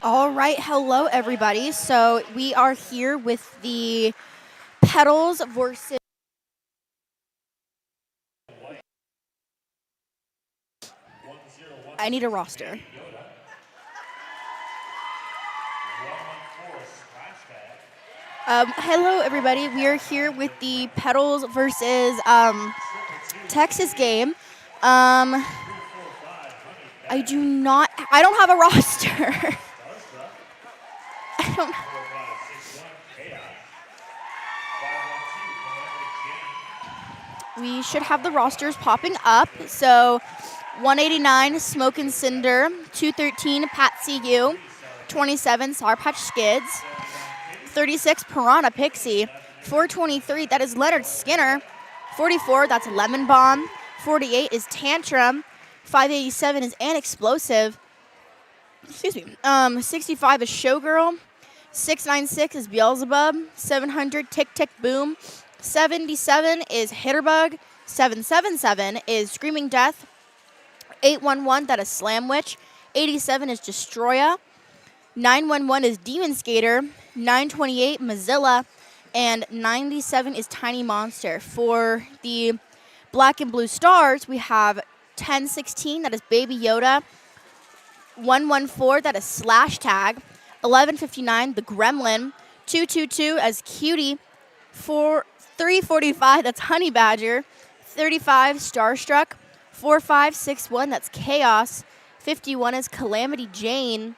All right, hello everybody. So we are here with the Petals versus. I need a roster. Hello everybody. We are here with the Petals versus Texas game. I don't have a roster. I don't. We should have the rosters popping up. So 189 Smoke and Cinder, 213 Pat CU, 27 Sour Patch Skids, 36 Piranha Pixie, 423 that is Leonard Skinner, 44 that's Lemon Bomb, 48 is Tantrum, 587 is An Explosive, 65 is Showgirl, 696 is Beelzebub, 700 Tick Tick Boom, 77 is Hitterbug, 777 is Screaming Death, 811 that is Slam Witch, 87 is Destroya, 911 is Demon Skater, 928 Mozilla, and 97 is Tiny Monster. For the Black and Blue Stars, we have 1016 that is Baby Yoda, 114 that is Slash Tag, 1159 the Gremlin, 222 as Cutie, 345 that's Honey Badger, 35 Starstruck, 4561 that's Chaos, 51 is Calamity Jane,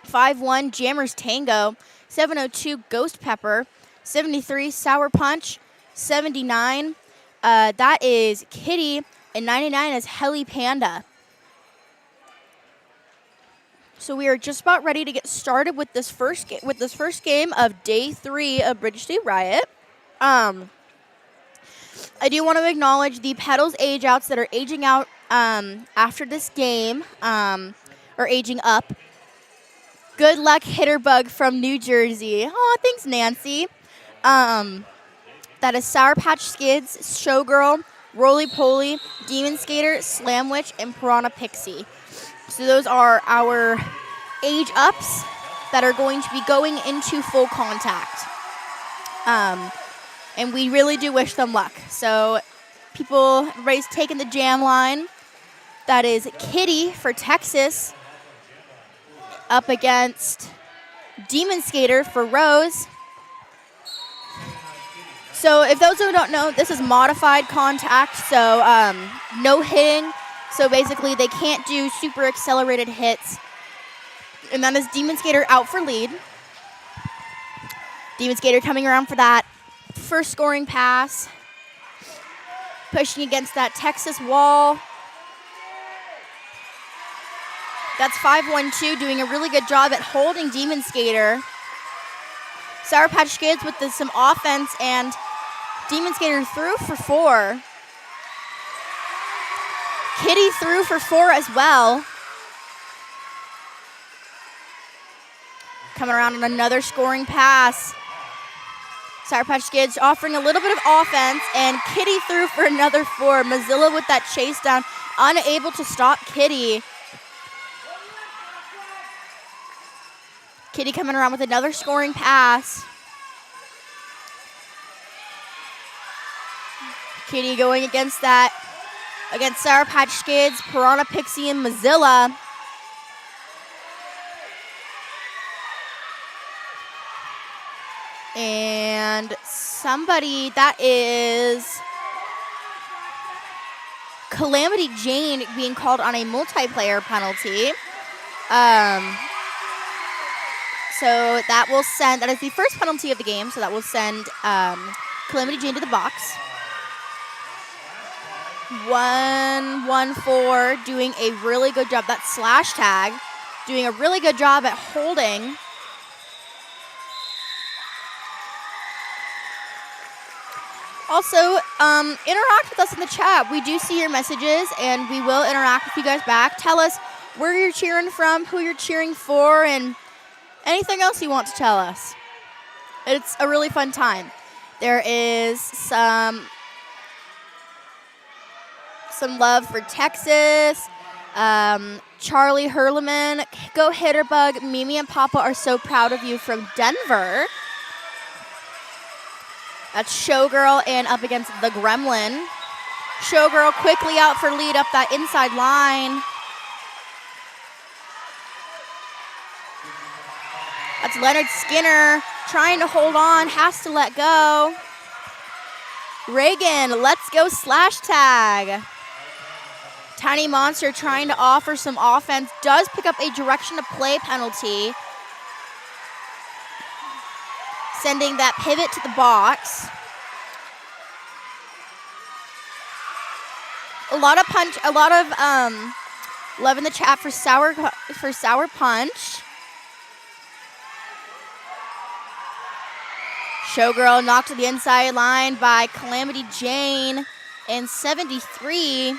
51 Jammers Tango, 702 Ghost Pepper, 73 Sour Punch, 79 that is Kitty, and 99 is Helly Panda. So we are just about ready to get started with this first game of Day 3 of Bridge State Riot. I do want to acknowledge the Petals age outs that are aging out after this game, or aging up. Good luck, Hitterbug from New Jersey. Oh, thanks, Nancy. That is Sour Patch Skids, Showgirl, Roly Poly, Demon Skater, Slam Witch, and Piranha Pixie. So those are our age ups that are going to be going into full contact. And we really do wish them luck. So everybody's taking the jam line. That is Kitty for Texas up against Demon Skater for Rose. So if those who don't know, this is modified contact, so no hitting. So basically they can't do super accelerated hits. And that is Demon Skater out for lead. Demon Skater coming around for that first scoring pass. Pushing against that Texas wall. That's 512 doing a really good job at holding Demon Skater. Sour Patch Skids with some offense, and Demon Skater threw for 4. Kitty threw for 4 as well. Coming around on another scoring pass. Sour Patch Skids offering a little bit of offense, and Kitty threw for another 4. Mozilla with that chase down, unable to stop Kitty. Kitty coming around with another scoring pass. Kitty going against Sour Patch Skids, Piranha Pixie, and Mozilla. And somebody, that is Calamity Jane, being called on a multiplayer penalty. So that is the first penalty of the game, so that will send Calamity Jane to the box. 114 doing a really good job. That Slash Tag doing a really good job at holding. Also, interact with us in the chat. We do see your messages, and we will interact with you guys back. Tell us where you're cheering from, who you're cheering for, and anything else you want to tell us. It's a really fun time. There is some love for Texas. Charlie Hurleman, go Hitterbug. Mimi and Papa are so proud of you from Denver. That's Showgirl and up against the Gremlin. Showgirl quickly out for lead up that inside line. That's Leonard Skinner trying to hold on, has to let go. Reagan, let's go slash tag. Tiny Monster trying to offer some offense, does pick up a direction to play penalty. Sending that pivot to the box. A lot of love in the chat for Sour Punch. Showgirl knocked to the inside line by Calamity Jane in 73.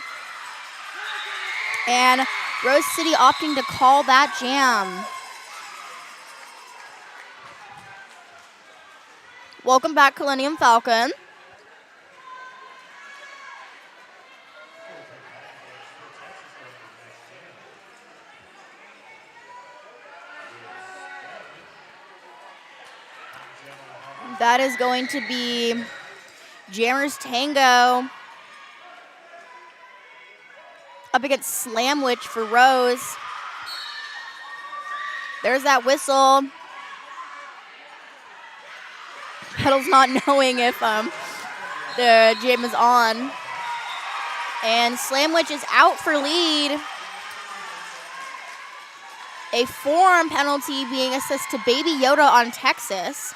And Rose City opting to call that jam. Welcome back, Millennium Falcon. That is going to be Jammer's Tango up against Slamwich for Rose. There's that whistle. Pedal's not knowing if the jam is on. And Slamwich is out for lead. A forearm penalty being assessed to Baby Yoda on Texas.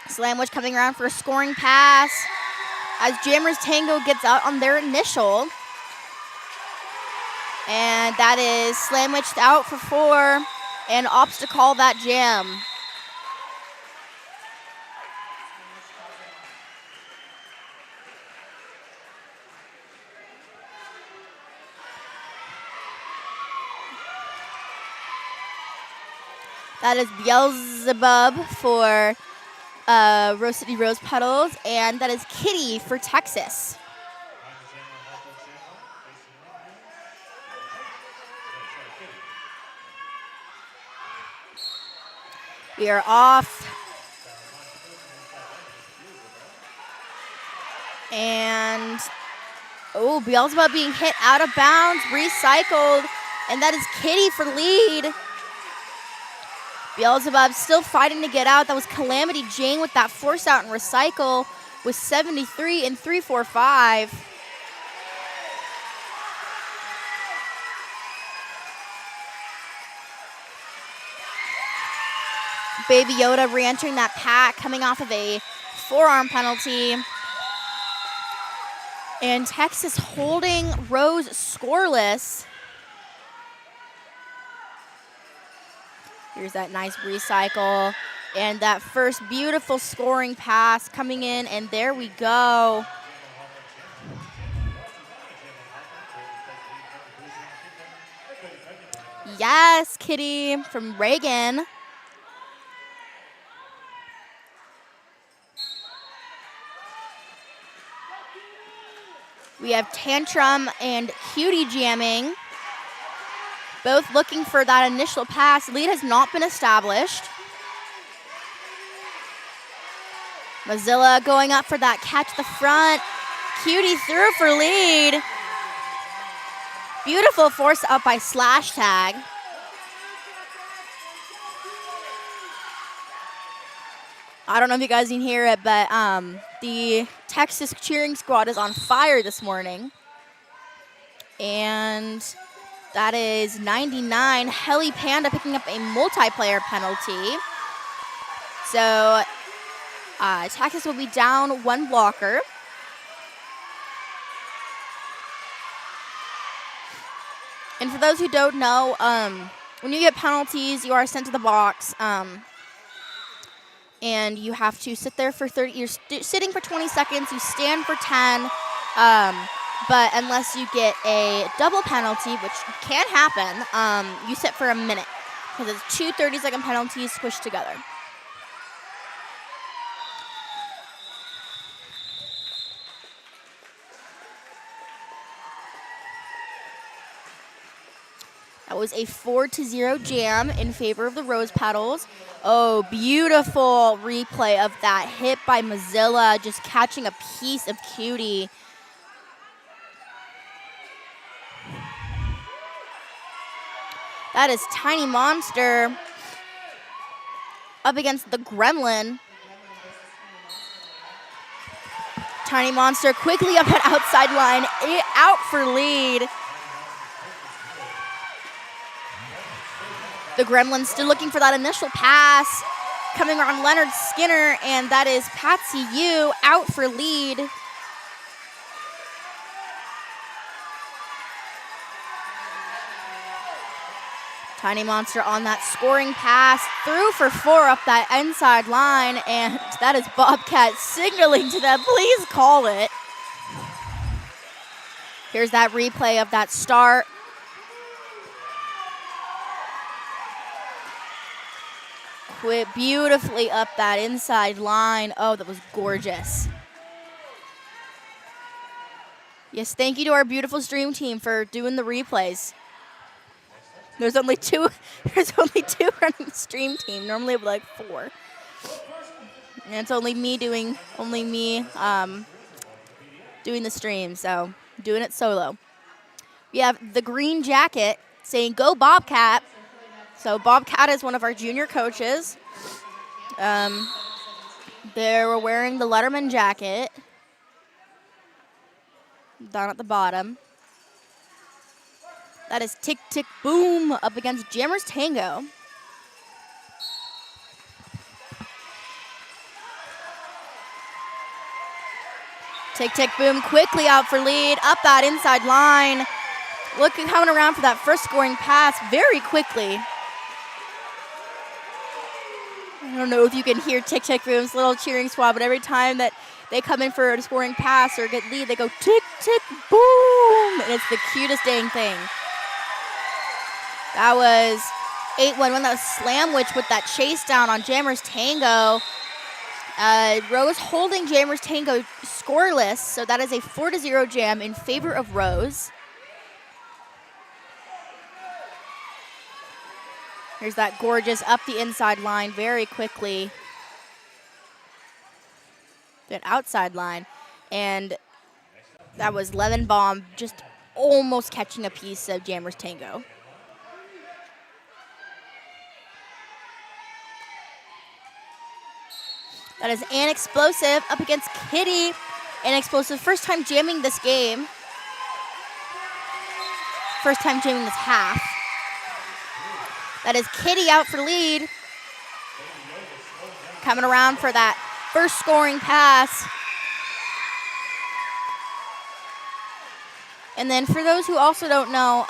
Slamwich coming around for a scoring pass as Jammer's Tango gets out on their initial. And that is Slamwich out for 4 and opts to call that jam. That is Beelzebub for Rose City Rose Petals, and that is Kitty for Texas. We are off. And, oh, Beelzebub being hit out of bounds, recycled, and that is Kitty for lead. Beelzebub still fighting to get out. That was Calamity Jane with that force out and recycle with 73 and 345. Baby Yoda re-entering that pack, coming off of a forearm penalty. And Texas holding Rose scoreless. Here's that nice recycle. And that first beautiful scoring pass coming in, and there we go. Yes, Kitty from Reagan. We have Tantrum and Cutie jamming. Both looking for that initial pass. Lead has not been established. Mozilla going up for that catch at the front. Cutie through for lead. Beautiful force up by Slash Tag. I don't know if you guys can hear it, but the Texas cheering squad is on fire this morning. And that is 99. Heli Panda picking up a multiplayer penalty. So Texas will be down 1 blocker. And for those who don't know, when you get penalties, you are sent to the box. And you have to sit there for 30. You're sitting for 20 seconds. You stand for 10. But unless you get a double penalty, which can happen, you sit for a minute because it's 2 30-second penalties squished together. That was a 4-0 jam in favor of the Rose Petals. Oh, beautiful replay of that hit by Mozilla, just catching a piece of Cutie. That is Tiny Monster up against the Gremlin. Tiny Monster quickly up that outside line, out for lead. The Gremlin still looking for that initial pass. Coming around Leonard Skinner, and that is Patsy Yu out for lead. Tiny Monster on that scoring pass, through for 4 up that inside line, and that is Bobcat signaling to them, please call it. Here's that replay of that start. Quit beautifully up that inside line. Oh, that was gorgeous. Yes, thank you to our beautiful stream team for doing the replays. There's only two running the stream team. Normally it would be like 4. And it's only me doing the stream, so doing it solo. We have the green jacket saying go Bobcat. So Bobcat is one of our junior coaches. They were wearing the Letterman jacket down at the bottom. That is Tick Tick Boom up against Jammers Tango. Tick Tick Boom quickly out for lead, up that inside line. Looking, coming around for that first scoring pass very quickly. I don't know if you can hear Tick Tick Boom's little cheering squad, but every time that they come in for a scoring pass or get lead, they go Tick Tick Boom, and it's the cutest dang thing. That was 8-1-1. That was Slamwich with that chase down on Jammers Tango. Rose holding Jammers Tango scoreless, so that is a 4-0 jam in favor of Rose. Here's that gorgeous up the inside line very quickly. That outside line. And that was Lemon Bomb just almost catching a piece of Jammers Tango. That is An Explosive up against Kitty. An Explosive, first time jamming this game. First time jamming this half. That is Kitty out for lead. Coming around for that first scoring pass. And then for those who also don't know,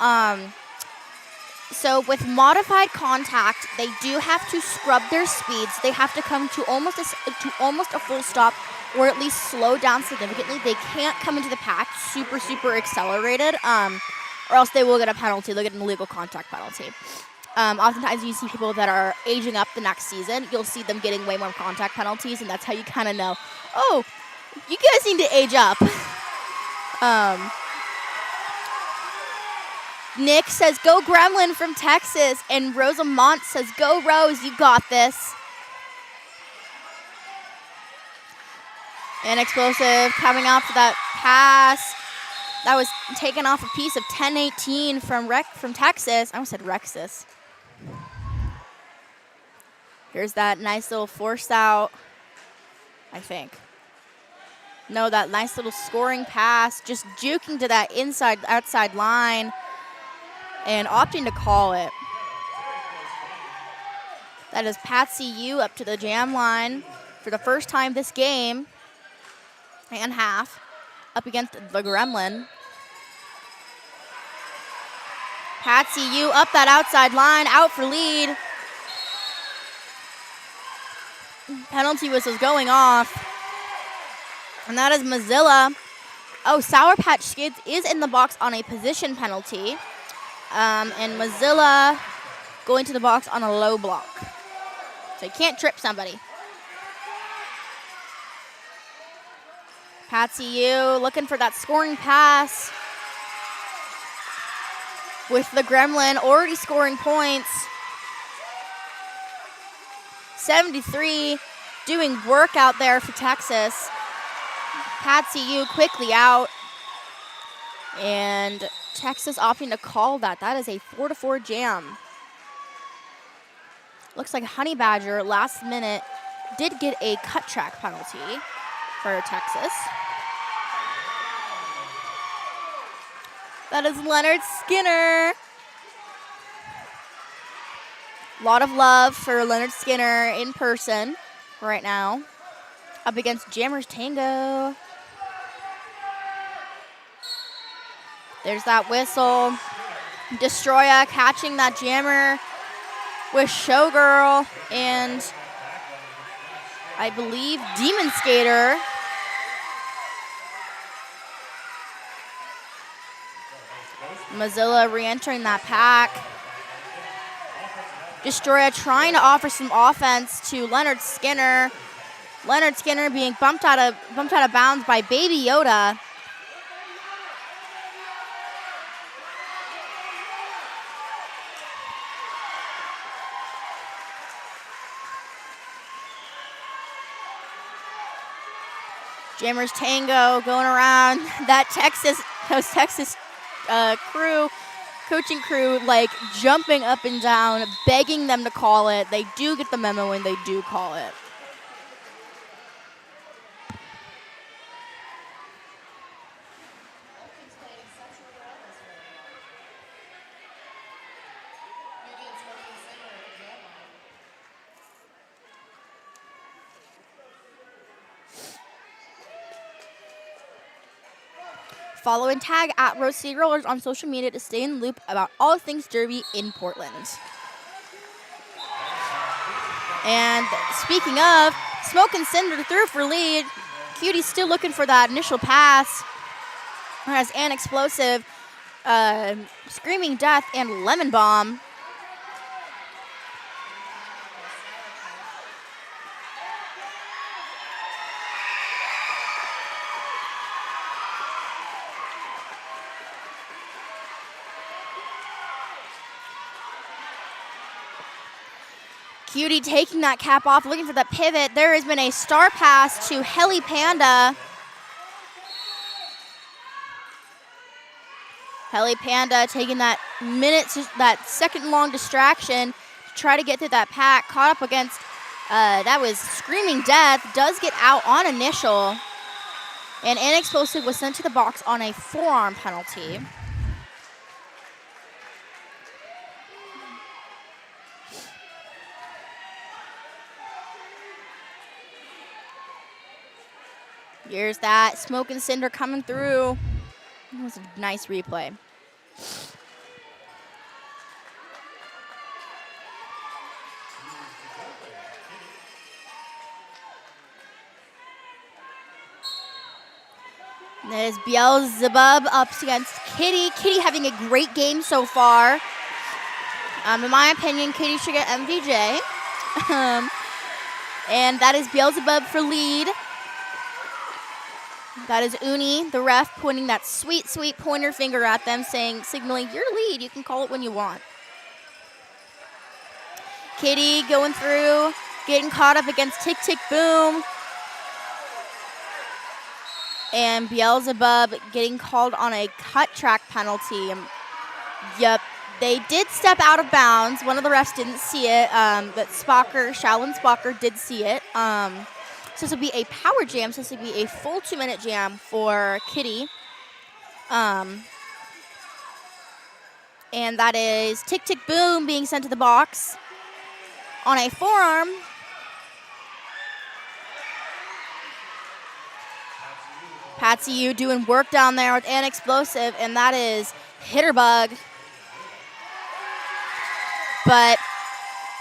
so with modified contact, they do have to scrub their speeds. They have to come to almost a full stop, or at least slow down significantly. They can't come into the pack super accelerated, or else they will get a penalty. They'll get an illegal contact penalty. Oftentimes you see people that are aging up the next season, you'll see them getting way more contact penalties, and that's how you kind of know, oh, you guys need to age up. Nick says, go Gremlin from Texas. And Rosamont says, go Rose, you got this. And Explosive coming off of that pass. That was taken off a piece of 10-18 from Texas. I almost said Rexus. Here's that nice little force out, I think. No, that nice little scoring pass, just juking to that outside line. And opting to call it. That is Patsy Yu up to the jam line for the first time this game and half, up against the Gremlin. Patsy Yu up that outside line, out for lead. Penalty whistle's going off. And that is Mozilla. Oh, Sour Patch Kids is in the box on a position penalty. And Mozilla going to the box on a low block. So you can't trip somebody. Patsy Yu looking for that scoring pass. with the Gremlin already scoring points. 73, doing work out there for Texas. Patsy Yu quickly out. And Texas opting to call that. That is a 4-4 jam. Looks like Honey Badger last minute did get a cut track penalty for Texas. That is Leonard Skinner. A lot of love for Leonard Skinner in person right now. Up against Jammers Tango. There's that whistle. Destroya catching that jammer with Showgirl and I believe Demon Skater. Mozilla re-entering that pack. Destroya trying to offer some offense to Leonard Skinner. Leonard Skinner being bumped out of bounds by Baby Yoda. Jammers Tango going around that Texas crew, coaching crew, like jumping up and down, begging them to call it. They do get the memo and they do call it. Follow and tag at Rose City Rollers on social media to stay in the loop about all things Derby in Portland. And speaking of, Smoke and Cinder through for lead. Cutie's still looking for that initial pass. Has an explosive, Screaming Death, and Lemon Bomb. Cutie taking that cap off, looking for that pivot. There has been a star pass to Heli Panda. Heli Panda taking that that second long distraction to try to get through that pack. Caught up against, that was Screaming Death. Does get out on initial. And Inexplosive was sent to the box on a forearm penalty. Here's that Smoke and Cinder coming through. That was a nice replay. There's Beelzebub up against Kitty. Kitty having a great game so far. In my opinion, Kitty should get MVJ. And that is Beelzebub for lead. That is Uni, the ref, pointing that sweet, sweet pointer finger at them, signaling, your lead, you can call it when you want. Kitty going through, getting caught up against Tick Tick Boom. And Beelzebub getting called on a cut track penalty. Yep, they did step out of bounds. One of the refs didn't see it, but Shaolin Spocker did see it. So this will be a power jam. So this will be a full 2-minute jam for Kitty. And that is Tick Tick Boom being sent to the box on a forearm. Patsy Yu doing work down there with an explosive, and that is Hitterbug. But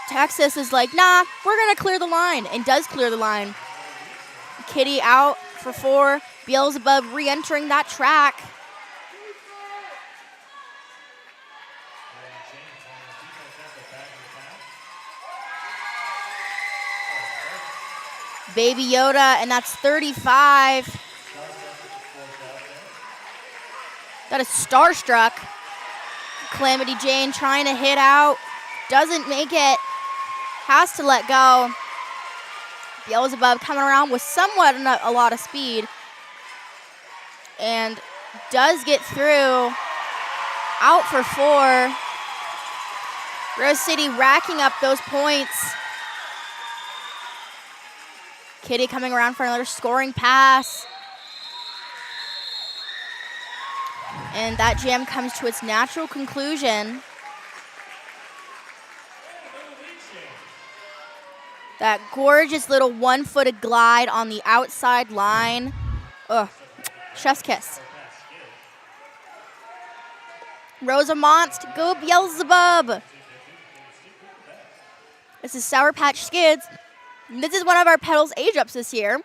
Texas is like, nah, we're going to clear the line, and does clear the line. Kitty out for 4. Beelzebub re-entering that track. Baby Yoda, and that's 35. That is Starstruck. Calamity Jane trying to hit out. Doesn't make it. Has to let go. Beelzebub coming around with somewhat a lot of speed. And does get through. Out for 4. Rose City racking up those points. Kitty coming around for another scoring pass. And that jam comes to its natural conclusion. That gorgeous little one-footed glide on the outside line. Ugh, chef's kiss. Rosamond, go Beelzebub. This is Sour Patch Skids. This is one of our Petals age-ups this year.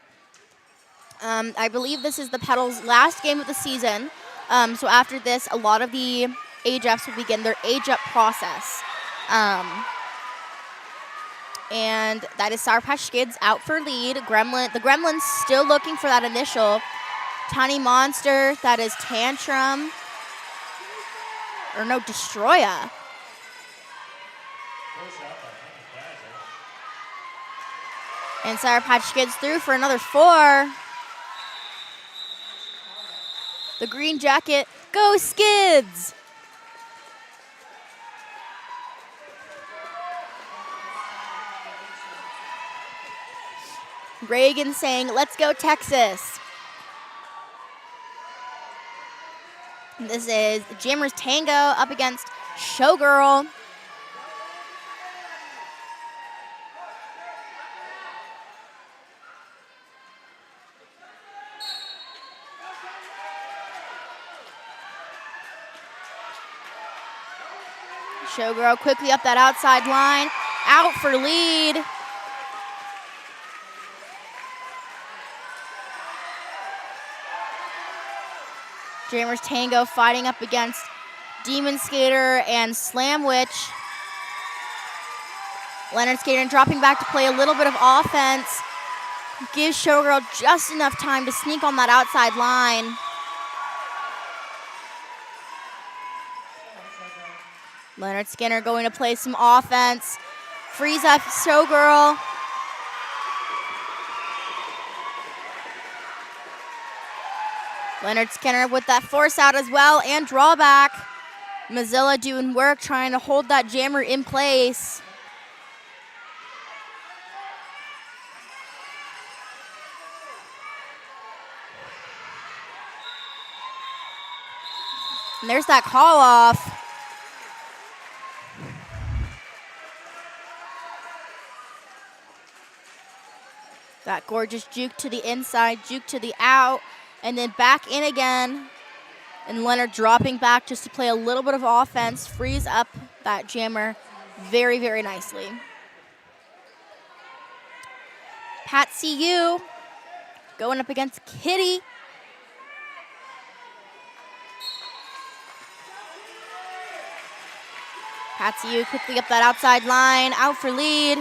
I believe this is the Petals' last game of the season. So after this, a lot of the age-ups will begin their age-up process. And that is Sour Patch Skids out for lead. The Gremlin's still looking for that initial. Tiny Monster, that is Tantrum. Or no, Destroya. And Sour Patch Skids through for another 4. The green jacket, go Skids! Reagan saying, let's go Texas. This is Jammer's Tango up against Showgirl. Showgirl quickly up that outside line, out for lead. Jammer's Tango fighting up against Demon Skater and Slam Witch. Leonard Skater dropping back to play a little bit of offense. Gives Showgirl just enough time to sneak on that outside line. Leonard Skinner going to play some offense. Freeze up Showgirl. Leonard Skinner with that force out as well and drawback. Mozilla doing work trying to hold that jammer in place. And there's that call off. That gorgeous juke to the inside, juke to the out, and then back in again. And Leonard dropping back just to play a little bit of offense, frees up that jammer very, very nicely. Patsy U going up against Kitty. Patsy U quickly up that outside line, out for lead.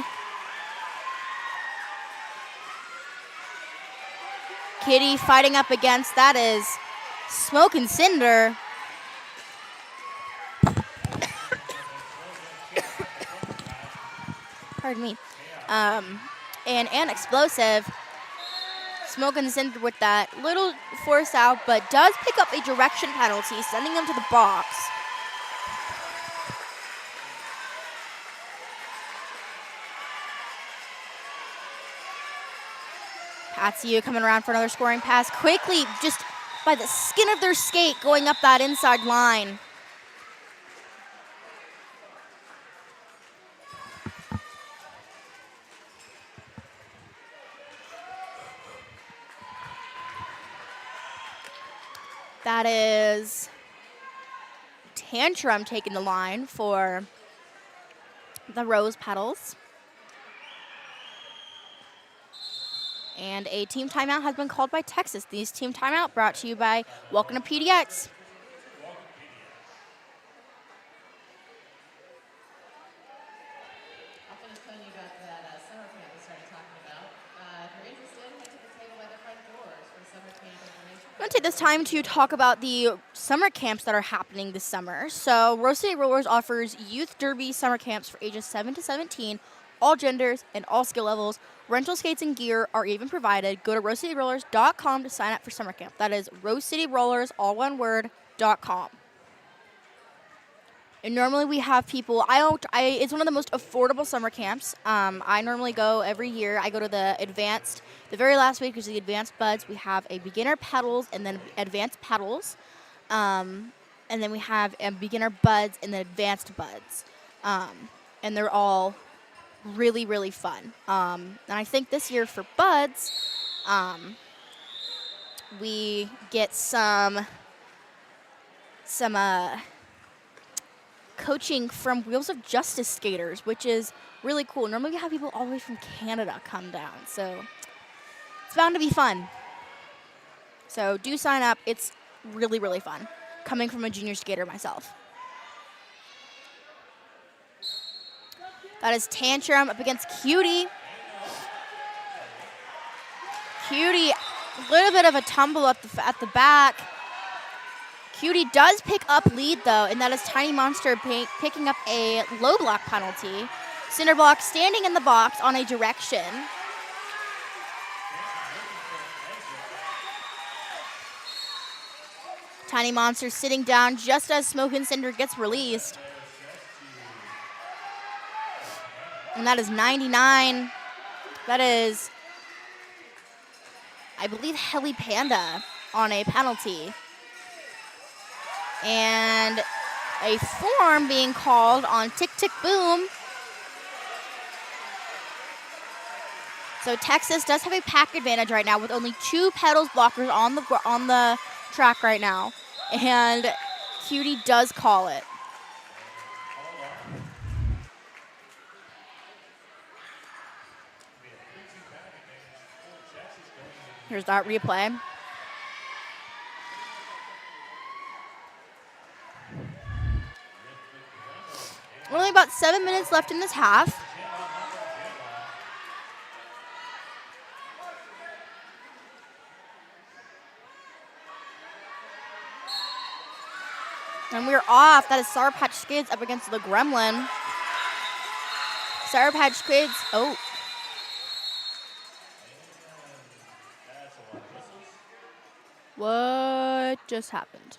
Kitty fighting up against, that is Smoke and Cinder. Pardon me. And Explosive. Smoke and Cinder with that little force out, but does pick up a direction penalty, sending them to the box. Patsy coming around for another scoring pass. Quickly, just by the skin of their skate, going up that inside line. That is Tantrum taking the line for the Rose Petals. And a team timeout has been called by Texas. These team timeout brought to you by Welcome to PDX. I'll finish telling you about that summer camp we started talking about. If you're interested, head to the table by the front doors for summer camp information. I'm going to take this time to talk about the summer camps that are happening this summer. So Rose City Rollers offers youth derby summer camps for ages 7 to 17, all genders and all skill levels. Rental skates and gear are even provided. Go to rosecityrollers.com to sign up for summer camp. That is rosecityrollers, all one word, .com. And normally we have people. It's one of the most affordable summer camps. I normally go every year. I go to the very last week is the advanced buds. We have a beginner pedals and then advanced pedals, and then we have a beginner buds and then advanced buds, and they're all really, really fun. And I think this year for buds, we get some coaching from Wheels of Justice skaters, which is really cool. Normally we have people all the way from Canada come down, so it's bound to be fun. So do sign up. It's really, really fun, coming from a junior skater myself. That is Tantrum up against Cutie. Cutie, a little bit of a tumble at the back. Cutie does pick up lead, though, and that is Tiny Monster picking up a low block penalty. Cinderblock standing in the box on a direction. Tiny Monster sitting down just as Smoke and Cinder gets released. And that is 99. That is, I believe, Heli Panda on a penalty. And a form being called on Tick Tick Boom. So Texas does have a pack advantage right now with only 2 pedals blockers on the track right now. And Cutie does call it. Here's that replay. Only about 7 minutes left in this half. And we're off. That is Sour Patch Kids up against the Gremlin. Sour Patch Kids. Oh. What just happened?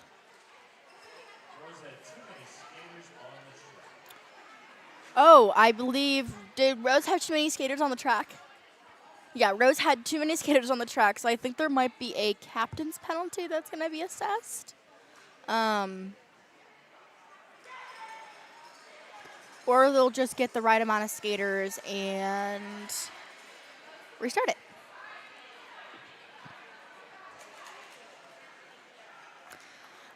Oh, I believe, did Rose have too many skaters on the track? Yeah, Rose had too many skaters on the track, so I think there might be a captain's penalty that's going to be assessed. Or they'll just get the right amount of skaters and restart it.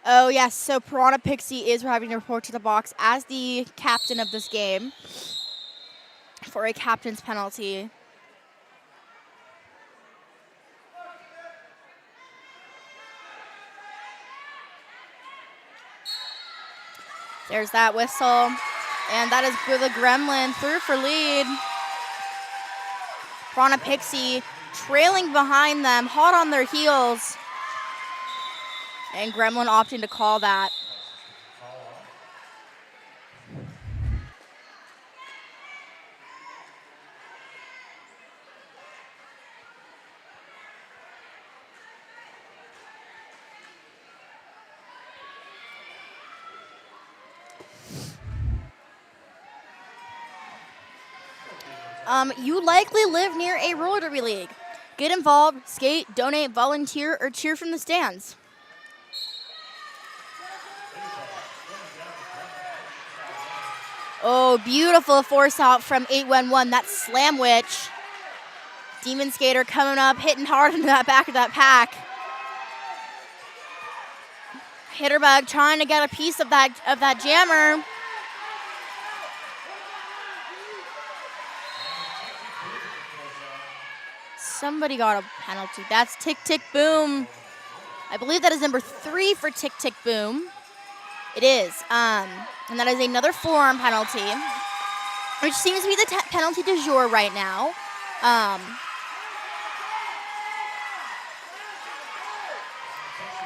Oh, yes, so Piranha Pixie is having to report to the box as the captain of this game for a captain's penalty. There's that whistle. And that is for the Gremlin through for lead. Piranha Pixie trailing behind them, hot on their heels. And Gremlin opting to call that. You likely live near a roller derby league. Get involved, skate, donate, volunteer, or cheer from the stands. Oh, beautiful force out from 811. That's Slam Witch. Demon Skater coming up, hitting hard into that back of that pack. Hitterbug trying to get a piece of that jammer. Somebody got a penalty. That's Tick Tick Boom. I believe that is number 3 for Tick Tick Boom. It is. And that is another forearm penalty, which seems to be the penalty du jour right now.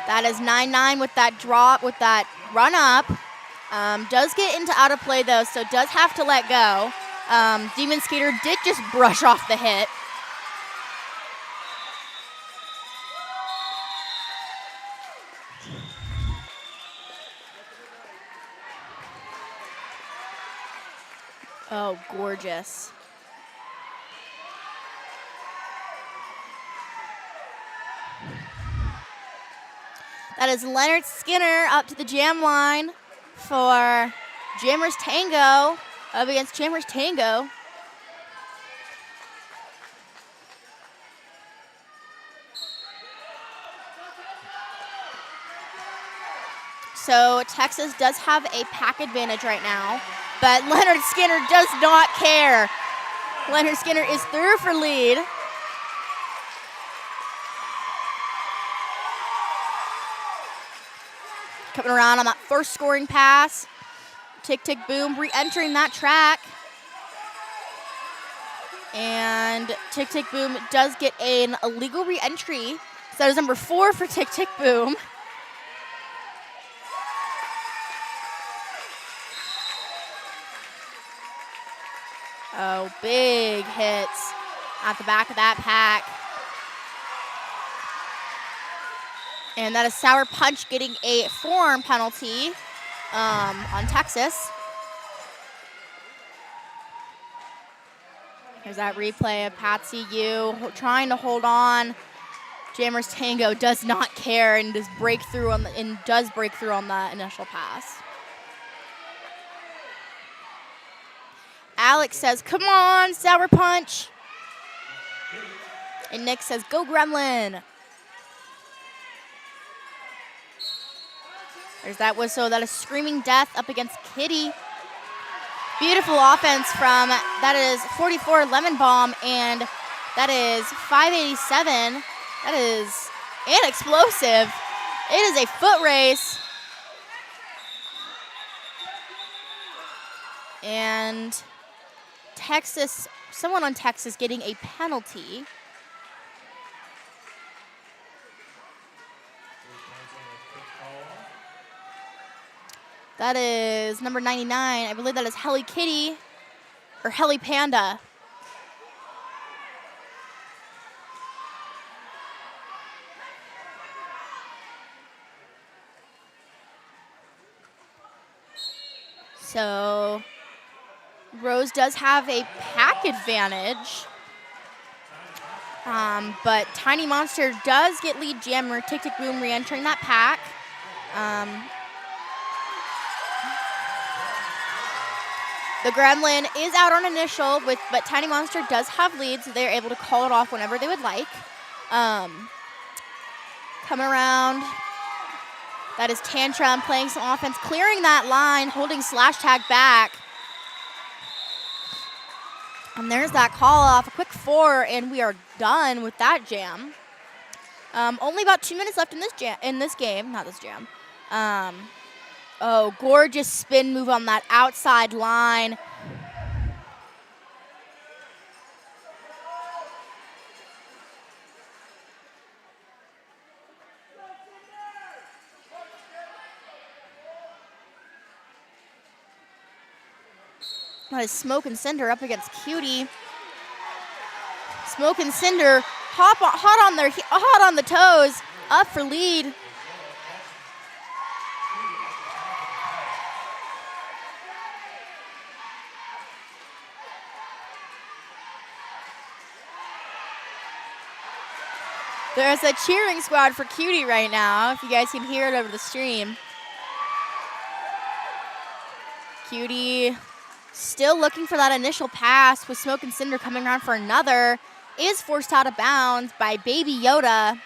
That is 9-9 with that drop, with that run up. Does get into out of play though, so does have to let go. Demon Skater did just brush off the hit. Oh, gorgeous. That is Leonard Skinner up to the jam line for Jammers Tango, up against Jammers Tango. So Texas does have a pack advantage right now, but Leonard Skinner does not care. Leonard Skinner is through for lead. Coming around on that first scoring pass. Tick, tick, boom, re-entering that track. And Tick, tick, boom does get an illegal re-entry. So that is number 4 for Tick, tick, boom. Oh, big hits at the back of that pack. And that is Sour Punch getting a forearm penalty on Texas. Here's that replay of Patsy Yu trying to hold on. Jammers Tango does not care and does break through on the initial pass. Alex says, "Come on, Sour Punch." And Nick says, "Go Gremlin." There's that whistle. That is Screaming Death up against Kitty. Beautiful offense from, that is 44 Lemon Bomb, and that is 587. That is an explosive. It is a foot race. And Texas, someone on Texas getting a penalty. That is number 99. I believe that is Helly Kitty or Helly Panda. So Rose does have a pack advantage. But Tiny Monster does get lead jammer. Tick, tick, boom, re-entering that pack. The Gremlin is out on initial, but Tiny Monster does have lead, so they're able to call it off whenever they would like. Coming around, that is Tantrum playing some offense, clearing that line, holding slash tag back. And there's that call off, a quick 4, and we are done with that jam. Only about 2 minutes left in this game, not this jam. Oh, gorgeous spin move on that outside line. That is Smoke and Cinder up against Cutie. Smoke and Cinder hot on the toes, up for lead. There's a cheering squad for Cutie right now, if you guys can hear it over the stream. Cutie still looking for that initial pass with Smoke and Cinder coming around for another. Is forced out of bounds by Baby Yoda.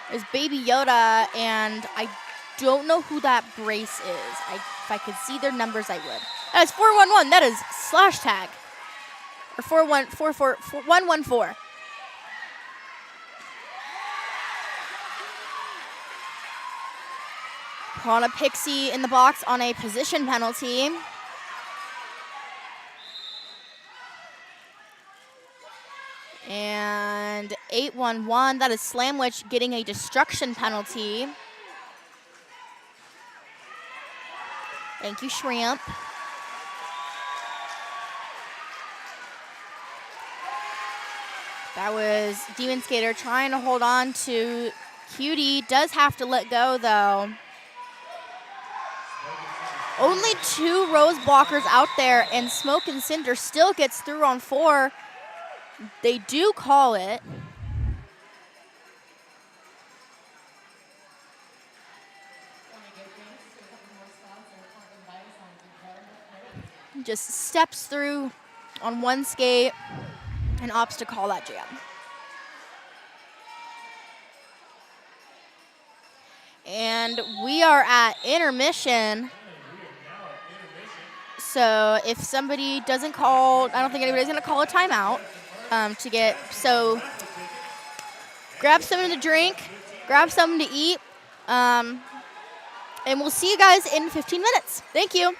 There's Baby Yoda, and I don't know who that brace is. If I could see their numbers, I would. That is 411. That is slash tag. Or 114. Piranha Pixie in the box on a position penalty. And And 8-1-1, that is Slamwich getting a destruction penalty. Thank you, Shrimp. That was Demon Skater trying to hold on to Cutie. Does have to let go, though. Only 2 Rose blockers out there, and Smoke and Cinder still gets through on 4. They do call it. Just steps through on 1 skate and opts to call that jam. And we are at intermission. So if somebody doesn't call, I don't think anybody's gonna call a timeout so grab something to drink, grab something to eat, and we'll see you guys in 15 minutes. Thank you.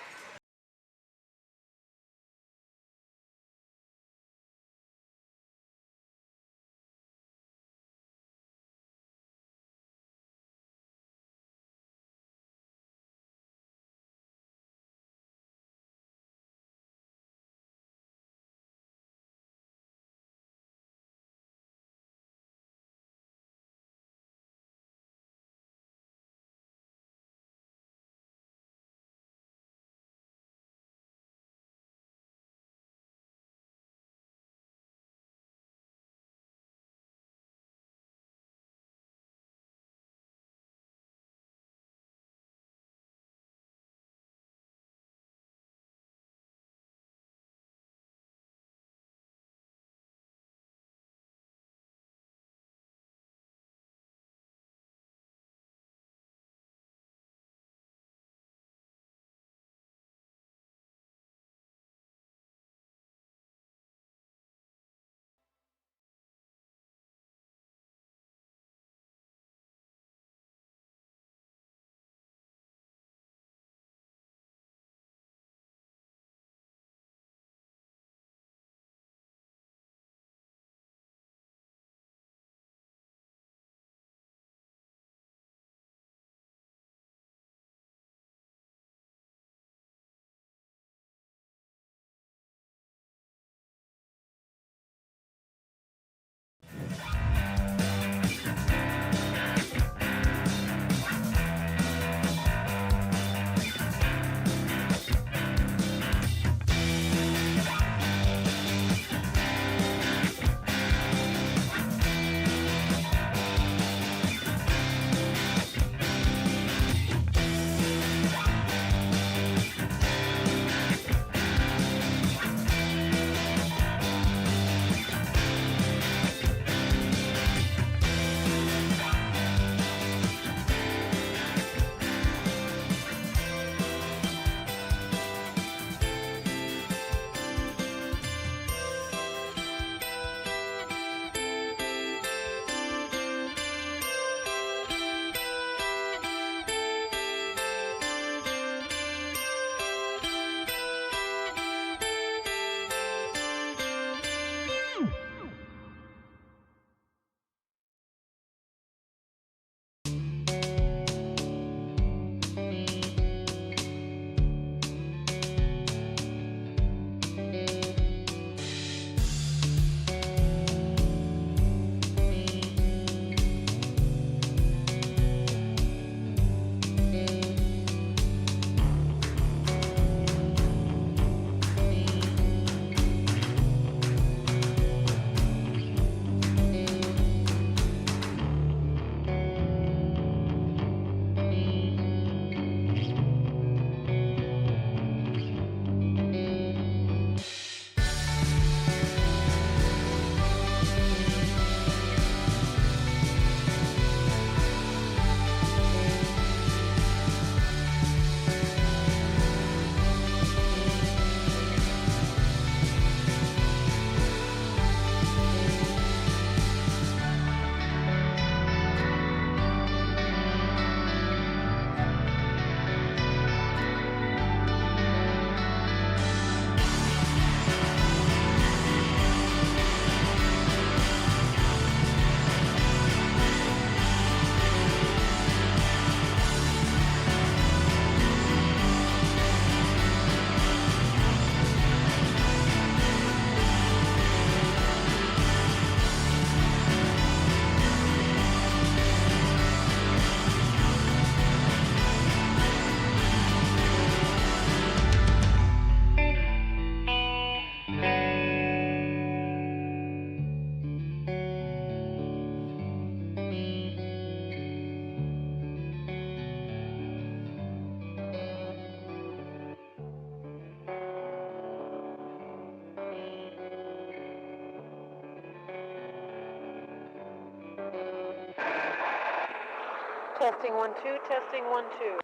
Testing 1 2, testing 1 2.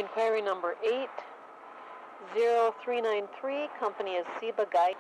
Inquiry number 80393, company is Seba Guide.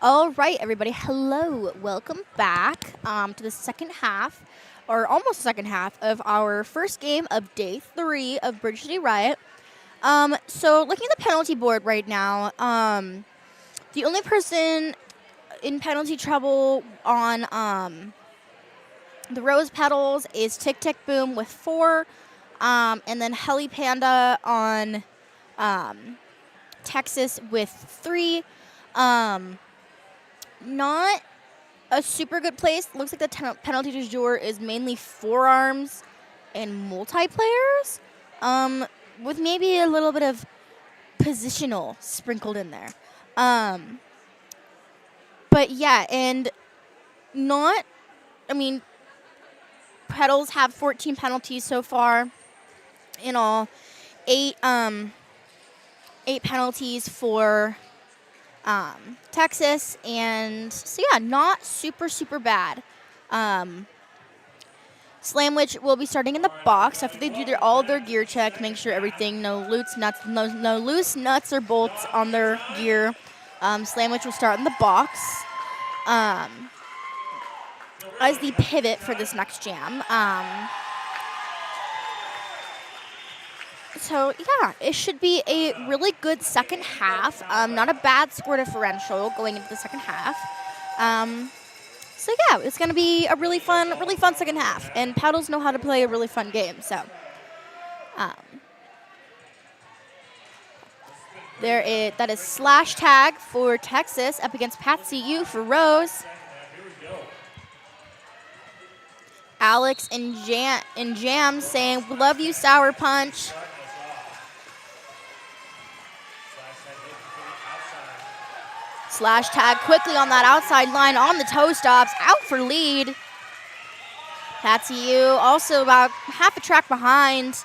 All right, everybody. Hello. Welcome back to the second half, or almost second half, of our first game of day 3 of Bridge City Riot. So looking at the penalty board right now, the only person in penalty trouble on the Rose Petals is Tick Tick Boom with 4, and then Heli Panda on Texas with 3. Not a super good place. Looks like the penalty du jour is mainly forearms and multiplayers, with maybe a little bit of positional sprinkled in there. But yeah, and Petals have 14 penalties so far in all. 8 penalties for Texas, and so yeah, not super bad. Slamwich will be starting in the box after they do all of their gear check, make sure everything, no loose nuts or bolts on their gear. Slamwich will start in the box as the pivot for this next jam. So yeah, it should be a really good second half. Not a bad score differential going into the second half. So yeah, it's gonna be a really fun second half. And Paddles know how to play a really fun game. So that is slash tag for Texas up against Patsy U for Rose. Alex and Jam saying, "Love you, Sour Punch." Slash tag quickly on that outside line on the toe stops, out for lead. Patsy U also about half a track behind.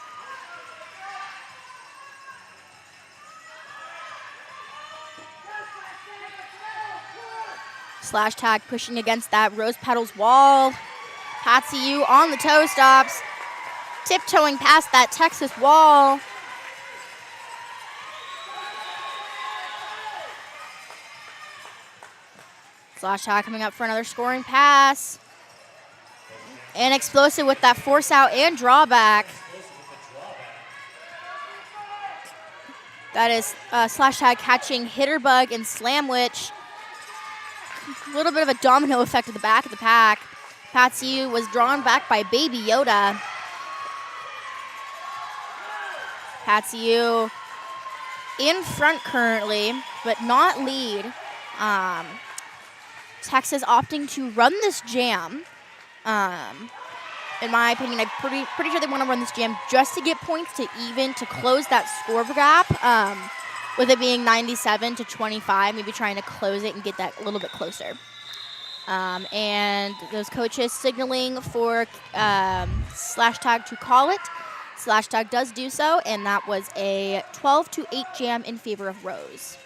Slash tag pushing against that Rose Petals wall. Patsy U on the toe stops, tiptoeing past that Texas wall. Slash tag coming up for another scoring pass. And explosive with that force out and drawback. That is slash tag catching Hitterbug and Slamwich. A little bit of a domino effect at the back of the pack. Patsy U was drawn back by Baby Yoda. Patsy U in front currently, but not lead. Texas opting to run this jam. In my opinion, I'm pretty sure they want to run this jam just to get points to even to close that score gap. With it being 97-25, maybe trying to close it and get that a little bit closer. And those coaches signaling for slash tag to call it. Slash tag does do so, and that was a 12-8 jam in favor of Rose.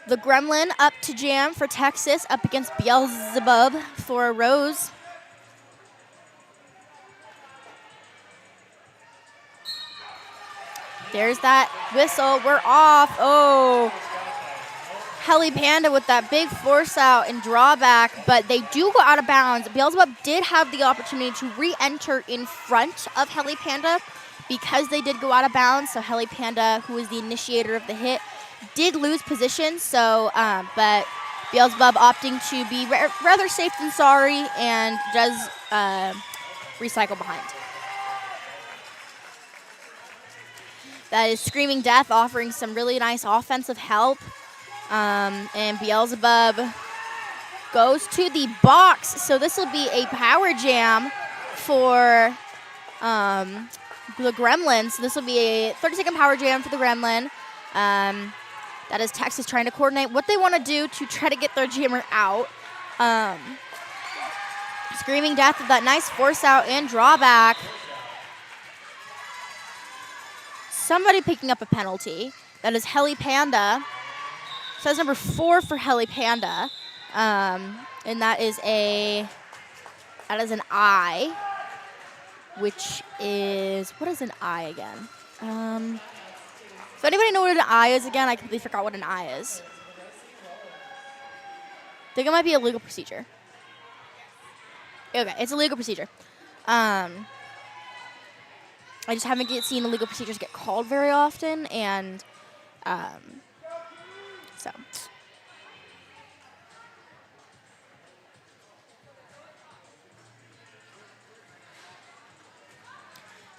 The Gremlin up to jam for Texas, up against Beelzebub for Rose. There's that whistle. We're off. Oh. Heli Panda with that big force out and drawback, but they do go out of bounds. Beelzebub did have the opportunity to re-enter in front of Heli Panda because they did go out of bounds. So Heli Panda, who was the initiator of the hit, did lose position. So, but Beelzebub opting to be rather safe than sorry and does recycle behind. That is Screaming Death offering some really nice offensive help. And Beelzebub goes to the box. So this will be a power jam for the Gremlin. So this will be a 30-second power jam for the Gremlin. That is Texas trying to coordinate what they want to do to try to get their jammer out. Screaming Death with that nice force out and drawback. Somebody picking up a penalty. That is Heli Panda. Says number 4 for Heli Panda. And that is an I. which is, what is an I again? If anybody know what an I is again, I completely forgot what an I is. I think it might be a legal procedure. Okay, it's a legal procedure. I just haven't seen the legal procedures get called very often, and so.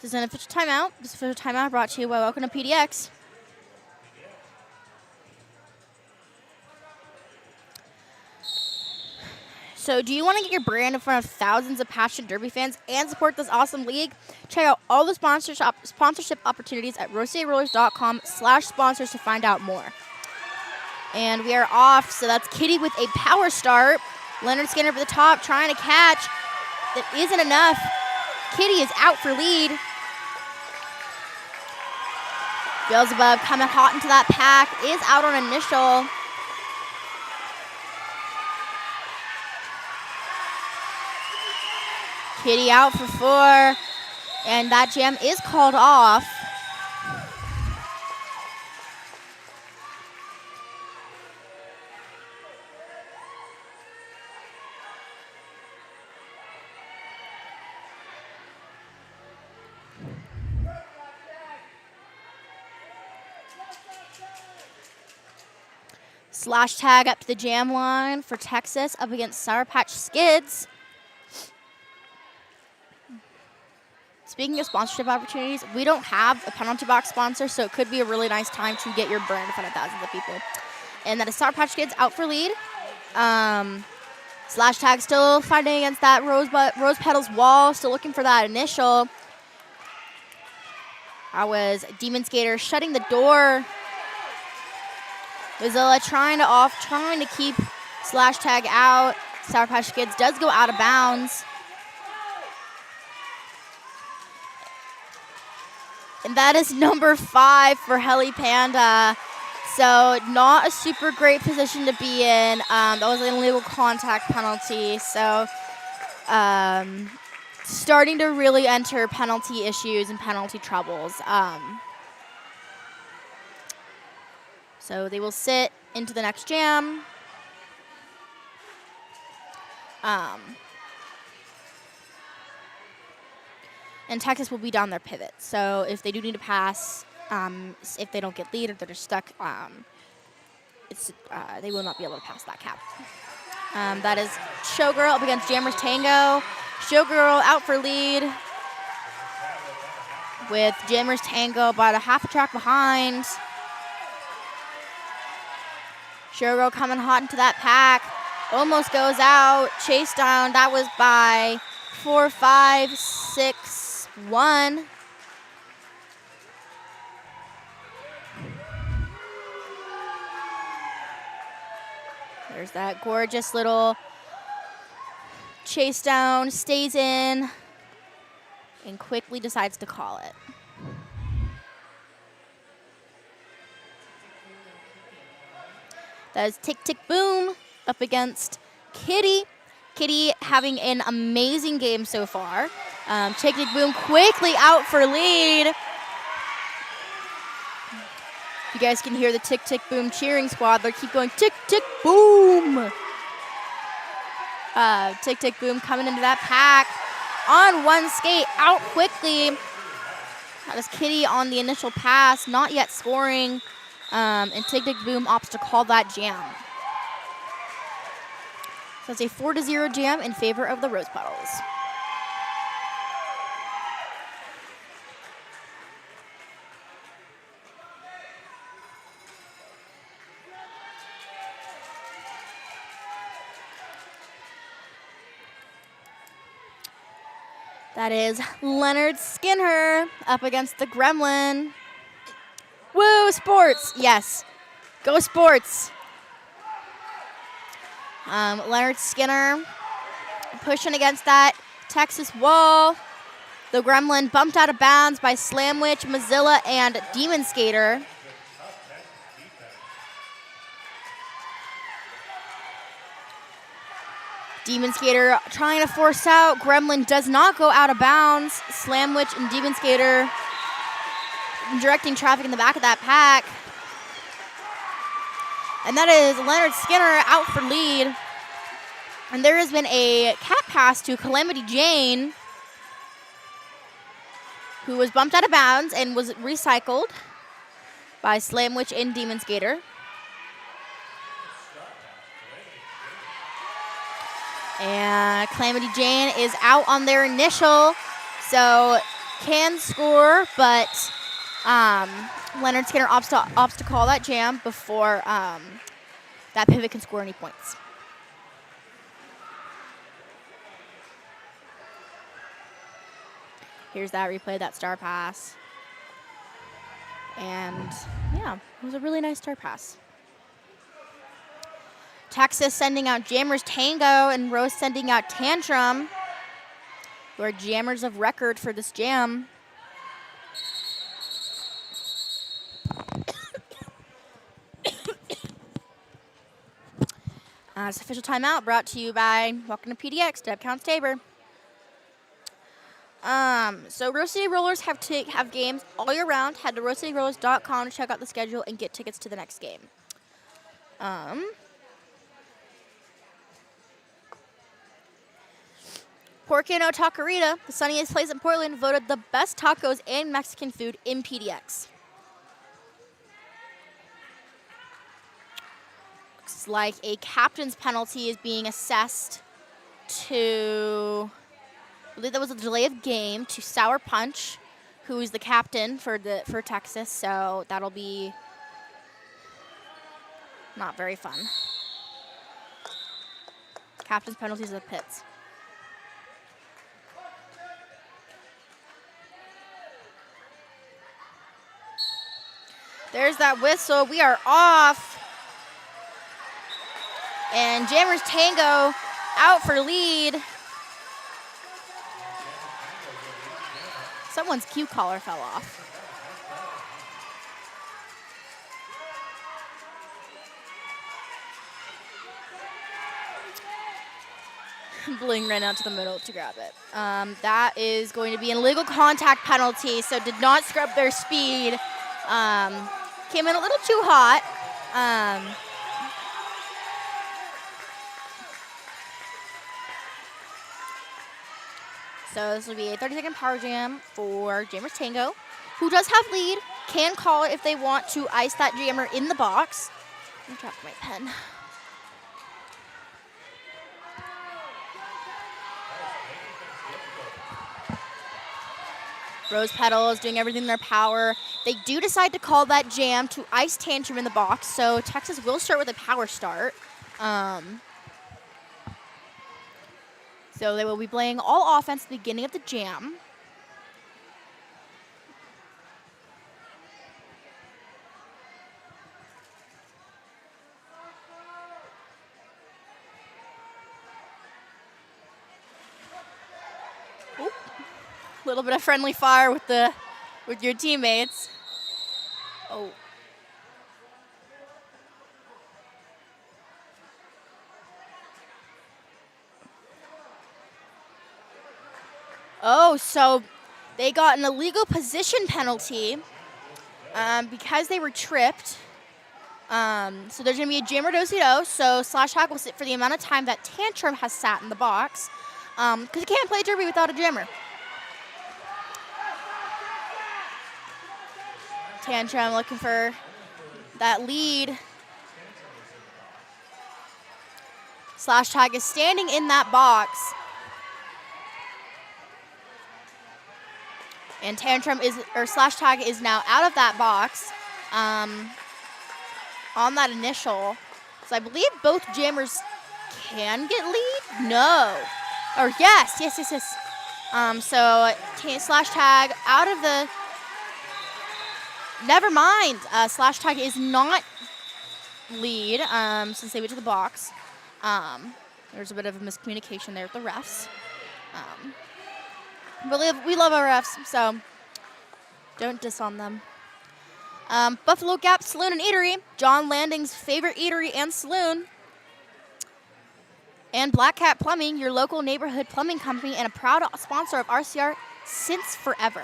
This is an official timeout. This official timeout brought to you by Welcome to PDX. So do you want to get your brand in front of thousands of passionate Derby fans and support this awesome league? Check out all the sponsorship opportunities at rollstaterollers.com/sponsors to find out more. And we are off, so that's Kitty with a power start. Leonard Skinner over the top, trying to catch. That isn't enough. Kitty is out for lead. Beelzebub coming hot into that pack, is out on initial. Kitty out for 4, and that jam is called off. Slash tag up to the jam line for Texas up against Sour Patch Skids. Speaking of sponsorship opportunities, we don't have a penalty box sponsor, so it could be a really nice time to get your brand in front of thousands of people. And that is Sour Patch Kids out for lead. Slash tag still fighting against that Rose Petals wall, still looking for that initial. I was Demon Skater shutting the door. Mozilla trying to keep Slash tag out. Sour Patch Kids does go out of bounds. And that is number 5 for Heli Panda. So not a super great position to be in. That was an illegal contact penalty. So starting to really enter penalty issues and penalty troubles. So they will sit into the next jam. And Texas will be down their pivot. So if they do need to pass, if they don't get lead or they're just stuck, they will not be able to pass that cap. That is Showgirl up against Jammers Tango. Showgirl out for lead with Jammers Tango about a half a track behind. Showgirl coming hot into that pack. Almost goes out. Chase down. That was by 4, 5, 6, 1. There's that gorgeous little chase down, stays in, and quickly decides to call it. That is Tick Tick Boom up against Kitty. Kitty having an amazing game so far. Tick Tick Boom quickly out for lead. You guys can hear the Tick Tick Boom cheering squad. They keep going Tick Tick Boom. Tick Tick Boom coming into that pack on one skate, out quickly. That is Kitty on the initial pass, not yet scoring. And Tick Tick Boom opts to call that jam. So it's a 4-0 jam in favor of the Rose Petals. That is Leonard Skinner up against the Gremlin. Woo, sports. Yes. Go sports. Leonard Skinner pushing against that Texas wall. The Gremlin bumped out of bounds by Slamwich, Mozilla, and Demon Skater. Demon Skater trying to force out. Gremlin does not go out of bounds. Slamwich and Demon Skater directing traffic in the back of that pack. And that is Leonard Skinner out for lead. And there has been a cat pass to Calamity Jane, who was bumped out of bounds and was recycled by Slamwich and Demon Skater. And Calamity Jane is out on their initial, so can score, but Leonard Skinner opts to call that jam before that pivot can score any points. Here's that replay, that star pass. And yeah, it was a really nice star pass. Texas sending out Jammers Tango and Rose sending out Tantrum, who are jammers of record for this jam. This official timeout brought to you by Welcome to PDX, Deb Counts Tabor. So Rose City Rollers have games all year round. Head to rosecityrollers.com to check out the schedule and get tickets to the next game. Porcano Taquerita, the sunniest place in Portland, voted the best tacos and Mexican food in PDX. Looks like a captain's penalty is being assessed to, I believe that was a delay of game, to Sour Punch, who is the captain for Texas. So that'll be not very fun. Captain's penalties of the pits. There's that whistle. We are off. And Jammers Tango out for lead. Someone's cue collar fell off. Bling ran out to the middle to grab it. That is going to be an illegal contact penalty, so did not scrub their speed. Came in a little too hot. So this will be a 30-second power jam for Jammers Tango, who does have lead. Can call it if they want to ice that jammer in the box. I dropped my pen. Rose Petals doing everything in their power. They do decide to call that jam to ice Tantrum in the box, so Texas will start with a power start. So they will be playing all offense at the beginning of the jam. A little bit of friendly fire with your teammates. Oh. Oh, so they got an illegal position penalty because they were tripped. So there's going to be a jammer do-si-do, so Slash Tag will sit for the amount of time that Tantrum has sat in the box, because you can't play derby without a jammer. Tantrum looking for that lead. Slash Tag is standing in that box. And Slash Tag is now out of that box on that initial. So I believe both jammers can get lead? No. Or yes. So Slash Tag out of the... Never mind. Slash Tag is not lead since they went to the box. There's a bit of a miscommunication there with the refs. But we love our refs, so don't diss on them. Buffalo Gap Saloon and Eatery, John Landing's favorite eatery and saloon. And Black Cat Plumbing, your local neighborhood plumbing company and a proud sponsor of RCR since forever.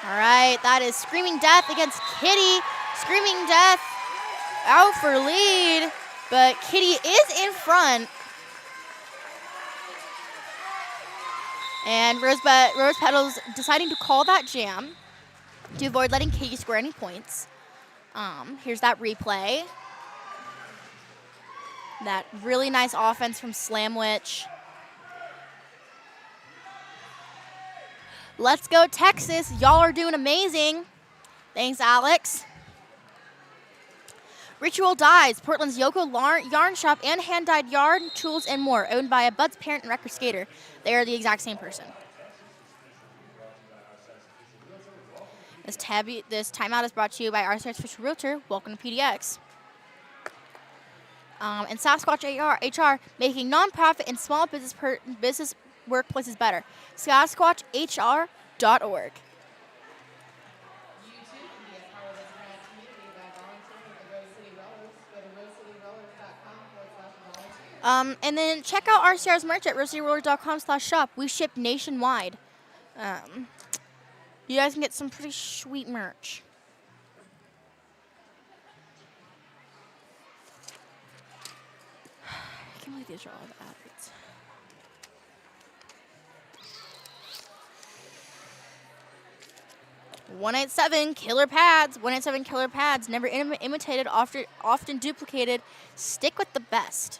All right, that is Screaming Death against Kitty. Screaming Death out for lead, but Kitty is in front. And Rose Petals deciding to call that jam to avoid letting Kitty score any points. Here's that replay. That really nice offense from Slamwich. Let's go, Texas. Y'all are doing amazing. Thanks, Alex. Ritual Dyes, Portland's Yoko yarn shop and hand-dyed yarn, tools, and more, owned by a Bud's parent and record skater. They are the exact same person. This timeout is brought to you by RCR's official realtor. Welcome to PDX. And Sasquatch HR, making nonprofit and small business workplaces better. SasquatchHR.org. And then check out RCR's merch at roselyroller.com/shop. We ship nationwide. You guys can get some pretty sweet merch. I can't believe these are all the athletes. .187 killer pads. 187 killer pads. Never imitated, often duplicated. Stick with the best.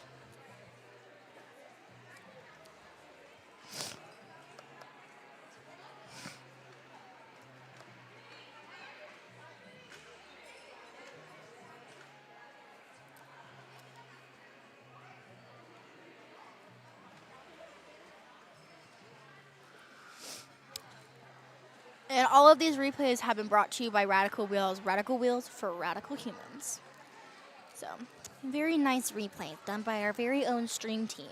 And all of these replays have been brought to you by Radical Wheels for radical humans. So, very nice replay done by our very own stream team.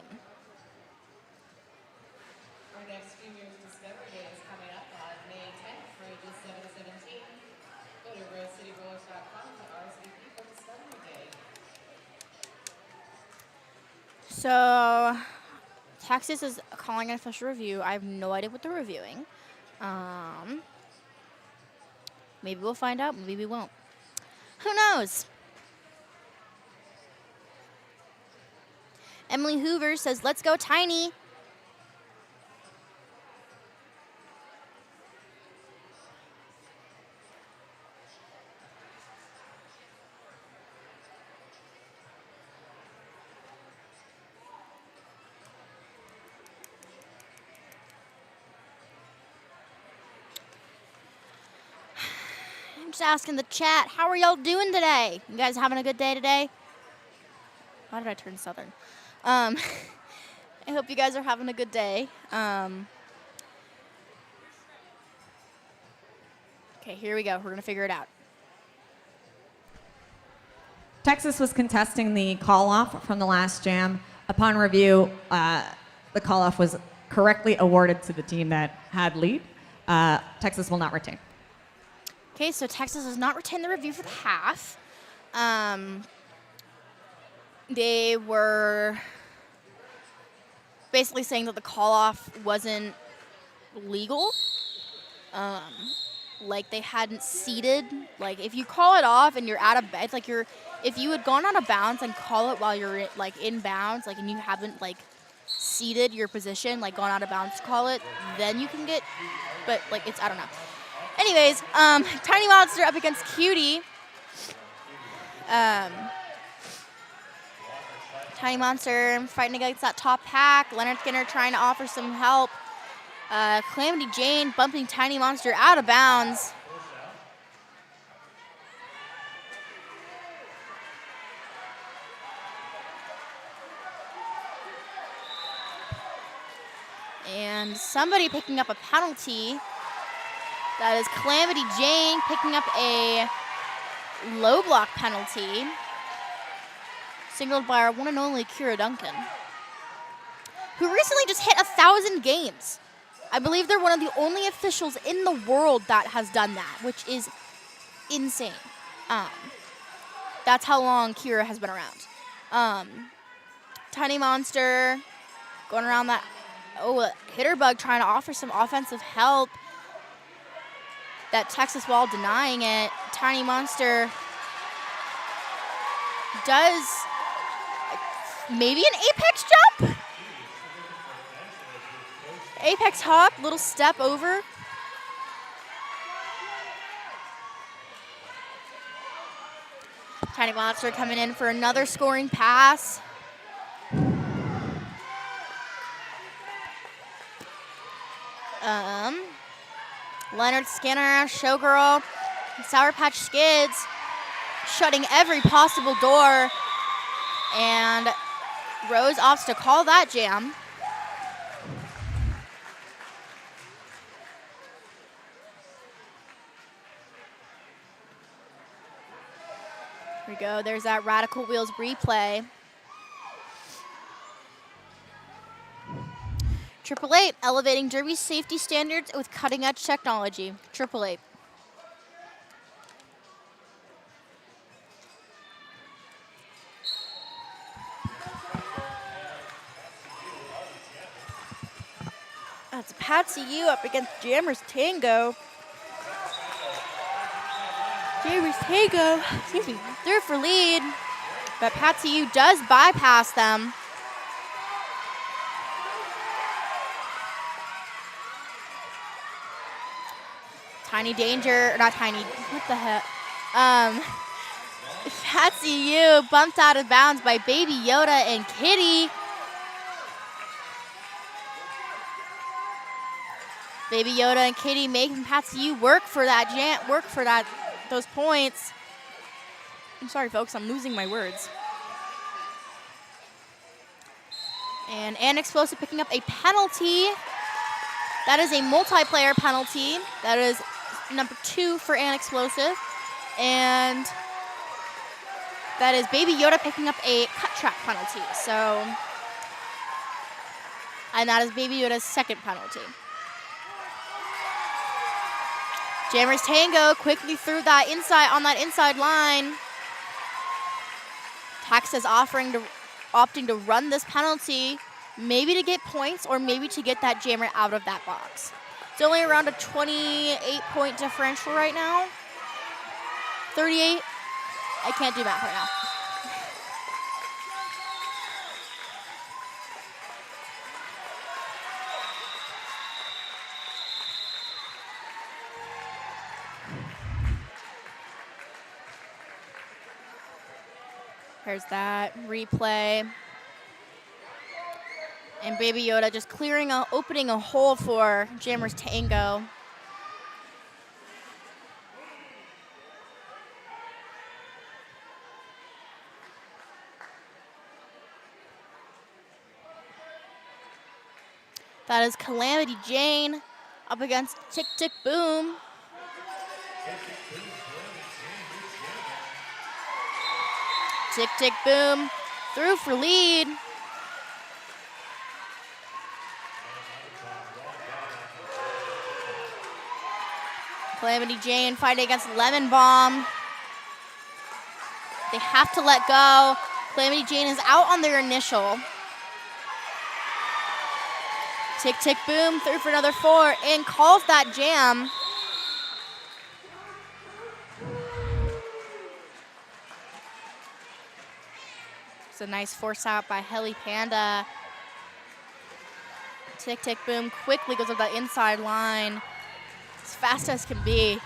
Our next Juniors Discovery Day is coming up on May 10th for ages 7 to 17. Go to rosecityrollers.com to RSVP for Discovery Day. So, Texas is calling an official review. I have no idea what they're reviewing. Maybe we'll find out, maybe we won't. Who knows? Emily Hoover says, let's go, Tiny. Just asking the chat, how are y'all doing today? You guys having a good day today? Why did I turn southern? I hope you guys are having a good day. Okay, here we go. We're going to figure it out. Texas was contesting the call-off from the last jam. Upon review, the call-off was correctly awarded to the team that had lead. Texas will not retain. Okay, so Texas does not retain the review for the half. They were basically saying that the call-off wasn't legal. Like they hadn't seeded. Like if you call it off and you're out of bounds, like if you had gone out of bounds and call it while you're like in bounds, like and you haven't like seeded your position, like gone out of bounds to call it, then you can get. But like I don't know. Anyways, Tiny Monster up against Cutie. Tiny Monster fighting against that top pack. Leonard Skinner trying to offer some help. Calamity Jane bumping Tiny Monster out of bounds. And somebody picking up a penalty. That is Calamity Jane picking up a low block penalty. Signaled by our one and only Kira Duncan, who recently just hit 1,000 games. I believe they're one of the only officials in the world that has done that, which is insane. That's how long Kira has been around. Tiny Monster going around that. Oh, Hitterbug trying to offer some offensive help. That Texas Wall denying it. Tiny Monster does maybe an apex jump? Apex hop, little step over. Tiny Monster coming in for another scoring pass. Leonard Skinner, Showgirl, Sour Patch Skids shutting every possible door. And Rose opts to call that jam. Here we go. There's that Radical Wheels replay. 888, elevating derby safety standards with cutting-edge technology. 888. That's Patsy U up against Jammer's Tango. Jammer's Tango, excuse me, through for lead. But Patsy U does bypass them. Tiny Danger, not Tiny, what the heck? Patsy U bumped out of bounds by Baby Yoda and Kitty. Baby Yoda and Kitty making Patsy U work for that those points. I'm sorry, folks, I'm losing my words. And Explosive picking up a penalty. That is a multiplayer penalty. That is number 2 for Explosive. And that is Baby Yoda picking up a cut track penalty. So, and that is Baby Yoda's second penalty. Jammer's Tango quickly threw that on that inside line. Texas opting to run this penalty, maybe to get points or maybe to get that Jammer out of that box. It's only around a 28-point differential right now. 38. I can't do math right now. There's that replay. And Baby Yoda just opening a hole for Jammer's Tango. That is Calamity Jane up against Tick Tick Boom. Tick Tick Boom through for lead. Calamity Jane fighting against Lemon Bomb. They have to let go. Calamity Jane is out on their initial. Tick Tick Boom through for another 4 and calls that jam. It's a nice force out by Heli Panda. Tick Tick Boom quickly goes up that inside line. As fast as can be.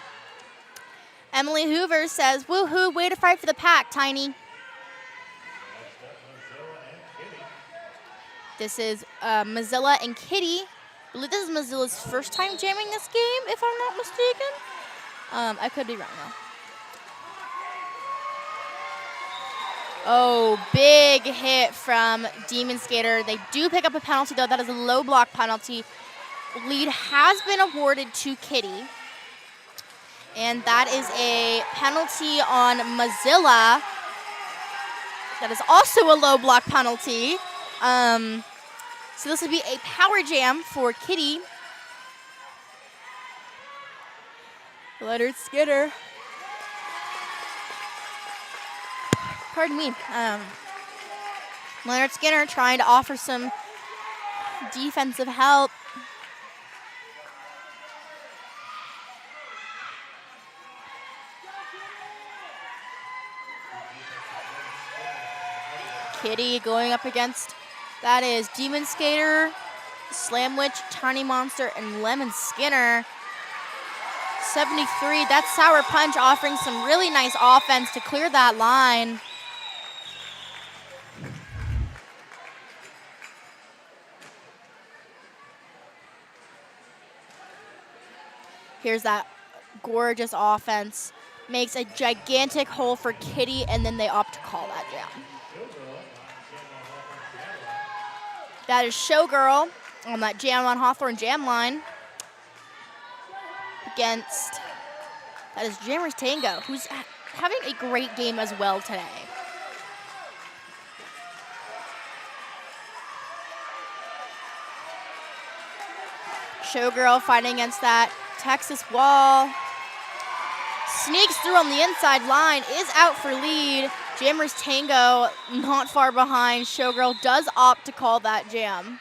Emily Hoover says, woohoo, way to fight for the pack, Tiny. This is Mozilla and Kitty. I believe this is Mozilla's first time jamming this game, if I'm not mistaken. I could be wrong though. Oh, big hit from Demon Skater. They do pick up a penalty though. That is a low block penalty. Lead has been awarded to Kitty. And that is a penalty on Mozilla. That is also a low block penalty. So this would be a power jam for Kitty. Leonard Skinner. Pardon me. Leonard Skinner trying to offer some defensive help. Kitty going up against, that is Demon Skater, Slam Witch, Tiny Monster, and Lemon Skinner. 73, that's Sour Punch offering some really nice offense to clear that line. Here's that gorgeous offense. Makes a gigantic hole for Kitty, and then they opt to call that jam. That is Showgirl on that jam on Hawthorne jam line. Against, that is Jammer's Tango, who's having a great game as well today. Showgirl fighting against that Texas wall. Sneaks through on the inside line, is out for lead. Jammer's Tango not far behind. Showgirl does opt to call that jam.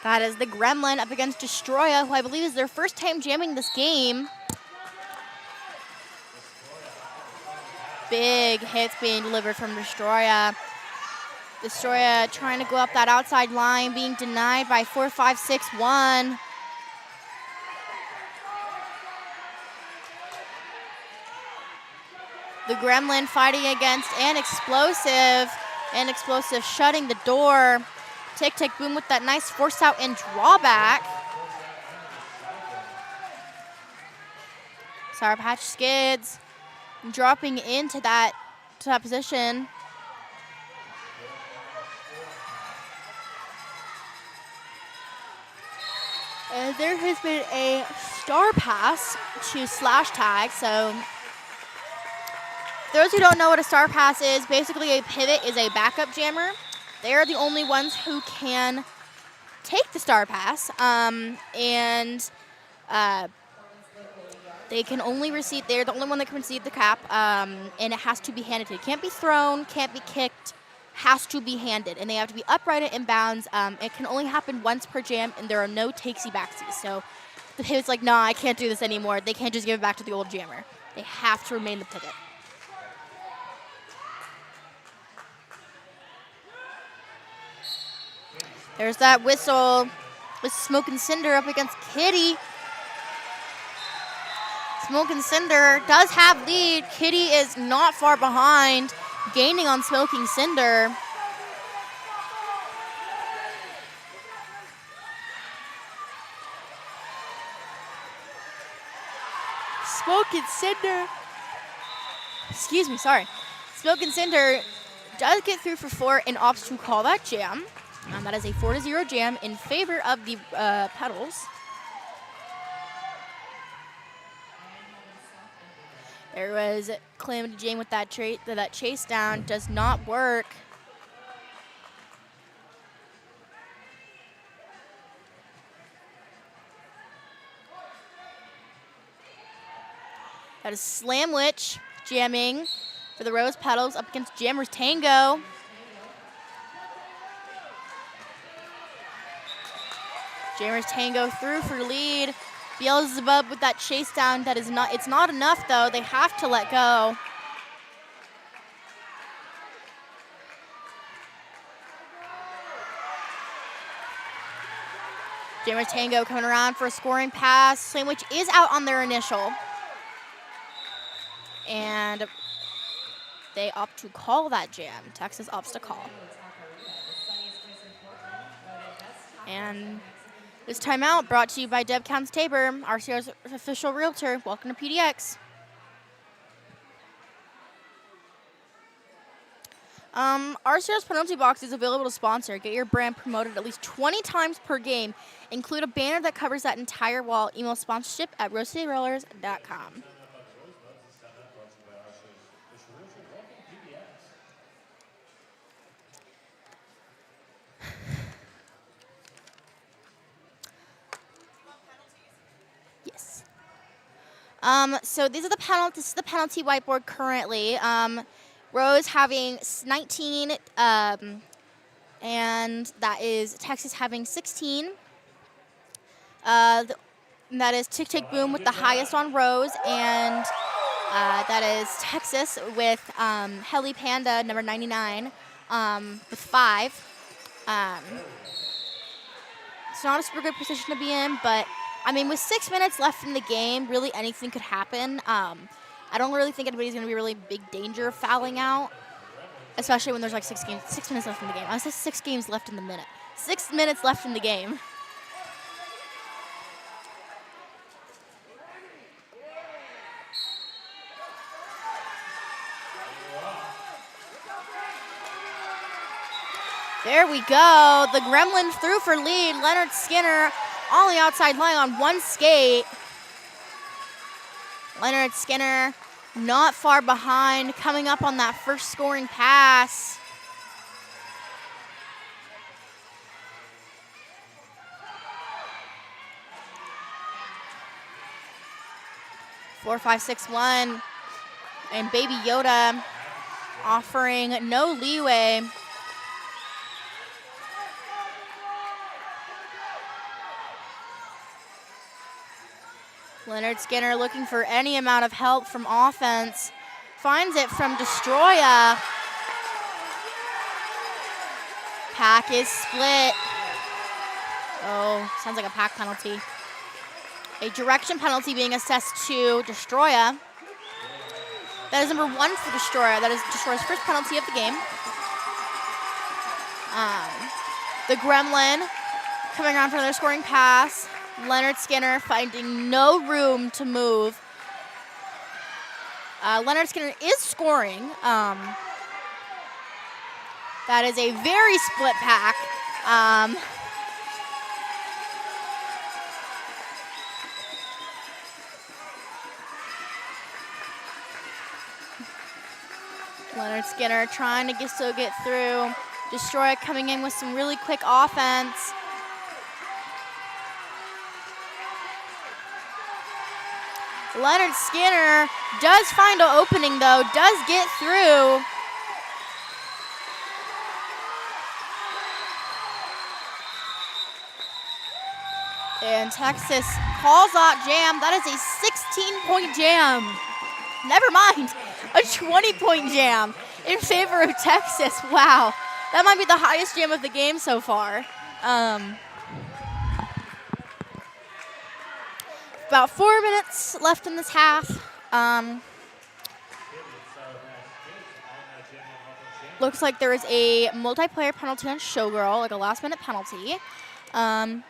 That is the Gremlin up against Destroya, who I believe is their first time jamming this game. Big hits being delivered from Destroya. Destroya trying to go up that outside line, being denied by 4-5-6-1. The Gremlin fighting against an Explosive. And Explosive shutting the door. Tick, tick, boom with that nice force out and drawback. Sour Patch Skids dropping into that position. There has been a star pass to slash tag. So those who don't know what a star pass is, basically a pivot is a backup jammer. They are the only ones who can take the star pass, they can only receive, they're the only one that can receive the cap, and it has to be handed to. It can't be thrown, can't be kicked, has to be handed, and they have to be upright and inbounds. It can only happen once per jam, and there are no takesy-backsies. So the pivot's like, nah, I can't do this anymore. They can't just give it back to the old jammer. They have to remain the pivot. There's that whistle with Smoke and Cinder up against Kitty. Smoke and Cinder does have lead. Kitty is not far behind, gaining on Smoking Cinder. Smoke and Cinder. Excuse me, sorry. Smoke and Cinder does get through for 4 and opts to call that jam. That is a 4-0 jam in favor of the Petals. There was Calamity Jane with that chase down, does not work. That is Slam Witch jamming for the Rose Petals up against Jammer's Tango. Jammer's Tango through for lead. Beelzebub with that chase down. That is not, it's not enough though. They have to let go. Jammer's Tango coming around for a scoring pass. Slam Witch is out on their initial. And they opt to call that jam. Texas opts to call. And this timeout brought to you by Deb Counts Tabor, RCR's official realtor. Welcome to PDX. RCR's penalty box is available to sponsor. Get your brand promoted at least 20 times per game. Include a banner that covers that entire wall. Email sponsorship at rosecityrollers.com. Yes. So these are the penalty. This is the penalty whiteboard currently. Rose having 19, and that is Texas having 16. That is Tick Tick Boom with the highest on Rose, and that is Texas with Heli Panda number 99 with 5. It's not a super good position to be in, but I mean, with 6 minutes left in the game, really anything could happen. I don't really think anybody's going to be really big danger of fouling out, especially when there's like 6 minutes left in the game. I said 6 games left in the minute. 6 minutes left in the game. There we go. The Gremlin through for lead. Leonard Skinner on the outside line on one skate. Leonard Skinner not far behind, coming up on that first scoring pass. Four, 5, 6, 1. And Baby Yoda offering no leeway. Leonard Skinner looking for any amount of help from offense. Finds it from Destroya. Pack is split. Oh, sounds like a pack penalty. A direction penalty being assessed to Destroya. That is number 1 for Destroya. That is Destroya's first penalty of the game. The Gremlin coming around for their scoring pass. Leonard Skinner finding no room to move. Leonard Skinner is scoring. That is a very split pack. Leonard Skinner trying to still get through. Destroyer coming in with some really quick offense. Leonard Skinner does find an opening, though, does get through. And Texas calls out jam. That is a 16-point jam. Never mind, a 20-point jam in favor of Texas. Wow, that might be the highest jam of the game so far. About 4 minutes left in this half. Looks like there is a multiplayer penalty on Showgirl, like a last-minute penalty. And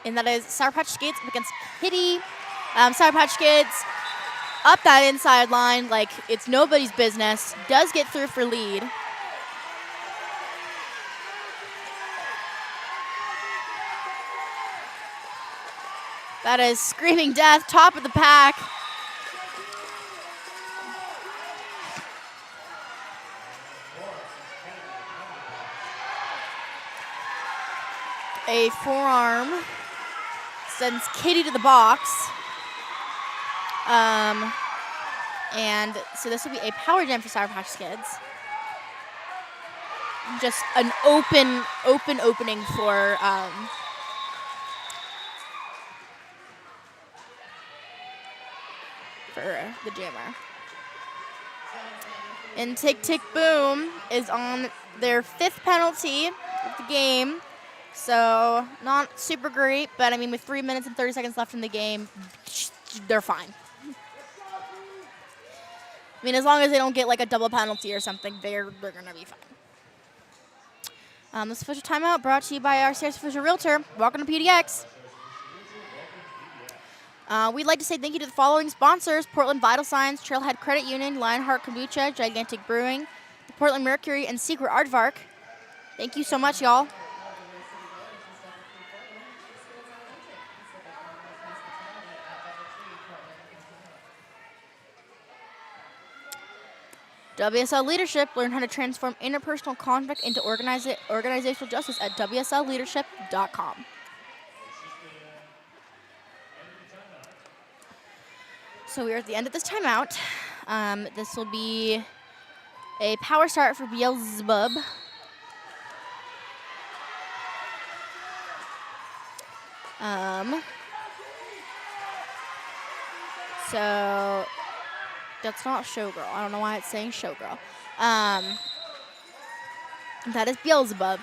that is Sour Patch Kids against Kitty. Sour Patch Kids up that inside line like it's nobody's business. Does get through for lead. That is Screaming Death, top of the pack. A forearm sends Kitty to the box. And so this will be a power jam for Sour Patch Kids. Just an opening for the jammer. And Tick Tick Boom is on their 5th penalty of the game. So not super great, but I mean with 3 minutes and 30 seconds left in the game, they're fine. I mean, as long as they don't get like a double penalty or something, they're gonna be fine. This official timeout brought to you by our CR's official realtor. Welcome to PDX. We'd like to say thank you to the following sponsors: Portland Vital Signs, Trailhead Credit Union, Lionheart Kombucha, Gigantic Brewing, the Portland Mercury, and Secret Aardvark. Thank you so much, y'all. WSL Leadership. Learn how to transform interpersonal conflict into organizational justice at wslleadership.com. So we are at the end of this timeout. This will be a power start for Beelzebub. So that's not Showgirl. I don't know why it's saying Showgirl. That is Beelzebub.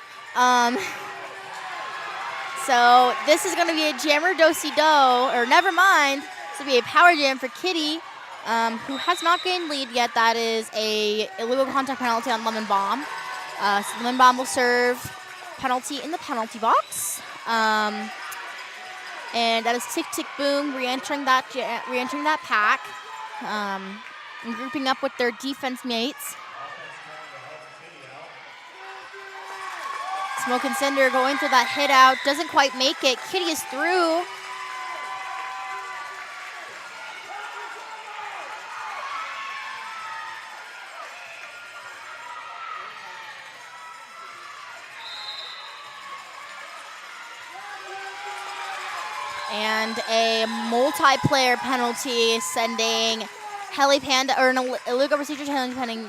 So this is going to be a jammer do-si-do, or never mind. This will be a power jam for Kitty, who has not gained lead yet. That is a illegal contact penalty on Lemon Bomb. So Lemon Bomb will serve penalty in the penalty box. And that is Tick Tick Boom re-entering that pack, and grouping up with their defense mates. Smoke and Cinder going for that hit out, doesn't quite make it. Kitty is through. And a multiplayer penalty sending Heli Panda, or an illegal procedure sending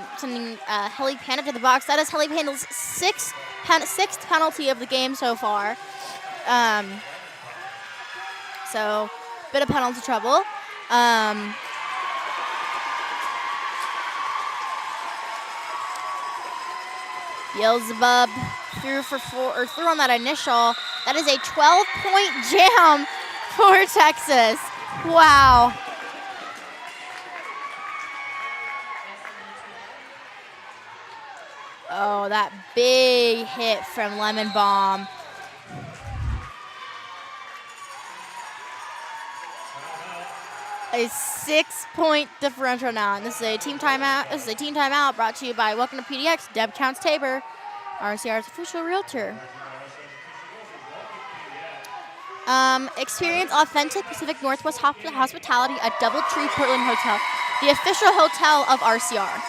Heli Panda to the box. That is Heli Panda's sixth penalty of the game so far. So, bit of penalty trouble. Beelzebub threw on that initial. That is a 12-point jam for Texas. Wow. Oh, that big hit from Lemon Bomb. A 6-point differential now. And this is a team timeout. This is a team timeout brought to you by Welcome to PDX, Deb Counts Tabor, RCR's official realtor. Experience authentic Pacific Northwest hospitality at DoubleTree Portland Hotel, the official hotel of RCR.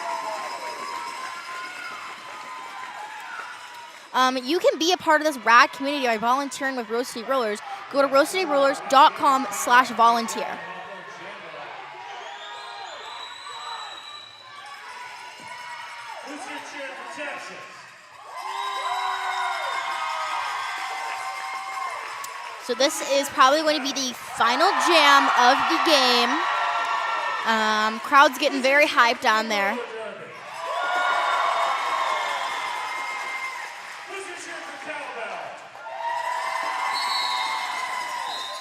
You can be a part of this rad community by volunteering with Rose City Rollers. Go to rosecityrollers.com/volunteer. So this is probably going to be the final jam of the game. Crowd's getting very hyped down there.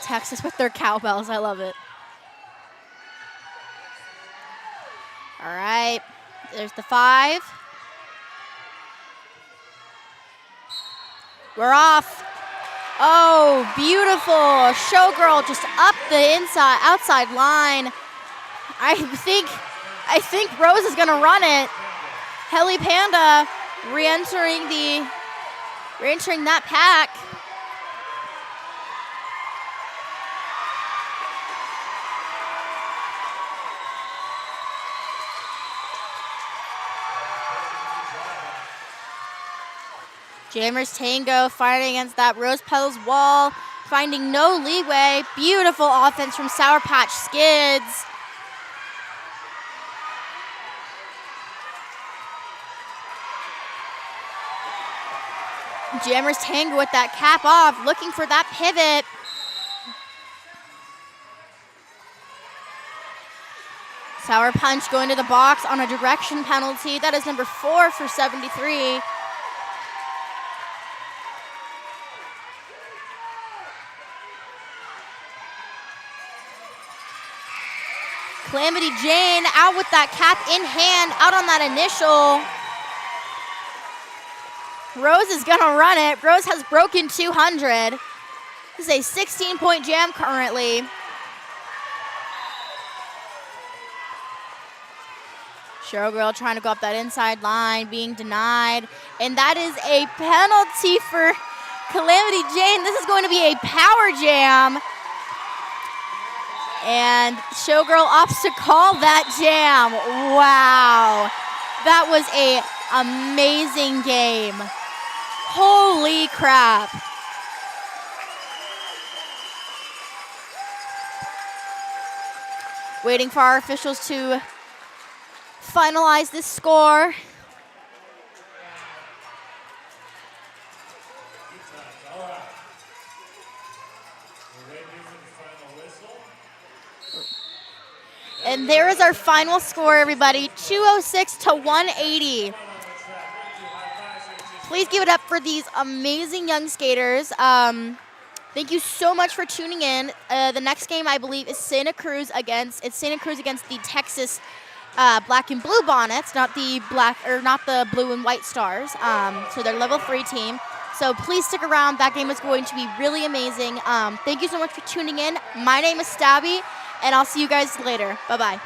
Texas with their cowbells, I love it. All right, there's the 5. We're off. Oh, beautiful. Showgirl just up the outside line. I think Rose is gonna run it. Heli Panda re-entering that pack. Jammers Tango fighting against that Rose Petals wall, finding no leeway. Beautiful offense from Sour Patch Skids. Jammers Tango with that cap off, looking for that pivot. Sour Punch going to the box on a direction penalty. That is number 4 for 73. Calamity Jane out with that cap in hand, out on that initial. Rose is gonna run it. Rose has broken 200. This is a 16-point jam currently. Showgirl trying to go up that inside line, being denied. And that is a penalty for Calamity Jane. This is going to be a power jam. And Showgirl opts to call that jam. Wow. That was a amazing game. Holy crap. Waiting for our officials to finalize this score. And there is our final score, everybody, 206 to 180. Please give it up for these amazing young skaters. Thank you so much for tuning in. The next game, I believe, is Santa Cruz against the Texas Black and Blue Bonnets, not the Blue and White Stars. So they're level 3 team. So please stick around. That game is going to be really amazing. Thank you so much for tuning in. My name is Stabby, and I'll see you guys later. Bye-bye.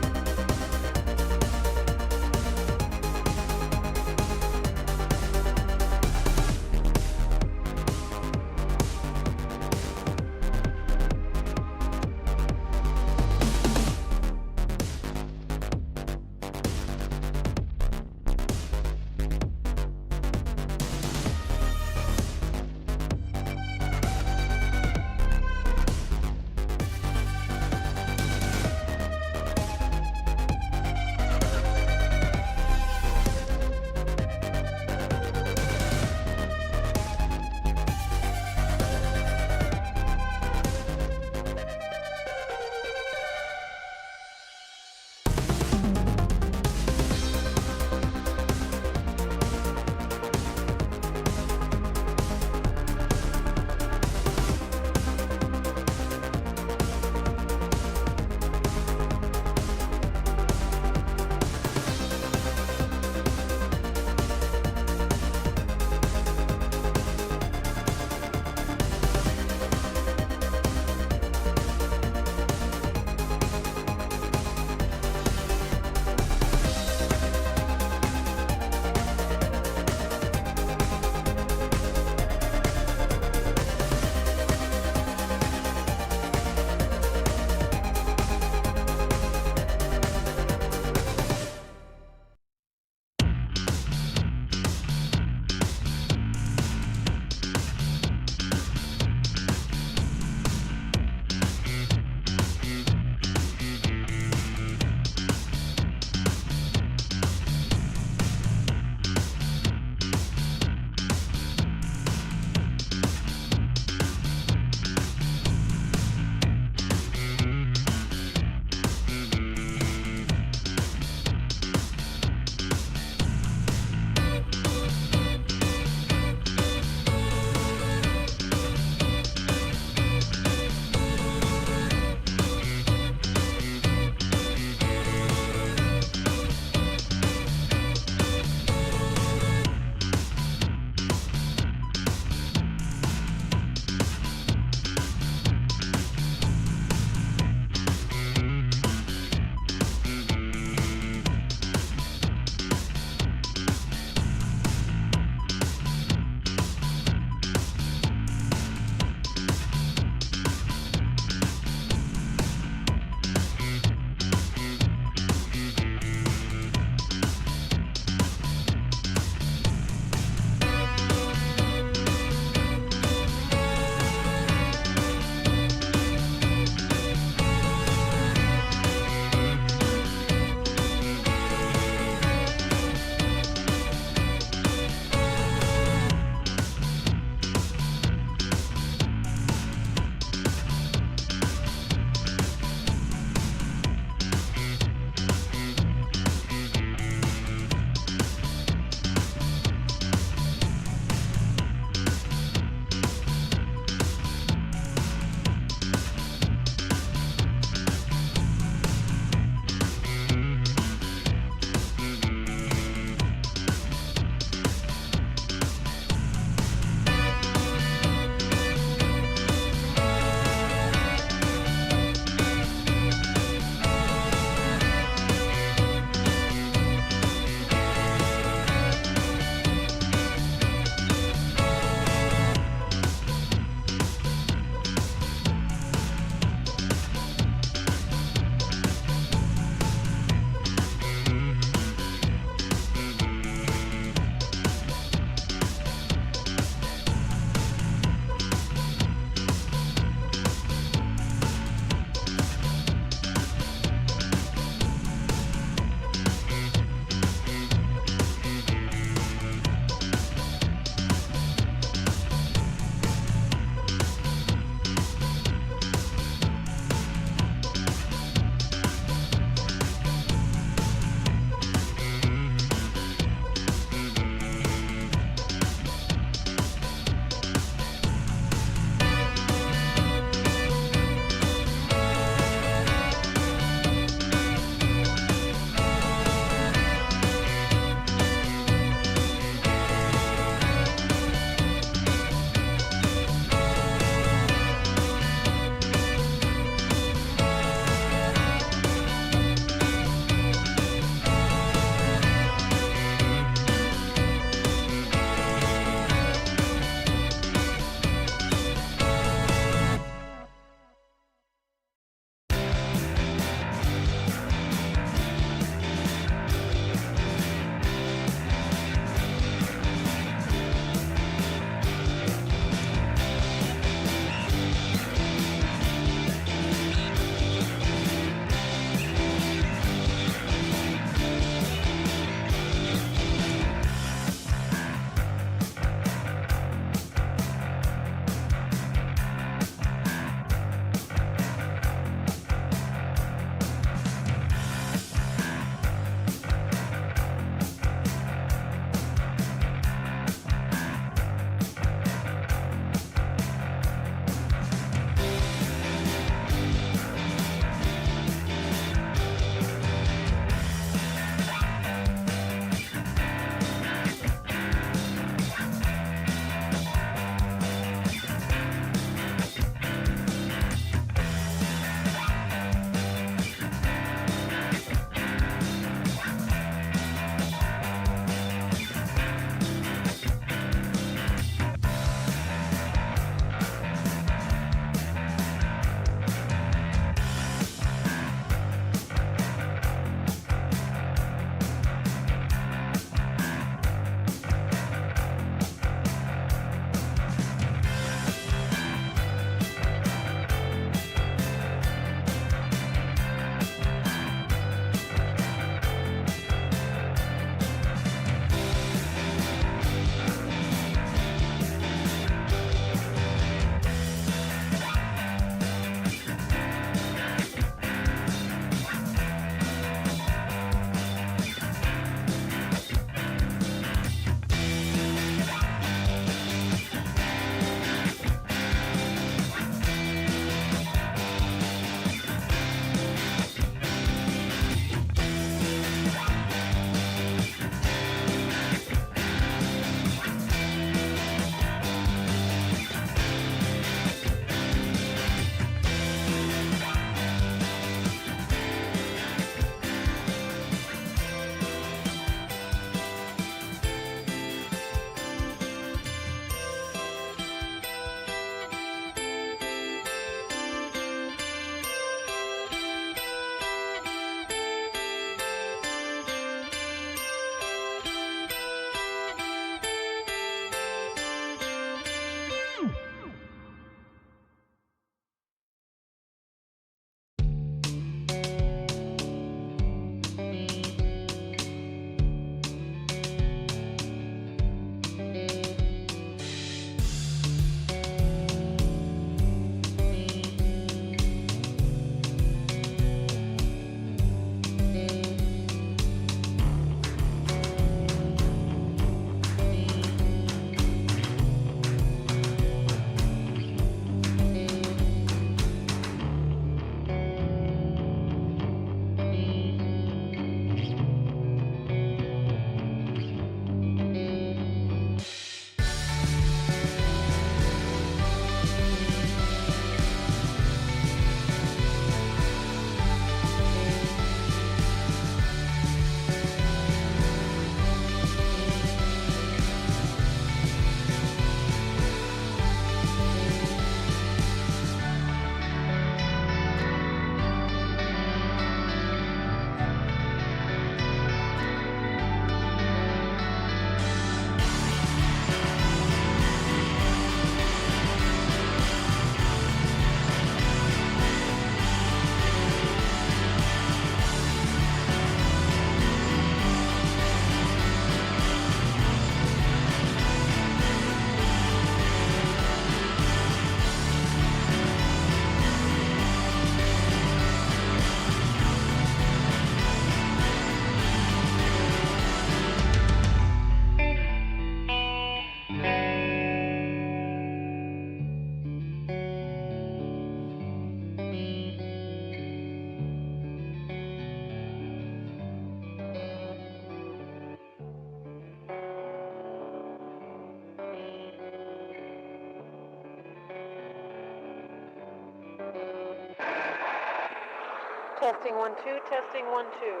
Testing 1 2, testing 1 2.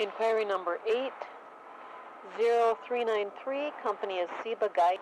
Inquiry number 80393, company is Seba Guy.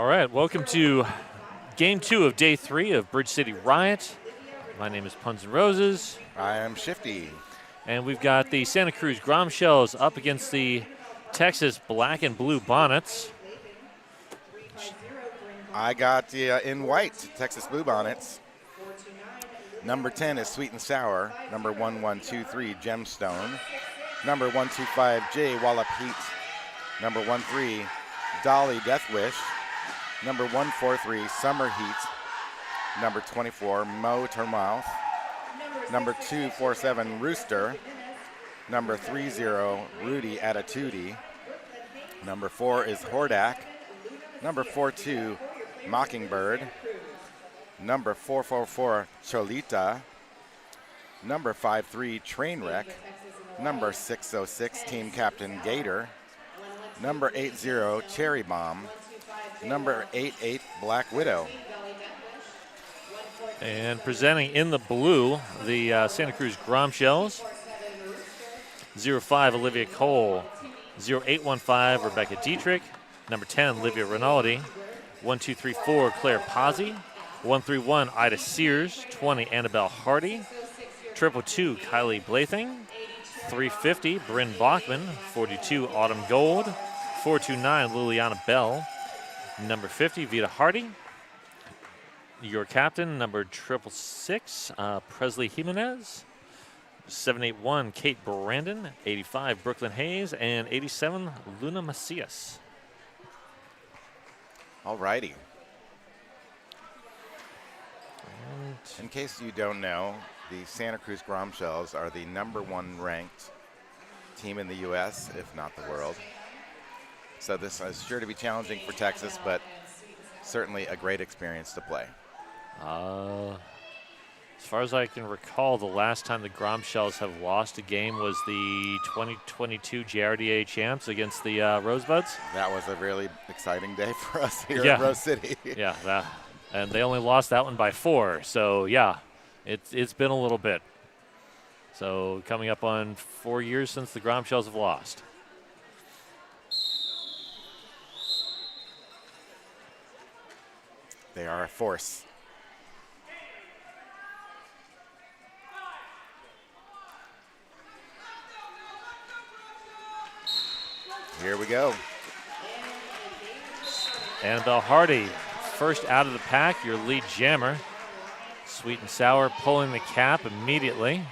All right, welcome to game 2 of day 3 of Bridge City Riot. My name is Puns and Roses. I am Shifty. And we've got the Santa Cruz Grom Shells up against the Texas Black and Blue Bonnets. I got in white, Texas Blue Bonnets. Number 10 is Sweet and Sour. Number 1123, Gemstone. Number 125, J Wallop Heat. Number 13, Dolly Death Wish. Number 143, Summer Heat. Number 24, Motormouth. Number 247, Rooster. Number 30, Rudy Attitudey. Number 4 is Hordak. Number 42, Mockingbird. Number 444, Cholita. Number 53, Trainwreck. Number 606, Team Captain Gator. Number 80, Cherry Bomb. Number 88, Black Widow. And presenting in the blue, the Santa Cruz Grom Shells. 05, Olivia Cole. 0815, Rebecca Dietrich. Number 10, Livia Rinaldi. 1234, Claire Pazzi. 131, Ida Sears. 20, Annabelle Hardy. 222, Kylie Blathing. 350, Bryn Bachman. 42, Autumn Gold. 429, Liliana Bell. Number 50, Vita Hardy. Your captain, number 666, Presley Jimenez. 781, Kate Brandon. 85, Brooklyn Hayes. And 87, Luna Macias. All righty. In case you don't know, the Santa Cruz Grom Shells are the number 1 ranked team in the U.S., if not the world. So this is sure to be challenging for Texas, but certainly a great experience to play. As far as I can recall, the last time the Grom Shells have lost a game was the 2022 JRDA champs against the Rosebuds. That was a really exciting day for us here Yeah. at Rose City. Yeah, and they only lost that one by 4. So yeah, it's been a little bit. So coming up on 4 years since the Grom Shells have lost. They are a force. Here we go. Annabelle Hardy, first out of the pack, your lead jammer. Sweet and Sour pulling the cap immediately.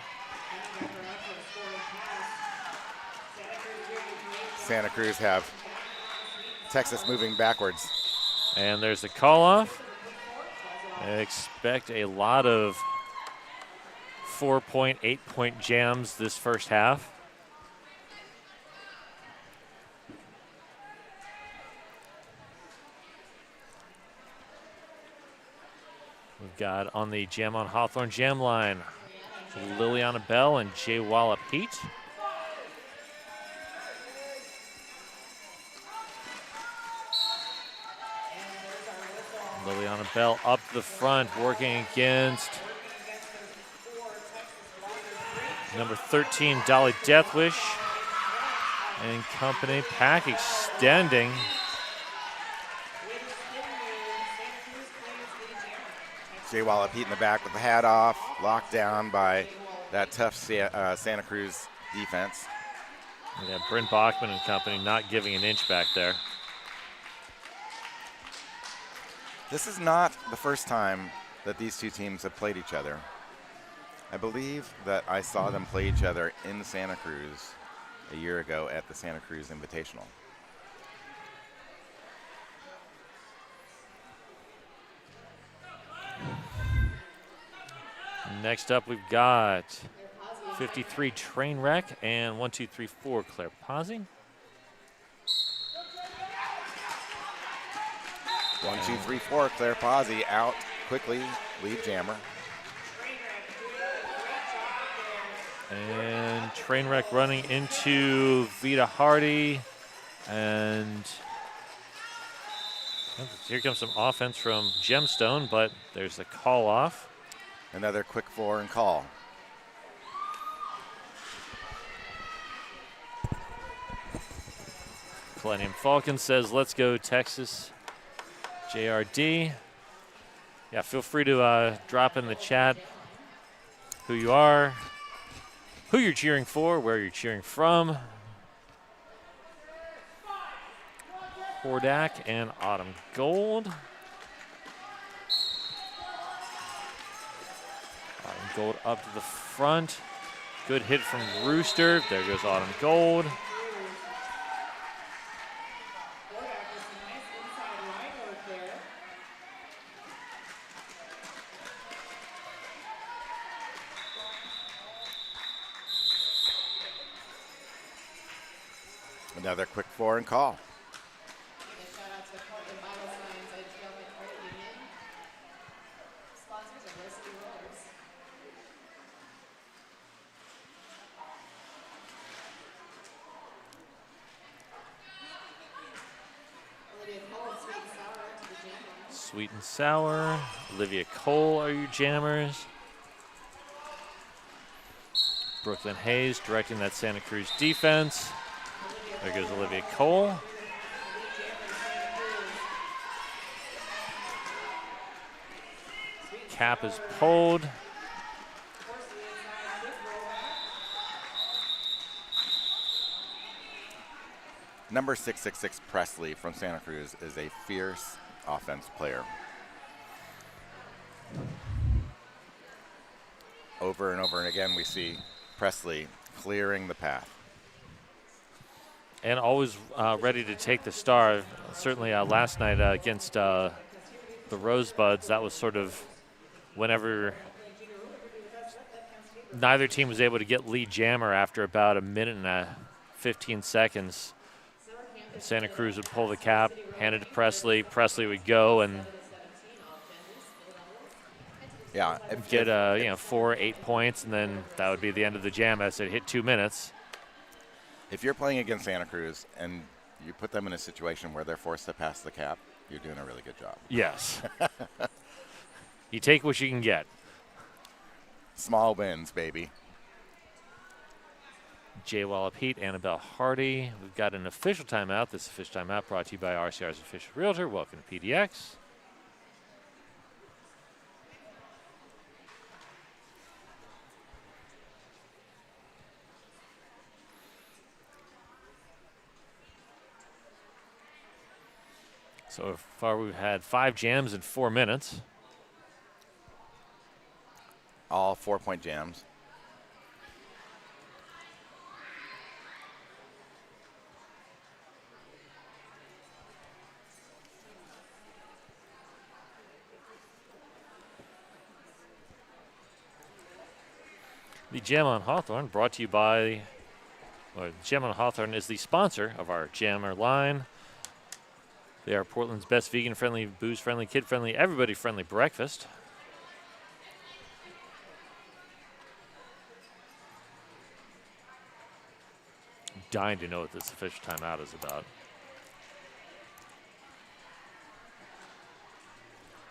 Santa Cruz have Texas moving backwards. And there's the call off. I expect a lot of 4-point, 8-point jams this first half. We've got on the Jam on Hawthorne jam line, Liliana Bell and Jay Wallop Heat. Liliana Bell up the front, working against number 13, Dolly Deathwish and company. Pack extending. Jay Wallop Heat in the back with the hat off, locked down by that tough Santa Cruz defense. Yeah, Bryn Bachman and company not giving an inch back there. This is not the first time that these two teams have played each other. I believe that I saw them play each other in Santa Cruz a year ago at the Santa Cruz Invitational. Next up, we've got 53 Trainwreck and 1234 Claire Pazzi. 1, 2, 3, 4, Claire Pazzi out quickly, lead jammer. And Trainwreck running into Vita Hardy. And here comes some offense from Gemstone, but there's a call off. Another quick 4 and call. Millennium Falcon says, let's go Texas. JRD. Yeah, feel free to drop in the chat who you are, who you're cheering for, where you're cheering from. Hordak and Autumn Gold. Autumn Gold up to the front. Good hit from Rooster. There goes Autumn Gold. Another quick 4 and call. Shout out to Portland Vital Signs and Government Credit Union. Sponsors of Row City Rollers. Olivia Cole and Sweet and Sour to the jam. Sweet and Sour. Olivia Cole are your jammers. Brooklyn Hayes directing that Santa Cruz defense. There goes Olivia Cole. Cap is pulled. Number 666 Presley from Santa Cruz is a fierce offense player. Over and over and again, we see Presley clearing the path. And always ready to take the star. Certainly last night against the Rosebuds, that was sort of whenever neither team was able to get lead jammer after about a minute and 15 seconds. Santa Cruz would pull the cap, hand it to Presley. Presley would go and get 4 or 8 points, and then that would be the end of the jam as it hit 2 minutes. If you're playing against Santa Cruz and you put them in a situation where they're forced to pass the cap, you're doing a really good job. Yes. You take what you can get. Small wins, baby. Jay Wallop Heat, Annabelle Hardy. We've got an official timeout. This official timeout brought to you by RCR's official realtor. Welcome to PDX. So far we've had 5 jams in 4 minutes. All 4-point jams. The Jam on Hawthorne brought to you by, Jam on Hawthorne is the sponsor of our jammer line. They are Portland's best vegan-friendly, booze-friendly, kid-friendly, everybody-friendly breakfast. I'm dying to know what this official timeout is about.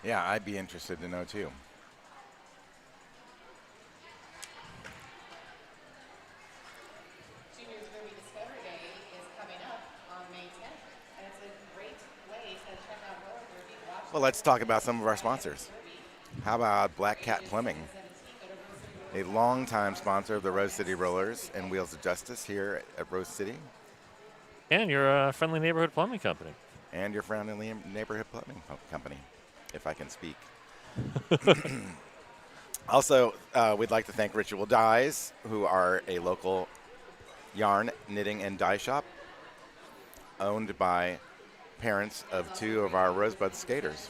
Yeah, I'd be interested to know too. Juniors Movie Discovery Day is coming up on May 10th, and it's a great way to check out roller derby. Watch Well, let's talk about some of our sponsors. How about Black Cat Plumbing, a longtime sponsor of the Rose City Rollers and Wheels of Justice here at Rose City, And you're a friendly neighborhood plumbing company. and your friendly neighborhood plumbing company, if I can speak. Also, we'd like to thank Ritual Dyes, who are a local yarn, knitting, and dye shop owned by parents of 2 of our Rosebud skaters.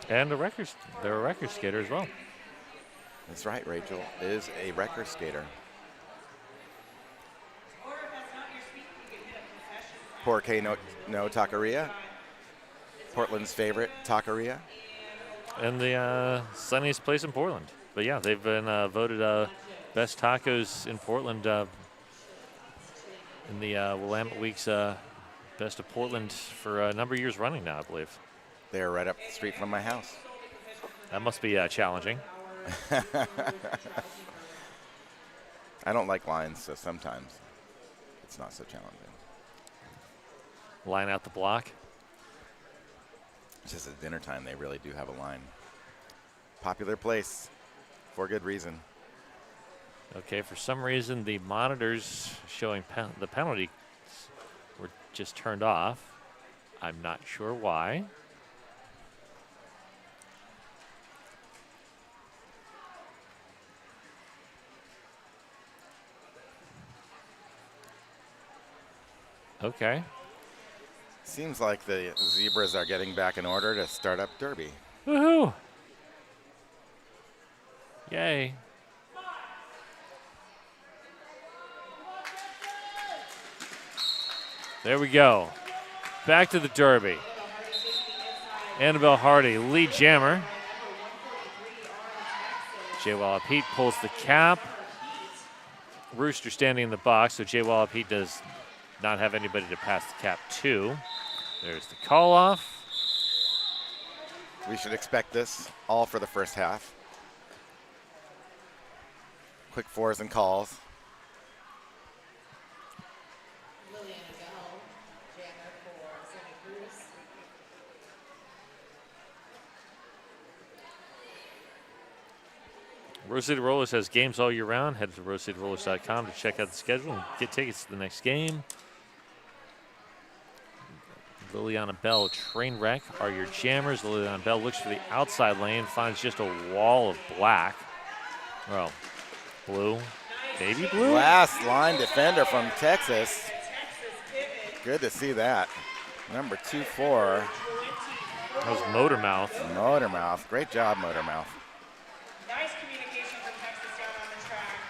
And they're a record skater as well. That's right, Rachel is a record skater. Porque no Taqueria, Portland's favorite taqueria. And the sunniest place in Portland. But yeah, they've been voted best tacos in Portland in the Willamette Week's Best of Portland for a number of years running now, I believe. They're right up the street from my house. That must be challenging. I don't like lines, so sometimes it's not so challenging. Line out the block. It's just at dinner time, they really do have a line. Popular place for good reason. Okay, for some reason, the monitors showing the penalty were just turned off. I'm not sure why. Okay. Seems like the Zebras are getting back in order to start up Derby. Woohoo! Yay. There we go. Back to the Derby. Annabelle Hardy, lead jammer. Jay Wallop-Heat pulls the cap. Rooster standing in the box, so Jay Wallop-Heat does not have anybody to pass the cap to. There's the call off. We should expect this all for the first half. Quick fours and calls. Liliana Bell, jammer for Santa Cruz. Rose City Rollers has games all year round. Head to rosecityrollers.com to check out the schedule and get tickets to the next game. Liliana Bell, train wreck are your jammers. Liliana Bell looks for the outside lane, finds just a wall of black. Well, blue, baby blue. Last line defender from Texas. Good to see that. Number 2-4. That was Motormouth. Motormouth. Great job, Motormouth. Nice communication from Texas down on the track.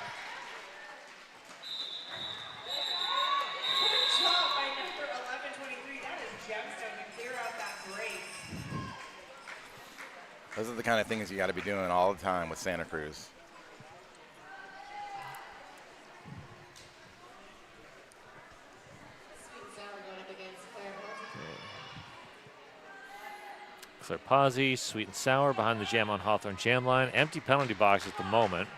Good job by number 1123. That is Gemstone to clear out that brace. Those are the kind of things you got to be doing all the time with Santa Cruz. Sweet and sour going up against Claire Hilton. Claire Pazzi, sweet and sour behind the Jam on Hawthorne jam line. Empty penalty box at the moment.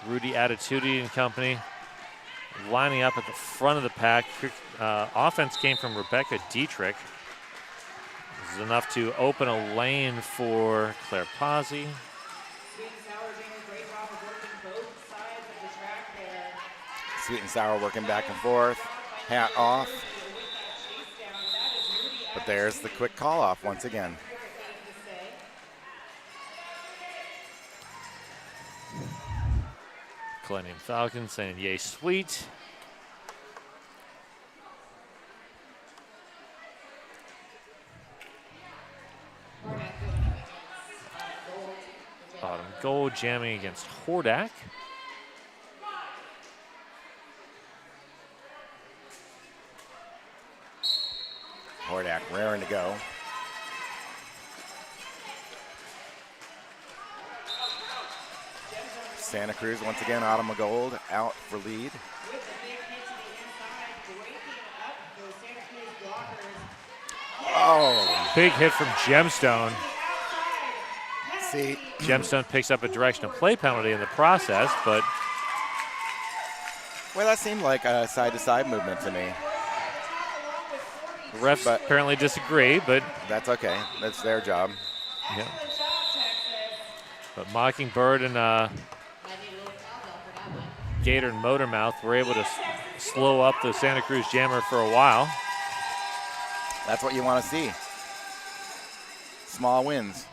Rudy Attitudi and company lining up at the front of the pack. Offense came from Rebecca Dietrich. This is enough to open a lane for Claire Pazzi. Sweet and sour doing a great job of working both sides of the track there. Sweet and sour working back and forth. Hat off. But there's the quick call off once again. Millennium Falcon saying yay sweet. Bottom gold jamming against Hordak. Hordak raring to go. Santa Cruz once again, Autumn Gold out for lead. Oh, big hit from Gemstone. See, Gemstone picks up a direction of play penalty in the process, but well, that seemed like a side-to-side movement to me. Refs apparently disagree, but that's okay. That's their job. Yeah. But Mockingbird and Gator and Motormouth were able to slow up the Santa Cruz Jammer for a while. That's what you want to see. Small wins.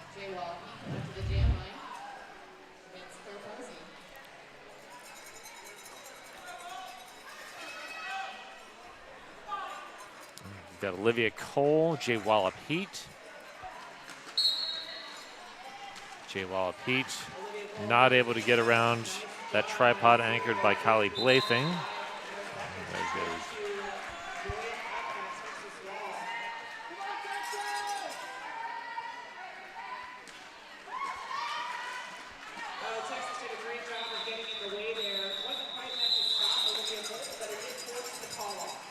We've got Olivia Cole, Jay Wallop-Heat. Jay Wallop-Heat not able to get around that tripod anchored by Kylie Blathing. There goes. Texas did a great job of getting in the way there. It wasn't quite enough to stop Olivia Cole, but it did force the call off.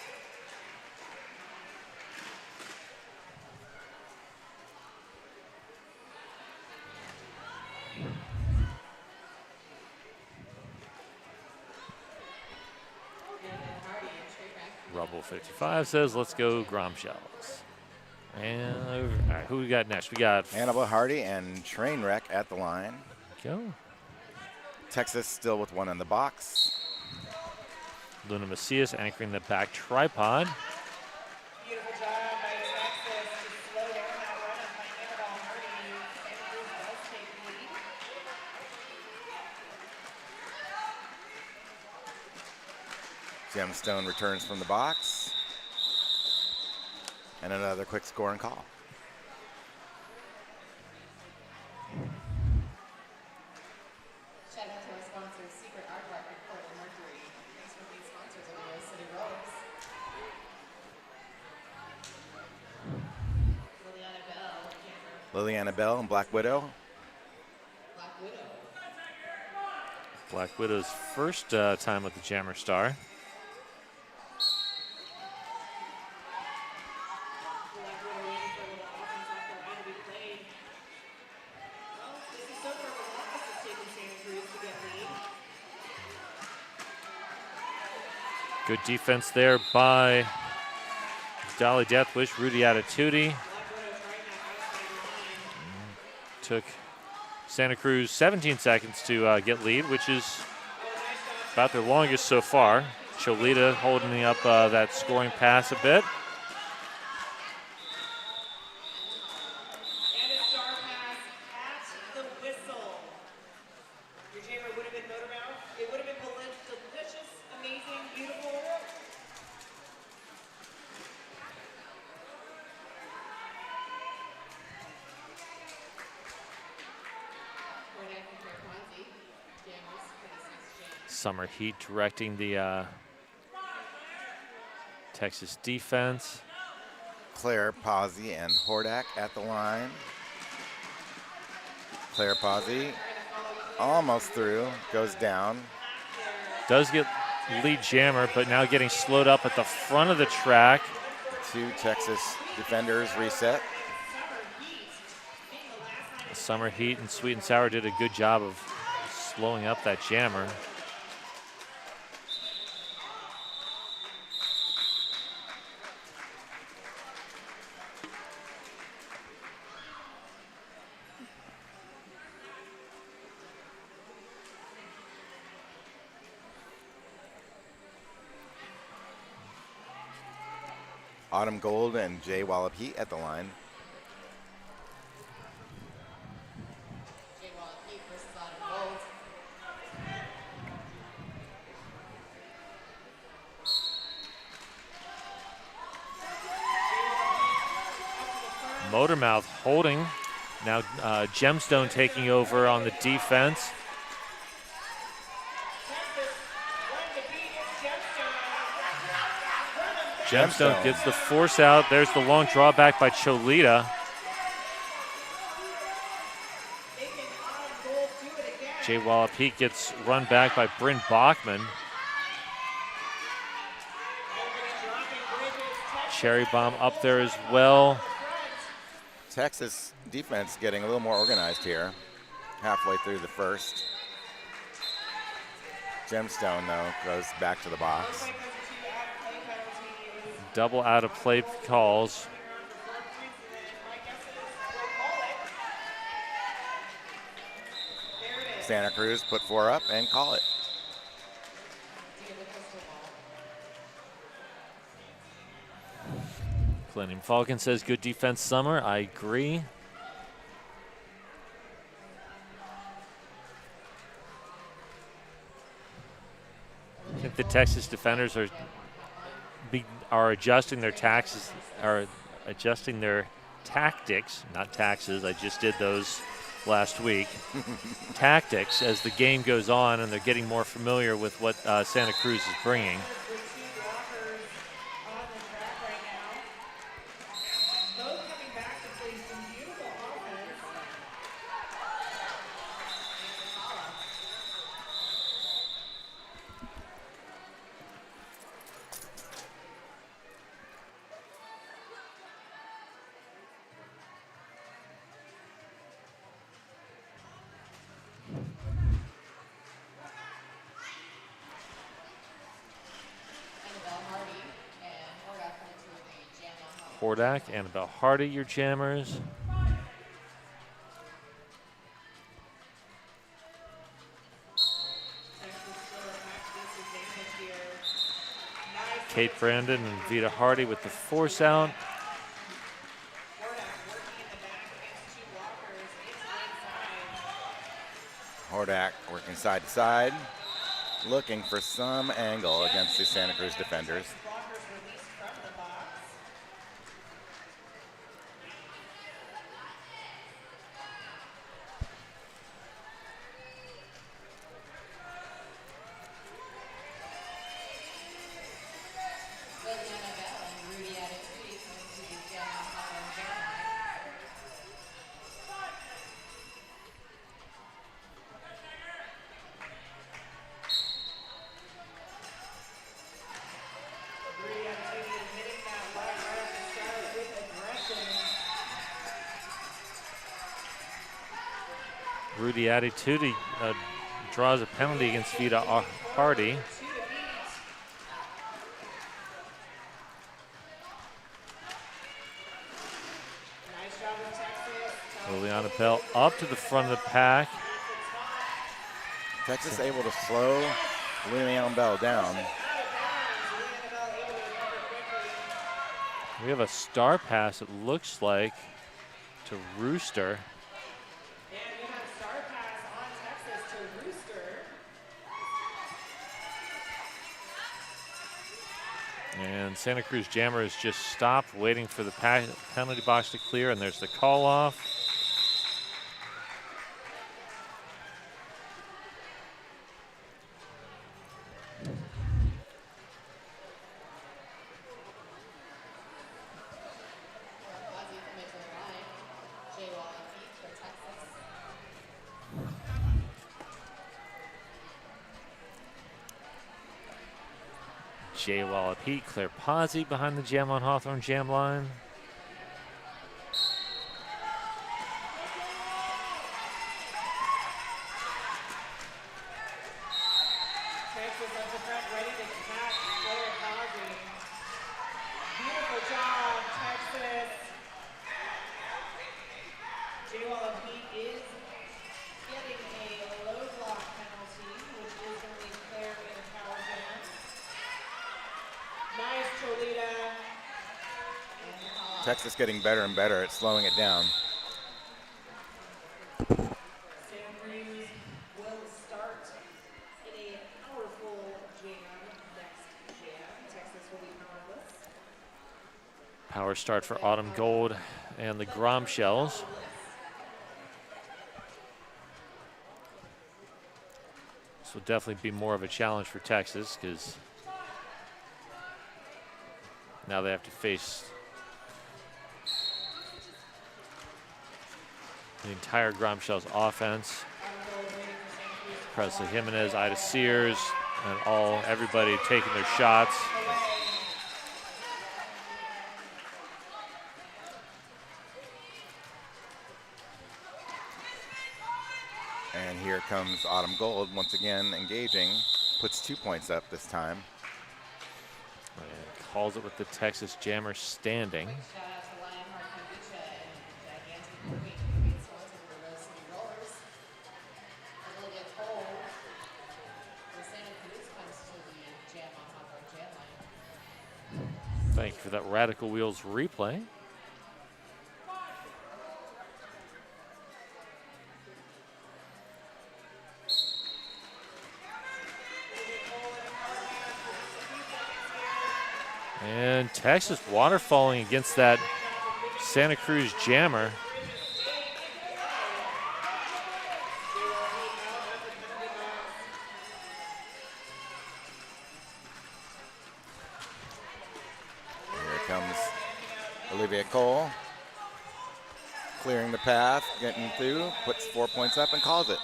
Marble 55 says, let's go Grom Shells. And all right, who we got next? We got Annabelle Hardy and Trainwreck at the line. go. Texas still with one in the box. Luna Macias anchoring the back tripod. Beautiful job by Texas to slow down that run up by Annabelle Hardy. Santa Cruz does take the lead. Gemstone returns from the box. And another quick score and call. Shout out to our sponsors, Secret Aardvark and Portland Mercury. Thanks for being sponsors of the Rose City Rolls. Liliana Bell, Camper, Liliana Bell and Black Widow. Black Widow. Black Widow's first time with the Jammer Star. Black Widow waiting for a little offense off the line to be played. Well, this is so far the longest it's taken Santa Cruz to get lead. Good defense there by Dolly Deathwish, Rudy Attitudi. Black Widow trying that outside line. Took Santa Cruz 17 seconds to get lead, which is about their longest so far. Cholita holding up that scoring pass a bit. And a star pass at the whistle. Your jammer would have been motor mouth. It would have been delicious, amazing, beautiful. Cornet and Claire Ponzi. Jammers for this next jam. Summer Heat directing the Texas defense. Claire Pazzi and Hordak at the line. Claire Pazzi almost through, goes down. Does get lead Jammer, but now getting slowed up at the front of the track. Two Texas defenders reset. Summer Heat and Sweet and Sour did a good job of slowing up that Jammer. Autumn Gold and Jay Wallop Heat at the line. Jay Wallach Heat versus Autumn Gold. Motormouth holding. Now Gemstone taking over on the defense. Gemstone gets the force out. There's the long drawback by Cholita. Jay Wallop Heat gets run back by Bryn Bachman. Cherry Bomb up there as well. Texas defense getting a little more organized here, halfway through the first. Gemstone, though, goes back to the box. Double out of play calls. Santa Cruz put four up and call it. Clinton Falcon says good defense, Summer. I agree. I think the Texas defenders are adjusting their tactics, not taxes. I just did those last week. Tactics as the game goes on, and they're getting more familiar with what Santa Cruz is bringing. Hordak, Annabelle Hardy, your jammers. Kate Brandon and Vita Hardy with the force out. Hordak working side to side, looking for some angle against the Santa Cruz defenders. Rudy Attitude draws a penalty against Vita Hardy. Liliana Bell up to the front of the pack. Texas able to slow Liliana Bell down. We have a star pass, it looks like, to Rooster. And Santa Cruz Jammers just stopped waiting for the penalty box to clear, and there's the call off. Jay Wallop Heat, Claire Pazzi behind the jam on Hawthorne jam line. Texas up the front, ready to attack Claire Pazzi. Beautiful job, Texas. J-Wallop Heat is getting a low block penalty, which is going to leave Claire in a power jam. Nice, Cholita. Texas getting better and better at slowing it down. Santa Cruz will start in a powerful jam next jam. Texas will be powerless. Power start for Autumn Gold and the Grom Shells. This will definitely be more of a challenge for Texas because now they have to face the entire Grom Shells offense. Presley Jimenez, Ida Sears, and everybody taking their shots. And here comes Autumn Gold once again engaging, puts 2 points up this time. And calls it with the Texas Jammer standing. Thank you for that Radical Wheels replay. And Texas waterfalling against that Santa Cruz Jammer. Here comes Olivia Cole, clearing the path, getting through, puts 4 points up and calls it.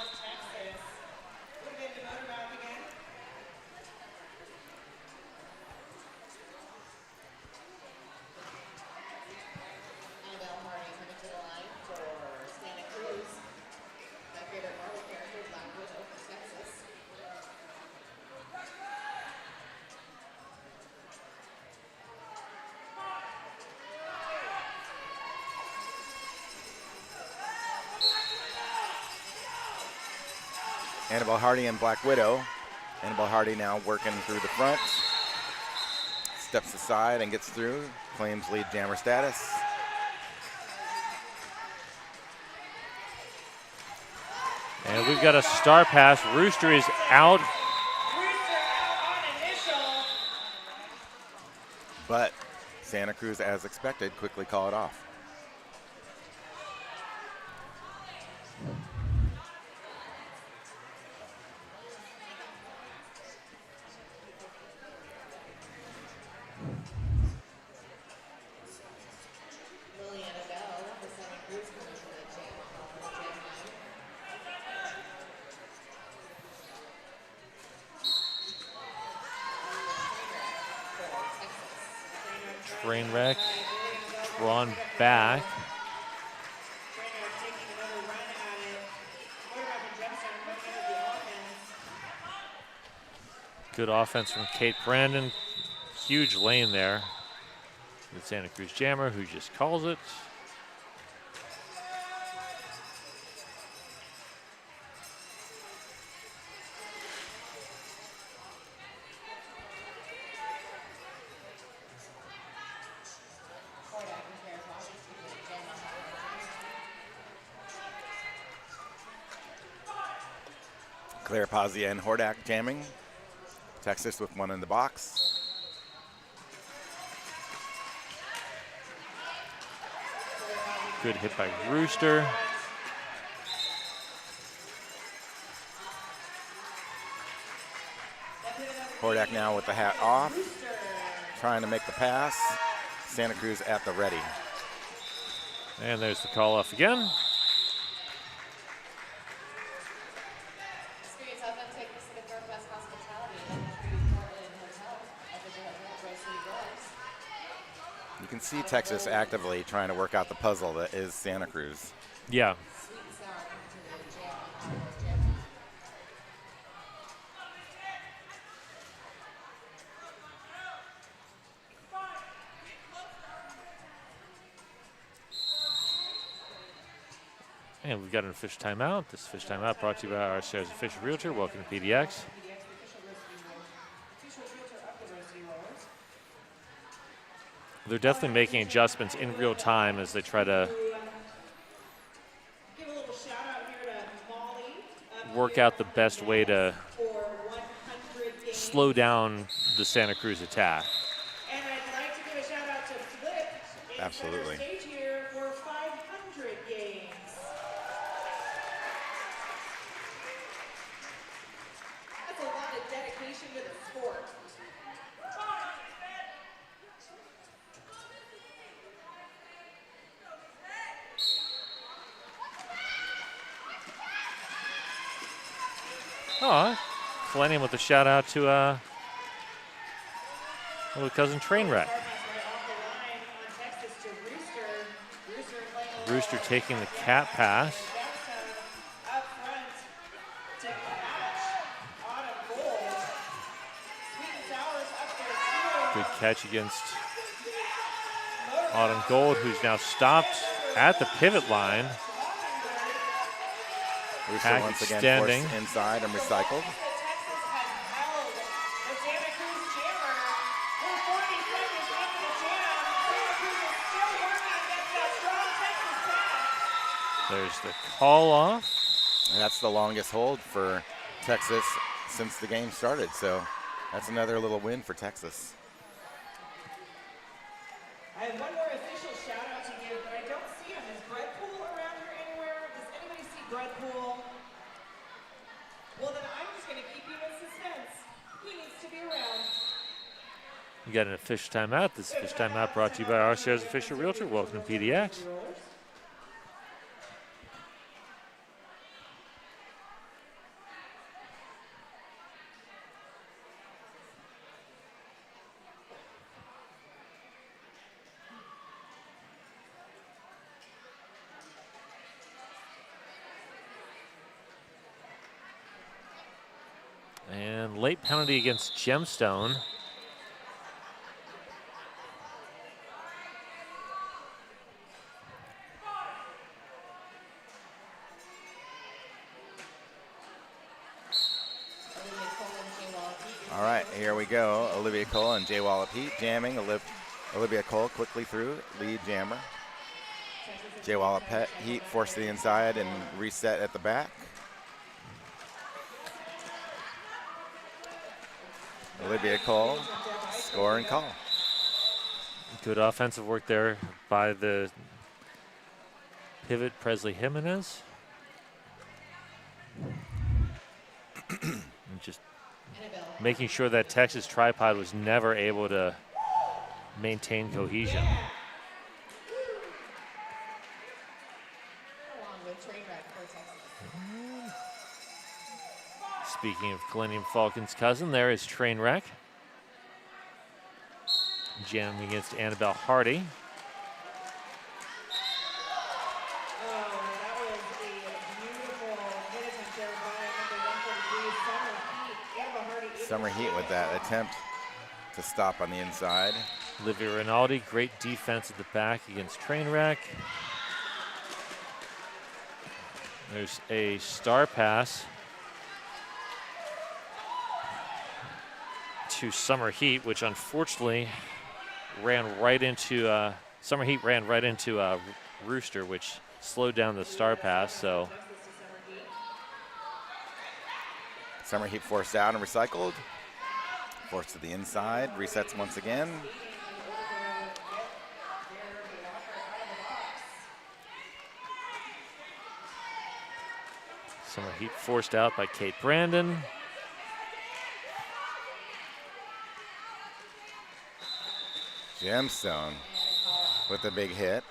Annabelle Hardy and Black Widow. Annabelle Hardy now working through the front. Steps aside and gets through. Claims lead jammer status. And we've got a star pass. Rooster is out. Rooster out on initial. But Santa Cruz, as expected, quickly call it off. Lily Annabelle for Santa Cruz coming to the jam. Jam line. Train wreck. Drawn back. Trainer taking another run at it. Quarterback and Gemstone coming out of the offense. Good offense from Kate Brandon. Huge lane there with Santa Cruz Jammer, who just calls it. Claire Pazia and Hordak jamming. Texas with one in the box. Good hit by Rooster. Hordak now with the hat off, trying to make the pass. Santa Cruz at the ready. And there's the call off again. Experience Authentic Pacific Northwest Hospitality at the Portland Hotel at the Rose City Rollers. You can see Texas actively trying to work out the puzzle that is Santa Cruz. Yeah. Sweet and sour coming to the jam line. And we've got an official timeout. This official timeout brought to you by our shares official realtor. Welcome to PDX. They're definitely making adjustments in real time as they try to Give a little shout out here to Molly. work out the best way to For 100 games. slow down the Santa Cruz attack. And I'd like to give a shout out to Flip in Absolutely. center stage here for 500 games. That's a lot of dedication to the sport. Oh, Selenium with a shout out to little cousin Trainwreck. Pass right off the line on Texas to Rooster. Rooster playing Rooster taking the cat pass. Gemstone up front to catch. Autumn Gold. Sweet and Sour's up there too. Good catch against Autumn Gold, who's now stopped at the pivot line. Rooster Pack once again extending. forced inside and recycled. Texas has held the Santa Cruz Jammer. We're 40 seconds into the jam. Santa Cruz is still working against that strong Texas pass. There's the call off. And that's the longest hold for Texas since the game started. So that's another little win for Texas. I have one more official shout out to give, but I don't see him. Is Bread Pool around here anywhere? Does anybody see Bread Pool? Well, then I'm just going to keep you in suspense. He needs to be around. You got an official timeout. This official timeout brought to you by our shares official realtor. Welcome to PDX. And late penalty against Gemstone. go. Olivia Cole and Jay Wallop Heat jamming. Olivia Cole quickly through, lead jammer. Jay Wallop Heat forced to the inside and reset at the back. Olivia Cole, score and call. Good offensive work there by the pivot, Presley Jimenez. And just making sure that Texas tripod was never able to maintain cohesion. Speaking of Millennium Falcon's cousin, there is Trainwreck. Jamming against Annabelle Hardy. Summer Heat with that attempt to stop on the inside. Olivia Rinaldi, great defense at the back against Trainwreck. There's a star pass to Summer Heat, which unfortunately ran right into Summer Heat ran right into Rooster, which slowed down the star pass. So Summer Heat forced out and recycled. Forced to the inside, resets once again. Summer Heat forced out by Kate Brandon. Gemstone with a big hit.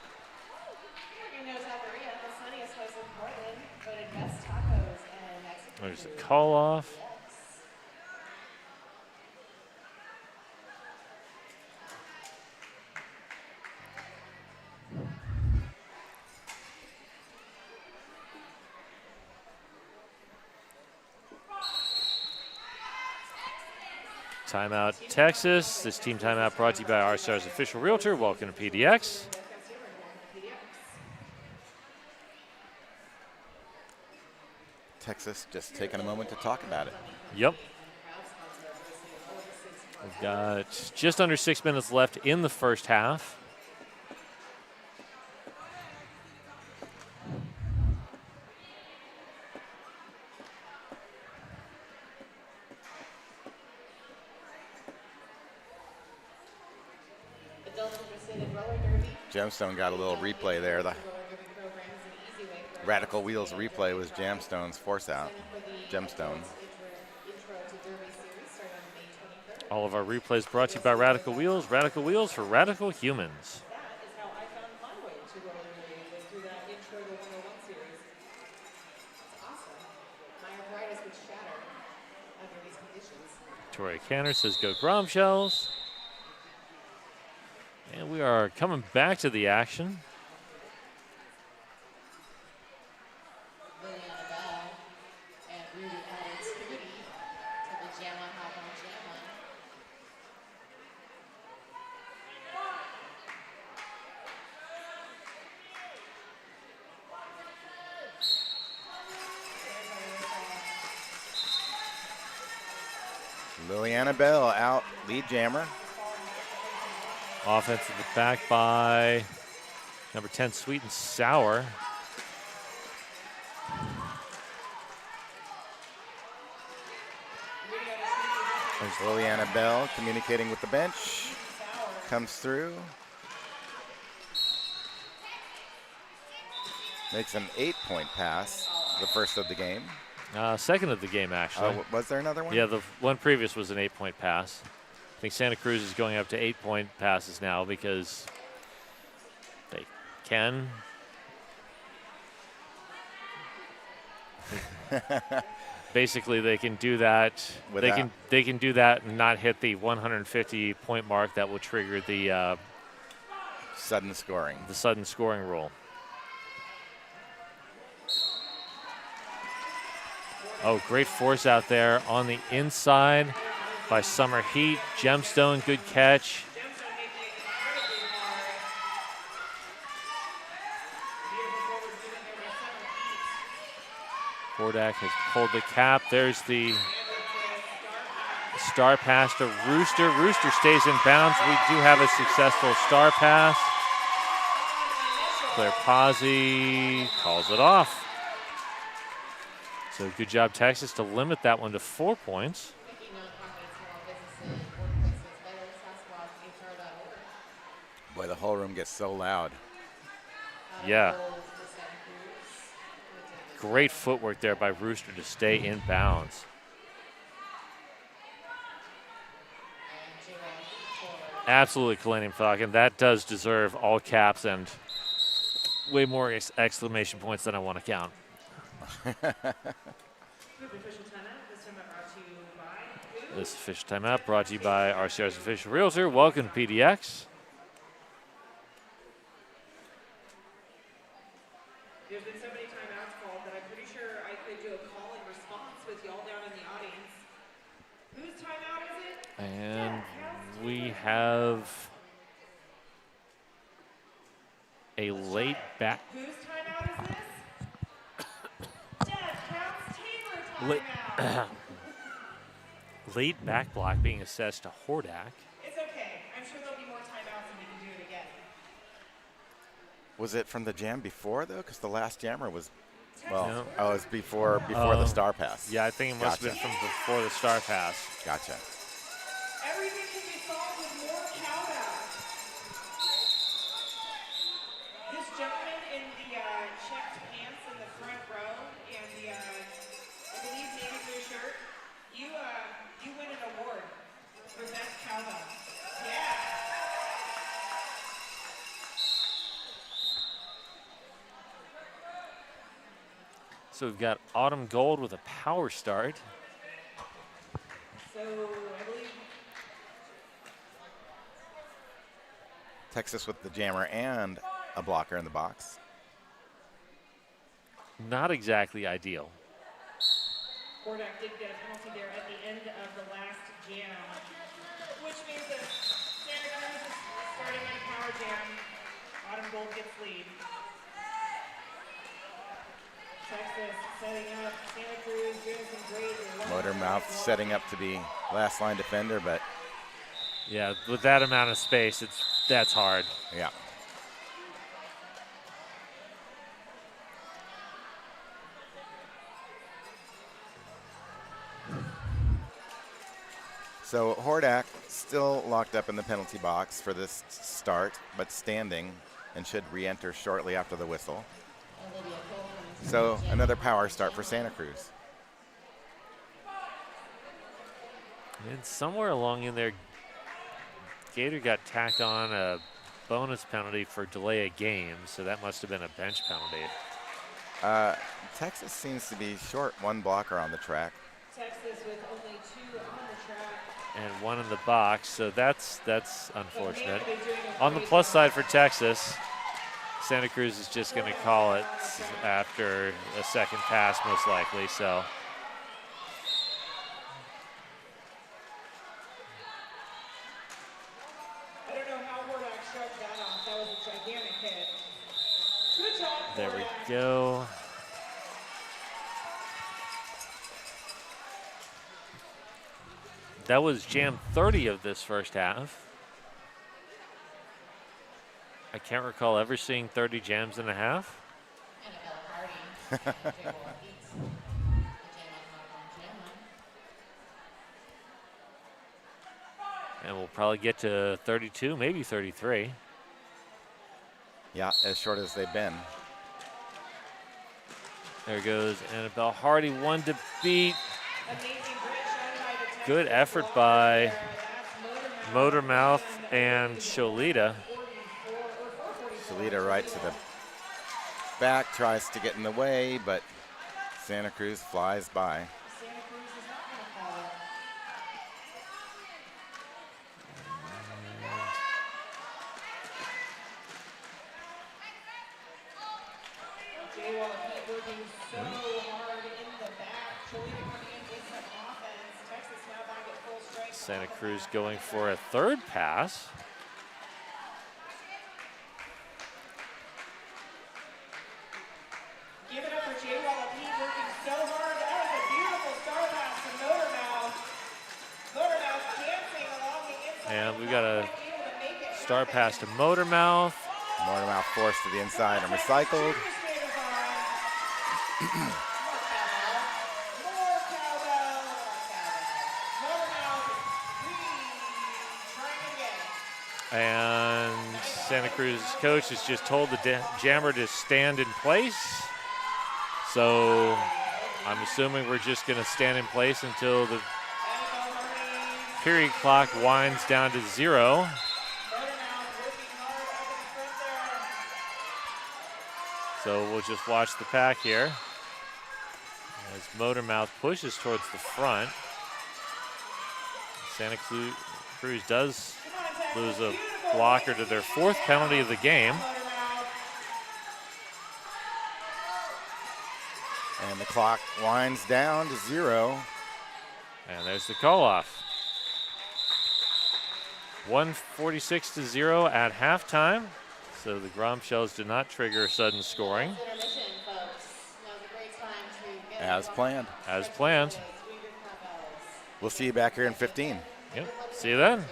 There's a call off. Timeout, Texas. This team timeout brought to you by our Stars official realtor. Welcome to PDX. Texas just taking a moment to talk about it. Yep. We've got just under 6 minutes left in the first half. Gemstone got a little replay there. The Radical Wheels replay was Gemstone's force out. Gemstone. All of our replays brought to you by Radical Wheels. Radical Wheels for radical humans. Tori Canner says go Grom Shells. And we are coming back to the action. Liliana Bell out, lead jammer. Offense at the back by number 10, Sweet and Sour. There's Liliana Bell communicating with the bench. Comes through. Makes an 8-point pass, the first of the game. Second of the game, actually. Was there another one? Yeah, the one previous was an 8-point pass. I think Santa Cruz is going up to 8-point passes now because they can. Basically, they can do that. They can do that and not hit the 150-point mark that will trigger the sudden scoring. The sudden scoring rule. Oh, great force out there on the inside by Summer Heat. Gemstone, good catch. Kordak has pulled the cap. There's the Star pass to Rooster. Rooster stays in bounds. We do have a successful star pass. Claire Pazzi calls it off. So good job, Texas, to limit that one to 4 points. Boy, the whole room gets so loud. Yeah. Great footwork there by Rooster to stay in bounds. Absolutely, Kalanium Falcon. That does deserve all caps and way more exclamation points than I want to count. This official timeout brought to you by RCR's official realtor. Welcome to PDX. There's been so many timeouts called that I'm pretty sure I could do a call and response with y'all down in the audience. Whose timeout is it? And we have a late back. Whose timeout is this? Dad counts Taylor timeout. Late back block being assessed to Hordak. It's okay. I'm sure there'll be more timeouts and we can do it again. Was it from the jam before, though? Because the last jammer was, No. it was before the star pass. Yeah, I think it must have been from before the star pass. Gotcha. Everything can be solved with more cowbell. This gentleman in the checked pants in the front row and the, I believe, navy blue shirt, you win an award for best cowbell. Yeah. So we've got Autumn Gold with a power start. So I believe Texas with the jammer and a blocker in the box. Not exactly ideal. Hordak did get a penalty there at the end of the last jam, which means that Santa Cruz is starting on a power jam. Autumn Gold gets lead. Texas setting up. Santa Cruz doing some great. Motor Mouth setting up to be last line defender, but Yeah, with that amount of space, that's hard. yeah. So Hordak still locked up in the penalty box for this start, but standing and should re-enter shortly after the whistle. So another power start for Santa Cruz. And somewhere along in there, Gator got tacked on a bonus penalty for delay of game, so that must have been a bench penalty. Texas seems to be short one blocker on the track. Texas with only 2 on the track. And one in the box, so that's unfortunate. On the plus side for Texas, Santa Cruz is just going to call it after a second pass, most likely. So I don't know how Hordak shrugged that off. That was a gigantic hit. Good job, there we Hordak. go. That was jam 30 of this first half. I can't recall ever seeing 30 jams in a half. And we'll probably get to 32, maybe 33. Yeah, as short as they've been. There goes Annabelle Hardy, one to beat. Amazing great shot by the Texas Good effort blocker by there. That's Motormouth and Sholita. 44. Shalita right to the back, tries to get in the way, but Santa Cruz flies by. Santa Cruz is not going to call it. Jay Wallace working so hard in the back. Cholita coming in with some offense. Texas now back at full strength. Santa Cruz going for a third pass. Give it up for Jay Wallace working so hard. That was a beautiful star pass to Motormouth. we got a star pass to Motormouth. Mortimer forced to the inside and recycled. And Santa Cruz's coach has just told the jammer to stand in place. So I'm assuming we're just going to stand in place until the period clock winds down to 0. So we'll just watch the pack here as Motormouth pushes towards the front. Santa Cruz does lose a blocker to their 4th penalty of the game. And the clock winds down to 0. And there's the call off. 146 to 0 at halftime. So the Gromshells did not trigger sudden scoring. Intermission, folks. Now's a great time to get As planned. As planned. We'll see you back here in 15. Yep. See you then.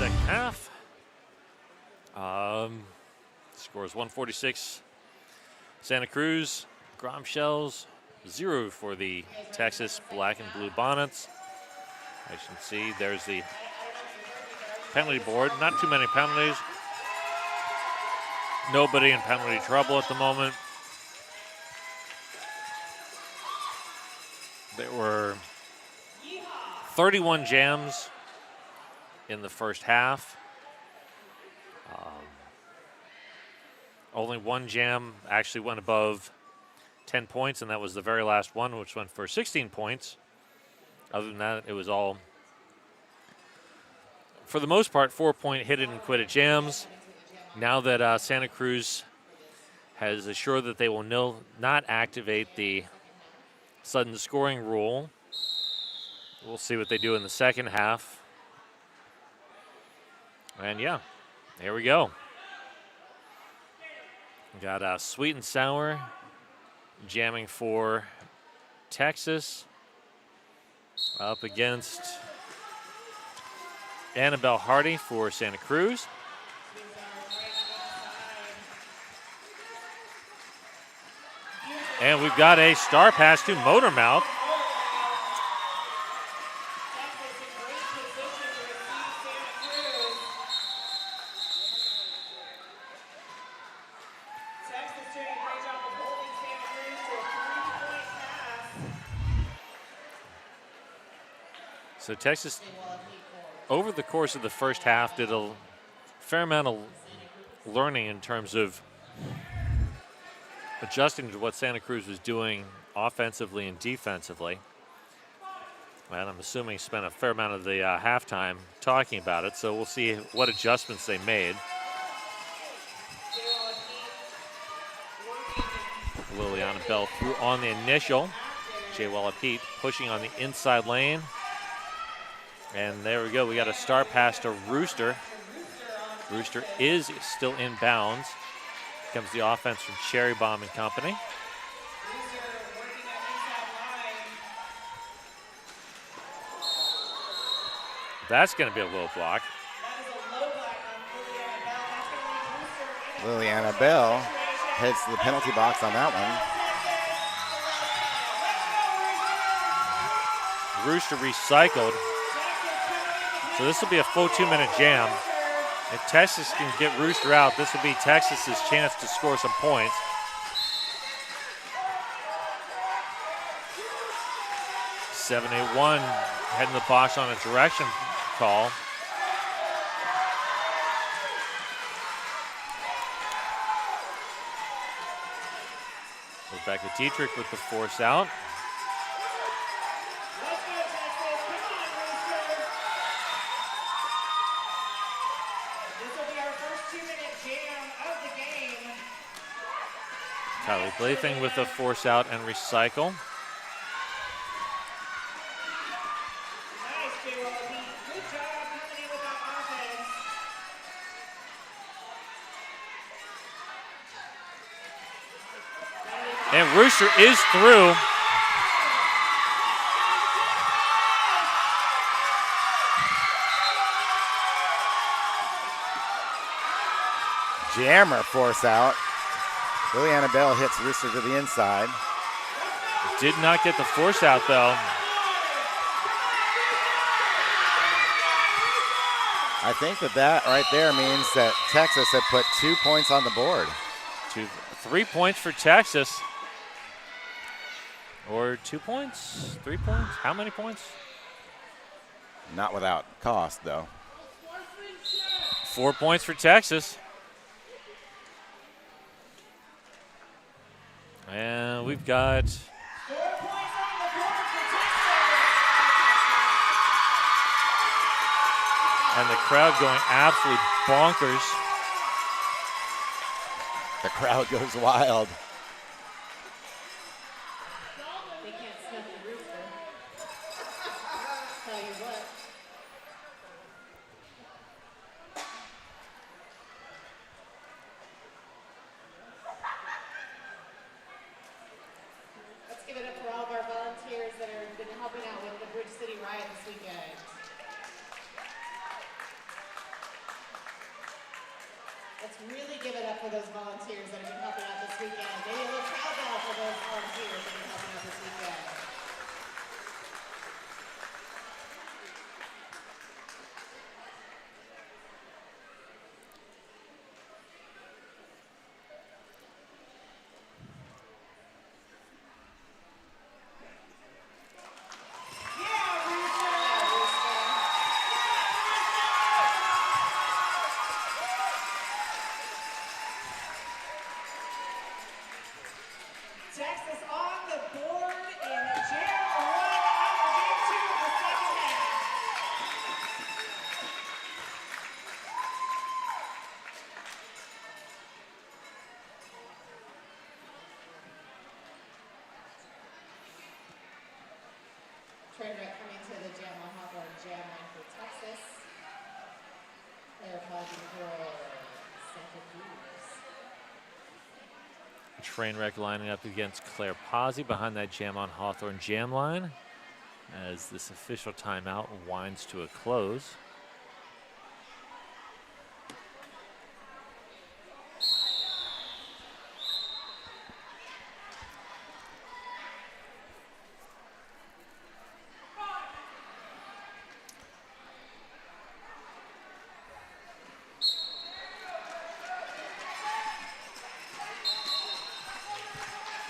second half. Score is 146. Santa Cruz, Grom Shells, 0 for the Texas Black and Blue Bonnets. As you can see, there's the penalty board. Not too many penalties. Nobody in penalty trouble at the moment. There were 31 jams in the first half. Only one jam actually went above 10 points, and that was the very last one, which went for 16 points. Other than that, it was all, for the most part, 4-point hit it and quit it jams. Now that Santa Cruz has assured that they will not activate the sudden scoring rule, we'll see what they do in the second half. And yeah, here we go. We got Sweet and Sour jamming for Texas up against Annabelle Hardy for Santa Cruz. And we've got a star pass to Motormouth. So Texas, over the course of the first half, did a fair amount of learning in terms of adjusting to what Santa Cruz was doing offensively and defensively. And I'm assuming spent a fair amount of the halftime talking about it, so we'll see what adjustments they made. Liliana Bell threw on the initial. J-Walla Pete pushing on the inside lane. And there we go. We got a star pass to Rooster. Rooster is still in bounds. Comes the offense from Cherry Bomb and company. That's going to be a low block. Liliana Bell heads to the penalty box on that one. Rooster recycled. So this will be a full 2-minute jam. If Texas can get Rooster out, this will be Texas's chance to score some points. .781 heading the box on a direction call. Rebecca Dietrich with the force out. Kylie Blaything with the force out and recycle. And Rooster is through. Jammer force out. Liliana Bell hits Rooster to the inside. Did not get the force out though. I think that right there means that Texas had put 2 points on the board. 3 points for Texas. Or 2 points? 3 points? How many points? Not without cost, though. 4 points for Texas. And we've got and the crowd going absolutely bonkers. The crowd goes wild. They can't snuff the Rooster. Tell you what. Let's give it up for all of our volunteers that have been helping out with the Bridge City Riot this weekend. Let's really give it up for those volunteers that have been helping out this weekend. Maybe a little cowbell for those volunteers that have been helping out this weekend. Texas on the board in Jam 1 of Game 2 of the second half. Train wreck coming to the Jam on Hawthorne Jam line for Texas. Claire Poggi for Santa Cruz. Trainwreck lining up against Claire Pazzi behind that Jam on Hawthorne jam line as this official timeout winds to a close.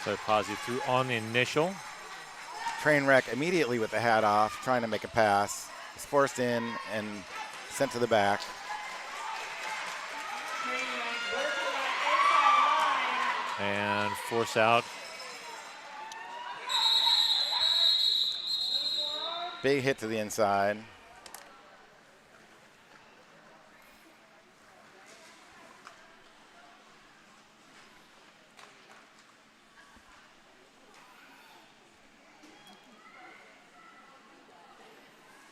Claire Pazzi threw on the initial. Trainwreck immediately with the hat off, trying to make a pass. Is forced in and sent to the back. Trainwreck working that inside line. And force out. Big hit to the inside.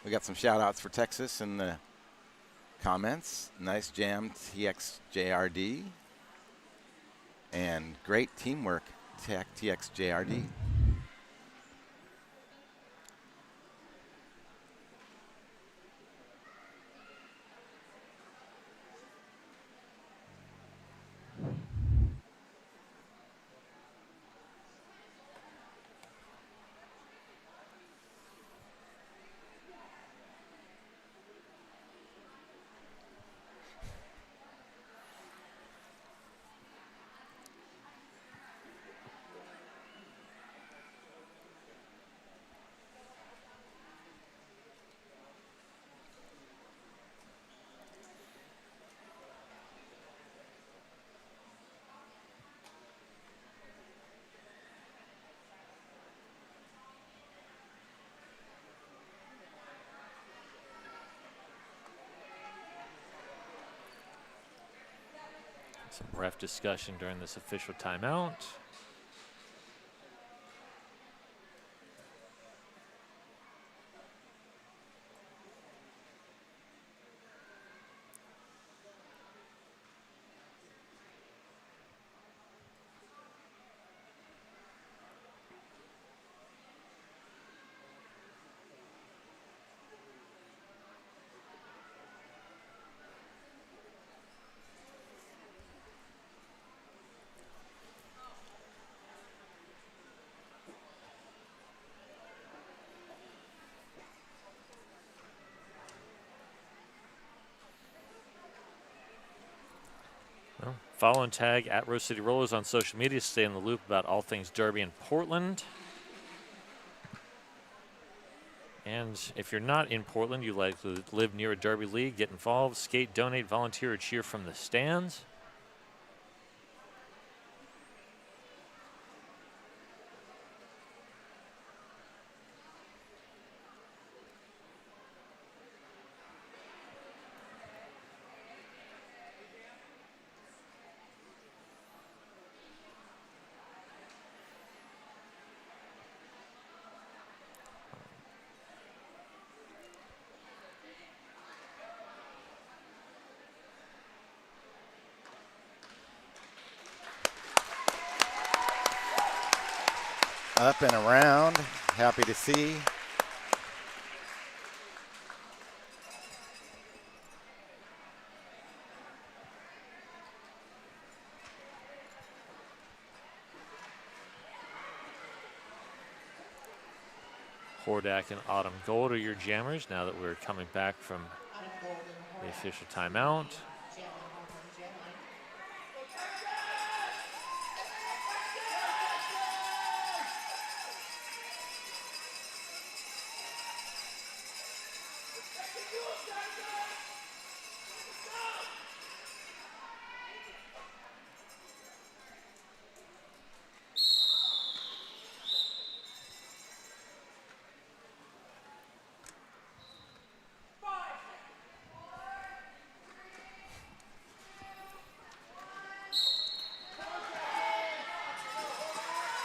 We got some shout outs for Texas in the comments. Nice jam, TXJRD. And great teamwork, TXJRD. Some ref discussion during this official timeout. Well, follow and tag at Rose City Rollers on social media to stay in the loop about all things Derby in Portland. And if you're not in Portland, you like to live near a Derby league, get involved, skate, donate, volunteer, or cheer from the stands. Up and around, happy to see. Hordak and Autumn Gold are your jammers now that we're coming back from the official timeout.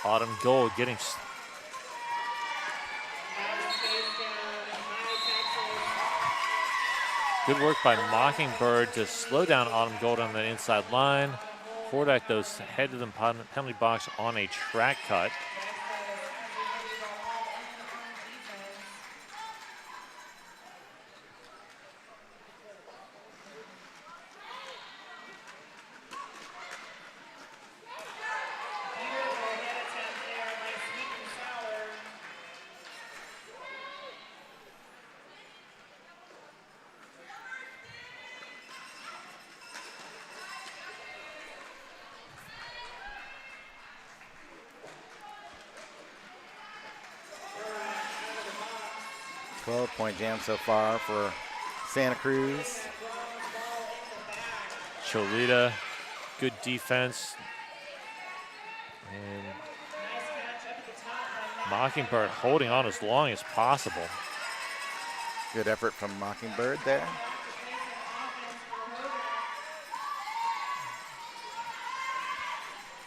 Autumn Gold getting good work by Mockingbird to slow down Autumn Gold on the inside line. Hordak, though, head to the penalty box on a track cut. Point jam so far for Santa Cruz. Cholita, good defense. And Mockingbird holding on as long as possible. Good effort from Mockingbird there.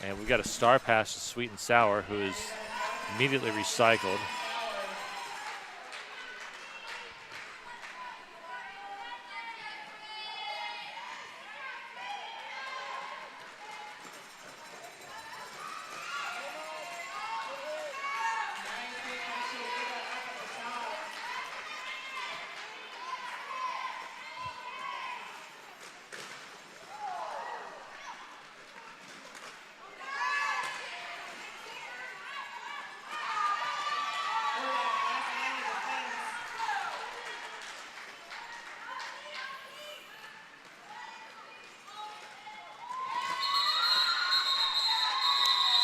And we've got a star pass to Sweet and Sour, who is immediately recycled.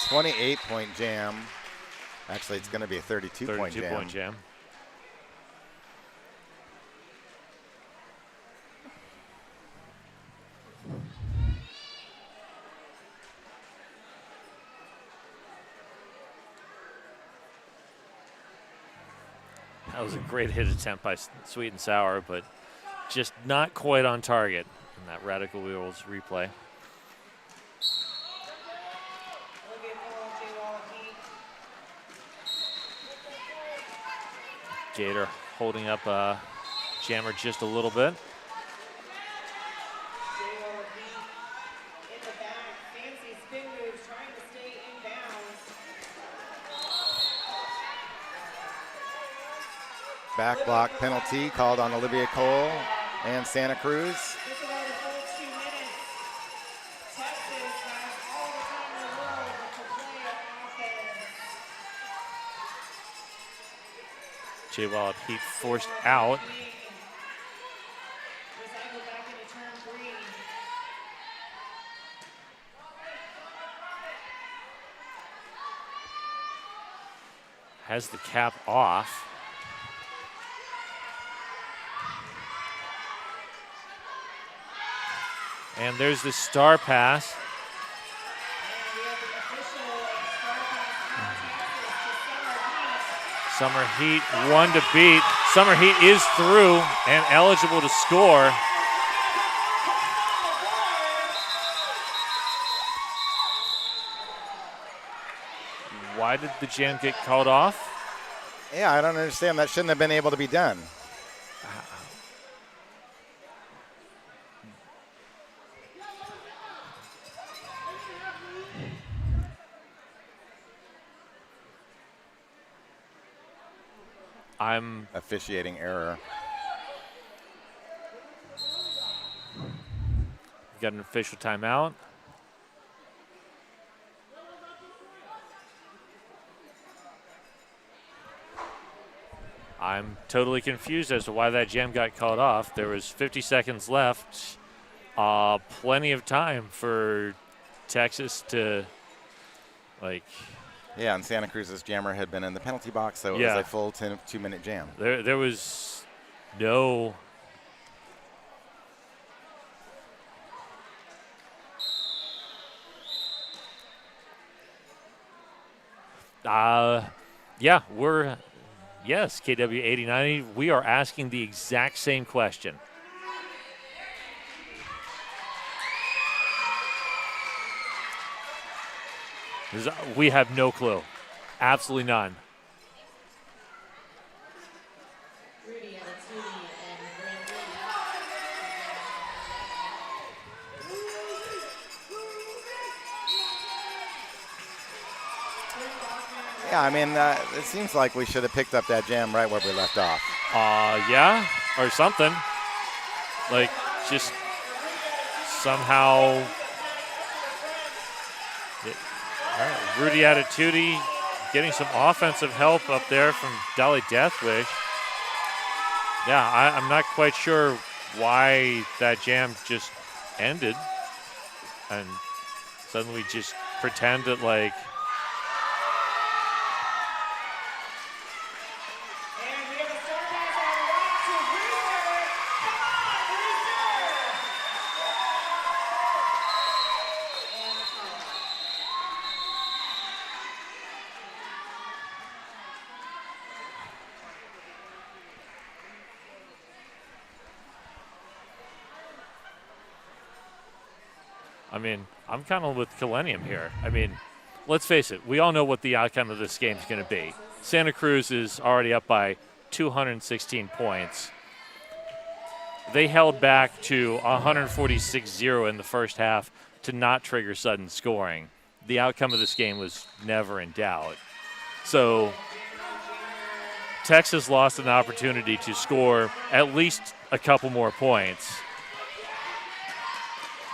.8 jam. Actually, it's going to be a 32-point jam. 32-point jam. That was a great hit attempt by Sweet and Sour, but just not quite on target in that Radical Wheels replay. Gator holding up Jammer just a little bit. Back block penalty called on Olivia Cole and Santa Cruz. J. Wild Heat forced out. Has the cap off. And there's the star pass. Summer Heat, one to beat. Summer Heat is through and eligible to score. Why did the jam get called off? Yeah, I don't understand. That shouldn't have been able to be done. I'm officiating error. Got an official timeout. I'm totally confused as to why that jam got called off. There was 50 seconds left. Plenty of time for Texas to, like... Yeah, and Santa Cruz's jammer had been in the penalty box, so it Yeah. was a full 2-minute jam. There was no... Yeah, yes, KW 8090, we are asking the exact same question. We have no clue. Absolutely none. Rudy Aratuni and Brandon. Yeah, I mean, it seems like we should have picked up that jam right where we left off. Yeah, or something. Like, just somehow. All right, Rudy Attitudi getting some offensive help up there from Dolly Deathwish. Yeah, I'm not quite sure why that jam just ended and suddenly just pretend that, like, And we have a star pass on right to Rooster. Come on, Rooster! I mean, I'm kind of with Millennium here. I mean, let's face it. We all know what the outcome of this game is going to be. Santa Cruz is already up by 216 points. They held back to 146-0 in the first half to not trigger sudden scoring. The outcome of this game was never in doubt. So Texas lost an opportunity to score at least a couple more points.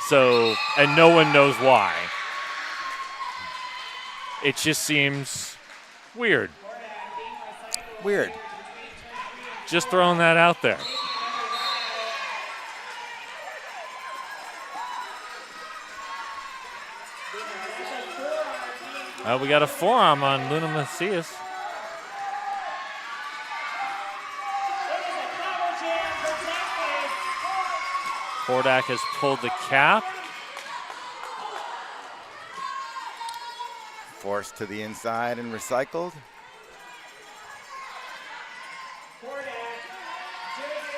So, and no one knows why. It just seems weird. Weird. Just throwing that out there. We got a forearm on Luna Macias. Hordak has pulled the cap. Forced to the inside and recycled. Hordak doing it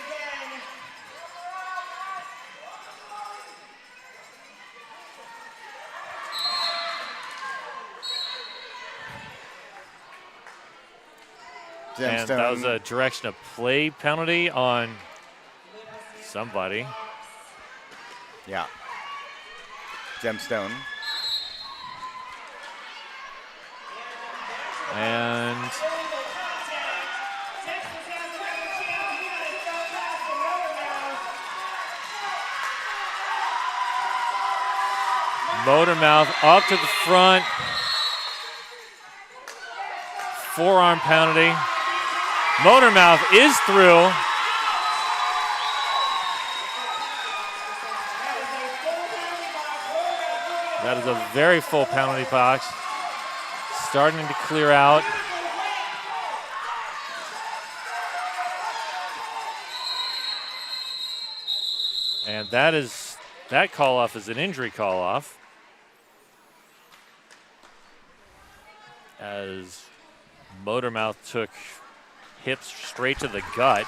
again. And that was a direction of play penalty on somebody. Yeah. Gemstone. And Illegal contact. Texas has another chance. We got to throw past the Motormouth up to the front. Forearm penalty. Motormouth is through. That is a very full penalty box. Starting to clear out. And that call-off is an injury call-off. As Motormouth took hits straight to the gut.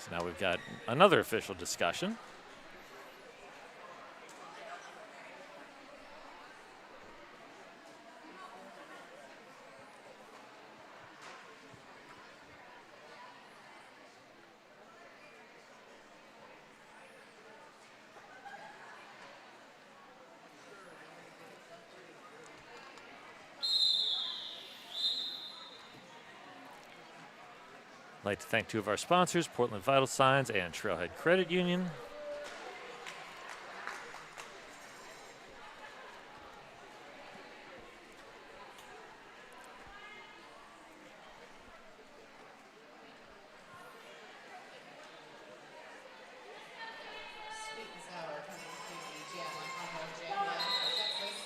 So now we've got another official discussion. I'd like to thank two of our sponsors, Portland Vital Signs and Trailhead Credit Union. Sweet and sour coming to the jam on Combo Jam line for Texas.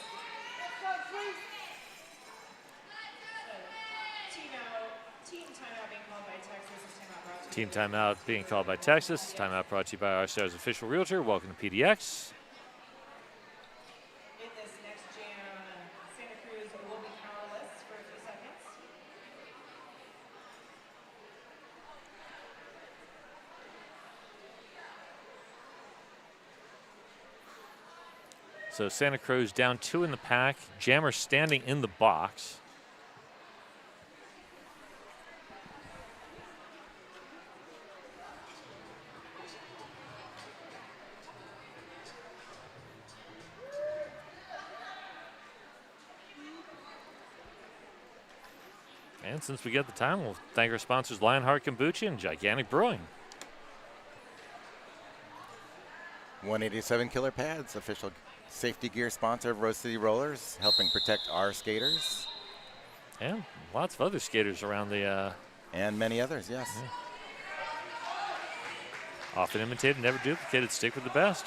Team timeout being called by Texas. This timeout brought to you Team timeout being called by Texas. Timeout brought to you by our Stars official realtor. Welcome to PDX. in this next jam. Santa Cruz will be powerless for a few seconds. So Santa Cruz down 2 in the pack. Jammer standing in the box. And since we get the time, we'll thank our sponsors Lionheart Kombucha and Gigantic Brewing. 187 Killer Pads, official safety gear sponsor of Rose City Rollers, helping protect our skaters. And lots of other skaters around the... And many others, yes. Yeah. Often imitated, never duplicated. Stick with the best.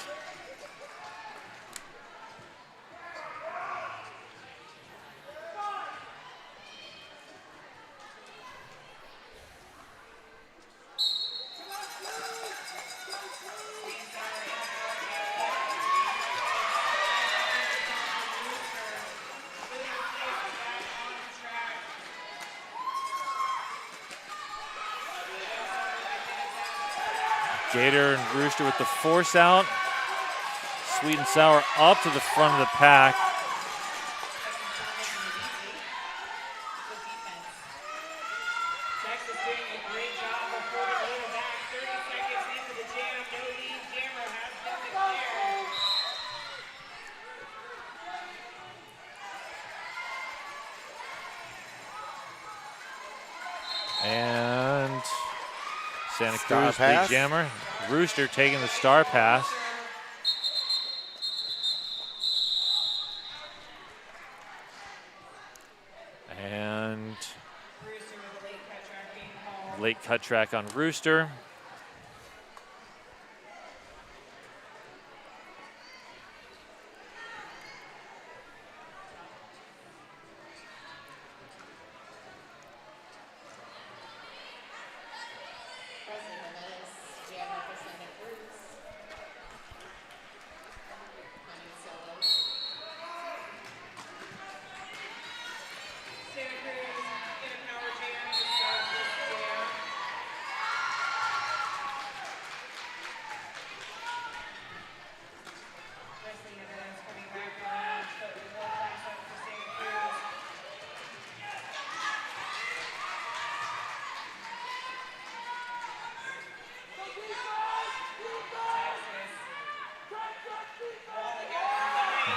Gator and Rooster with the force out. Sweet and Sour up to the front of the pack. Texas doing a great job of pulling a little back. 30 seconds into the jam. No lead jammer has been declared. And Santa Star Cruz, pass. big jammer. Rooster taking the star pass. And Rooster with a late cut track being called. late cut track on Rooster. Presley Jimenez, jammer for Santa Cruz. Coming solo. Santa Cruz in a power jam to start this jam. Presley Jimenez coming back around, but with more laps up for Santa Cruz.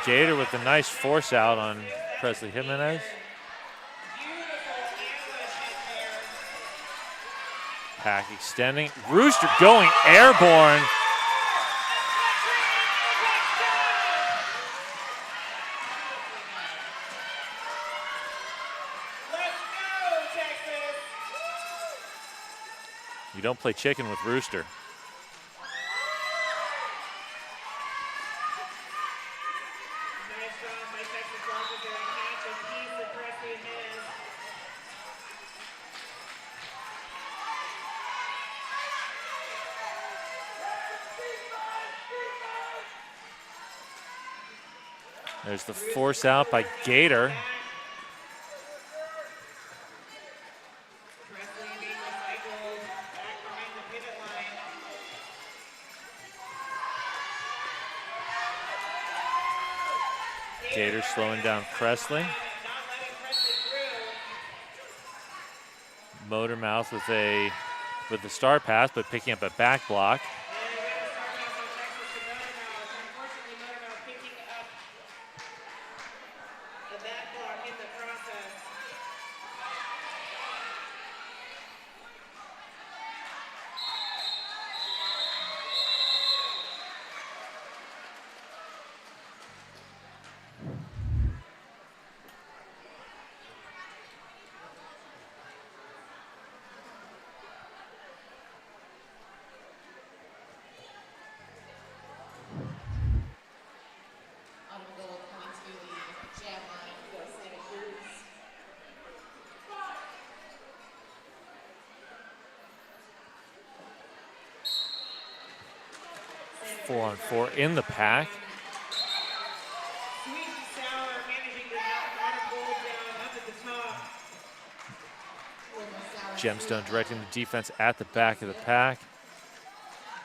Gator with a nice force out on Presley Jimenez. Pack extending. Rooster going airborne. Let's go, Texas! You don't play chicken with Rooster. Nice job by Texas Rangers there to catch a piece of Presley Jimenez. There's the force out by Gator. Presley being recycled back behind the pivot line. Gators slowing down Presley. Not letting Presley through. Motormouth with the star pass, but picking up a back block. And we got a star pass on Texas to Motormouth. Unfortunately, Motormouth picking up the back block in the process. Audible goal coming to the jam line for Santa Cruz. 4-on-4 in the pack. Sweet and sour managing to knock Audible down up at the top. Gemstone directing the defense at the back of the pack.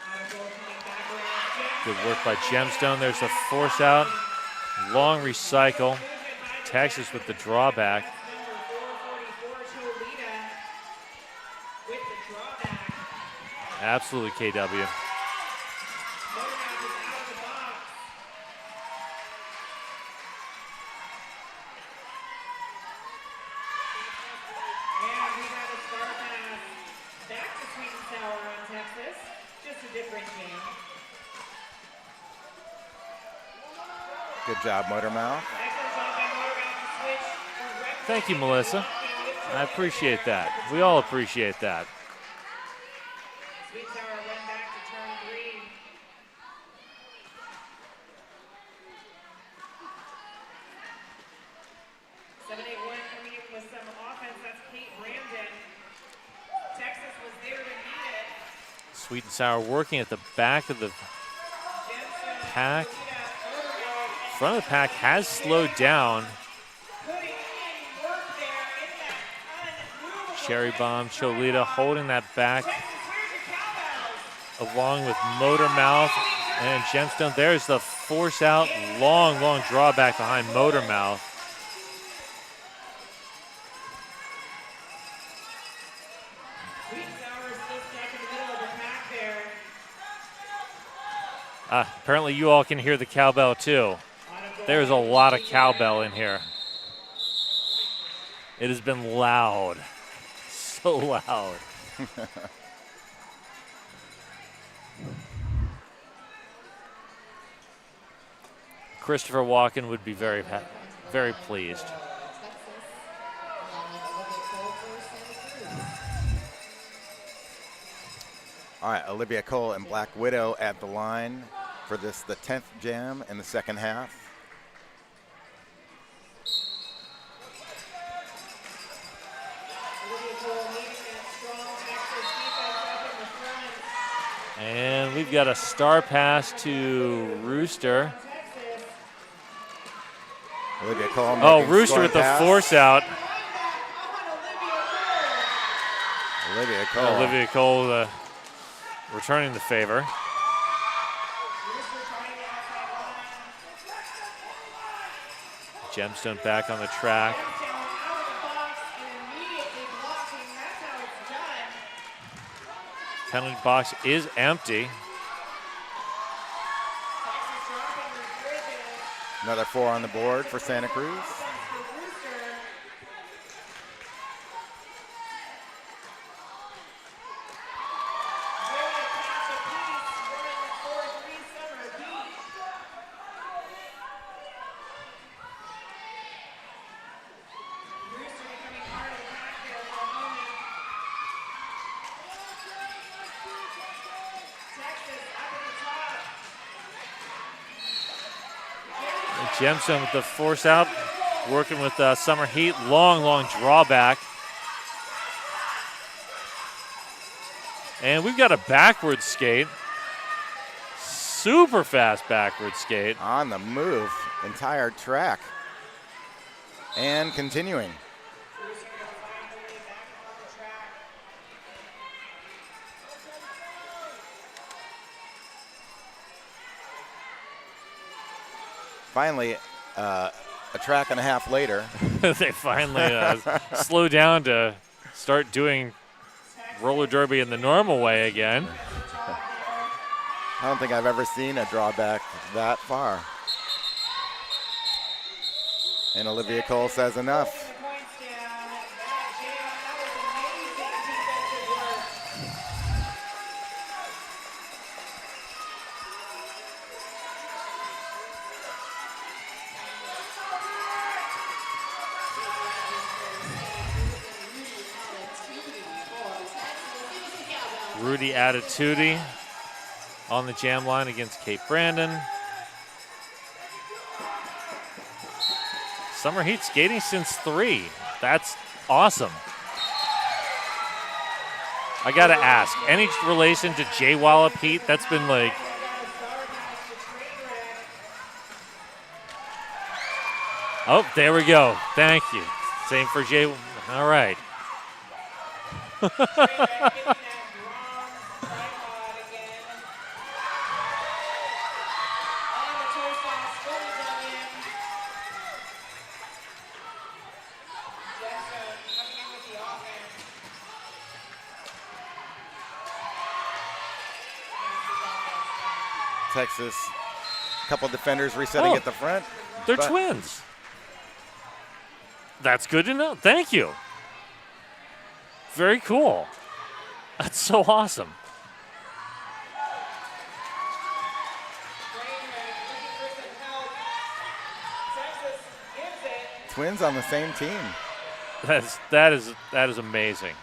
Audible coming back around. Good work by Gemstone. There's the force out. Long recycle. Texas with the drawback. Number 444, Cholita with the drawback. Absolutely KW. Motormouth is out of the box. And we got a star pass back to Sweet and Sour on Texas. Just a different jam. Good job, Motormouth. Excellent job by Motormouth to switch directly Thank you, into Melissa. blocking with I appreciate that. We all appreciate that. Sweet and Sour run back to turn 3. Seven, eight, one coming in with some offense. That's Kate Brandon. Texas was there to meet it. Sweet and Sour working at the back of the Jensen, pack. Cholita, Motormouth, Front of the pack has slowed down. putting in work there in that unmovable Cherry Bomb, Cholita holding that back Texas, where's your cowbells? along with Motormouth and Gemstone. There's the force out, long drawback behind Motormouth. Sweet and Sour still stuck in the middle of the pack there. Apparently you all can hear the cowbell too. There's a lot of cowbell in here. It has been loud. So loud. Christopher Walken would be very pleased. Texas, along with Olivia Cole for Santa Cruz. All right, Olivia Cole and Black Widow at the line for the 10th jam in the second half. Olivia Cole leading that strong Texas defense up in the front. And we've got a star pass to Rooster. Texas. Olivia Cole. Oh, making Rooster scoring with the pass. force out. On Olivia Cole. Olivia Cole. Olivia Cole returning the favor. Rooster trying the outside line. Gemstone back on the track. Gemstone out of the box and immediately blocking. That's how it's done. Penalty box is empty. Texas dropping the bridges. Another 4 on the board for Santa Cruz. Offense for Rooster. Really a catch apiece, running 4-3 Summer Beat. Rooster becoming part of the pack there for a moment. Texas up at the top. Gemstone with the force out, working with Summer Heat. Long drawback. And we've got a backward skate. Super fast backward skate. On the move, entire track. And continuing. Rooster gonna find the way back on the track. Finally, a track and a half later. They finally slow down to start doing roller derby in the normal way again. I don't think I've ever seen a drawback that far. And Olivia Cole says enough. Rudy Attitudi on the jam line against Kate Brandon. Summer Heat skating since 3. That's awesome. I gotta ask, any relation to Jay Wallop Heat? That's been like... Oh, there we go. Thank you. Same for Jay. All right. Texas, a couple defenders resetting at the front. They're twins. That's good to know. Thank you. Very cool. That's so awesome. Twins on the same team. That is amazing.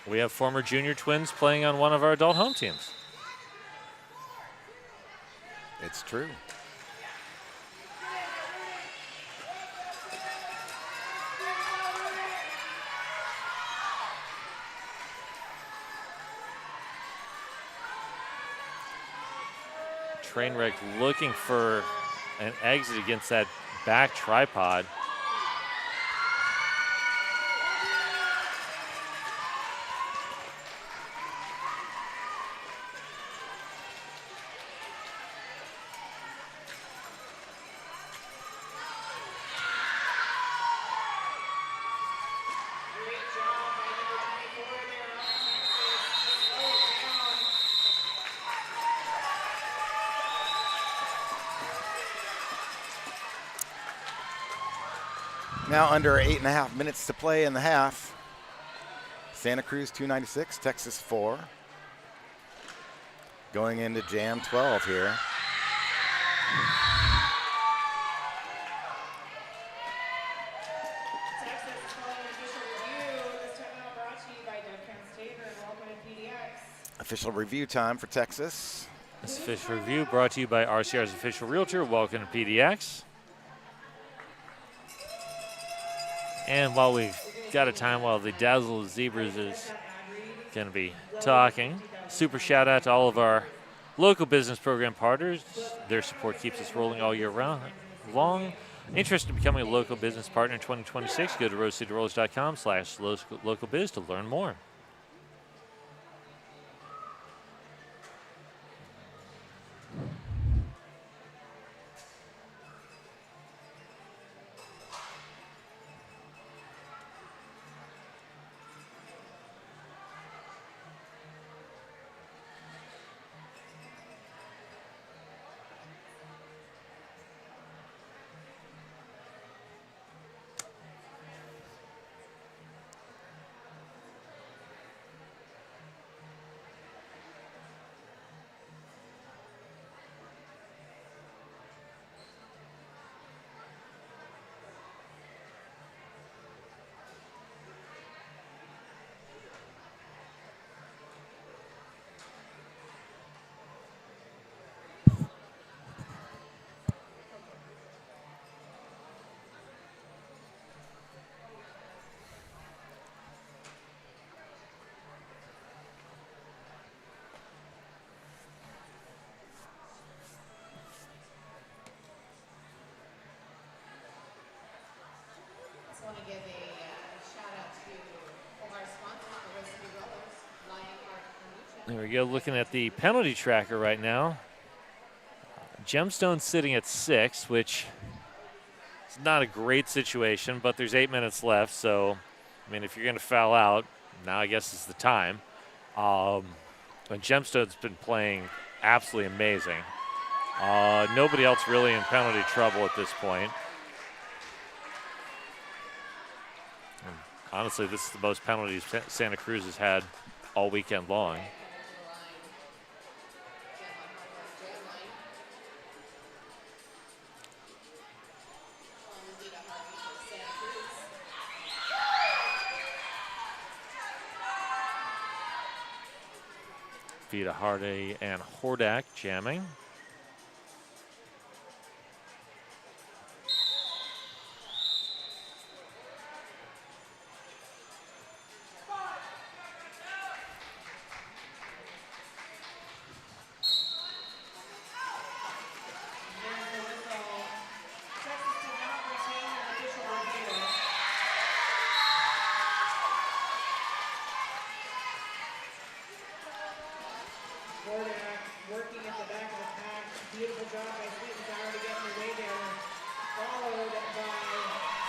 We have former junior twins playing on one of our adult home teams. It's true. Trainwreck looking for an exit against that back tripod. Now under 8.5 minutes to play in the half. Santa Cruz 296, Texas 4. Going into jam 12 here. Texas is calling an official review. This time out brought to you by Duncan Stater and welcome to PDX. Official review time for Texas. This official review brought to you by RCR's official realtor. Welcome to PDX. And while we've got a time while the Dazzle Zebras is going to be talking, super shout out to all of our local business program partners. Their support keeps us rolling all year long. Interested in becoming a local business partner in 2026? Go to rosecityrollers.com/localbiz to learn more. There we go, looking at the penalty tracker right now. Gemstone's sitting at 6, which is not a great situation, but there's 8 minutes left, so, I mean, if you're going to foul out, now I guess is the time. And Gemstone's been playing absolutely amazing. Nobody else really in penalty trouble at this point. And honestly, this is the most penalties Santa Cruz has had all weekend long. Vita Hardy and Hordak jamming. Working at the back of the pack. Beautiful job by Sweet and Sour to get in the way there. Followed by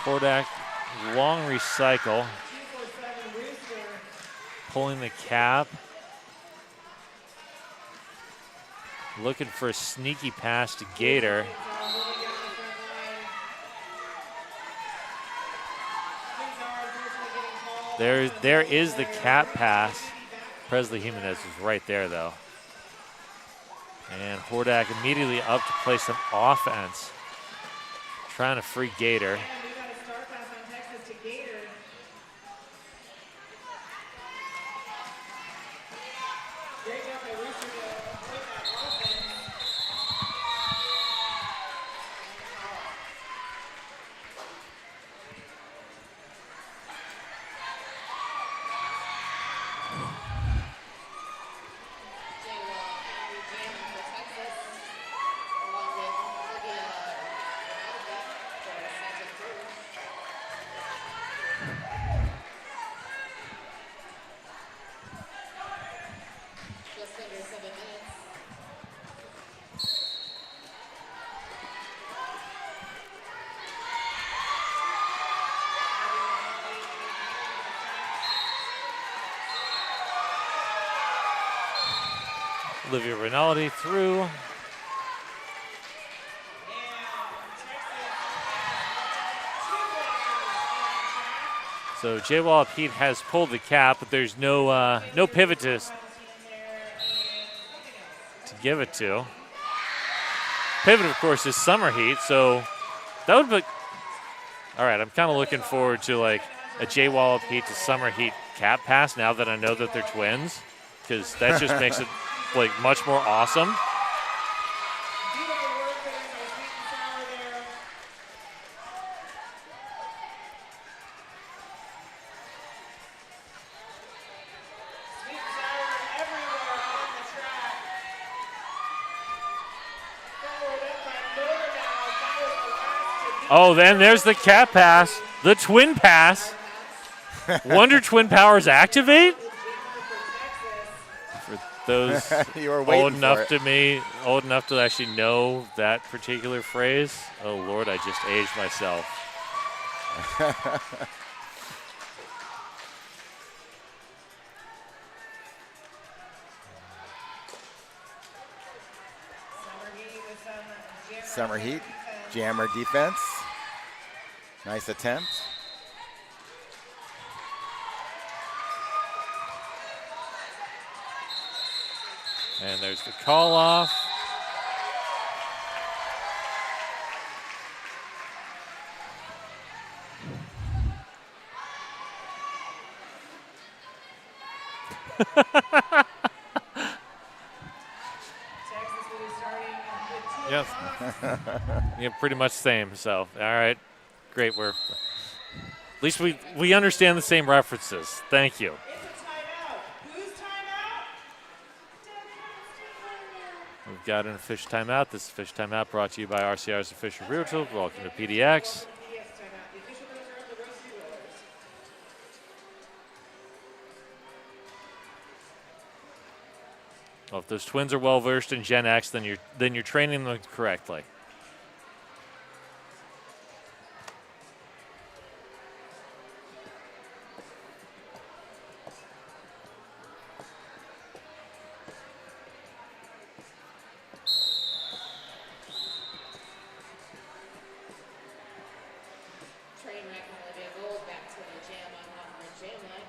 Hordak, long recycle. 247 Rooster. Pulling the cap. Looking for a sneaky pass to Gator. There is the cap pass. Presley Jimenez is right there, though. And Hordak immediately up to play some offense. Trying to free Gator. And we got a star pass on Texas to Gator. Great job by Rooster to play that offense. Olivia Rinaldi through. So J-Wallop Heat has pulled the cap, but there's no no pivot to give it to. Pivot, of course, is Summer Heat, so that would be. All right, I'm kind of looking forward to like a J-Wallop Heat to Summer Heat cap pass now that I know that they're twins, because that just makes it like much more awesome. Beautiful work there by Sweet and Sour there. Sweet and Sour everywhere on the track. Followed up by Motor now. That was the last to beat. Oh, then there's the cap pass, the twin pass. Wonder Twin Powers activate? For those You were old waiting enough for it. old enough to actually know that particular phrase. Oh Lord, I just aged myself. Summer Heat, jammer defense. Nice attempt. And there's the call off. Texas will be starting with 2 Yep. shots. Yeah, pretty much same. So, all right, great. We're at least we understand the same references. Thank you. It's a timeout. Who's timeout? We've got an official timeout. This official timeout brought to you by RCR's official realtor. Welcome to PDX. Yes, timeout. The official realtor of the Rose City Rollers. Well, if those twins are well versed in Gen X, then you're training them correctly. Train wreck and Olivia Gold back to the jam on Hotline Jam line.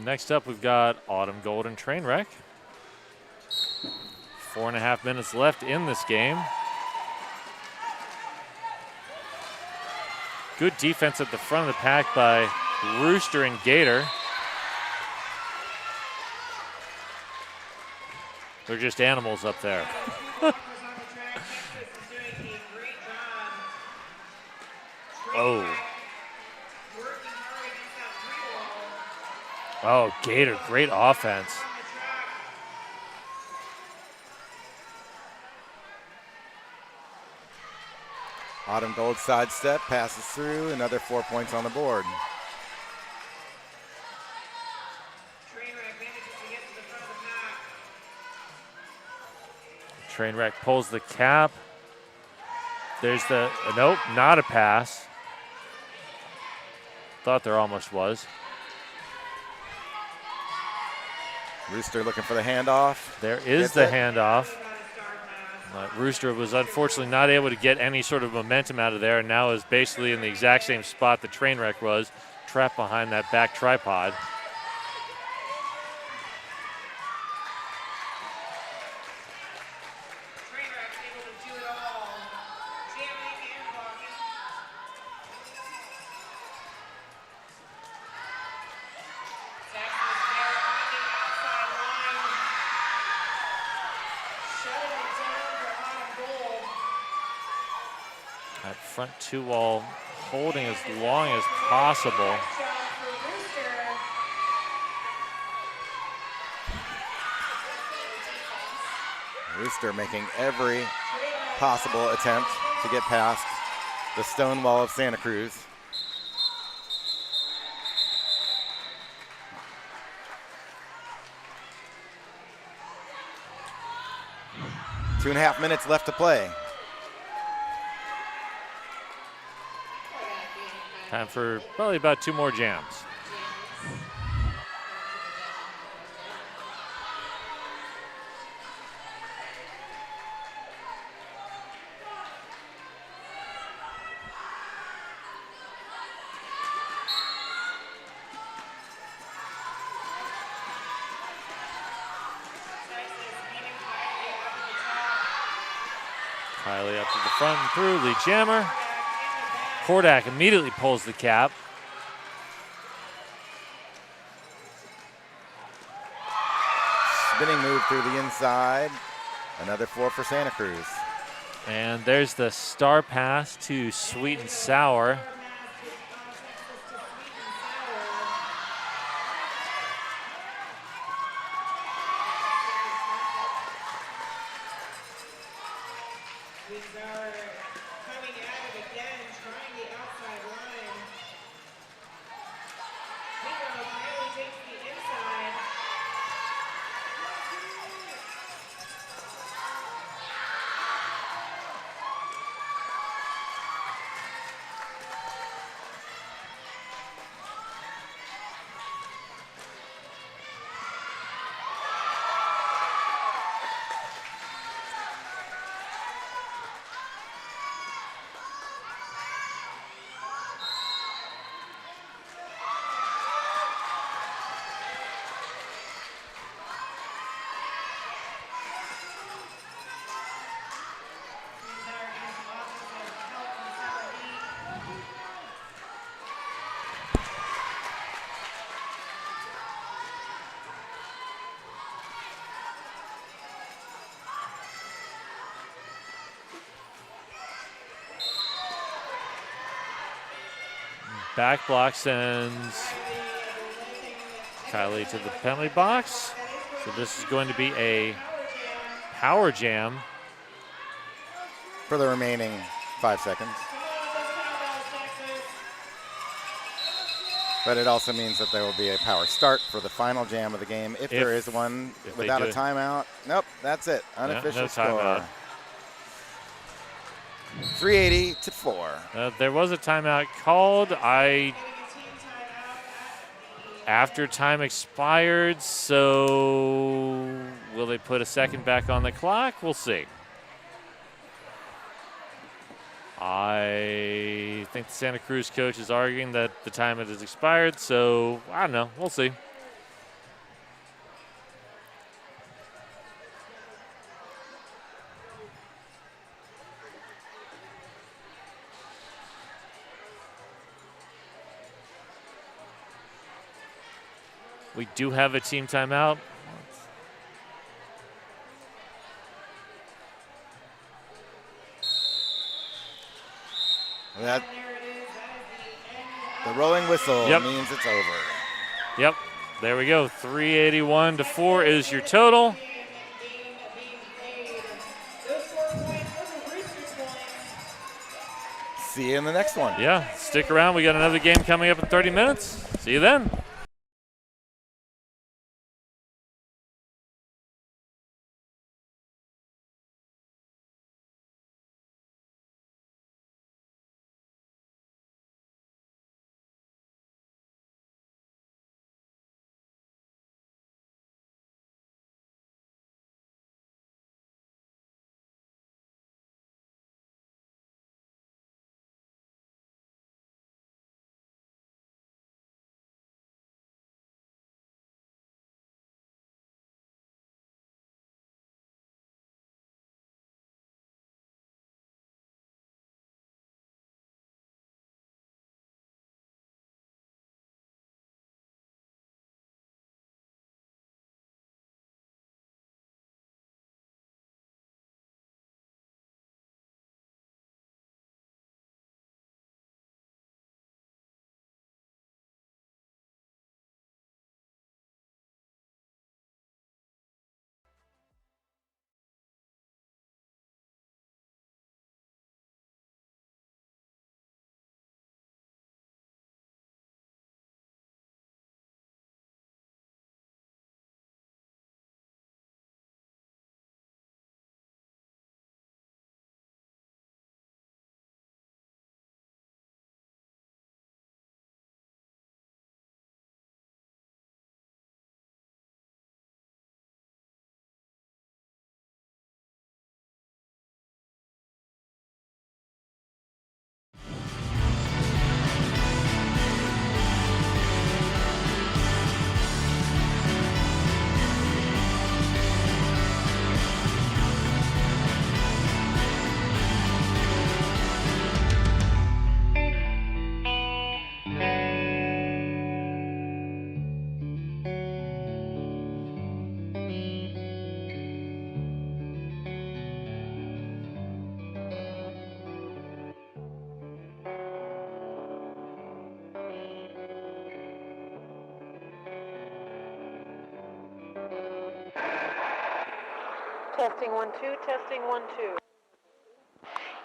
Next up, we've got Autumn Gold and Trainwreck. 4.5 minutes left in this game. Good defense at the front of the pack by Rooster and Gator. They're just animals up there. Oh. Oh, Gator, great offense. Autumn Gold sidestep, passes through, another 4 points on the board. Trainwreck pulls the cap. There's the, nope, not a pass. Thought there almost was. Rooster looking for the handoff. There is the handoff. Rooster was unfortunately not able to get any sort of momentum out of there, and now is basically in the exact same spot the Trainwreck was, trapped behind that back tripod. That front two wall holding as long as possible. Rooster making every possible attempt to get past the stone wall of Santa Cruz. Two and a half minutes left to play. Time for probably about 2 more jams. Kylie up to the front and through, lead jammer. Kordak immediately pulls the cap. Spinning move through the inside. Another 4 for Santa Cruz. And there's the star pass to Sweet and Sour. Back block sends Kylie to the penalty box. So this is going to be a power jam. For the remaining 5 seconds. But it also means that there will be a power start for the final jam of the game, if there is one, if they without a do. Timeout. Nope, that's it. Unofficial no score. timeout. 380 to 4. There was a timeout called. After time expired, so will they put a second back on the clock? We'll see. I think the Santa Cruz coach is arguing that the time has expired, so I don't know. We'll see. We do have a team timeout. The rolling whistle Yep. means it's over. Yep, there we go. 381 to 4 is your total. See you in the next one. Yeah, stick around. We got another game coming up in 30 minutes. See you then. Testing 1 2, testing 1 2.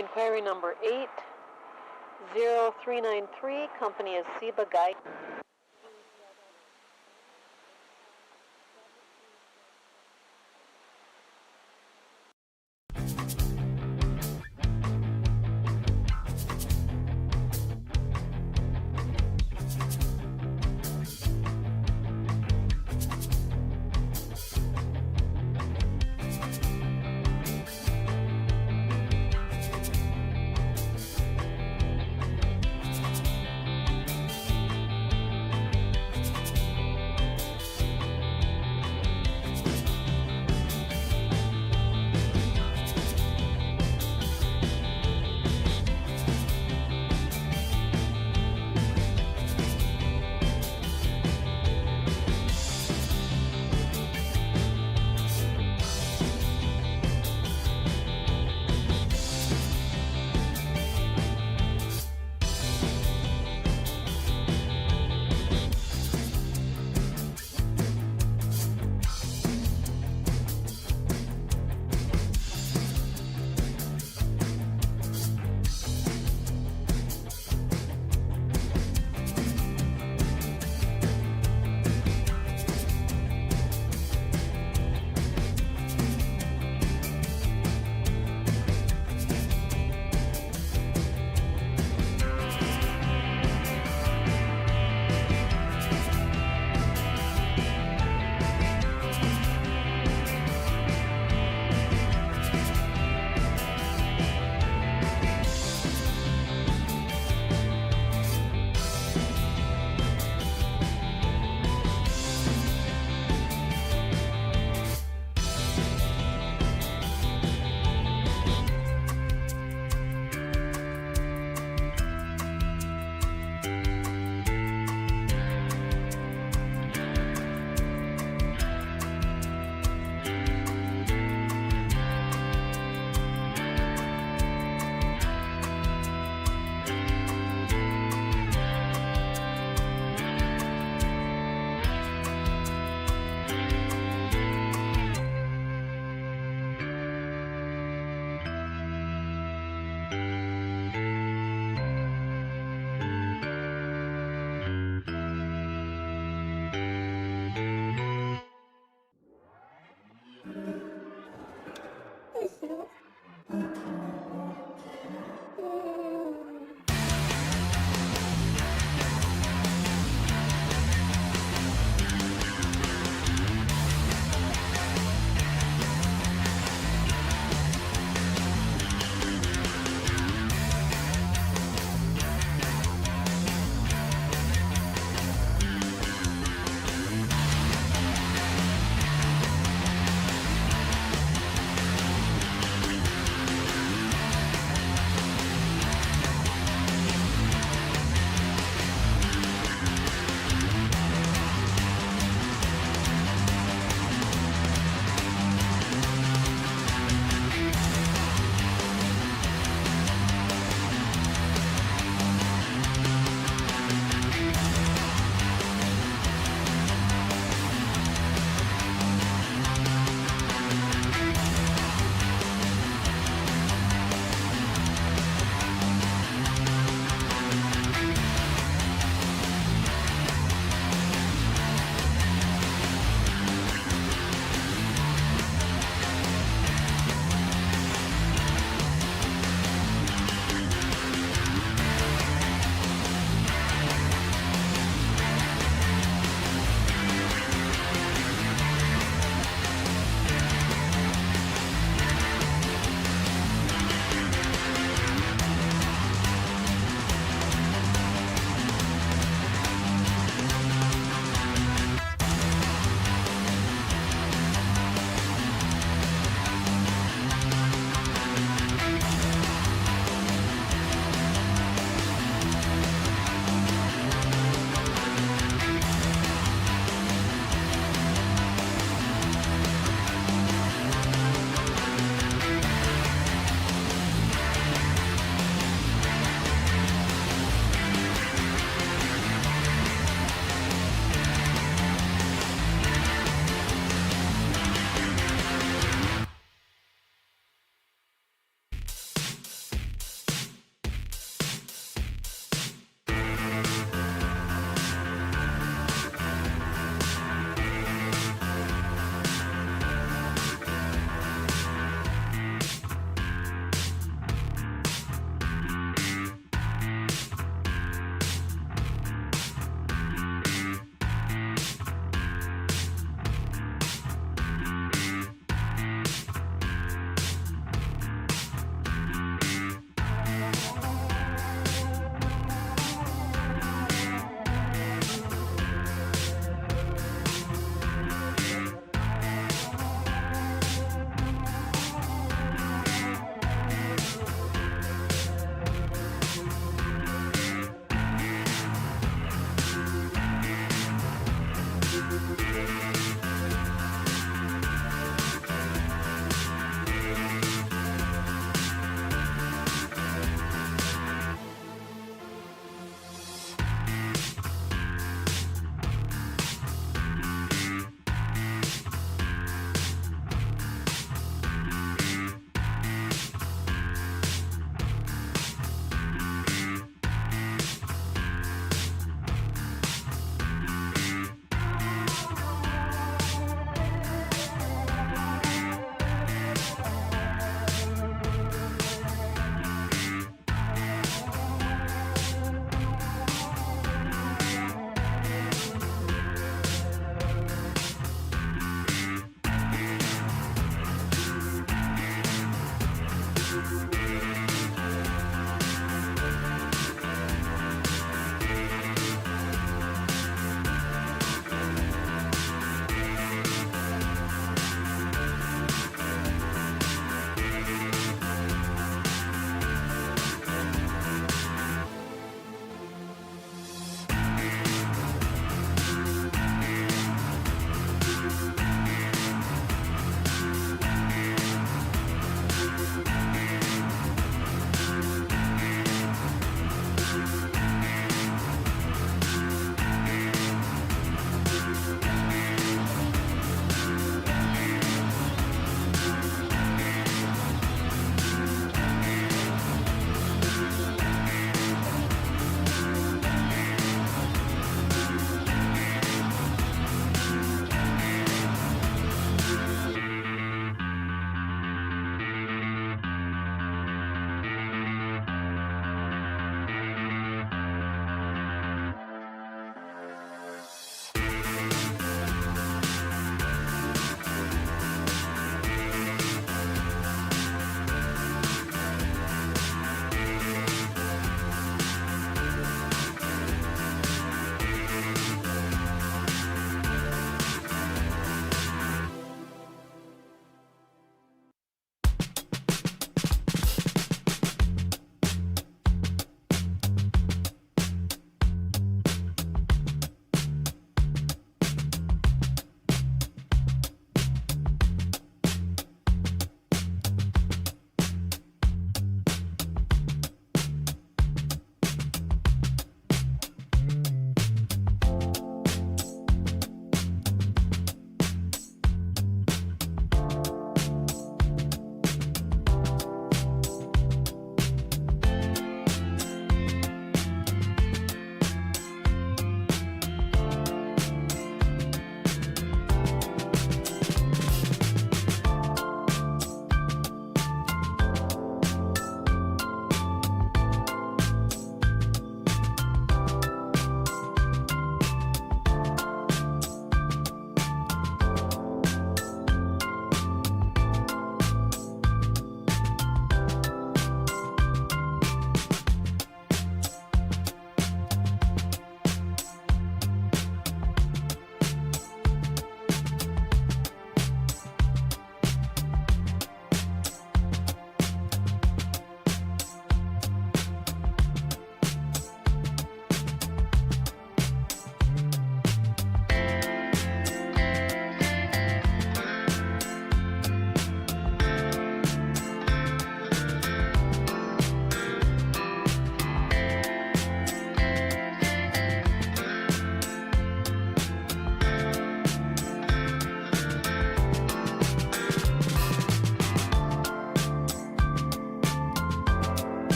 Inquiry number 80393, company is Seba Guy.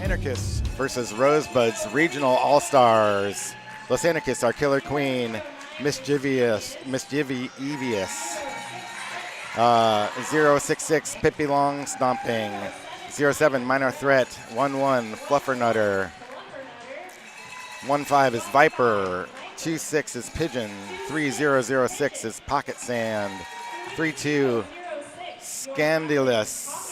Anarchists versus Rosebuds Regional All-Stars. Los Anarchists are Killer Queen, Mischievous, 066 Pippi Long Stomping, 07 Minor Threat, 11 Fluffernutter, 15 is Viper, 26 is Pigeon, 3006 is Pocket Sand, 32 Scandalous,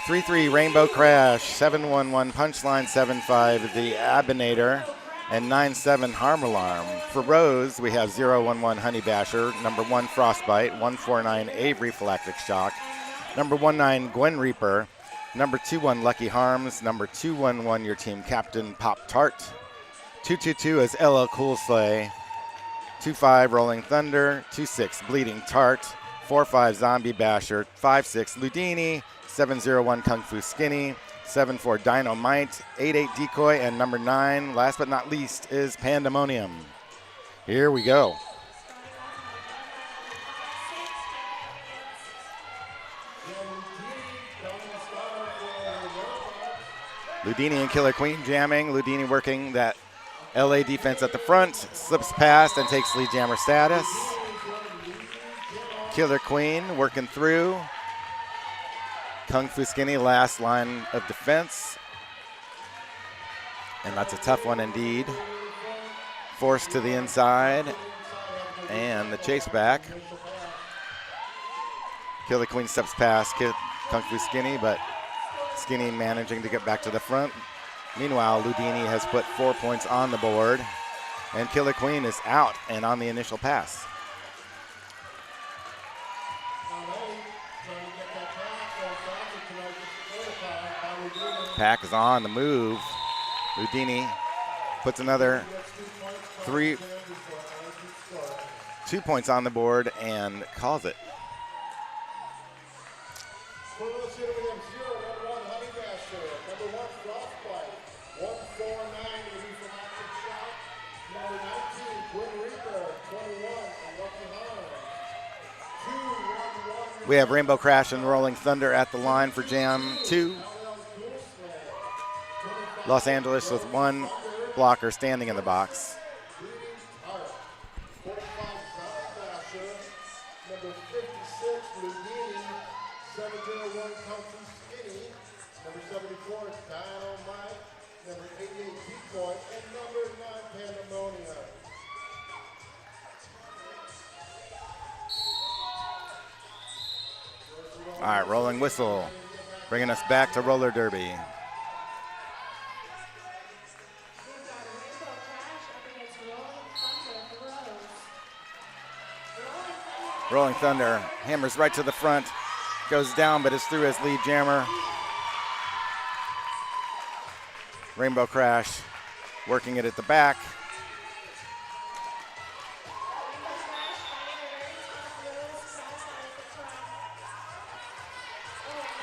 33 Rainbow Crash, 711 Punchline, 75 the Abinator, and 97 Harm Alarm. For Rose, we have 011 Honey Basher, number 1 Frostbite, 149 Avery Phylactic Shock, number 19 Gwen Reaper, number 21 Lucky Harms, number 211 your team captain Pop Tart, 222 is Ella Cool Slay, 25 Rolling Thunder, 26 Bleeding Tart, 45 Zombie Basher, 56 Ludini, 701 Kung Fu Skinny, 74 Dynamite, 88 Decoy, and number 9, last but not least, is Pandemonium. Here we go. Ludini and Killer Queen jamming. Ludini working that LA defense at the front, slips past and takes lead jammer status. Killer Queen working through. Kung Fu Skinny, last line of defense. And that's a tough one indeed. Forced to the inside. And the chase back. Killer Queen steps past Kung Fu Skinny, but Skinny managing to get back to the front. Meanwhile, Ludini has put 4 points on the board. And Killer Queen is out and on the initial pass. Pack is on the move. Ludini puts another 2 points on the board and calls it. We have Rainbow Crash and Rolling Thunder at the line for Jam 2. Los Angeles with 1 blocker standing in the box. All right, rolling whistle, bringing us back to roller derby. Rolling Thunder hammers right to the front, goes down but is through his lead jammer. Rainbow Crash working it at the back.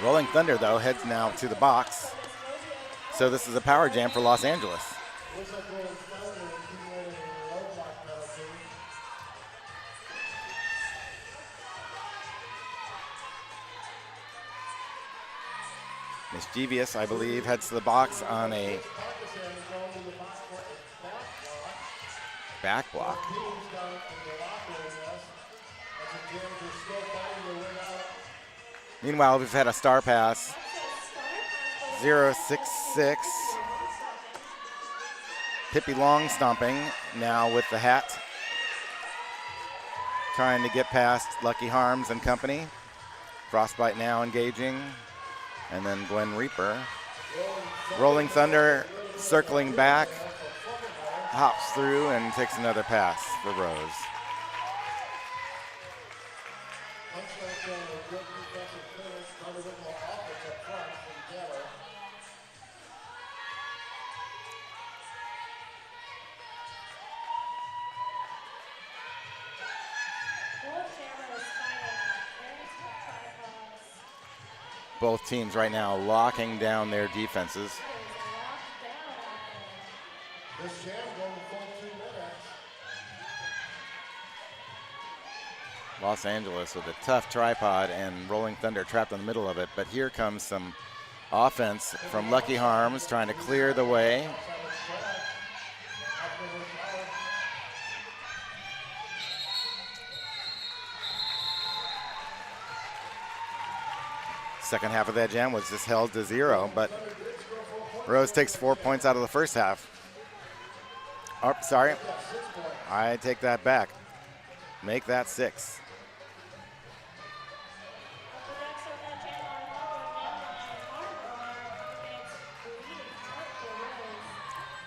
Rolling Thunder, though, heads now to the box. So this is a power jam for Los Angeles. Mischievous, I believe, heads to the box on a back block. Meanwhile, we've had a star pass. 066. Pippi Long stomping now with the hat. Trying to get past Lucky Harms and company. Frostbite now engaging. And then Gwen Reaper. Rolling Thunder circling back. Hops through and takes another pass for Rose. Both teams right now locking down their defenses. Los Angeles with a tough tripod and Rolling Thunder trapped in the middle of it, but here comes some offense from Lucky Harms, trying to clear the way. Second half of that jam was just held to 0, but Rose takes 4 points out of the first half. Oh, sorry. I take that back. Make that 6.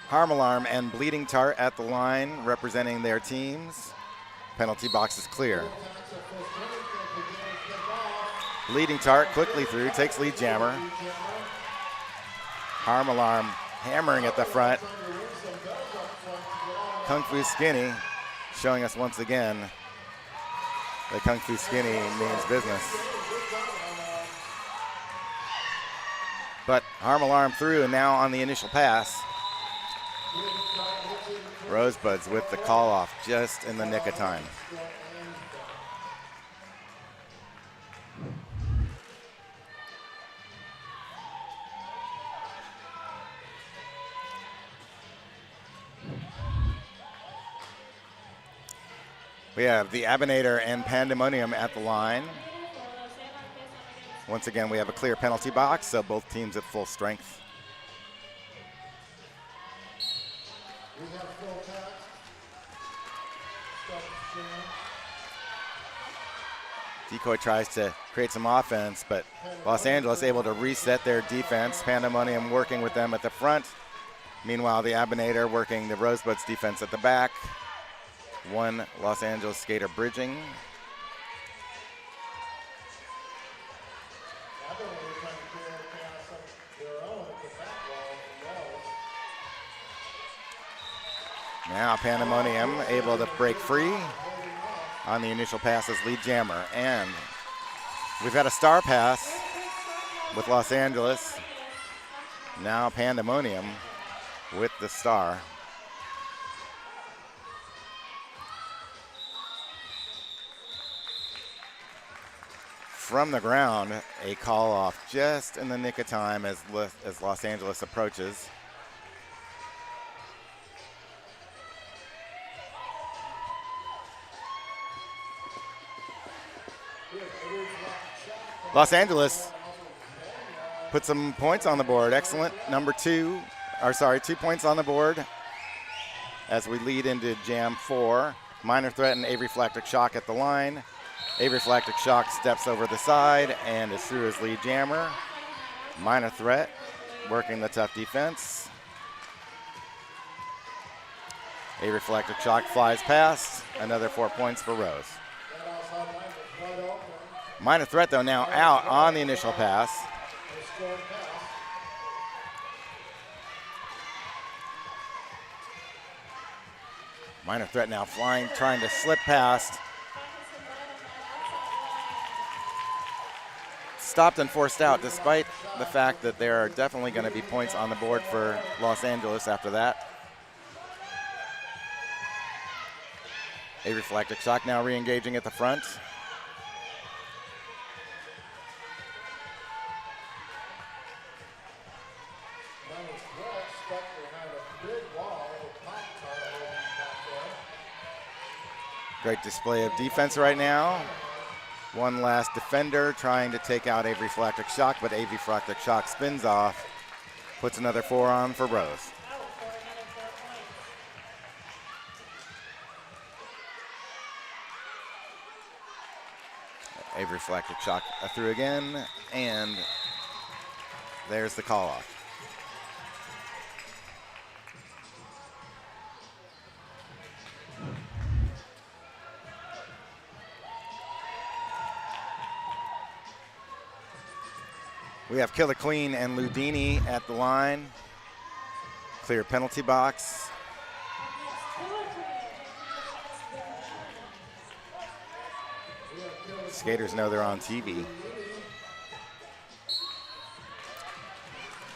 Harm Alarm and Bleeding Tart at the line representing their teams. Penalty box is clear. Bleeding Tart quickly through, takes lead jammer. Harm Alarm hammering at the front. Kung Fu Skinny showing us once again that Kung Fu Skinny means business. But Harm Alarm through, and now on the initial pass. Rosebuds with the call off just in the nick of time. We have the Abinator and Pandemonium at the line. Once again, we have a clear penalty box, so both teams at full strength. Decoy tries to create some offense, but Los Angeles able to reset their defense. Pandemonium working with them at the front. Meanwhile, the Abinator working the Rosebuds defense at the back. One Los Angeles skater bridging. Now Pandemonium able to break free on the initial pass as lead jammer. And we've had a star pass with Los Angeles. Now Pandemonium with the star. From the ground, a call off just in the nick of time as Los Angeles approaches. Los Angeles put some points on the board. Excellent. 2 points on the board as we lead into Jam 4. Minor Threat and Avery Flactic Shock at the line. Avery Flactic Shock steps over the side and is through his lead jammer. Minor Threat working the tough defense. Avery Flactic Shock flies past. Another 4 points for Rose. Minor Threat, though, now out on the initial pass. Minor Threat now flying, trying to slip past. Stopped and forced out, despite the fact that there are definitely going to be points on the board for Los Angeles after that. A Reflectic Shock now re-engaging at the front. Great display of defense right now. One last defender trying to take out Avery Flactic Shock, but Avery Flactic Shock spins off, puts another 4 on for Rose. Avery Flactic Shock through again, and there's the call off. We have Killer Queen and Ludini at the line. Clear penalty box. Skaters know they're on TV.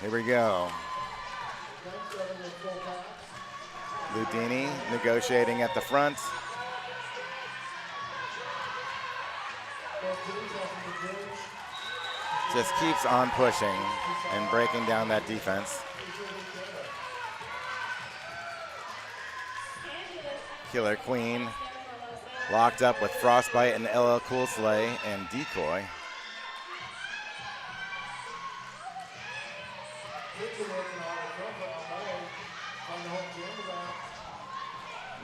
Here we go. Ludini negotiating at the front. just keeps on pushing and breaking down that defense. Killer Queen locked up with Frostbite and LL Cool Slay and Decoy.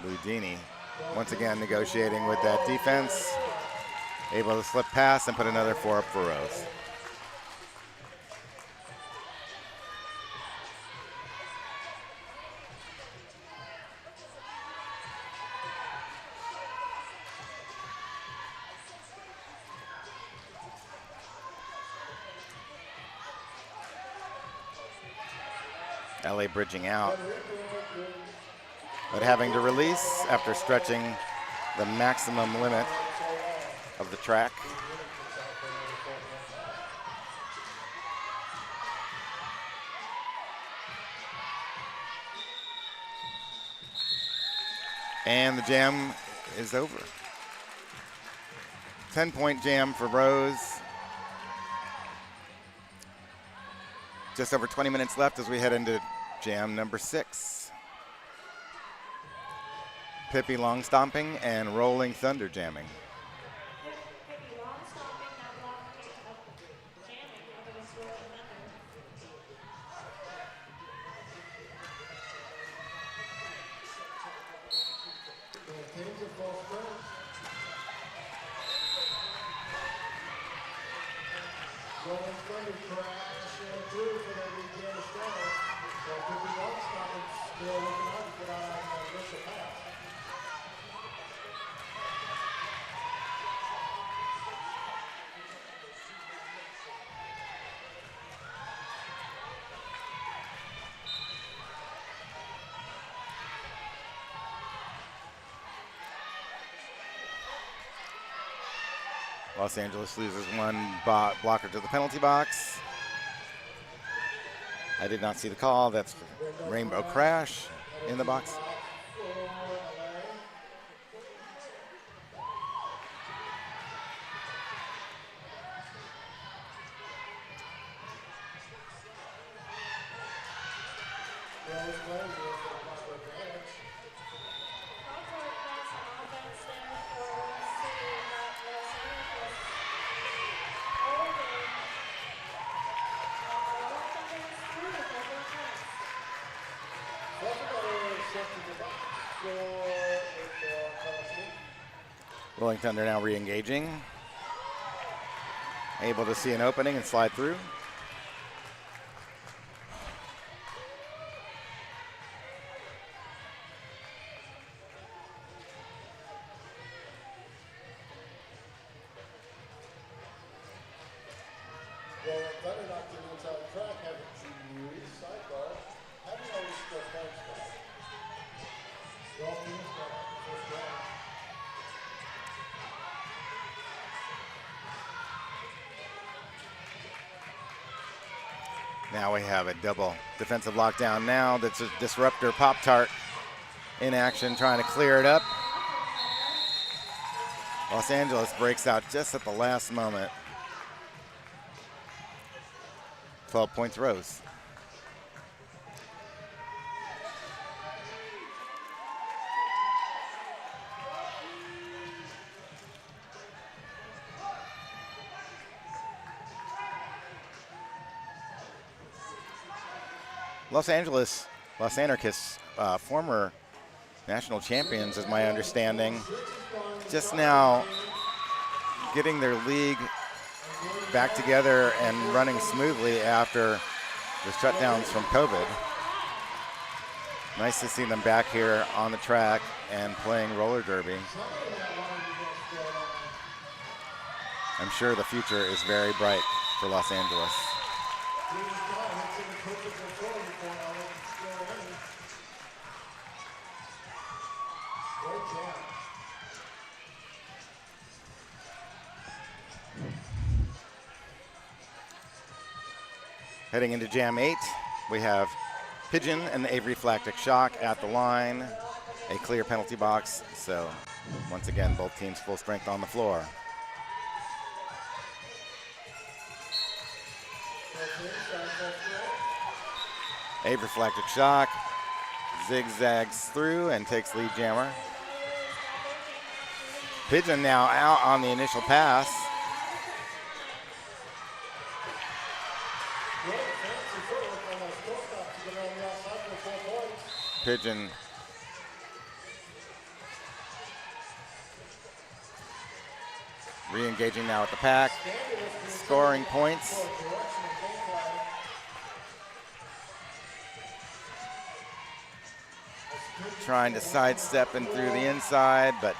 Ludini once again negotiating with that defense, able to slip past and put another 4 up for Rose. LA bridging out, but having to release after stretching the maximum limit of the track. And the jam is over. 10-point jam for Rose. Just over 20 minutes left as we head into jam number 6. Pippi long stomping and rolling thunder jamming. Los Angeles loses one blocker to the penalty box. I did not see the call. That's Rainbow Crash in the box. Rolling Thunder now re-engaging. Able to see an opening and slide through. Now we have a double defensive lockdown now. That's a disruptor Pop-Tart in action, trying to clear it up. Los Angeles breaks out just at the last moment. 12 points Rose. Los Angeles, Los Anarchists, former national champions, is my understanding, just now getting their league back together and running smoothly after the shutdowns from COVID. Nice to see them back here on the track and playing roller derby. I'm sure the future is very bright for Los Angeles. Heading into Jam 8, we have Pigeon and the Avery Flactic Shock at the line. A clear penalty box, so once again, both teams full strength on the floor. A reflected shock, zigzags through and takes lead jammer. Pigeon now out on the initial pass. Pigeon re-engaging now with the pack, scoring points. Trying to sidestep in through the inside, but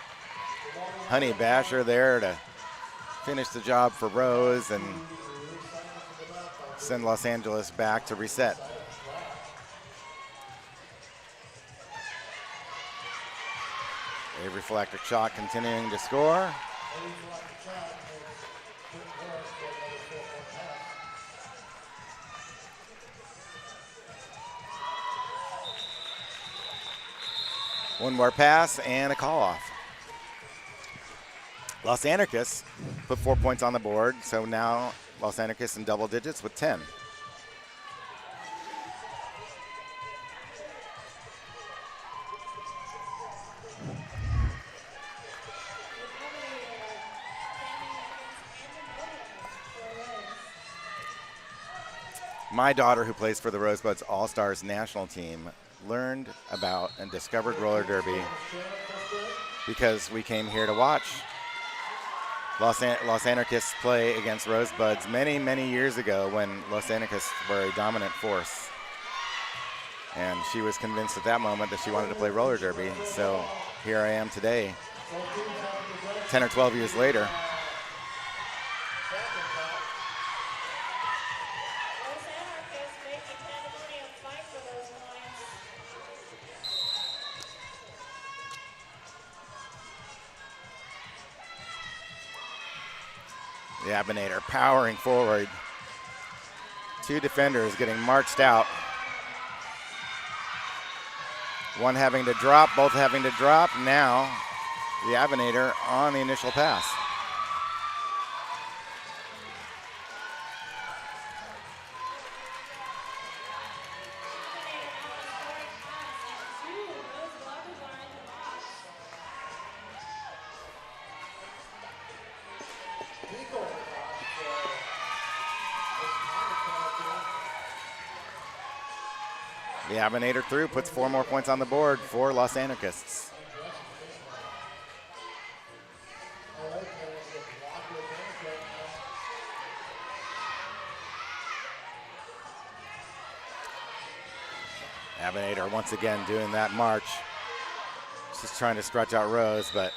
Honey Basher there to finish the job for Rose and send Los Angeles back to reset. A reflector shot continuing to score. One more pass and a call off. Los Anarchists put 4 points on the board, so now Los Anarchists in double digits with 10. My daughter, who plays for the Rosebuds All-Stars national team, learned about and discovered roller derby because we came here to watch Los Anarchists play against Rosebuds many, many years ago when Los Anarchists were a dominant force. And she was convinced at that moment that she wanted to play roller derby. So here I am today, 10 or 12 years later. The Abinator powering forward. Two defenders getting marched out. One having to drop, both having to drop. Now the Abinator on the initial pass. The Abinator through, puts 4 more points on the board for Los Anarchists. Abinator once again doing that march. Just trying to stretch out Rose, but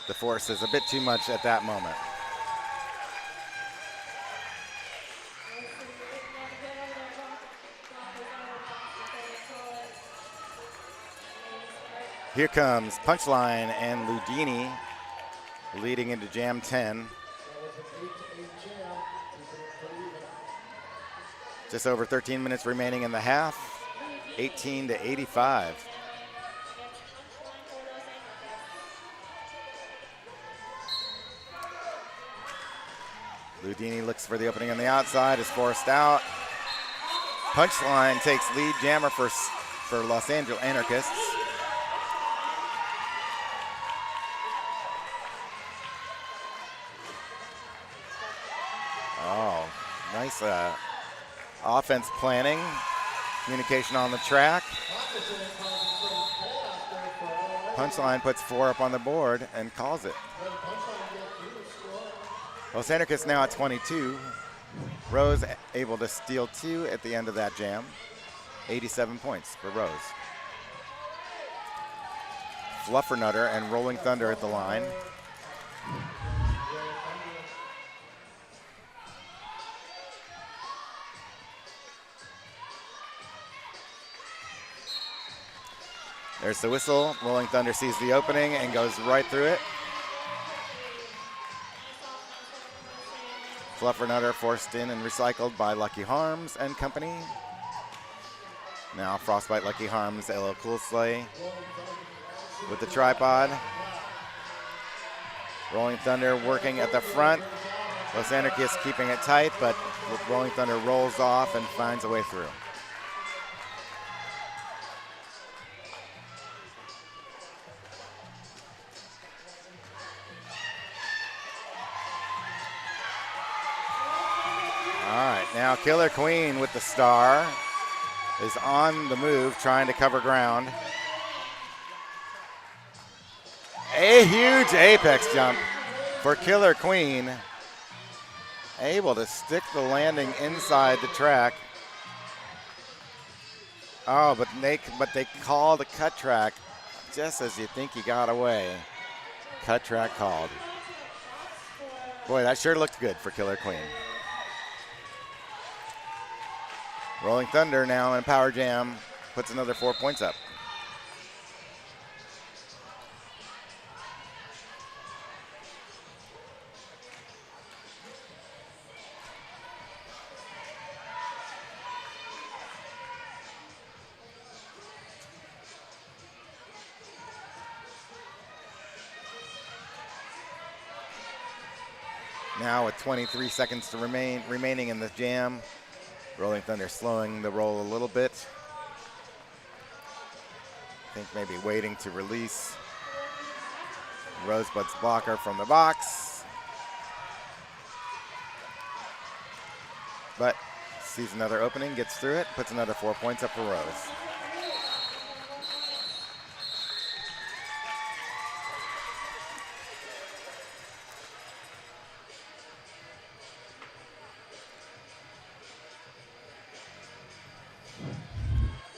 the force is a bit too much at that moment. Here comes Punchline and Ludini leading into Jam 10. Just over 13 minutes remaining in the half, 18-85. Ludini looks for the opening on the outside, is forced out. Punchline takes lead jammer for Los Angeles Anarchists. Oh, nice offense planning, communication on the track. Punchline puts 4 up on the board and calls it. Los Anarchists now at 22. Rose able to steal 2 at the end of that jam. 87 points for Rose. Fluffernutter and Rolling Thunder at the line. There's the whistle. Rolling Thunder sees the opening and goes right through it. Fluffernutter forced in and recycled by Lucky Harms and company. Now Frostbite, Lucky Harms, LL Cool Sleigh with the tripod. Rolling Thunder working at the front. Los Anarchists keeping it tight, but Rolling Thunder rolls off and finds a way through. All right, now Killer Queen with the star is on the move, trying to cover ground. A huge apex jump for Killer Queen. Able to stick the landing inside the track. Oh, but they call the cut track just as you think you got away. Cut track called. Boy, that sure looked good for Killer Queen. Rolling Thunder now in Power Jam puts another 4 points up. Now with 23 seconds to remaining in the jam, Rolling Thunder slowing the roll a little bit. I think maybe waiting to release Rosebud's blocker from the box. But sees another opening, gets through it, puts another 4 points up for Rose.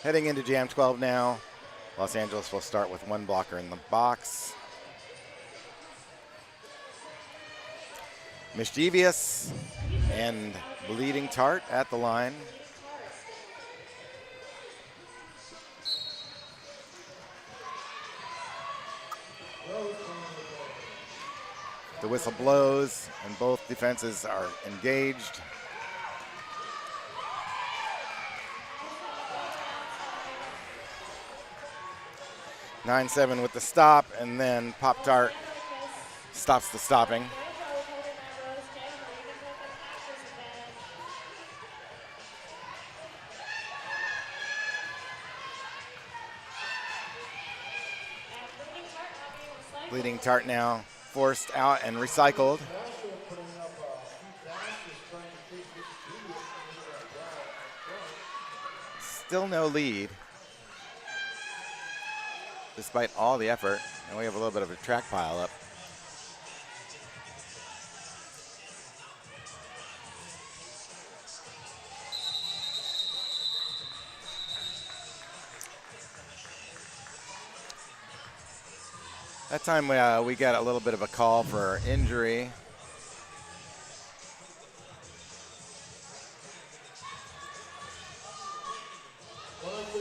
Heading into Jam 12 now. Los Angeles will start with one blocker in the box. Mischievous and Bleeding Tart at the line. The whistle blows and both defenses are engaged. Nine-7 with the stop, and then Pop-Tart stops the stopping. Bleeding Tart now forced out and recycled. Still no lead, despite all the effort, and we have a little bit of a track pile up. That time we got a little bit of a call for injury.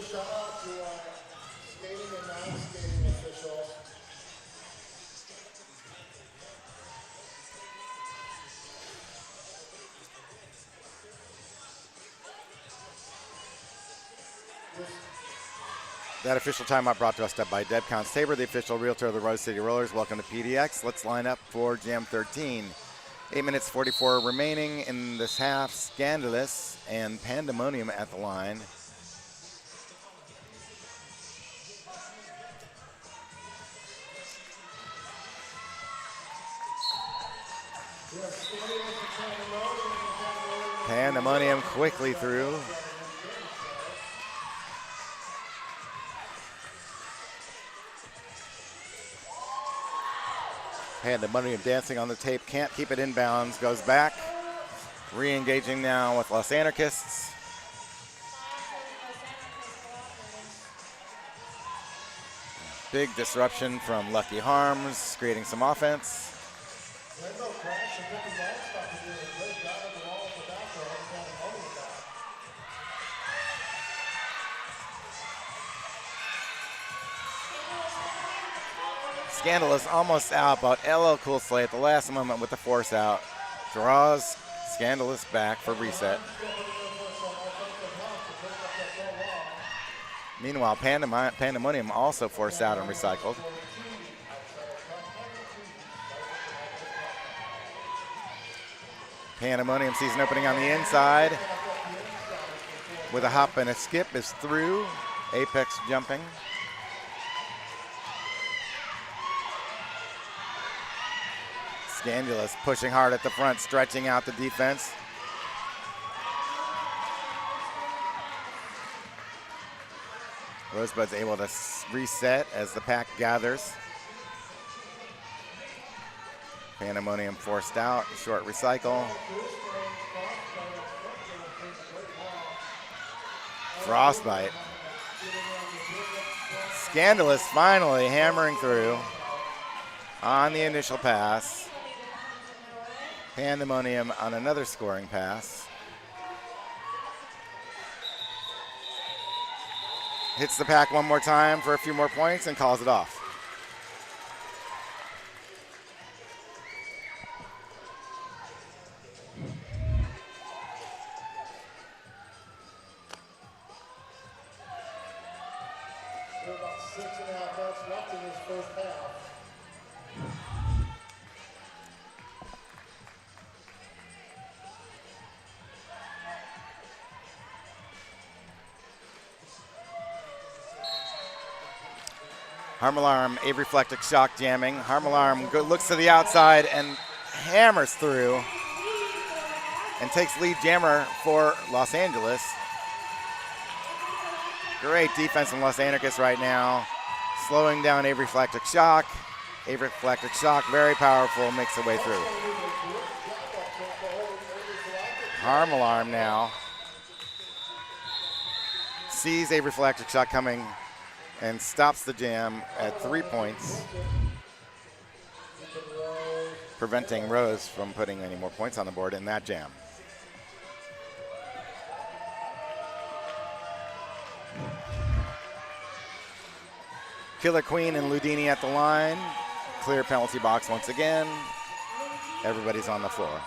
Shout out to skating and non-skating officials. That official timeout brought to us by Deb Constaber, the official realtor of the Rose City Rollers. Welcome to PDX. Let's line up for Jam 13. 8 minutes 44 remaining in this half. Scandalous and Pandemonium at the line. Pandemonium quickly through. Pandemonium dancing on the tape, can't keep it inbounds, goes back. Re-engaging now with Los Anarchists. Big disruption from Lucky Harms, creating some offense. Scandalous almost out, but LL Cool Slate at the last moment with the force out. Draws Scandalous back for reset. Meanwhile, Pandemonium also forced out and recycled. Pandemonium sees an opening on the inside. With a hop and a skip is through. Apex jumping. Scandalous pushing hard at the front, stretching out the defense. Rosebud's able to reset as the pack gathers. Pandemonium forced out, short recycle. Frostbite. Scandalous finally hammering through on the initial pass. Pandemonium on another scoring pass. Hits the pack one more time for a few more points and calls it off. There are about 6.5 minutes left in this first half. Harm Alarm, a reflectic shock jamming. Harm Alarm looks to the outside and hammers through and takes lead jammer for Los Angeles. Great defense from Los Anarchists right now. Slowing down a reflectic shock. A reflectic shock, very powerful, makes the way through. Harm Alarm now sees a reflectic shock coming and stops the jam at 3 points, preventing Rose from putting any more points on the board in that jam. Killer Queen and Ludini at the line. Clear penalty box once again. Everybody's on the floor.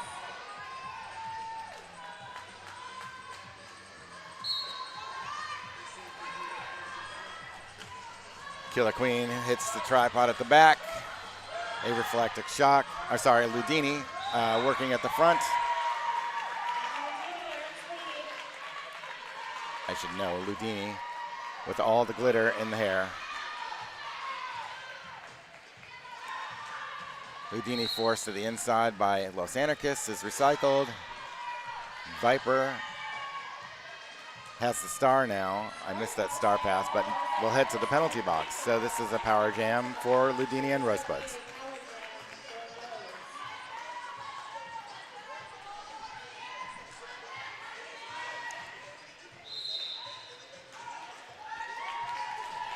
Killer Queen hits the tripod at the back. A reflectic shock. Ludini working at the front. I should know, Ludini with all the glitter in the hair. Ludini forced to the inside by Los Anarchists is recycled. Viper has the star now. I missed that star pass, but we'll head to the penalty box. So this is a power jam for Ludini and Rosebuds.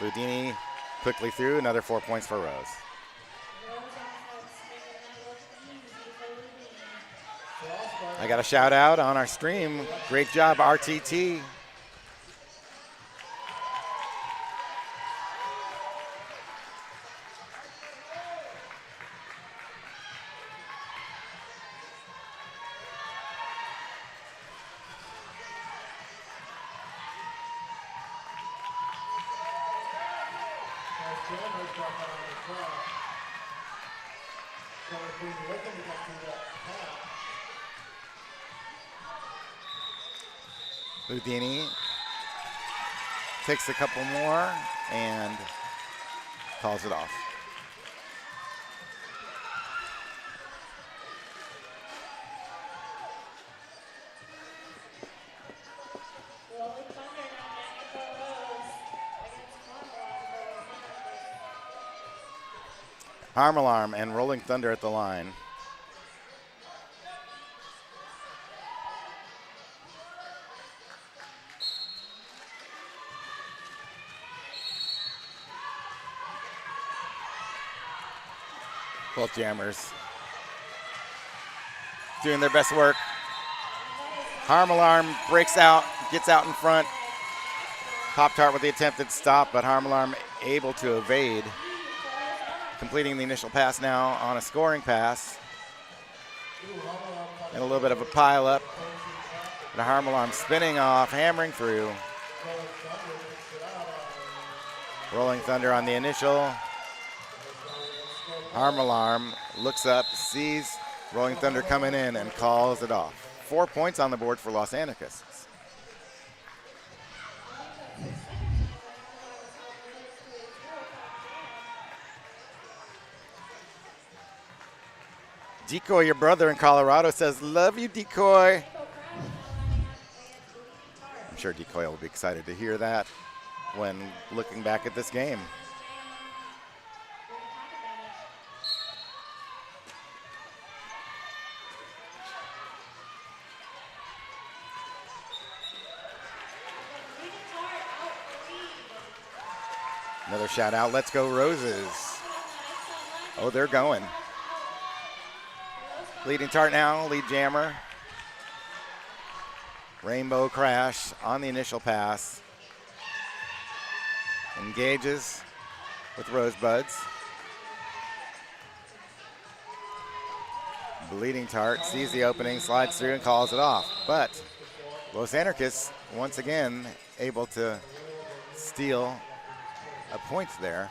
Ludini quickly through, another 4 points for Rose. I got a shout out on our stream. Great job, RTT. Ludini takes a couple more and calls it off. Harm Alarm and Rolling Thunder at the line. Both jammers doing their best work. Harm Alarm breaks out, gets out in front. Pop-Tart with the attempted stop, but Harm Alarm able to evade. Completing the initial pass now on a scoring pass. And a little bit of a pile up. But Harm Alarm spinning off, hammering through. Rolling Thunder on the initial. Harm Alarm looks up, sees Rolling Thunder coming in and calls it off. 4 points on the board for Los Anarchists. Decoy, your brother in Colorado, says, love you, Decoy. I'm sure Decoy will be excited to hear that when looking back at this game. Another shout out, let's go Roses. Oh, they're going. Leading Tart now, lead jammer. Rainbow Crash on the initial pass. Engages with Rosebuds. Bleeding Tart sees the opening, slides through and calls it off. But Los Anarchists, once again, able to steal a point there.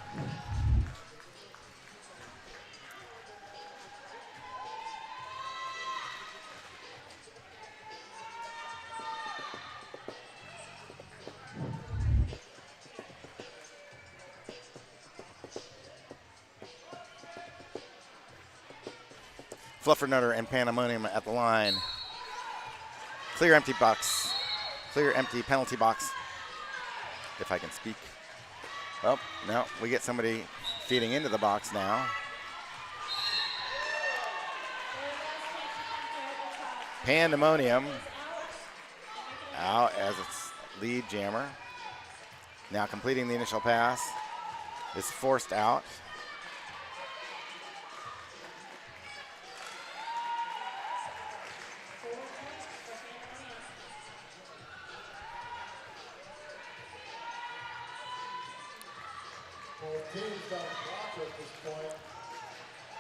Fluffernutter and Pandemonium at the line. Clear empty box. Clear empty penalty box. If I can speak. Oh, no, we get somebody feeding into the box now. Pandemonium out as its lead jammer. Now completing the initial pass is forced out.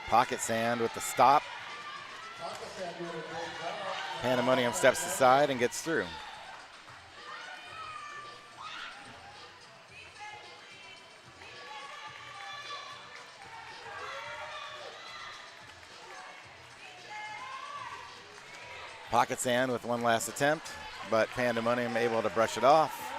Pocket Sand with the stop. Pandemonium steps aside and gets through. Pocket Sand with one last attempt, but Pandemonium able to brush it off.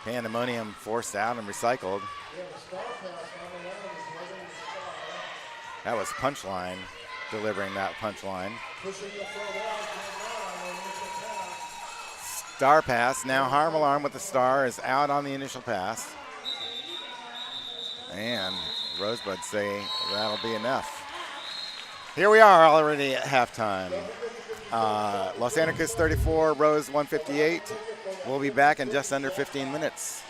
Pandemonium forced out and recycled. That was Punchline delivering that punchline. Star pass. Now Harm Alarm with the star is out on the initial pass. And Rosebuds say that'll be enough. Here we are already at halftime. Los Anarchists 34, Rose 158. We'll be back in just under 15 minutes.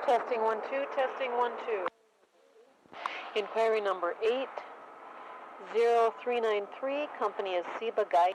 Testing 1 2, testing 1 2. Inquiry number 80393, company is Seba Guide.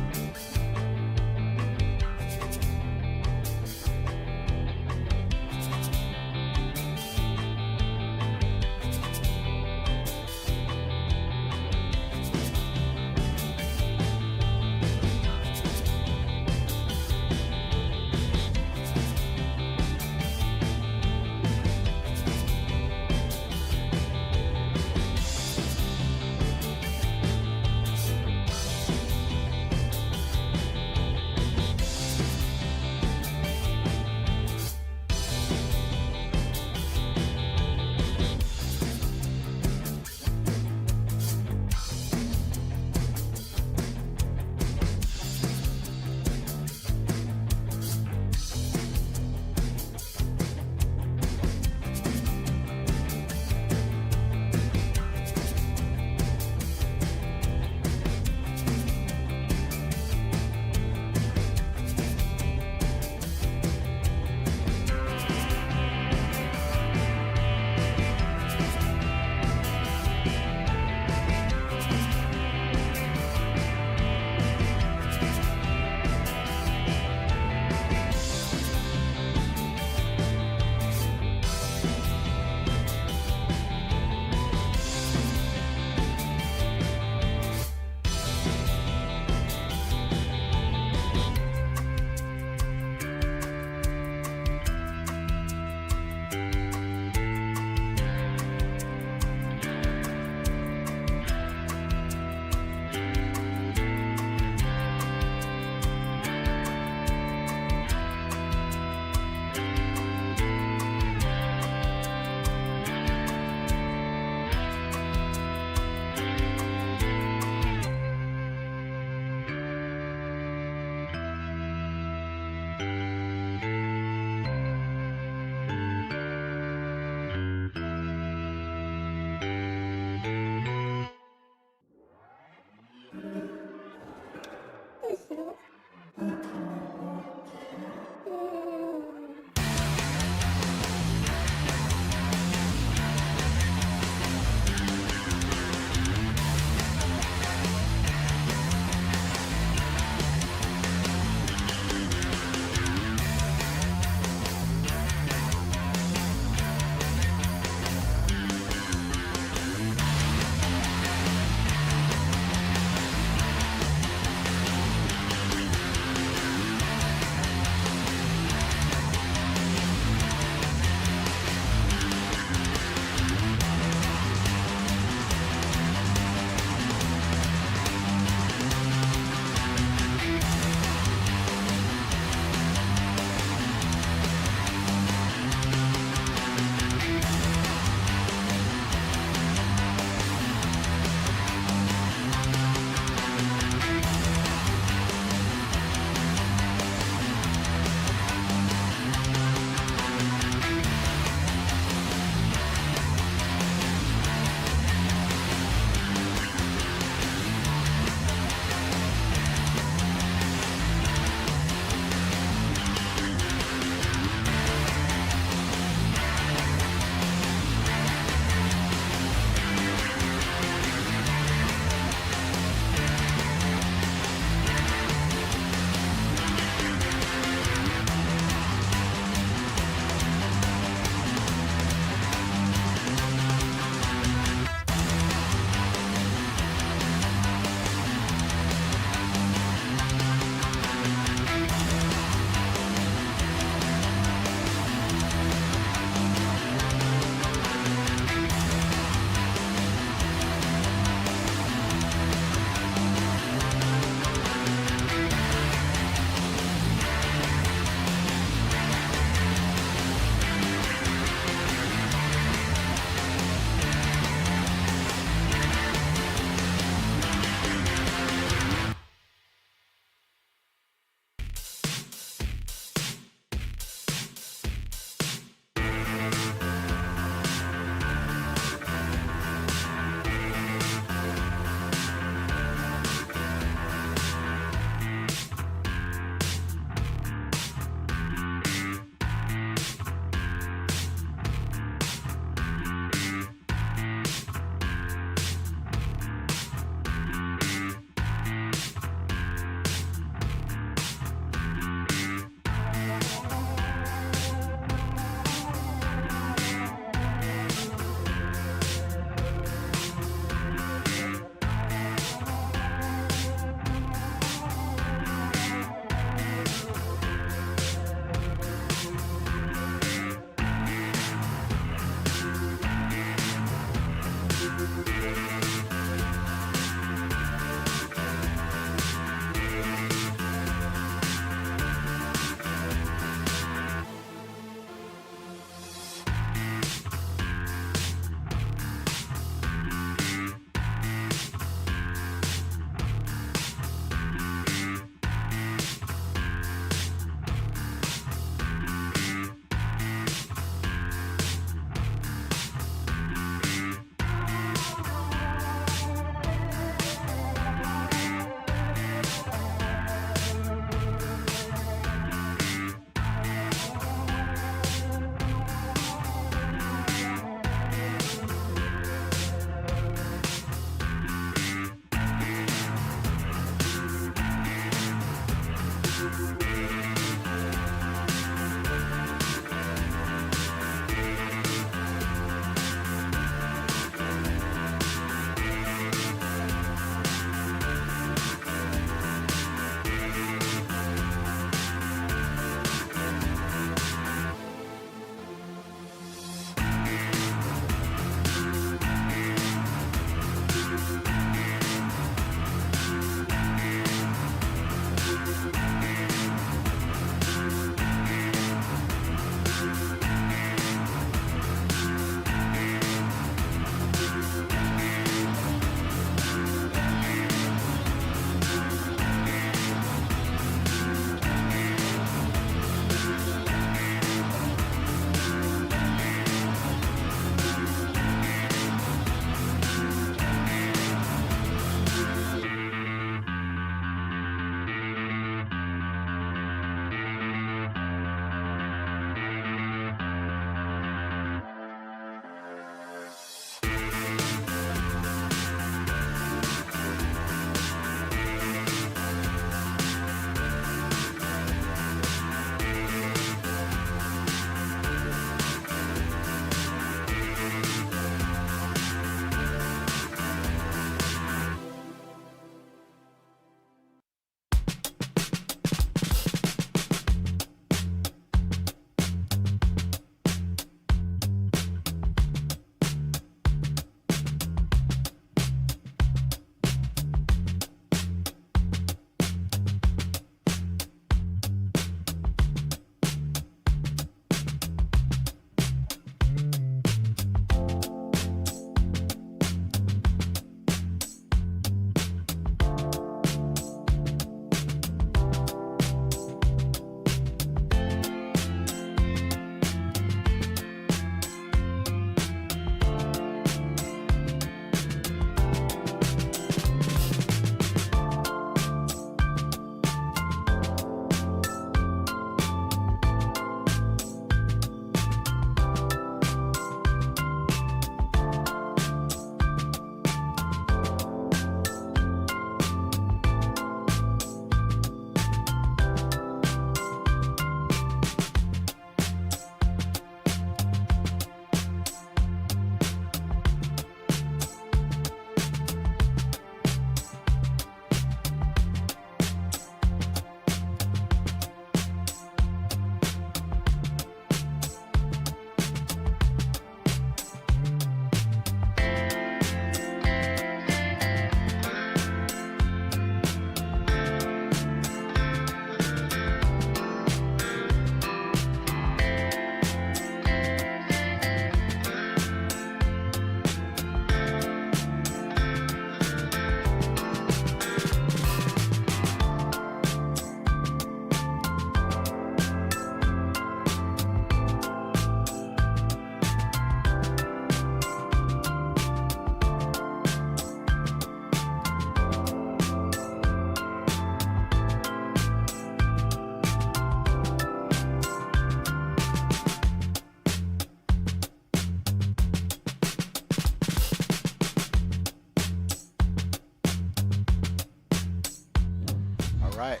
right.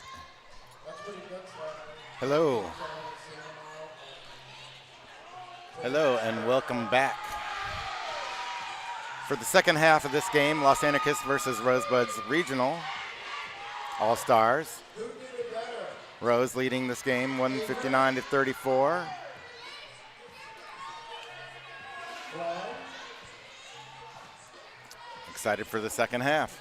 Hello. Hello and welcome back. For the second half of this game, Los Anarchists versus Rosebuds Regional All-Stars. Rose leading this game 159-34. excited for the second half.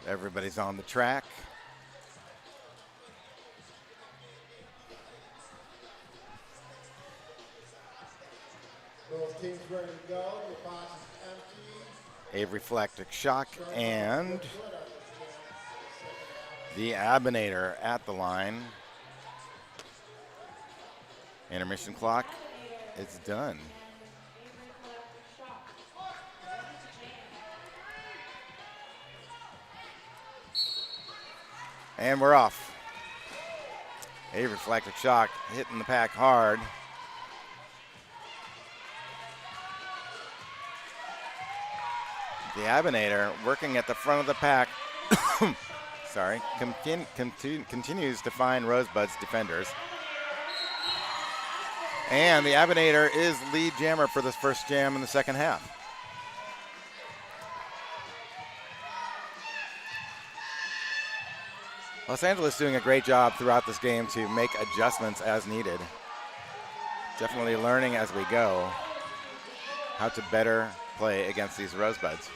Everybody's on the track. Both teams ready to go. Your box is empty. A reflectic shock and the Abinator at the line. Intermission clock is done. And we're off. A reflectic shock hitting the pack hard. The Abinator working at the front of the pack. Sorry, continues to find Rosebud's defenders. And the Abinator is lead jammer for this first jam in the second half. Los Angeles doing a great job throughout this game to make adjustments as needed. Definitely learning as we go how to better play against these Rosebuds.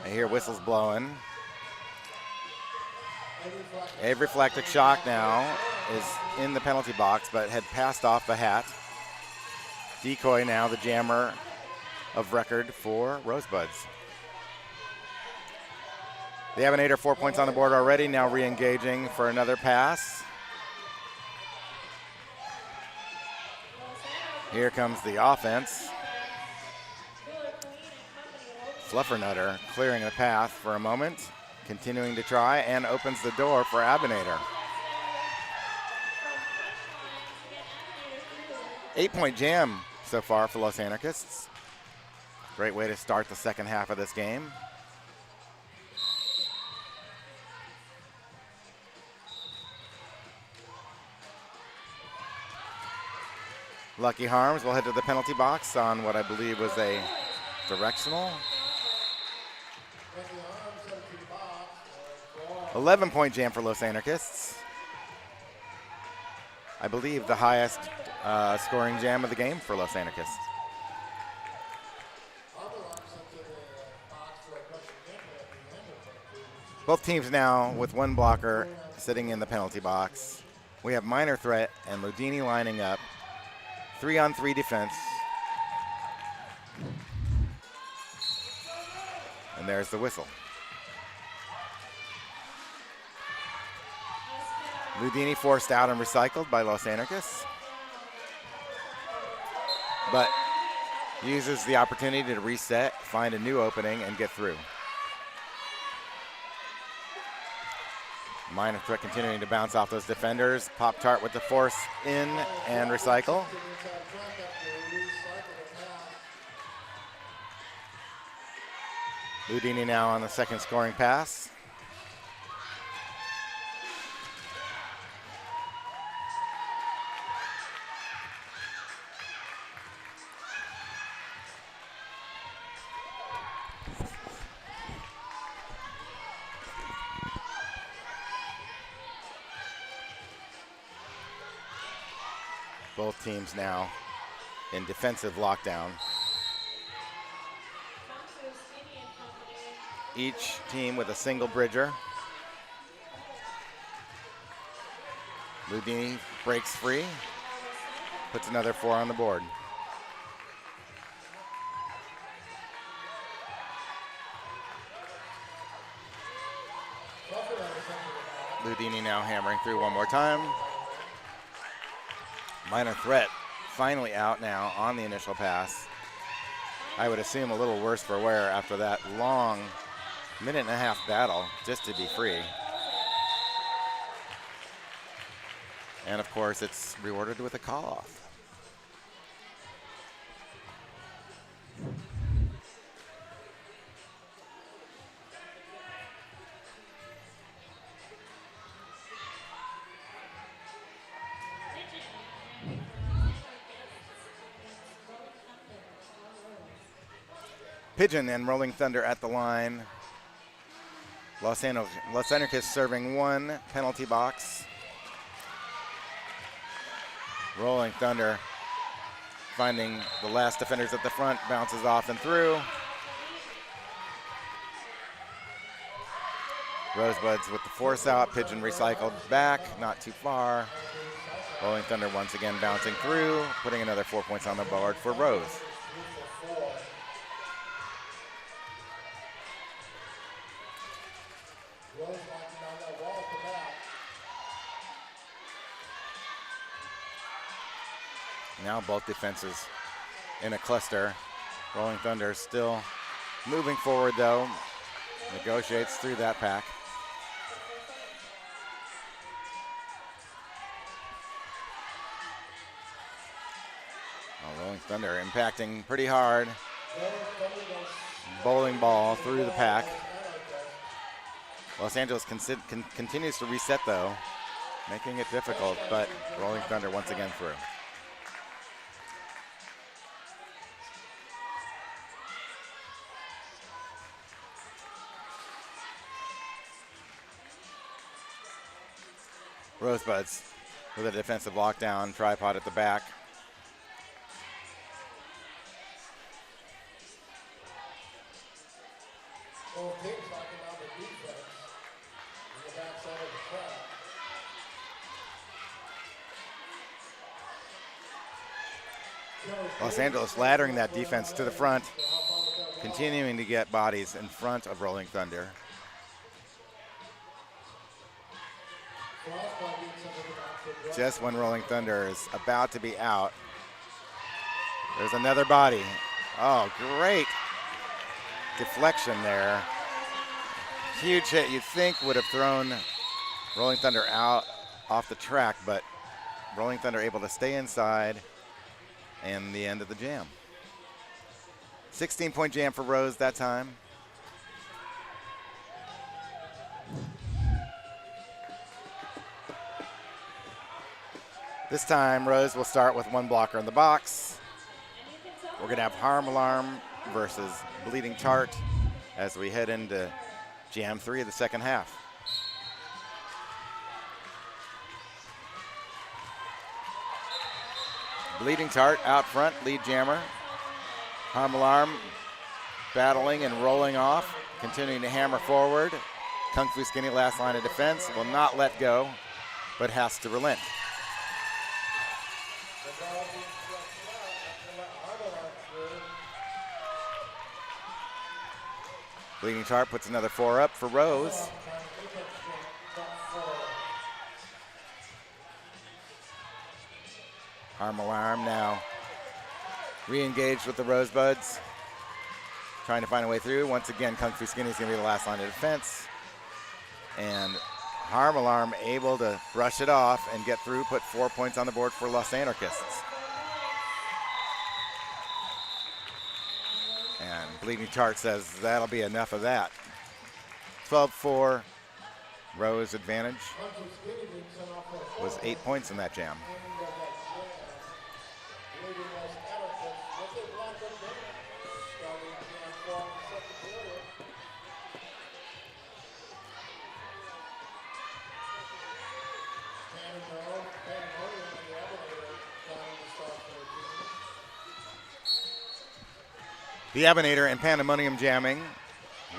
I hear whistles blowing. A reflectic shock now is in the penalty box, but had passed off the hat. Decoy now the jammer of record for Rosebuds. The Abinator 4 points on the board already, now re-engaging for another pass. Here comes the offense. Fluffernutter clearing the path for a moment, continuing to try, and opens the door for Abinator. 8-point jam so far for Los Anarchists. Great way to start the second half of this game. Lucky Harms will head to the penalty box on what I believe was a directional. 11-point jam for Los Anarchists. I believe the highest scoring jam of the game for Los Anarchists. Both teams now with one blocker sitting in the penalty box. We have Minor Threat and Ludini lining up. 3-on-3 defense. And there's the whistle. Ludini forced out and recycled by Los Anarchists, but uses the opportunity to reset, find a new opening, and get through. Minor Threat continuing to bounce off those defenders. Pop-Tart with the force in and recycle. Ludini now on the second scoring pass. Both teams now in defensive lockdown. Each team with a single bridger. Ludini breaks free, puts another 4 on the board. Ludini now hammering through one more time. Minor Threat finally out now on the initial pass. I would assume a little worse for wear after that long minute-and-a-half battle just to be free. And of course, it's rewarded with a call-off. Pigeon and Rolling Thunder at the line. Los Anarchists serving one penalty box. Rolling Thunder finding the last defenders at the front, bounces off and through. Rosebuds with the force out, Pigeon recycled back, not too far. Rolling Thunder once again bouncing through, putting another 4 points on the board for Rose. Now both defenses in a cluster. Rolling Thunder still moving forward though. Negotiates through that pack. Rolling Thunder impacting pretty hard. Bowling ball through the pack. Los Angeles continues to reset though, making it difficult, but Rolling Thunder once again through. Rosebuds with a defensive lockdown, tripod at the back. Los Angeles laddering that defense to the front, continuing to get bodies in front of Rolling Thunder. Just when Rolling Thunder is about to be out, there's another body. Oh, great deflection there. Huge hit you'd think would have thrown Rolling Thunder out off the track, but Rolling Thunder able to stay inside and the end of the jam. 16-point jam for Rose that time. This time, Rose will start with one blocker in the box. We're going to have Harm Alarm versus Bleeding Tart as we head into Jam 3 of the second half. Bleeding Tart out front, lead jammer. Harm Alarm battling and rolling off, continuing to hammer forward. Kung Fu Skinny, last line of defense, will not let go, but has to relent. Bleeding Tart puts another 4 up for Rose. Harm Alarm now re-engaged with the Rosebuds, trying to find a way through. Once again, Kung Fu Skinny is going to be the last line of defense. And Harm Alarm able to brush it off and get through, put 4 points on the board for Los Anarchists. And Bleeding Tart says that'll be enough of that. 12-4, Rose advantage. Was 8 points in that jam. The Abonator and Pandemonium jamming.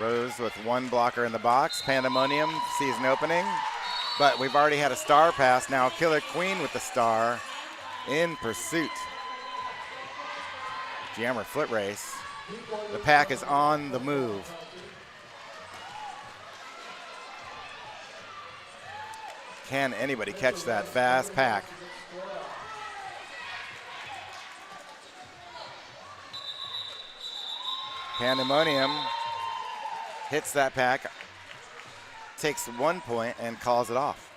Rose with one blocker in the box. Pandemonium sees an opening, but we've already had a star pass. Now Killer Queen with the star in pursuit. Jammer foot race. The pack is on the move. Can anybody catch that fast pack? Pandemonium hits that pack, takes 1 point, and calls it off.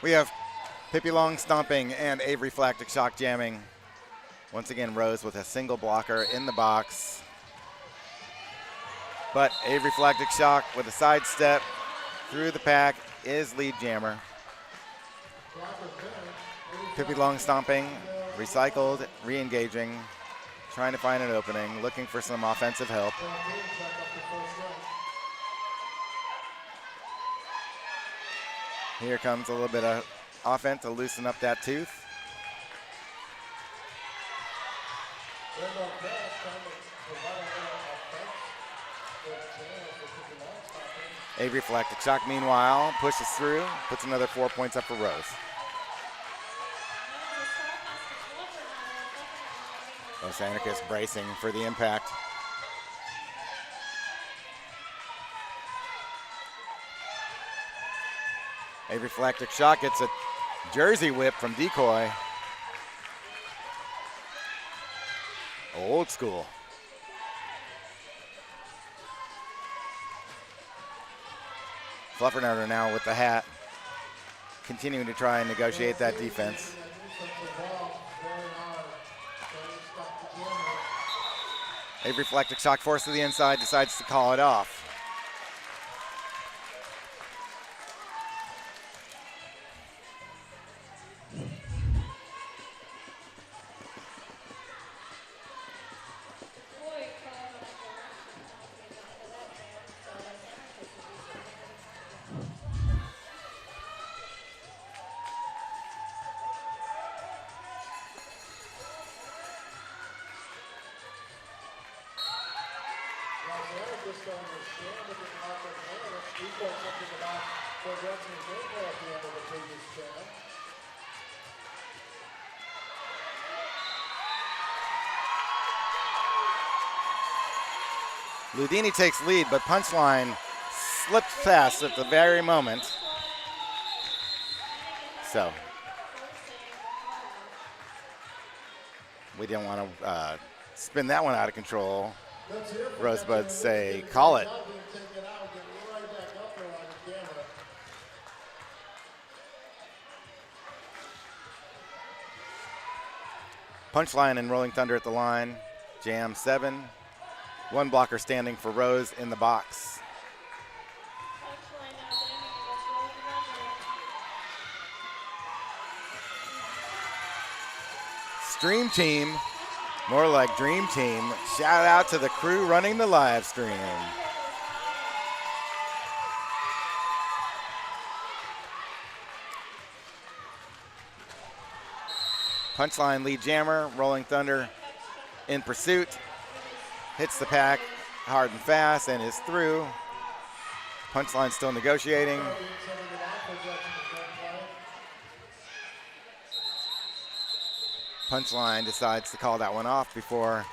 We have Pippi Long stomping and Avery Flactic shock jamming. Once again, Rose with a single blocker in the box. But a reflected shock with a sidestep through the pack is lead jammer. Pippi Long stomping, recycled, re-engaging, trying to find an opening, looking for some offensive help. Here comes a little bit of offense to loosen up that tooth. A reflected shock, meanwhile, pushes through, puts another 4 points up for Rose. Osanicus bracing for the impact. A reflected shot gets a jersey whip from Decoy. Old school. Fluffernutter now with the hat, continuing to try and negotiate that defense. A reflected shock force to the inside, decides to call it off. Ludini takes lead, but Punchline slipped fast at the very moment. So we didn't want to spin that one out of control. Rosebuds say, call it. Punchline and Rolling Thunder at the line. Jam 7. One blocker standing for Rose in the box. Stream Team, more like Dream Team. Shout out to the crew running the live stream. Punchline lead jammer, Rolling Thunder in pursuit. Hits the pack hard and fast and is through. Punchline still negotiating. Punchline decides to call that one off before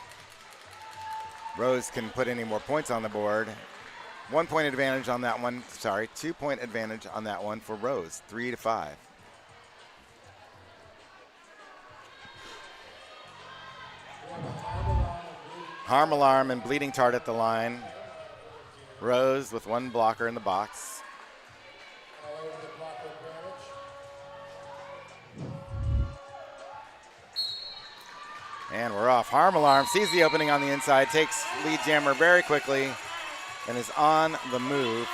Rose can put any more points on the board. 1 point advantage on that one. Sorry, 2 point advantage on that one for Rose, 3-5. Harm Alarm and Bleeding Tart at the line. Rose with one blocker in the box. And we're off. Harm Alarm sees the opening on the inside, takes lead jammer very quickly, and is on the move.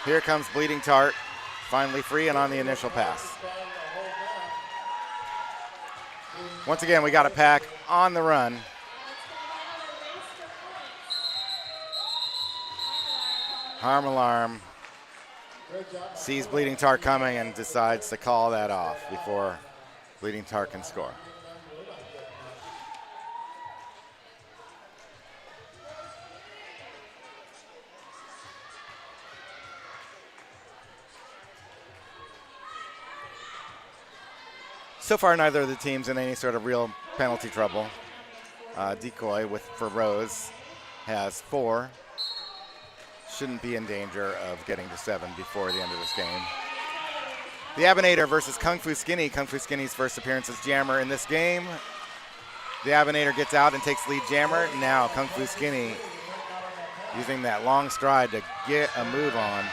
Here comes Bleeding Tart, finally free and on the initial pass. Once again, we got a pack on the run. Harm Alarm sees Bleeding Tart coming and decides to call that off before Bleeding Tart can score. So far, neither of the teams in any sort of real penalty trouble. Decoy for Rose has 4. Shouldn't be in danger of getting to 7 before the end of this game. The Abinator versus Kung Fu Skinny. Kung Fu Skinny's first appearance as jammer in this game. The Abinator gets out and takes lead jammer. Now Kung Fu Skinny using that long stride to get a move on.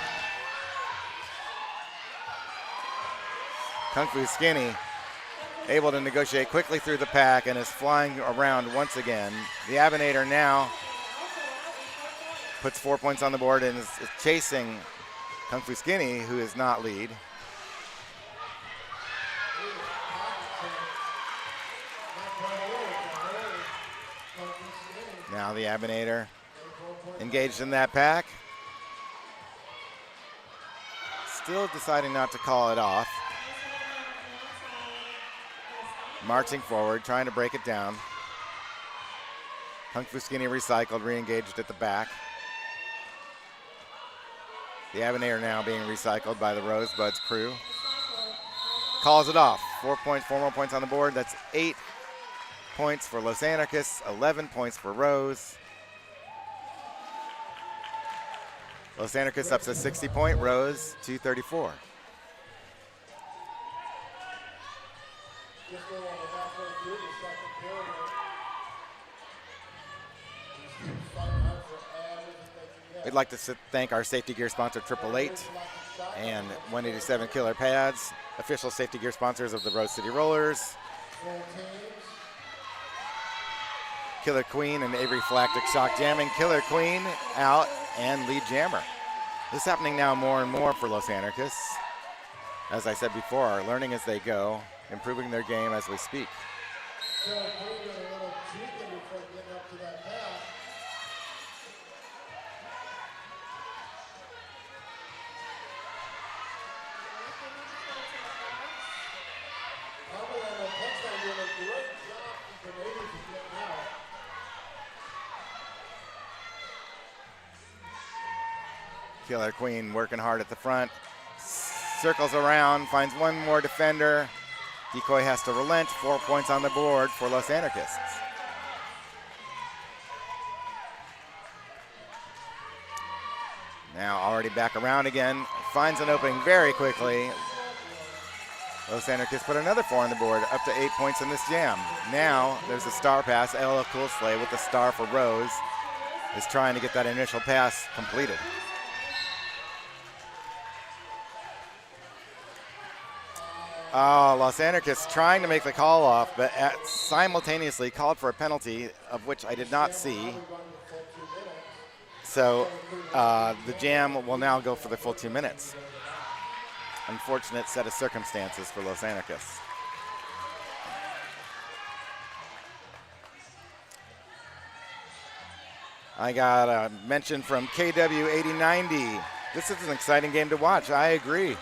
Kung Fu Skinny able to negotiate quickly through the pack and is flying around once again. The Abinator now puts 4 points on the board and is chasing Kung Fu Skinny, who is not lead. Now the Abinator engaged in that pack. Still deciding not to call it off. Marching forward, trying to break it down. Kung Fu Skinny recycled, re-engaged at the back. The Abinator now being recycled by the Rosebuds crew. Calls it off. 4 points, 4 more points on the board. That's 8 points for Los Anarchists, 11 points for Rose. Los Anarchists up to 60-point, Rose 234. Just go on the halfway through the second period. These teams fighting hard for everything they can get. We'd like to thank our safety gear sponsor, 888, and 187 Killer Pads, official safety gear sponsors of the Rose City Rollers. Killer Queen and Avery Flactic shock jamming. Killer Queen out and lead jammer. This is happening now more and more for Los Anarchists. As I said before, learning as they go, improving their game as we speak. So Queen got a little cheeky before getting up to that path. Probably on the touchdown doing a great job for Navy to get out. Killer Queen working hard at the front. Circles around, finds one more defender. Decoy has to relent. 4 points on the board for Los Anarchists. Now already back around again. Finds an opening very quickly. Los Anarchists put another 4 on the board, up to 8 points in this jam. Now there's a star pass. LL Cool Slay with the star for Rose is trying to get that initial pass completed. Oh, Los Anarchists trying to make the call off, but simultaneously called for a penalty, of which I did not see. So the jam will now go for the full 2 minutes. Unfortunate set of circumstances for Los Anarchists. I got a mention from KW8090. This is an exciting game to watch. I agree.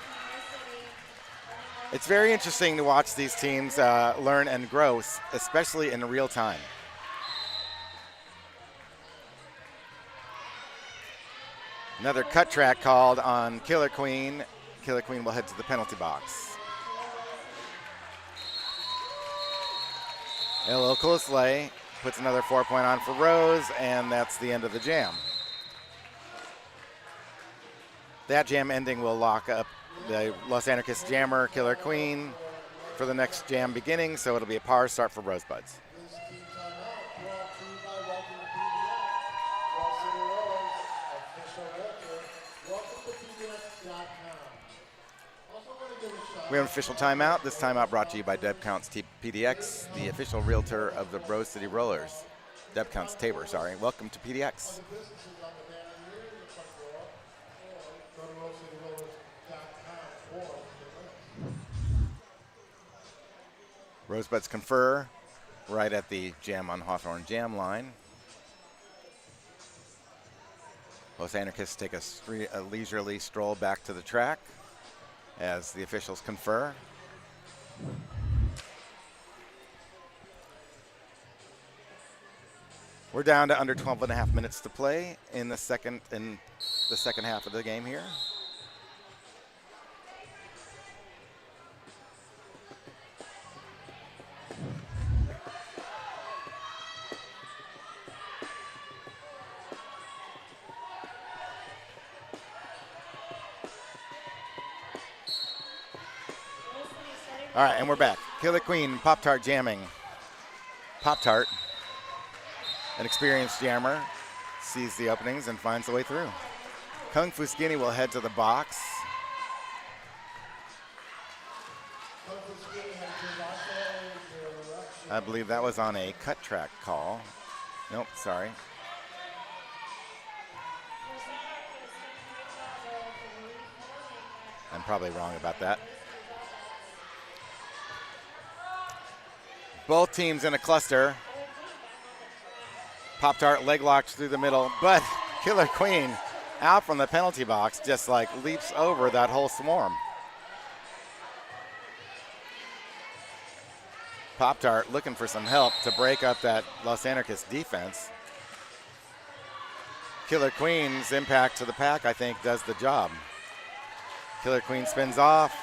It's very interesting to watch these teams learn and grow, especially in real time. Another cut track called on Killer Queen. Killer Queen will head to the penalty box. LL Cool Slay puts another 4 point on for Rose, and that's the end of the jam. That jam ending will lock up the Los Anarchist jammer, Killer Queen, for the next jam beginning, so it'll be a par start for Rosebuds. This team timeout brought to you by Welcome to PDX. Rose City Rollers, official realtor. Welcome to PDX.com. Also want to give a shout out. We have an official timeout. This timeout brought to you by Deb Counts PDX, the official realtor of the Rose City Rollers. Deb Counts Tabor, sorry. Welcome to PDX. Businesses on the banner here in the front door, or go to RoseCityRollers.com for the links. Rosebuds confer right at the Jam on Hawthorne jam line. Los Anarchists take a leisurely stroll back to the track as the officials confer. We're down to under 12 and a half minutes to play in the second half of the game here. All right, and we're back. Killer Queen, Pop-Tart jamming. Pop-Tart, an experienced jammer, sees the openings and finds the way through. Kung Fu Skinny will head to the box. Kung Fu Skinny has Gervonta I believe that was on a cut track call. Nope, sorry. I'm probably wrong about that. Both teams in a cluster. Pop-Tart leg locked through the middle, but Killer Queen out from the penalty box just like leaps over that whole swarm. Pop-Tart looking for some help to break up that Los Anarchist defense. Killer Queen's impact to the pack, I think, does the job. Killer Queen spins off.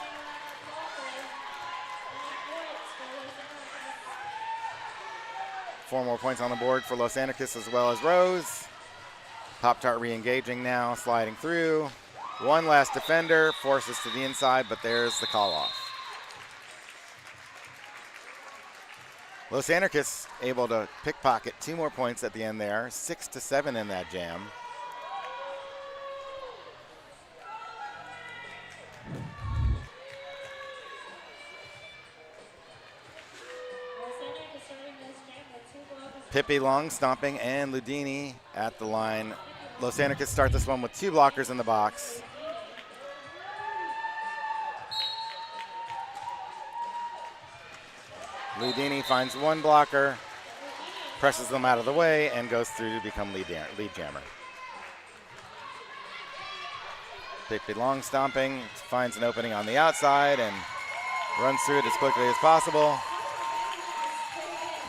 Four more points on the board for Los Anarchists as well as Rose. Pop-Tart re-engaging now, sliding through. One last defender, forces to the inside, but there's the call-off. Los Anarchists able to pickpocket 2 more points at the end there, 6-7 in that jam. Pippi long stomping and Ludini at the line. Los Anarchists start this one with 2 blockers in the box. Ludini finds 1 blocker, presses them out of the way, and goes through to become lead jammer. Pippi long stomping, finds an opening on the outside and runs through it as quickly as possible.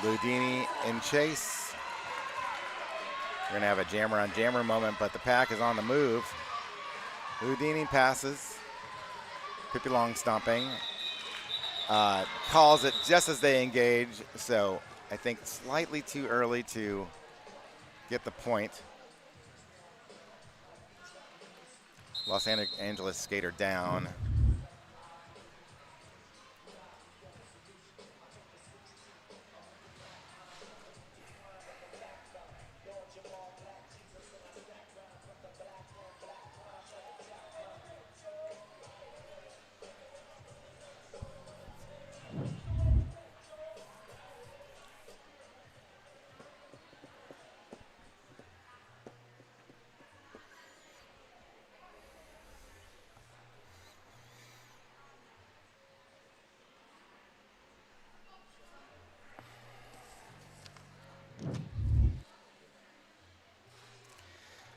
Ludini in chase. We're gonna have a jammer on jammer moment, but the pack is on the move. Ludini passes. Pippi long stomping. Calls it just as they engage, so I think slightly too early to get the point. Los Angeles skater down.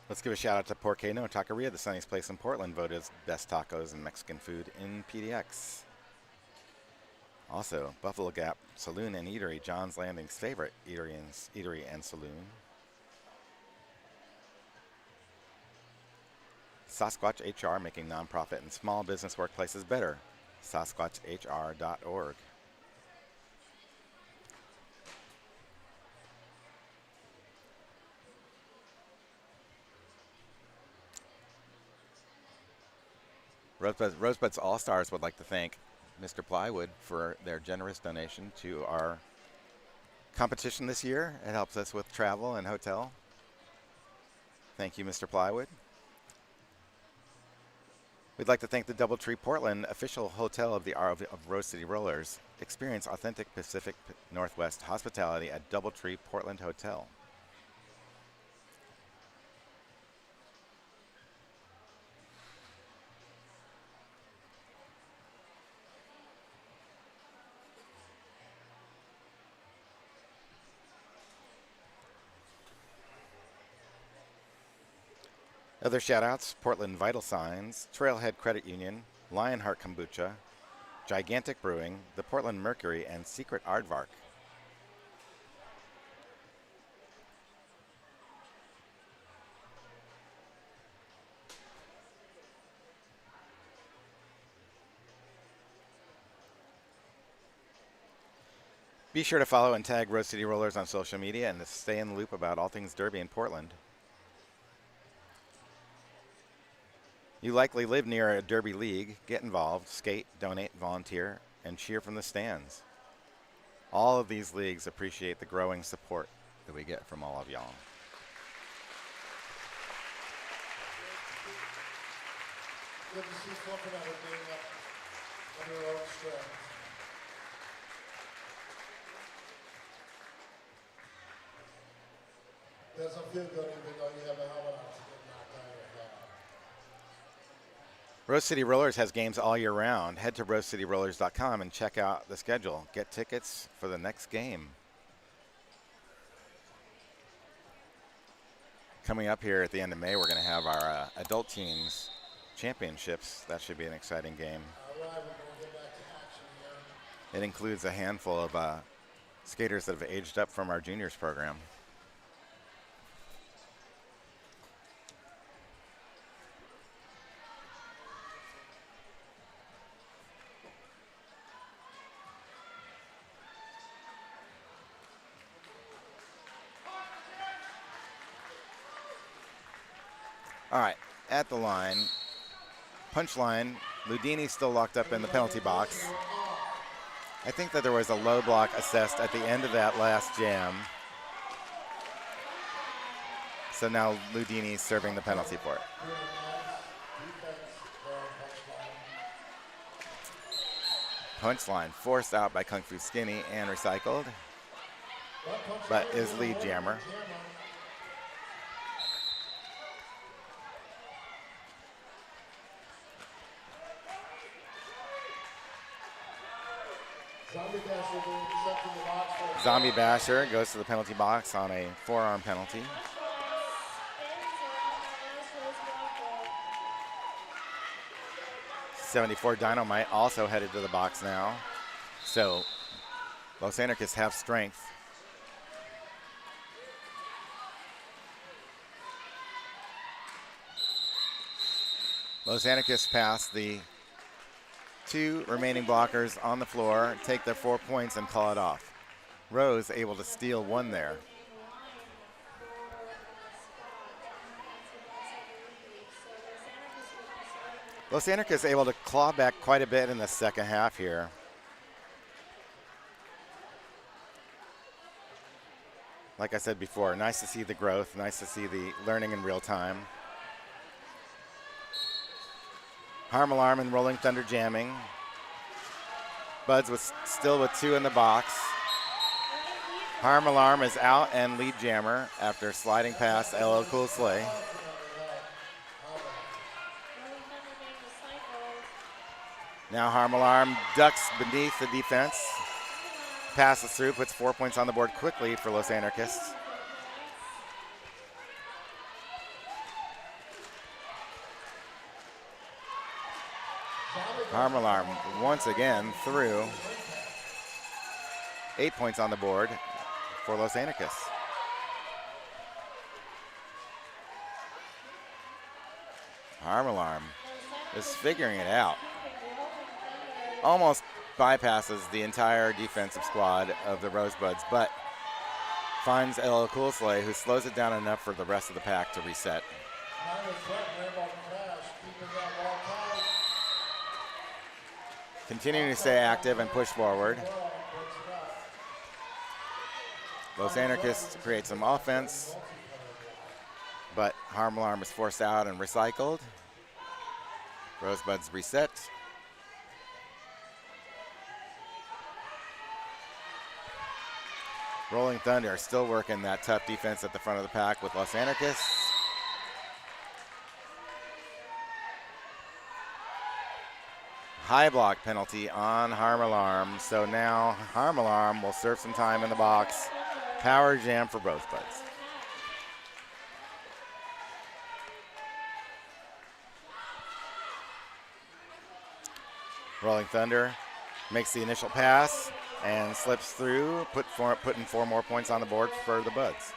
Let's give a shout out to Porque No Taqueria, the sunniest place in Portland, voted as best tacos and Mexican food in PDX. Also, Buffalo Gap Saloon and Eatery, John's Landing's favorite eatery and saloon. Sasquatch HR, making nonprofit and small business workplaces better. SasquatchHR.org. Rosebud's All-Stars would like to thank Mr. Plywood for their generous donation to our competition this year. It helps us with travel and hotel. Thank you, Mr. Plywood. We'd like to thank the Doubletree Portland, official hotel of Rose City Rollers. Experience authentic Pacific Northwest hospitality at Doubletree Portland Hotel. Other shout-outs, Portland Vital Signs, Trailhead Credit Union, Lionheart Kombucha, Gigantic Brewing, the Portland Mercury, and Secret Aardvark. Be sure to follow and tag Rose City Rollers on social media and to stay in the loop about all things Derby in Portland. You likely live near a Derby league. Get involved, skate, donate, volunteer, and cheer from the stands. All of these leagues appreciate the growing support that we get from all of y'all. Good to see Fluffernutter being up on their own strength. Doesn't feel good even though you have a helmet on to get knocked on your head. Rose City Rollers has games all year round. Head to rosecityrollers.com and check out the schedule. Get tickets for the next game. Coming up here at the end of May, we're going to have our adult teams championships. That should be an exciting game. All right, we're going to get back to action here. It includes a handful of skaters that have aged up from our juniors program. All right, at the line, punch line, Ludini's still locked up in the penalty box. I think that there was a low block assessed at the end of that last jam. So now Ludini's serving the penalty for it. Punch line forced out by Kung Fu Skinny and recycled, but is lead jammer. Zombie Basher goes to the penalty box on a forearm penalty. '74 Dynamite also headed to the box now. So Los Anarchists have strength. Los Anarchists pass the 2 remaining blockers on the floor, take their 4 points and call it off. Rose able to steal 1 there. Los Anarchists able to claw back quite a bit in the second half here. Like I said before, nice to see the growth, nice to see the learning in real time. Harm Alarm and Rolling Thunder jamming. Buds was still with 2 in the box. Harm Alarm is out and lead jammer after sliding past LL Cool Slay. Now Harm Alarm ducks beneath the defense. Passes through, puts 4 points on the board quickly for Los Anarchists. Harm Alarm once again through. 8 points on the board for Los Anarchists. Harm Alarm is figuring it out. Almost bypasses the entire defensive squad of the Rosebuds, but finds LL Cool Slay, who slows it down enough for the rest of the pack to reset. Continuing to stay active and push forward. Los Anarchists create some offense, but Harm Alarm is forced out and recycled. Rosebuds reset. Rolling Thunder are still working that tough defense at the front of the pack with Los Anarchists. High block penalty on Harm Alarm. So now Harm Alarm will serve some time in the box. Power jam for Rosebuds. Rolling Thunder makes the initial pass and slips through, putting 4 more points on the board for the Buds.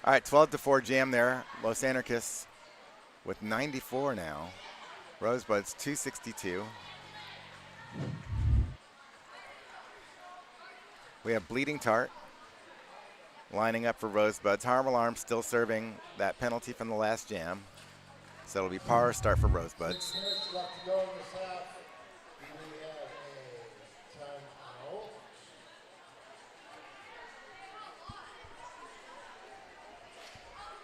All right, 12-4 jam there. Los Anarchists with 94 now. Rosebuds 262. We have Bleeding Tart lining up for Rosebuds. Harm Alarm still serving that penalty from the last jam. So it'll be power start for Rosebuds. 6 minutes left to go in this half. We have a timeout.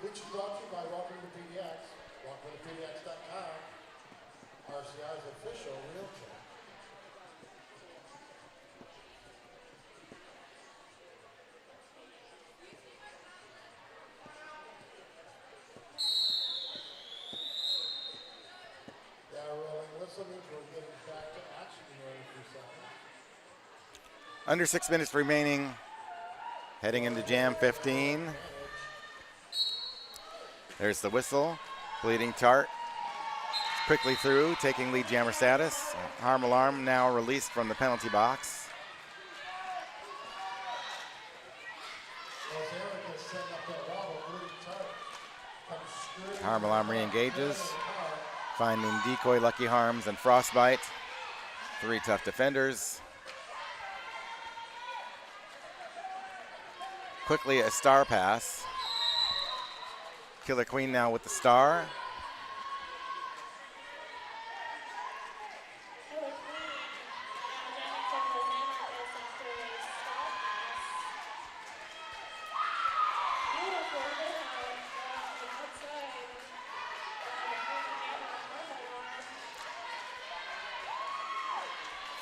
Which is brought to you by Welcome to PDX. Welcome to PDX.com. RCI's official realtor. Yeah, rolling whistle means we're getting back to action here in a few seconds. Under 6 minutes remaining. Heading into Jam 15. There's the whistle. Bleeding Tart quickly through, taking lead jammer status. Harm alarm now released from the penalty box. Harm alarm re-engages, finding decoy, lucky harms, and frostbite. 3 tough defenders. Quickly a star pass. Killer Queen now with the star.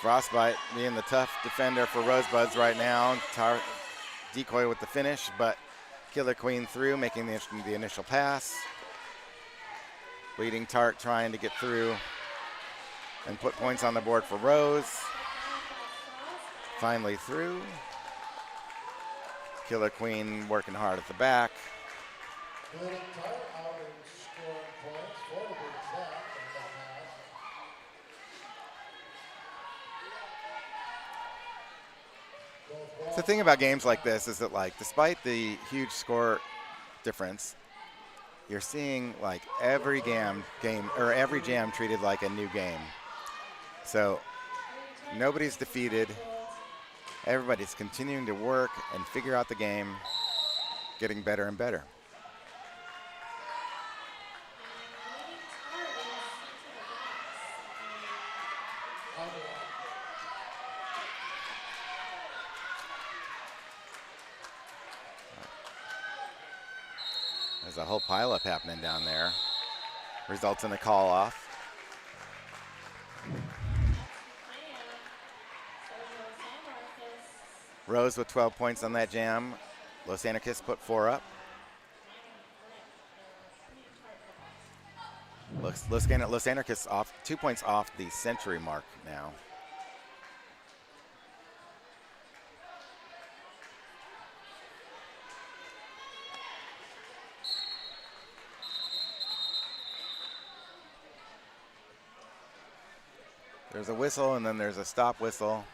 Frostbite being the tough defender for Rosebuds right now. Decoy with the finish, but Killer Queen through, making the initial pass. Bleeding Tart trying to get through and put points on the board for Rose. Finally through. Killer Queen working hard at the back. Bleeding Tart out in scoring points for the big set from that pass. The thing about games like this is that, like, despite the huge score difference, you're seeing like every game or every jam treated like a new game. So nobody's defeated. Everybody's continuing to work and figure out the game, getting better and better. There's a whole pileup happening down there. Results in a call off. Rose with 12 points on that jam. Los Anarchists put 4 up. Los Anarchists off 2 points off the century mark now. There's a whistle and then there's a stop whistle.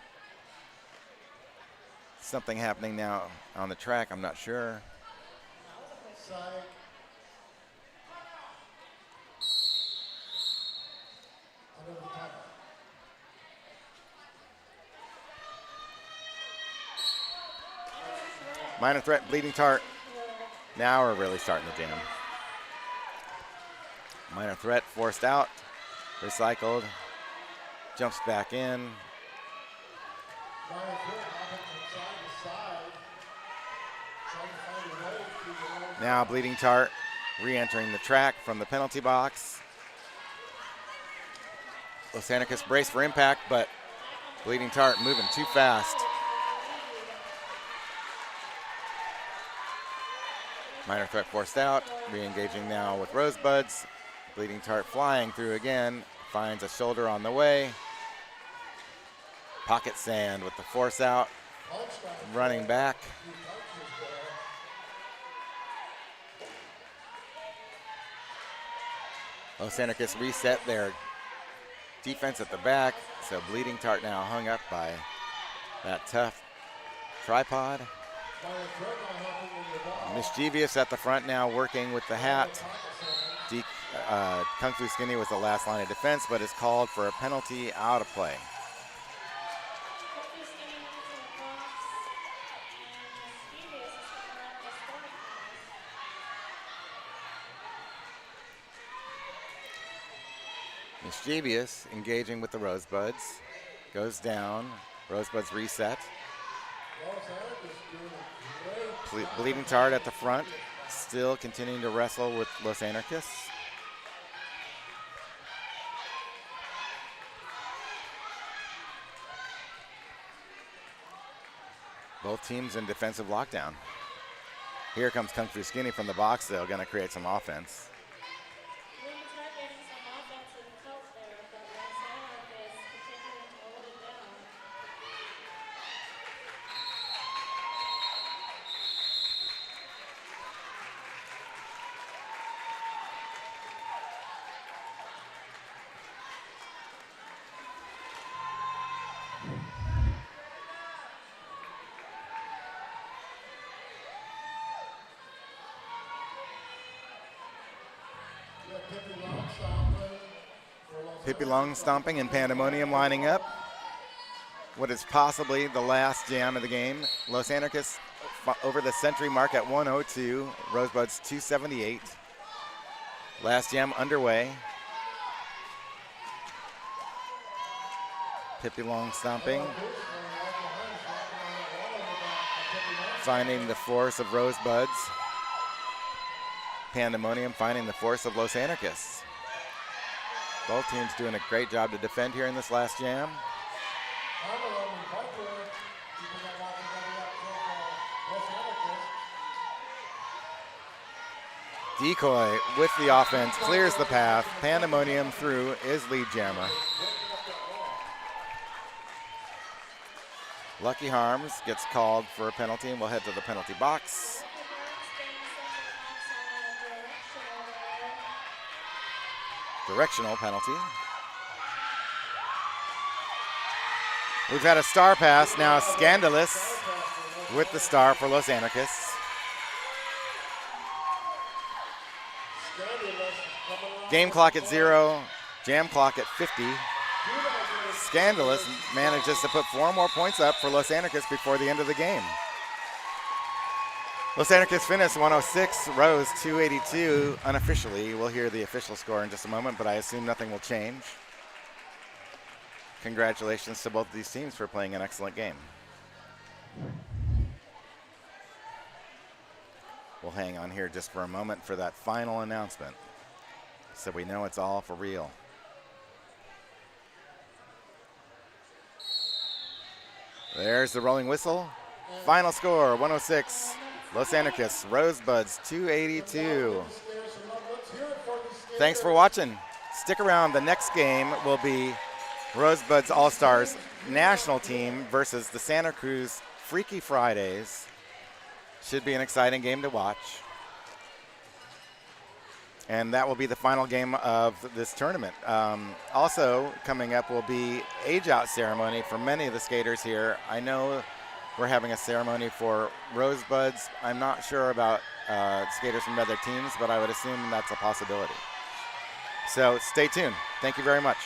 Something happening now on the track, I'm not sure. Minor threat, Bleeding Tart. Now we're really starting the jam. Minor threat forced out, recycled, jumps back in. Now Bleeding Tart re-entering the track from the penalty box. Los Anarchists brace for impact, but Bleeding Tart moving too fast. Minor threat forced out, re-engaging now with Rosebuds. Bleeding Tart flying through again, finds a shoulder on the way. Pocket sand with the force out, running back. Los Anarchists reset their defense at the back, so Bleeding Tart now hung up by that tough tripod. Mischievous at the front now working with the hat. Kung Fu Skinny was the last line of defense, but is called for a penalty out of play. Mischievous engaging with the Rosebuds. Goes down. Rosebuds reset. Bleeding Tart at the front. Still continuing to wrestle with Los Anarchists. Both teams in defensive lockdown. Here comes Kung Fu Skinny from the box, though, going to create some offense. Women's are getting some offensive help there, but Los Angeles is continuing to hold it down. We have Pippi Long stopping for Los Pippi Angeles. Long stomping and Pandemonium lining up. What is possibly the last jam of the game. Los Anarchists over the century mark at 102. Rosebuds 278. Last jam underway. Pippi Long stomping. Finding the force of Rosebuds. Pandemonium finding the force of Los Anarchists. Both teams doing a great job to defend here in this last jam. Decoy with the offense, clears the path. Pandemonium through is lead jammer. Lucky Harms gets called for a penalty and will head to the penalty box. Directional penalty. We've had a star pass, now Scandalous with the star for Los Anarchists. Game clock at 0, jam clock at 50. Scandalous manages to put 4 more points up for Los Anarchists before the end of the game. Los Anarchists finished 106, Rose 282 unofficially. We'll hear the official score in just a moment, but I assume nothing will change. Congratulations to both of these teams for playing an excellent game. We'll hang on here just for a moment for that final announcement so we know it's all for real. There's the rolling whistle. Final score, 106. Los Anarchists, Rosebuds, 282. Thanks for watching. Stick around. The next game will be Rosebuds All-Stars national team versus the Santa Cruz Freaky Fridays. Should be an exciting game to watch. And that will be the final game of this tournament. Also coming up will be age-out ceremony for many of the skaters here. I know we're having a ceremony for Rosebuds. I'm not sure about skaters from other teams, but I would assume that's a possibility. So stay tuned. Thank you very much.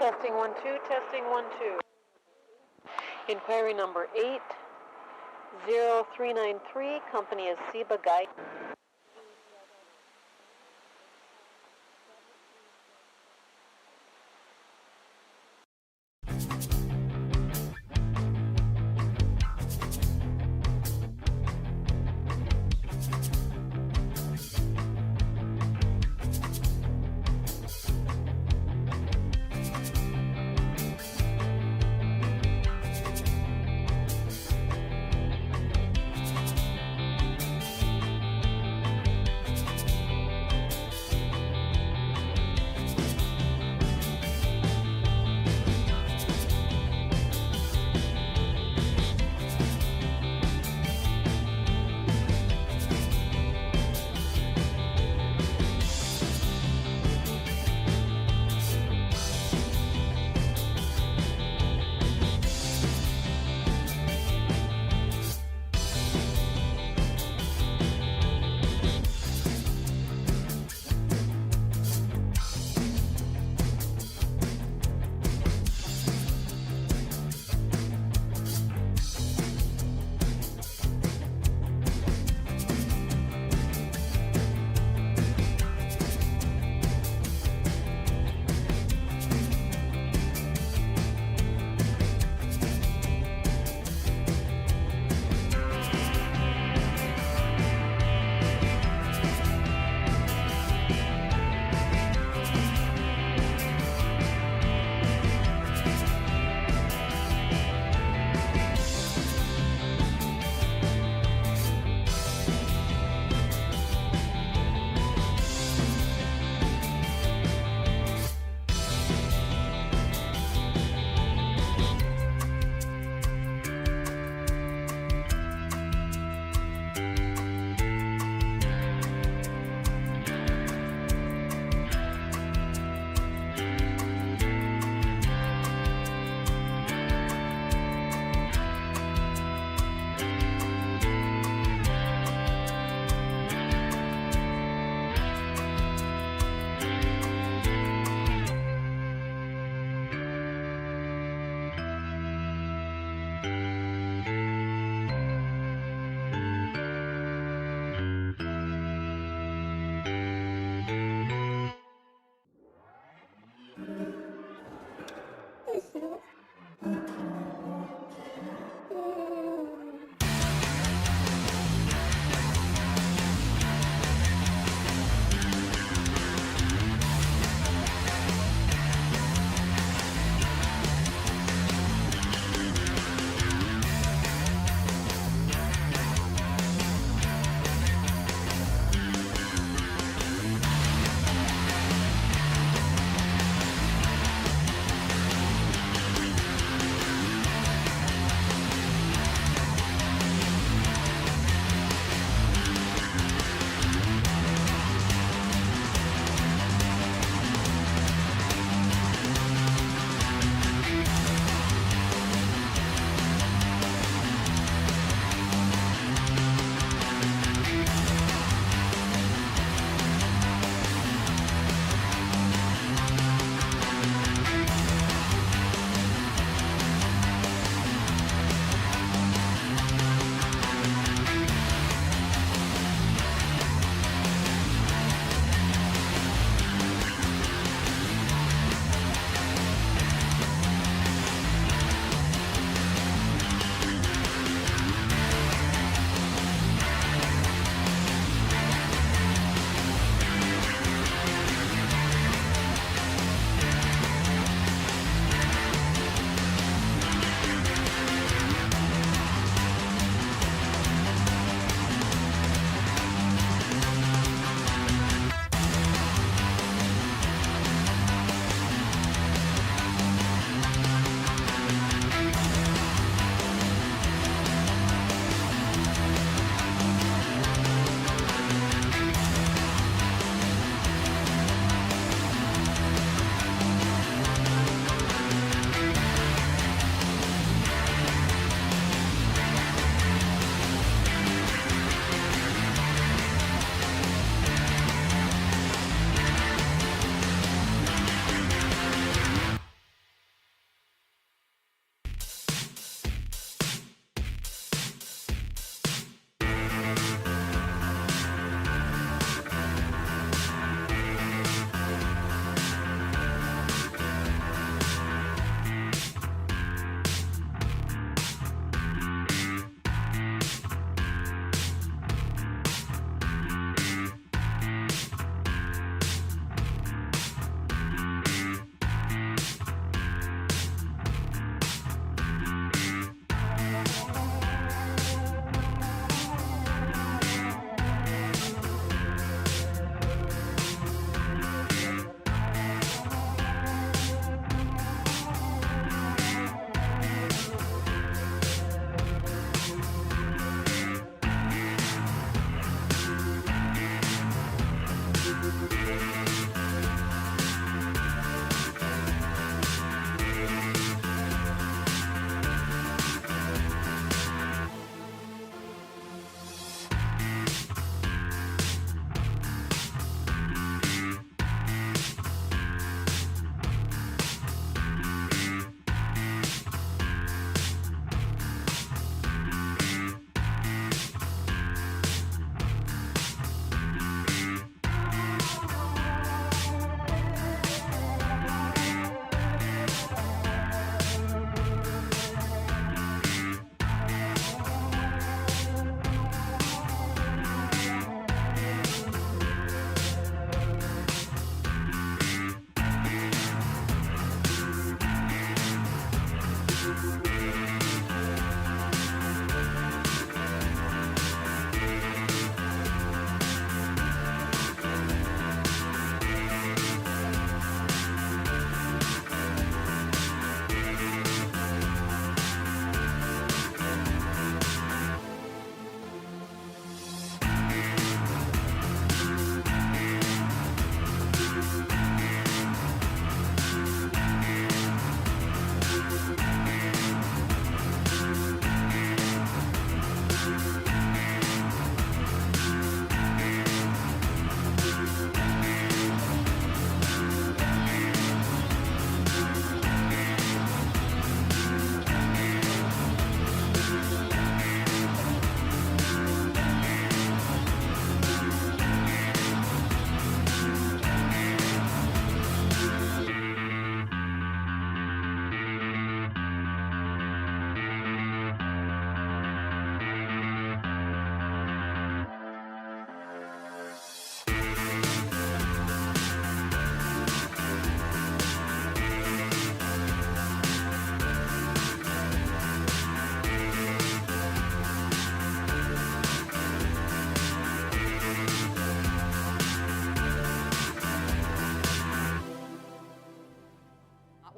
Testing 1 2, testing 1 2. Inquiry number 80393, company is Seba Guide.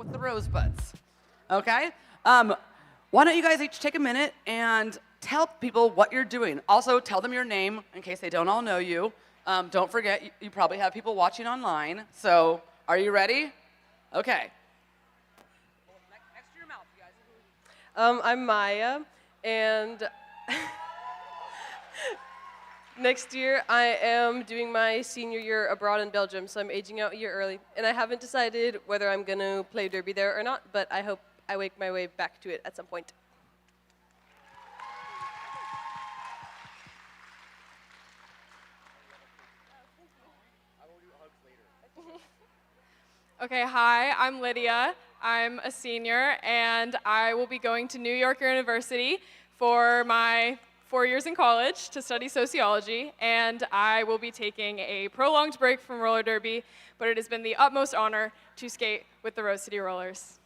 with the Rosebuds. Okay? Why don't you guys each take a minute and tell people what you're doing. Also, tell them your name in case they don't all know you. Don't forget, you probably have people watching online. So, are you ready? Okay. Next to your mouth, you guys. I'm Maya, and next year I am doing my senior year abroad in Belgium, so I'm aging out a year early. And I haven't decided whether I'm going to play derby there or not, but I hope I make my way back to it at some point. Okay, hi, I'm Lydia. I'm a senior, and I will be going to New York University for my 4 years in college to study sociology, and I will be taking a prolonged break from roller derby, but it has been the utmost honor to skate with the Rose City Rollers.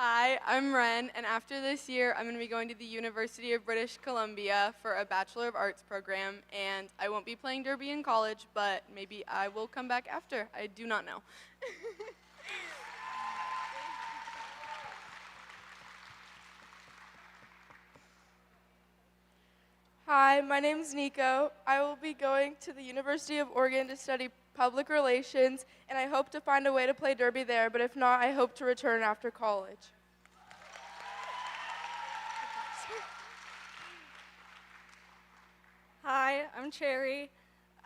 Hi, I'm Ren, and after this year, I'm going to be going to the University of British Columbia for a Bachelor of Arts program, and I won't be playing derby in college, but maybe I will come back after. I do not know. Hi, my name is Nico. I will be going to the University of Oregon to study public relations, and I hope to find a way to play derby there, but if not, I hope to return after college. Hi, I'm Cherry.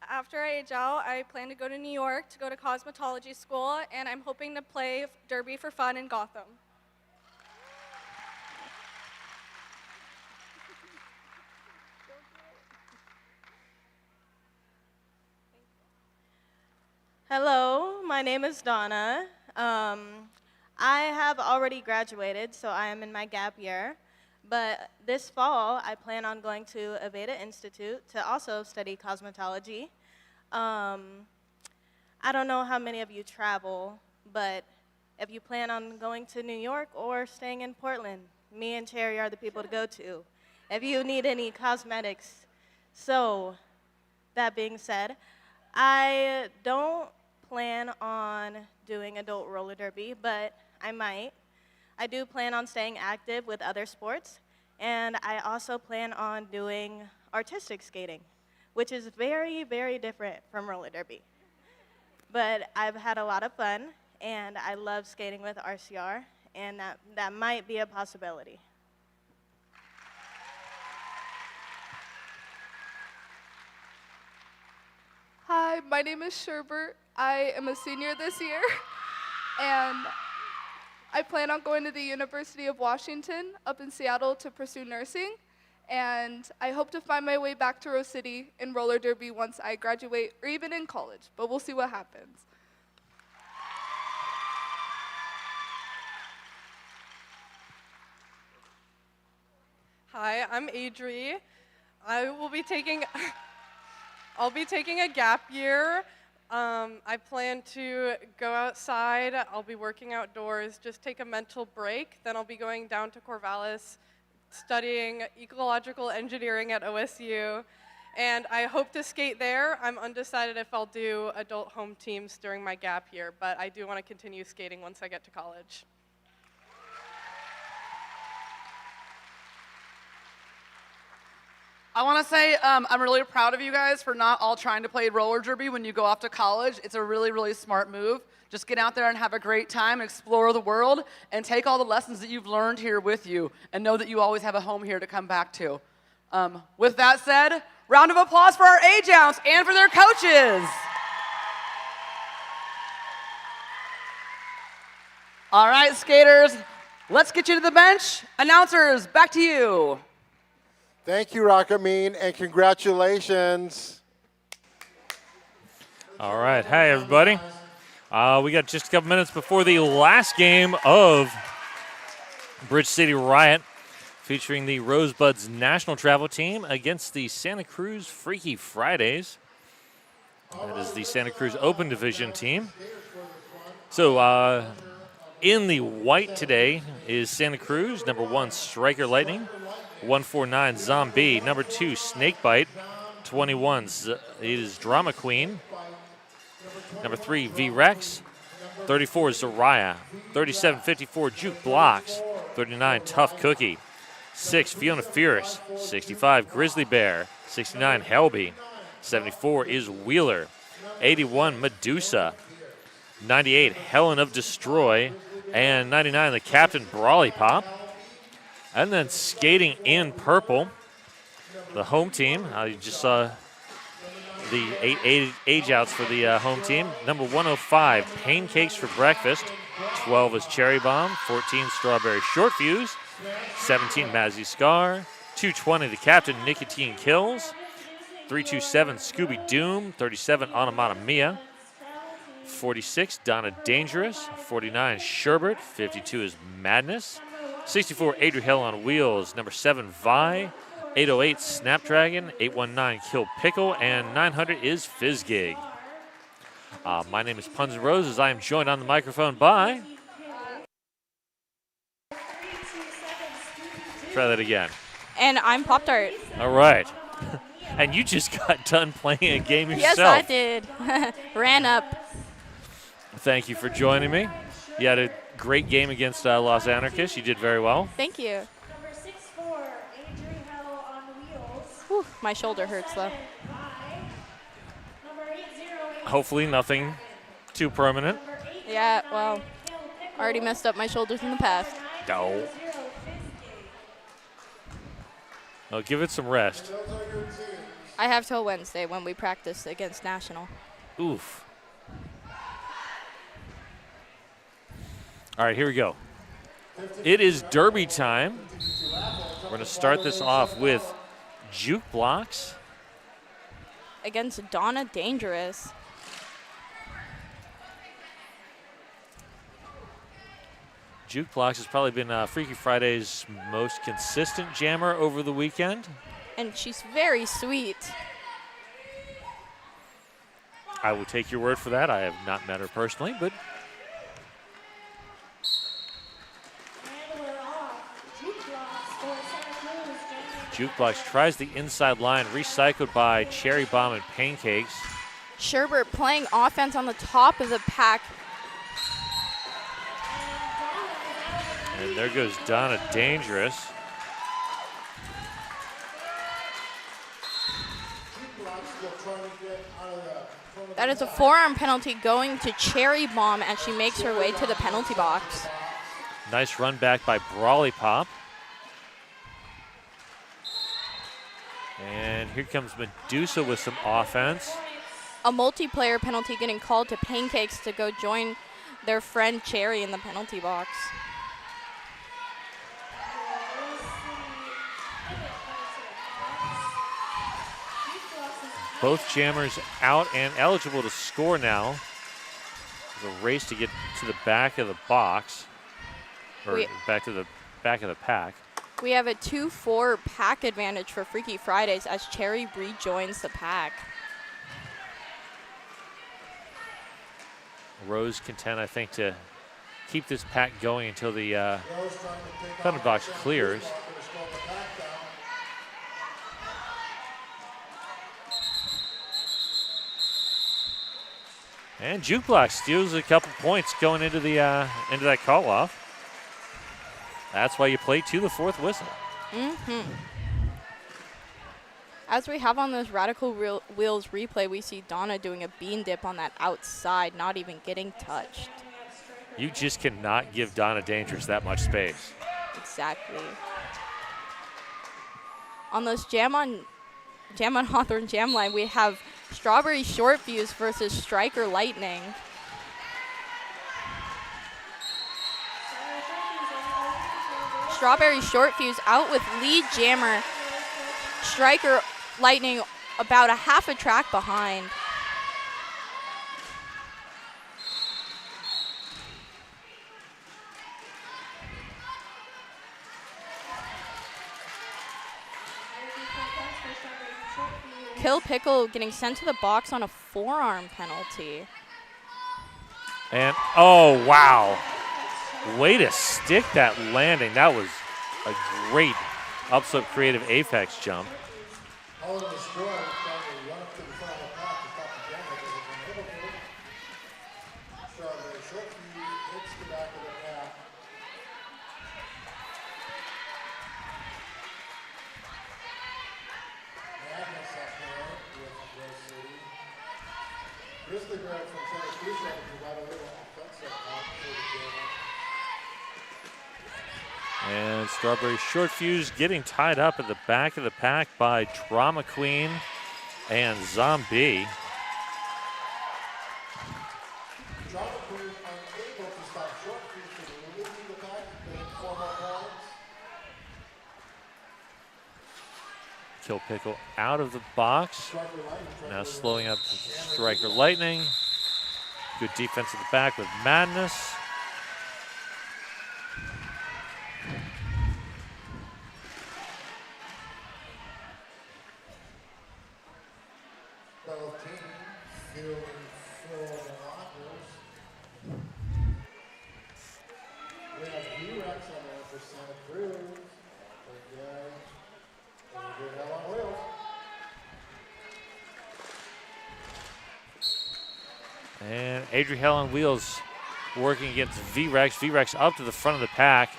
After I age out, I plan to go to New York to go to cosmetology school, and I'm hoping to play derby for fun in Gotham. Hello, my name is Donna. I have already graduated, so I am in my gap year. But this fall, I plan on going to Aveda Institute to also study cosmetology. I don't know how many of you travel, but if you plan on going to New York or staying in Portland, me and Cherry are the people to go to. If you need any cosmetics. So, that being said, I don't plan on doing adult roller derby, but I might. I do plan on staying active with other sports, and I also plan on doing artistic skating, which is very, very different from roller derby. But I've had a lot of fun, and I love skating with RCR, and that might be a possibility. Hi, my name is Sherbert. I am a senior this year, and I plan on going to the University of Washington up in Seattle to pursue nursing, and I hope to find my way back to Rose City in roller derby once I graduate or even in college, but we'll see what happens. Hi, I'm Adri. I'll be taking a gap year. I plan to go outside. I'll be working outdoors, just take a mental break. Then I'll be going down to Corvallis, studying ecological engineering at OSU. And I hope to skate there. I'm undecided if I'll do adult home teams during my gap year, but I do want to continue skating once I get to college. I want to say I'm really proud of you guys for not all trying to play roller derby when you go off to college. It's a really, really smart move. Just get out there and have a great time, explore the world, and take all the lessons that you've learned here with you, and know that you always have a home here to come back to. With that said, round of applause for our age-outs and for their coaches. All right, skaters, let's get you to the bench. Announcers, back to you. Thank you, Rockamine, and congratulations. All right. Hey, everybody. We got just a couple minutes before the last game of Bridge City Riot, featuring the Rosebuds national travel team against the Santa Cruz Freaky Fridays. That is the Santa Cruz Open Division team. So in the white today is Santa Cruz, number 1, Striker Lightning, 149 Zombie, number 2, Snakebite, 21 is Drama Queen. Number 3, V-Rex. 34 is Zariah. 37-54, Juke Blocks. 39, Tough Cookie. 6, Fiona Fierce. 65, Grizzly Bear. 69, Helby. 74 is Wheeler. 81, Medusa. 98, Helen of Destroy. And 99, the Captain Brawly Pop. And then skating in purple, the home team. You just saw the 8 age outs for the home team. Number 105, Pancakes for Breakfast. 12 is Cherry Bomb. 14, Strawberry Short Fuse. 17, Mazzy Scar. 220, the Captain Nicotine Kills. 327, Scooby Doom. 37, Automata Mia. 46, Donna Dangerous. 49, Sherbert. 52 is Madness. 64, Adriel Hill on Wheels. Number 7, Vi. 808, Snapdragon. 819, Kill Pickle. And 900 is Fizzgig. My name is Puns and Roses. I am joined on the microphone by... Try that again. And I'm Pop Tart. All right. And you just got done playing a game yourself. Yes, I did. Ran up. Thank you for joining me. You had a great game against Los Anarchists. You did very well. Thank you. Whew, my shoulder hurts, though. Hopefully nothing too permanent. Yeah, well, already messed up my shoulders in the past. No. Oh, give it some rest. I have till Wednesday when we practice against National. Oof. All right, here we go. It is derby time. We're going to start this off with Juke Blocks against Donna Dangerous. Juke Blocks has probably been Freaky Friday's most consistent jammer over the weekend. And she's very sweet. I will take your word for that. I have not met her personally, but... Juke Blocks tries the inside line, recycled by Cherry Bomb and Pancakes. Sherbert playing offense on the top of the pack. And there goes Donna Dangerous. That is a forearm penalty going to Cherry Bomb as she makes her way to the penalty box. Nice run back by Brawly Pop. And here comes Medusa with some offense. A multiplayer penalty getting called to Pancakes to go join their friend Cherry in the penalty box. Both jammers out and eligible to score now. There's a race to get to the back of the box, or back to the back of the pack. We have a 2-4 pack advantage for Freaky Fridays as Cherry rejoins the pack. Rose content, I think, to keep this pack going until the penalty box clears. And Juke Blocks steals a couple points going into the into that call off. That's why you play to the fourth whistle. As we have on this Radical Wheels replay, we see Donna doing a bean dip on that outside, not even getting touched. You just cannot give Donna Dangerous that much space. Exactly. On those Jam on Hawthorne Jam line, we have Strawberry Short Fuse versus Striker Lightning. Strawberry Short Fuse out with lead jammer. Striker Lightning about a half a track behind. Kill Pickle getting sent to the box on a forearm penalty. And, oh, wow. Way to stick that landing. That was a great upslope creative apex jump. Helen Destroy found Strawberry short fuse hits the back of the pack. Madness up there with Rose City. Grizzly Bear from Santa Cruz had to provide a little offensive help for the game. And Strawberry Short Fuse getting tied up at the back of the pack by Drama Queen and Zombie. Drama Queen unable to stop Short Fuse from releasing the pack, getting 4 more points. Kill Pickle out of the box. Now slowing up Striker Lightning. Good defense at the back with Madness. Both teams filling full lockers. We have V-Rex on there for Santa Cruz. Again, Adrian Hell on Wheels. And Adri Hell on Wheels working against V-Rex. V-Rex up to the front of the pack.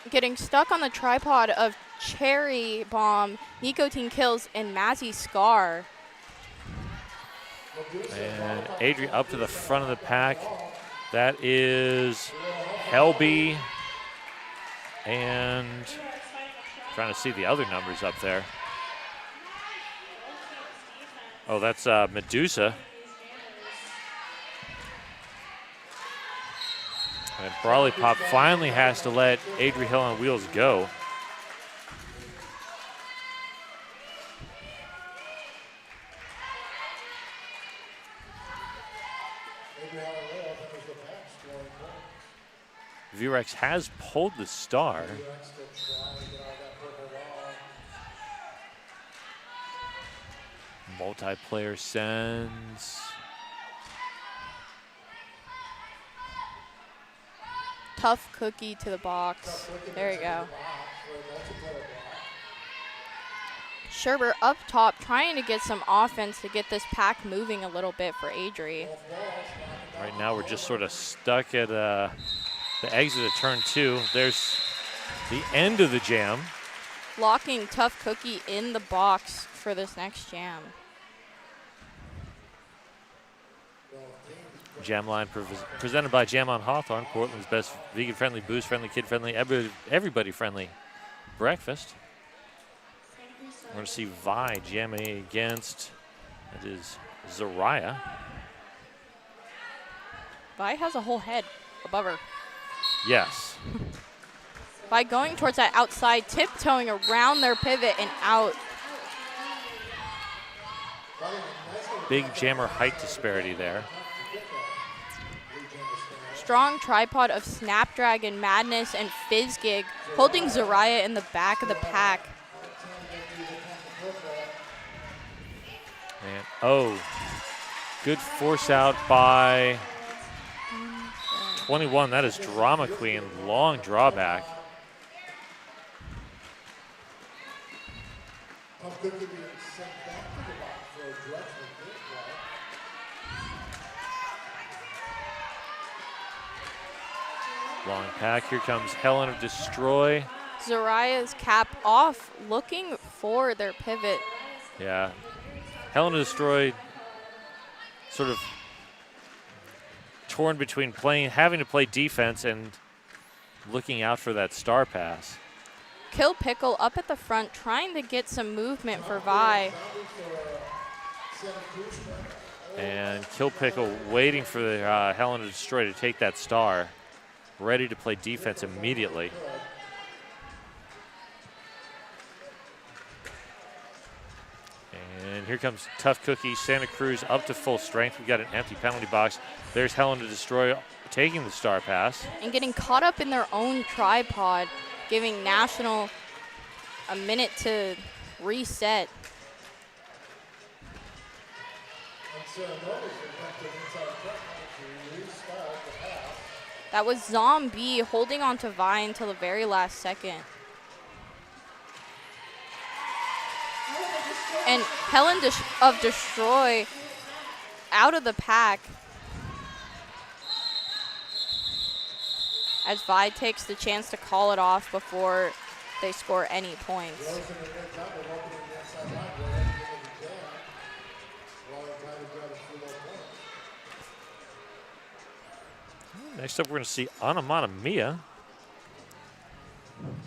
Getting stuck on the tripod of Cherry Bomb, Nicotine Kills, and Mazzy Scar. And Adri up to the front of the pack. That is Helby. And trying to see the other numbers up there. Oh, that's Medusa. And Brawly Pop finally has to let Adri Hill on Wheels go. V-Rex has pulled the star. Multiplayer sends. Tough Cookie to the box. There you go. Sherber up top trying to get some offense to get this pack moving a little bit for Adri. Right now we're just sort of stuck at the exit of turn 2. There's the end of the jam. Locking Tough Cookie in the box for this next jam. Jam line presented by Jam on Hawthorne, Portland's best vegan-friendly, booze-friendly, kid-friendly, everybody-friendly breakfast. We're going to see Vi jamming against, that is Zariah. Vi has a whole head above her. Yes. By going towards that outside, tiptoeing around their pivot and out. Big jammer height disparity there. Strong tripod of Snapdragon, Madness, and Fizzgig, holding Zariah in the back of the pack. And oh, good force out by 21. That is Drama Queen, long drawback. Long pack, here comes Helen of Destroy. Zariah's cap off, looking for their pivot. Yeah, Helen of Destroy sort of torn between having to play defense and looking out for that star pass. Kill Pickle up at the front, trying to get some movement for Vi. And Kill Pickle waiting for the Helen of Destroy to take that star. Ready to play defense immediately. And here comes Tough Cookie, Santa Cruz up to full strength. We've got an empty penalty box. There's Helen to Destroy taking the star pass. And getting caught up in their own tripod, giving National a minute to reset. That was Zombie holding on to Vi until the very last second. And Helen of Destroy out of the pack. as Vi takes the chance to call it off before they score any points. Rose did a great job of opening the inside line right at the end of the jam. While they're trying to grab a few more points. Next up, we're going to see Anamana Mia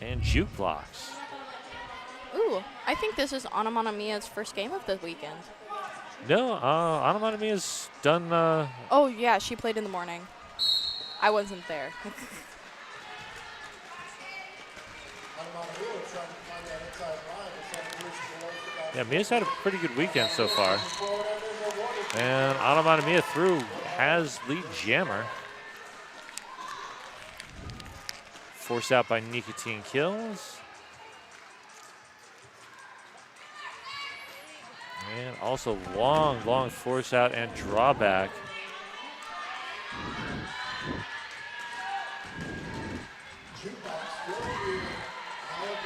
and Jukebox. Ooh, I think this is Anamana Mia's first game of the weekend. No, Anamana Mia's done. Oh, yeah, she played in the morning. I wasn't there. Yeah, Mia's had a pretty good weekend so far. And Anamana Mia through has lead jammer. Forced out by Nicotine Kills. And also long force out and drawback.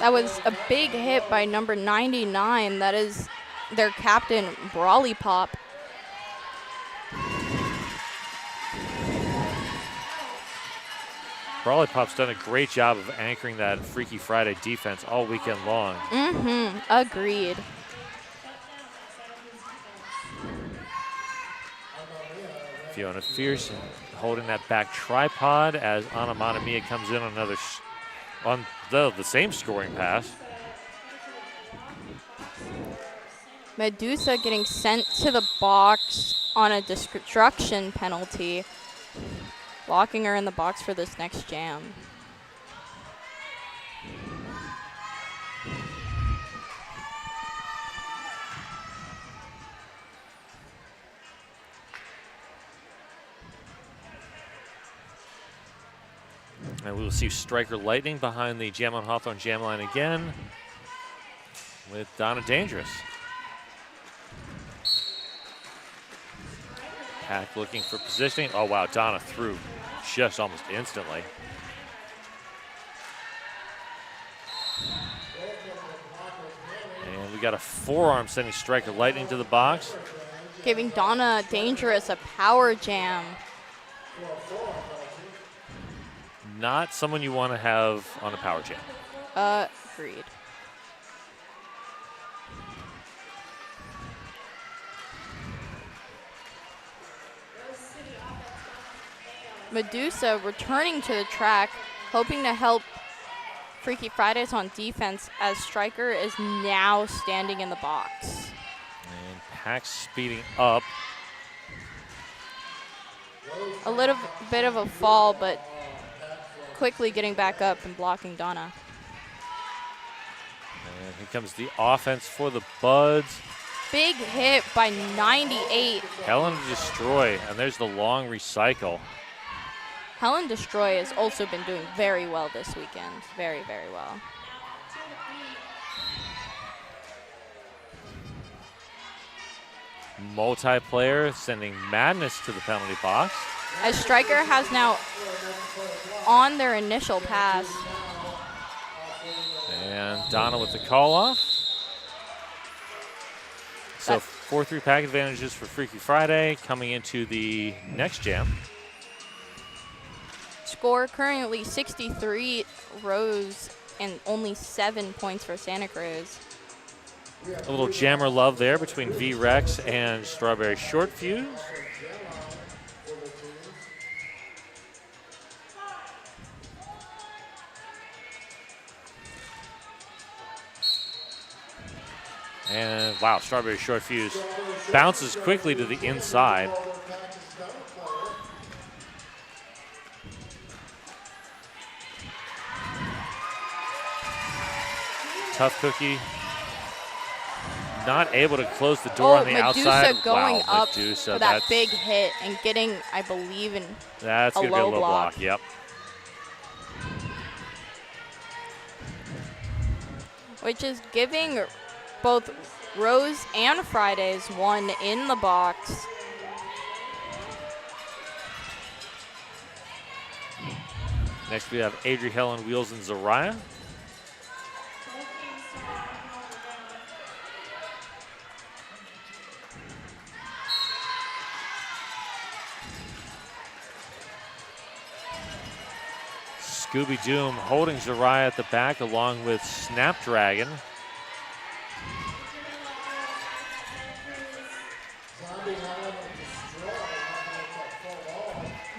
That was a big hit by number 99. That is their captain, Brawly Pop. Brawly Pop's done a great job of anchoring that Freaky Friday defense all weekend long. Mm-hmm, agreed. Fiona Fierce holding that back tripod as Anamana Mia comes in on another on the same scoring pass. Medusa getting sent to the box on a destruction penalty, locking her in the box for this next jam. And we will see Striker Lightning behind the Jam on Hawthorne jam line again with Donna Dangerous. Pack looking for positioning. Oh, wow, Donna threw just almost instantly. And we got a forearm sending Striker Lightning to the box. Giving Donna Dangerous a power jam. Not someone you want to have on a power jam. Agreed. Medusa returning to the track, hoping to help Freaky Fridays on defense as Striker is now standing in the box. And Pack speeding up. A little bit of a fall, but quickly getting back up and blocking Donna. And here comes the offense for the Buds. Big hit by 98. Helen Destroy, and there's the long recycle. Helen Destroy has also been doing very well this weekend. Very, very well. Multiplayer sending Madness to the penalty box. As Striker has now on their initial pass. And Donna with the call off. So 4-3 pack advantages for Freaky Friday coming into the next jam. Score currently 63 Rose and only 7 points for Santa Cruz. A little jammer love there between V-Rex and Strawberry Short Fuse. And wow, Strawberry Short Fuse bounces quickly to the inside. Tough Cookie not able to close the door on the Medusa outside. Medusa going wow, up Medusa, for that big hit and getting, I believe, that's a gonna be a low low block. Yep. Which is giving both Rose and Fridays one in the box. Next we have Adri Helen Wheels and Zariah. Scooby Doom holding Zariah at the back along with Snapdragon.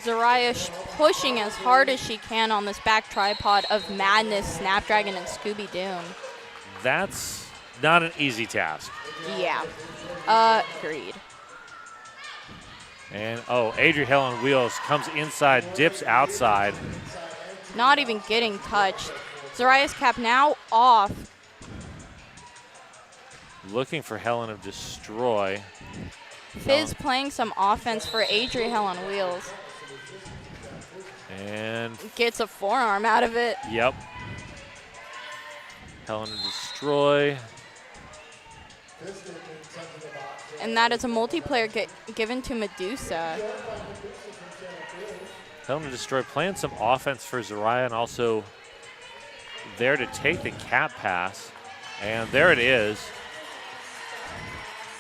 Zariah pushing as hard as she can on this back tripod of Madness, Snapdragon, and Scooby Doom. That's not an easy task. Yeah. Agreed. And, Adrian Hell on Wheels comes inside, dips outside. Not even getting touched. Zariah's cap now off. Looking for Helen of Destroy. Fizz playing some offense for Adrian Hell on Wheels. And gets a forearm out of it. Yep. Helen of Destroy. And that is a multiplayer given to Medusa. Helen of Destroy playing some offense for Zariah and also there to take the cap pass. And there it is.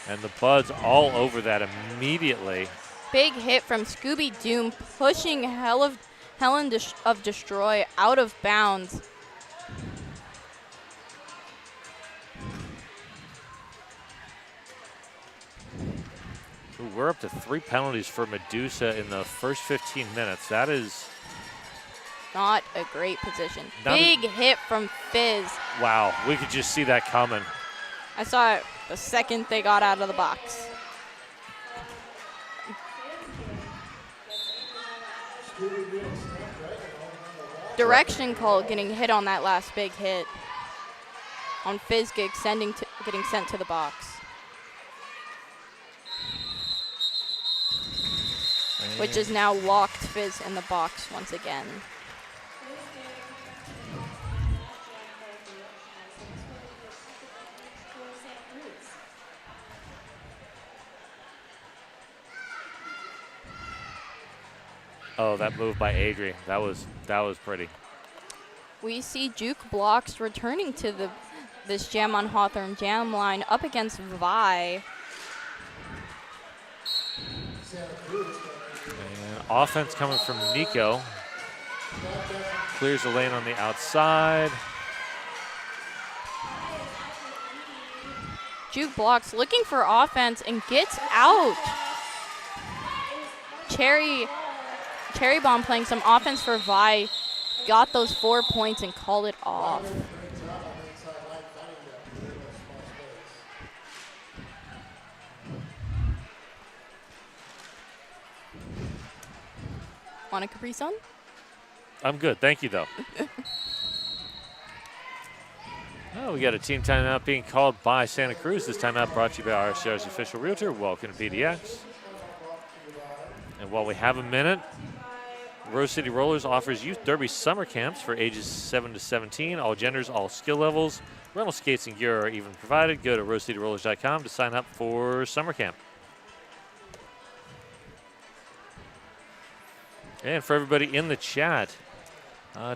And the Buds all over that immediately. Big hit from Scooby Doom, pushing Helen of Destroy out of bounds. Ooh, we're up to 3 penalties for Medusa in the first 15 minutes. That is not a great position. Big hit from Fizz. Wow, we could just see that coming. I saw it the second they got out of the box. Direction call getting hit on that last big hit. On Fizz getting sent to the box. Which has now locked Fizz in the box once again. Oh, that move by Adri. That was pretty. We see Juke Blocks returning to this Jam on Hawthorne jam line up against Vi. And offense coming from Nico. Clears the lane on the outside. Juke Blocks looking for offense and gets out. Cherry Bomb playing some offense for Vi. Got those 4 points and called it off. Want a Capri Sun? I'm good, thank you though. Oh, we got a team timeout being called by Santa Cruz. This timeout brought to you by RCR's official realtor. Welcome to PDX. And while we have a minute, Rose City Rollers offers youth derby summer camps for ages 7 to 17, all genders, all skill levels. Rental skates and gear are even provided. Go to rosecityrollers.com to sign up for summer camp. And for everybody in the chat,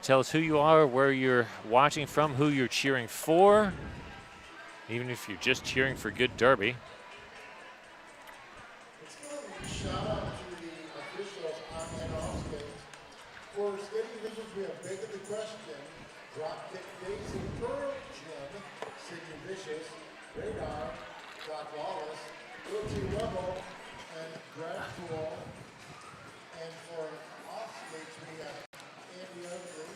tell us who you are, where you're watching from, who you're cheering for, even if you're just cheering for good derby. Shout out to the officials on and off skates. For skating divisions, we have Big of the Question, Dropkick Daisy, Pearl Jim, Sydney Vicious, Radar, Doc Wallace, Guilty Rebel, and Grad Pool. And for off skates, we have Andy Oakley,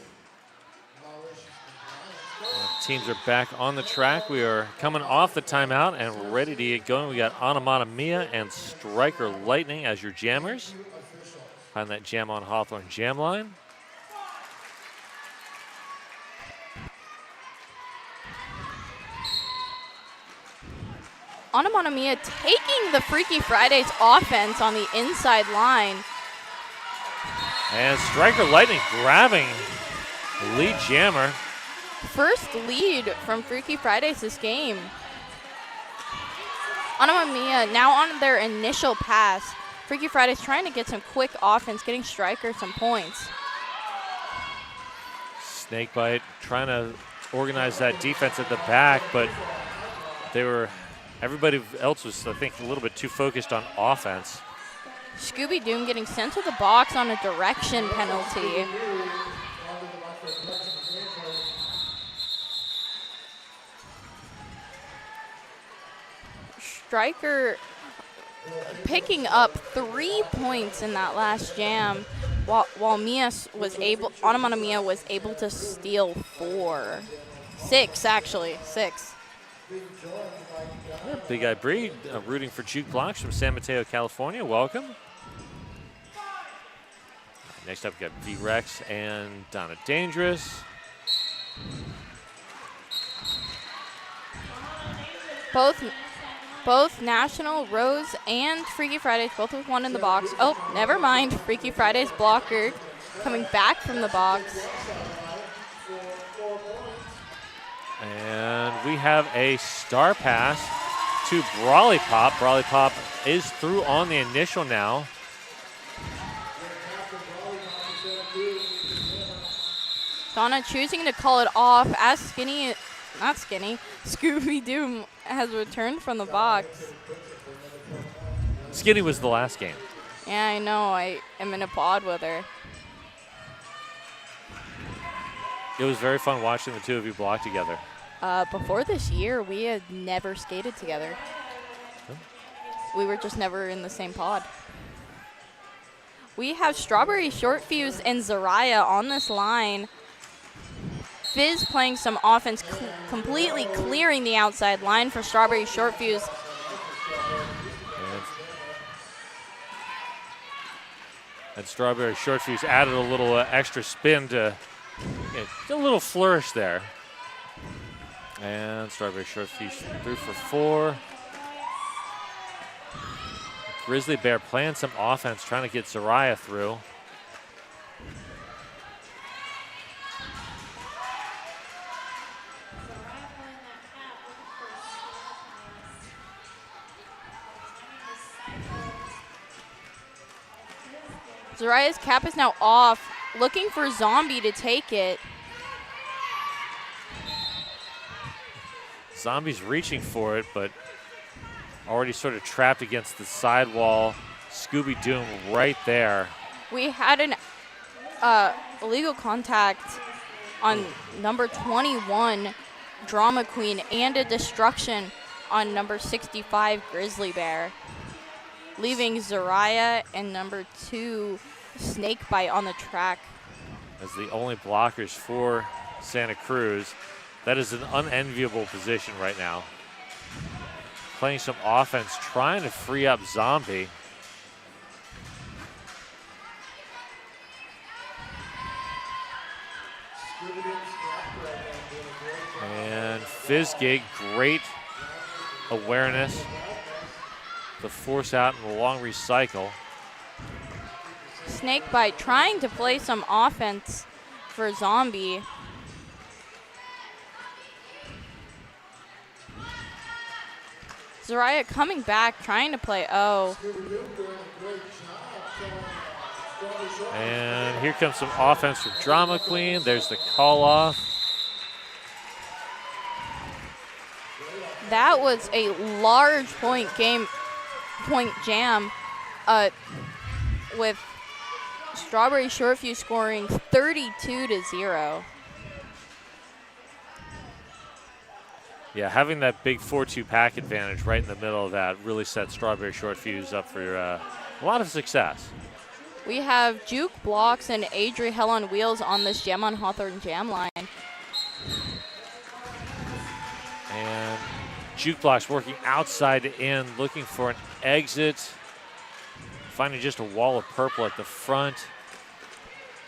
Malicious Compliance. Teams are back on the track. We are coming off the timeout and ready to get going. We got Anamana Mia and Striker Lightning as your jammers on that Jam on Hawthorne jam line. Anamana Mia taking the Freaky Fridays offense on the inside line. And Striker Lightning grabbing lead jammer. First lead from Freaky Fridays this game. Anamana Mia now on their initial pass. Freaky Fridays trying to get some quick offense, getting Striker some points. Snakebite trying to organize that defense at the back, but everybody else was, I think, a little bit too focused on offense. Scooby Doom getting sent to the box on a direction penalty. Striker picking up 3 points in that last jam, while Anamana Mia was able to steal 4. 6, actually. 6. Big Eye Breed rooting for Juke Blocks from San Mateo, California. Welcome. Next up, we got V-Rex and Donna Dangerous. Both National, Rose, and Freaky Fridays, both with 1 in the box. Oh, never mind. Freaky Fridays blocker coming back from the box. And we have a star pass to Brawly Pop. Brawly Pop is through on the initial now. Donna choosing to call it off as Scooby Doo has returned from the box. Skinny was the last game. Yeah, I know. I am in a pod with her. It was very fun watching the two of you block together. Before this year, we had never skated together. We were just never in the same pod. We have Strawberry Short Fuse and Zariah on this line. Fizz playing some offense, completely clearing the outside line for Strawberry Short Fuse. And Strawberry Short Fuse added a little extra spin to a little flourish there. And Strawberry Short Fuse through for 4. Grizzly Bear playing some offense, trying to get Zariah through. Zariah's cap is now off, looking for Zombie to take it. Zombie's reaching for it, but already sort of trapped against the sidewall. Scooby Doom right there. We had an illegal contact on number 21, Drama Queen, and a destruction on number 65, Grizzly Bear, leaving Zariah and number 2, Snakebite, on the track. As the only blockers for Santa Cruz. That is an unenviable position right now. Playing some offense, trying to free up Zombie. And Fizzgig, great awareness. The force out and the long recycle. Snakebite trying to play some offense for Zombie. Zariah coming back, trying to play O. And here comes some offense from Drama Queen. There's the call off. That was a large point jam with Strawberry Short Fuse scoring 32-0. Yeah, having that big 4-2 pack advantage right in the middle of that really set Strawberry Short Fuse up for a lot of success. We have Juke Blocks and Adri Hell on Wheels on this Jam on Hawthorne jam line. And Juke Blocks working outside to in, looking for an exit. Finding just a wall of purple at the front.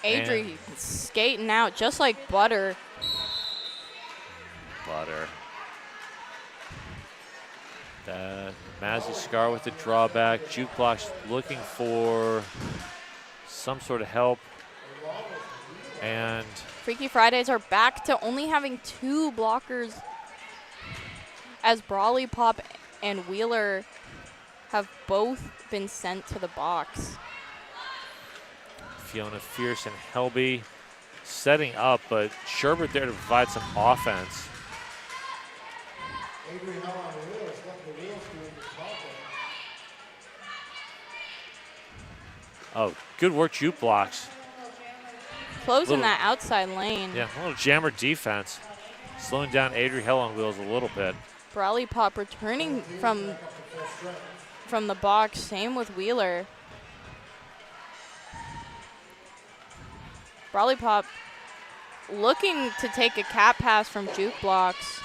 Adri skating out just like butter. Butter. Mazzy Scar with the drawback. Juke Blocks looking for some sort of help. And Freaky Fridays are back to only having 2 blockers, as Brawly Pop and Wheeler have both been sent to the box. Fiona Fierce and Helby setting up, but Sherbert there to provide some offense. Oh, good work, Juke Blocks. Closing that outside lane. Yeah, a little jammer defense. Slowing down Adri Hell on Wheels a little bit. Brawly Pop returning from from the box. Same with Wheeler. Brawly Pop looking to take a cap pass from Juke Blocks.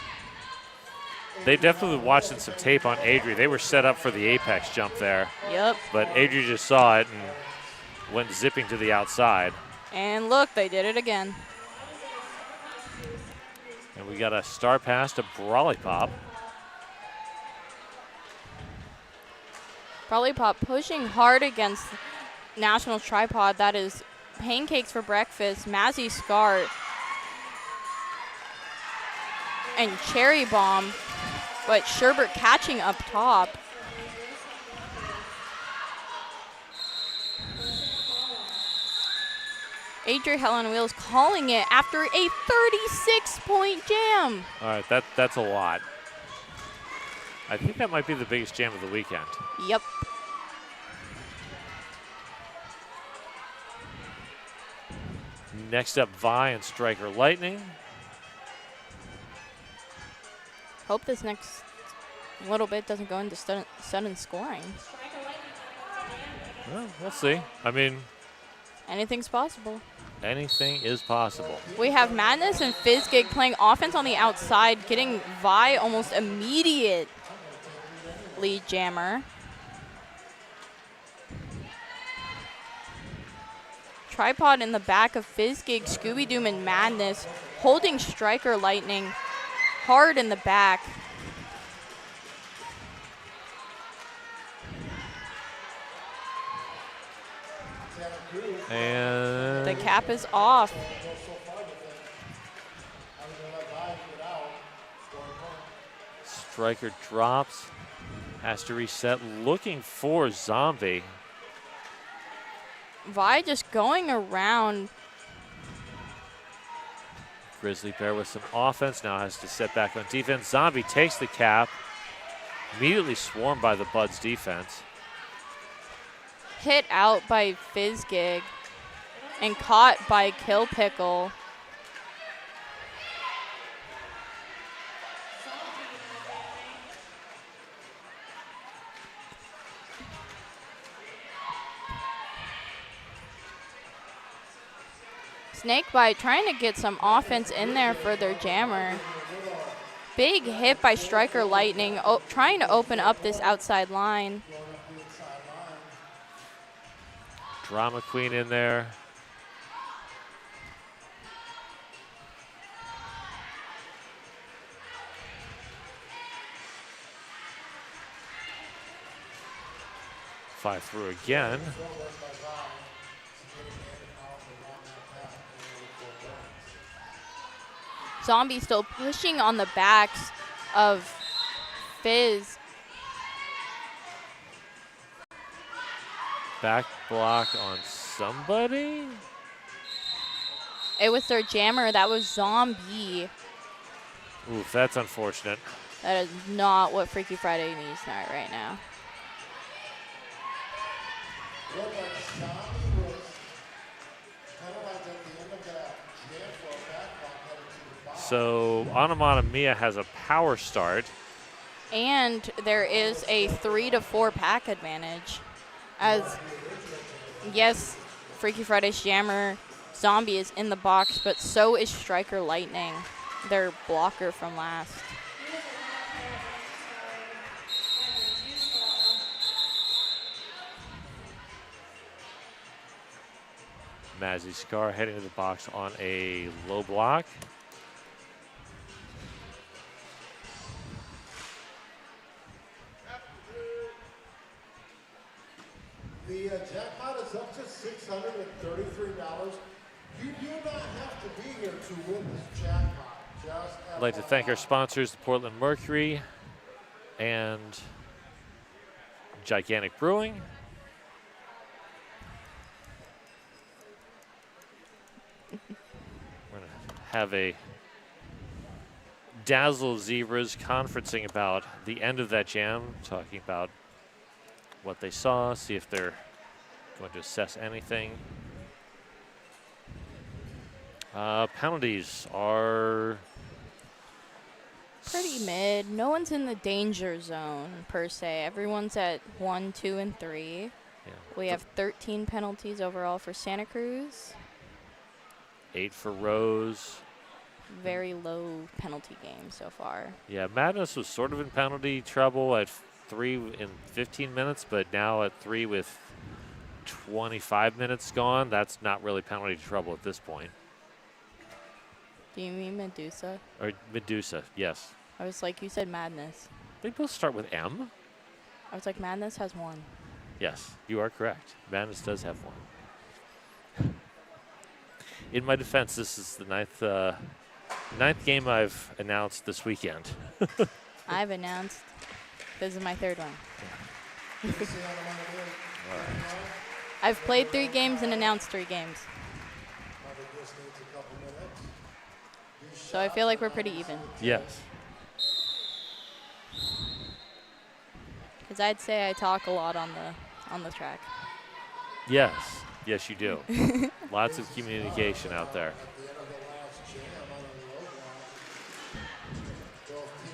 They definitely watching some tape on Adri. They were set up for the apex jump there. Yep. But Adri just saw it and went zipping to the outside. And look, they did it again. And we got a star pass to Brawly Pop. Brawly Pop pushing hard against Nationals Tripod. That is pancakes for breakfast, Mazzy Scar, and Cherry Bomb. But Sherbert catching up top. Adri Hell on Wheels calling it after a 36-point jam. All right, that's a lot. I think that might be the biggest jam of the weekend. Yep. Next up, Vi and Striker Lightning. Hope this next little bit doesn't go into sudden scoring. Well, we'll see. I mean, anything's possible. Anything is possible. We have Madness and Fizzgig playing offense on the outside, getting Vi almost immediate lead jammer. Tripod in the back of Fizzgig, Scooby Doom, and Madness, holding Striker Lightning hard in the back. And the cap is off. Striker drops, has to reset, looking for Zombie. Vi just going around. Grizzly Bear with some offense, now has to set back on defense. Zombie takes the cap, immediately swarmed by the Buds defense. Hit out by Fizzgig and caught by Kill Pickle. Snakebite trying to get some offense in there for their jammer. Big hit by Striker Lightning, trying to open up this outside line. Drama Queen in there. Five through again. Zombie still pushing on the backs of Fizz. Back block on somebody? It was their jammer. That was Zombie. Oof, that's unfortunate. That is not what Freaky Friday needs right now. So Onomatopoeia has a power start. And there is a 3 to 4 pack advantage. As, yes, Freaky Friday's jammer Zombie is in the box, but so is Striker Lightning, their blocker from last. Mazzy Scar heading to the box on a low block. The jackpot is up to $633. You do not have to be here to win this jackpot. I'd like to thank our sponsors, the Portland Mercury and Gigantic Brewing. We're going to have a Dazzle Zebras conferencing about the end of that jam, talking about what they saw, see if they're going to assess anything. Penalties are pretty mid. No one's in the danger zone, per se. Everyone's at 1, 2, and 3. Yeah. We have 13 penalties overall for Santa Cruz. 8 for Rose. Very low penalty game so far. Yeah, Madness was sort of in penalty trouble at 3 in 15 minutes, but now at 3 with 25 minutes gone, that's not really penalty trouble at this point. Do you mean Medusa? Or Medusa, yes. I was like, you said Madness. They both start with M? I was like, Madness has 1. Yes, you are correct. Madness does have 1. In my defense, this is the ninth game I've announced this weekend. I've announced. This is my 3rd one. I've played 3 games and announced 3 games. So I feel like we're pretty even. Yes. Because I'd say I talk a lot on the track. Yes. Yes, you do. Lots of communication out there.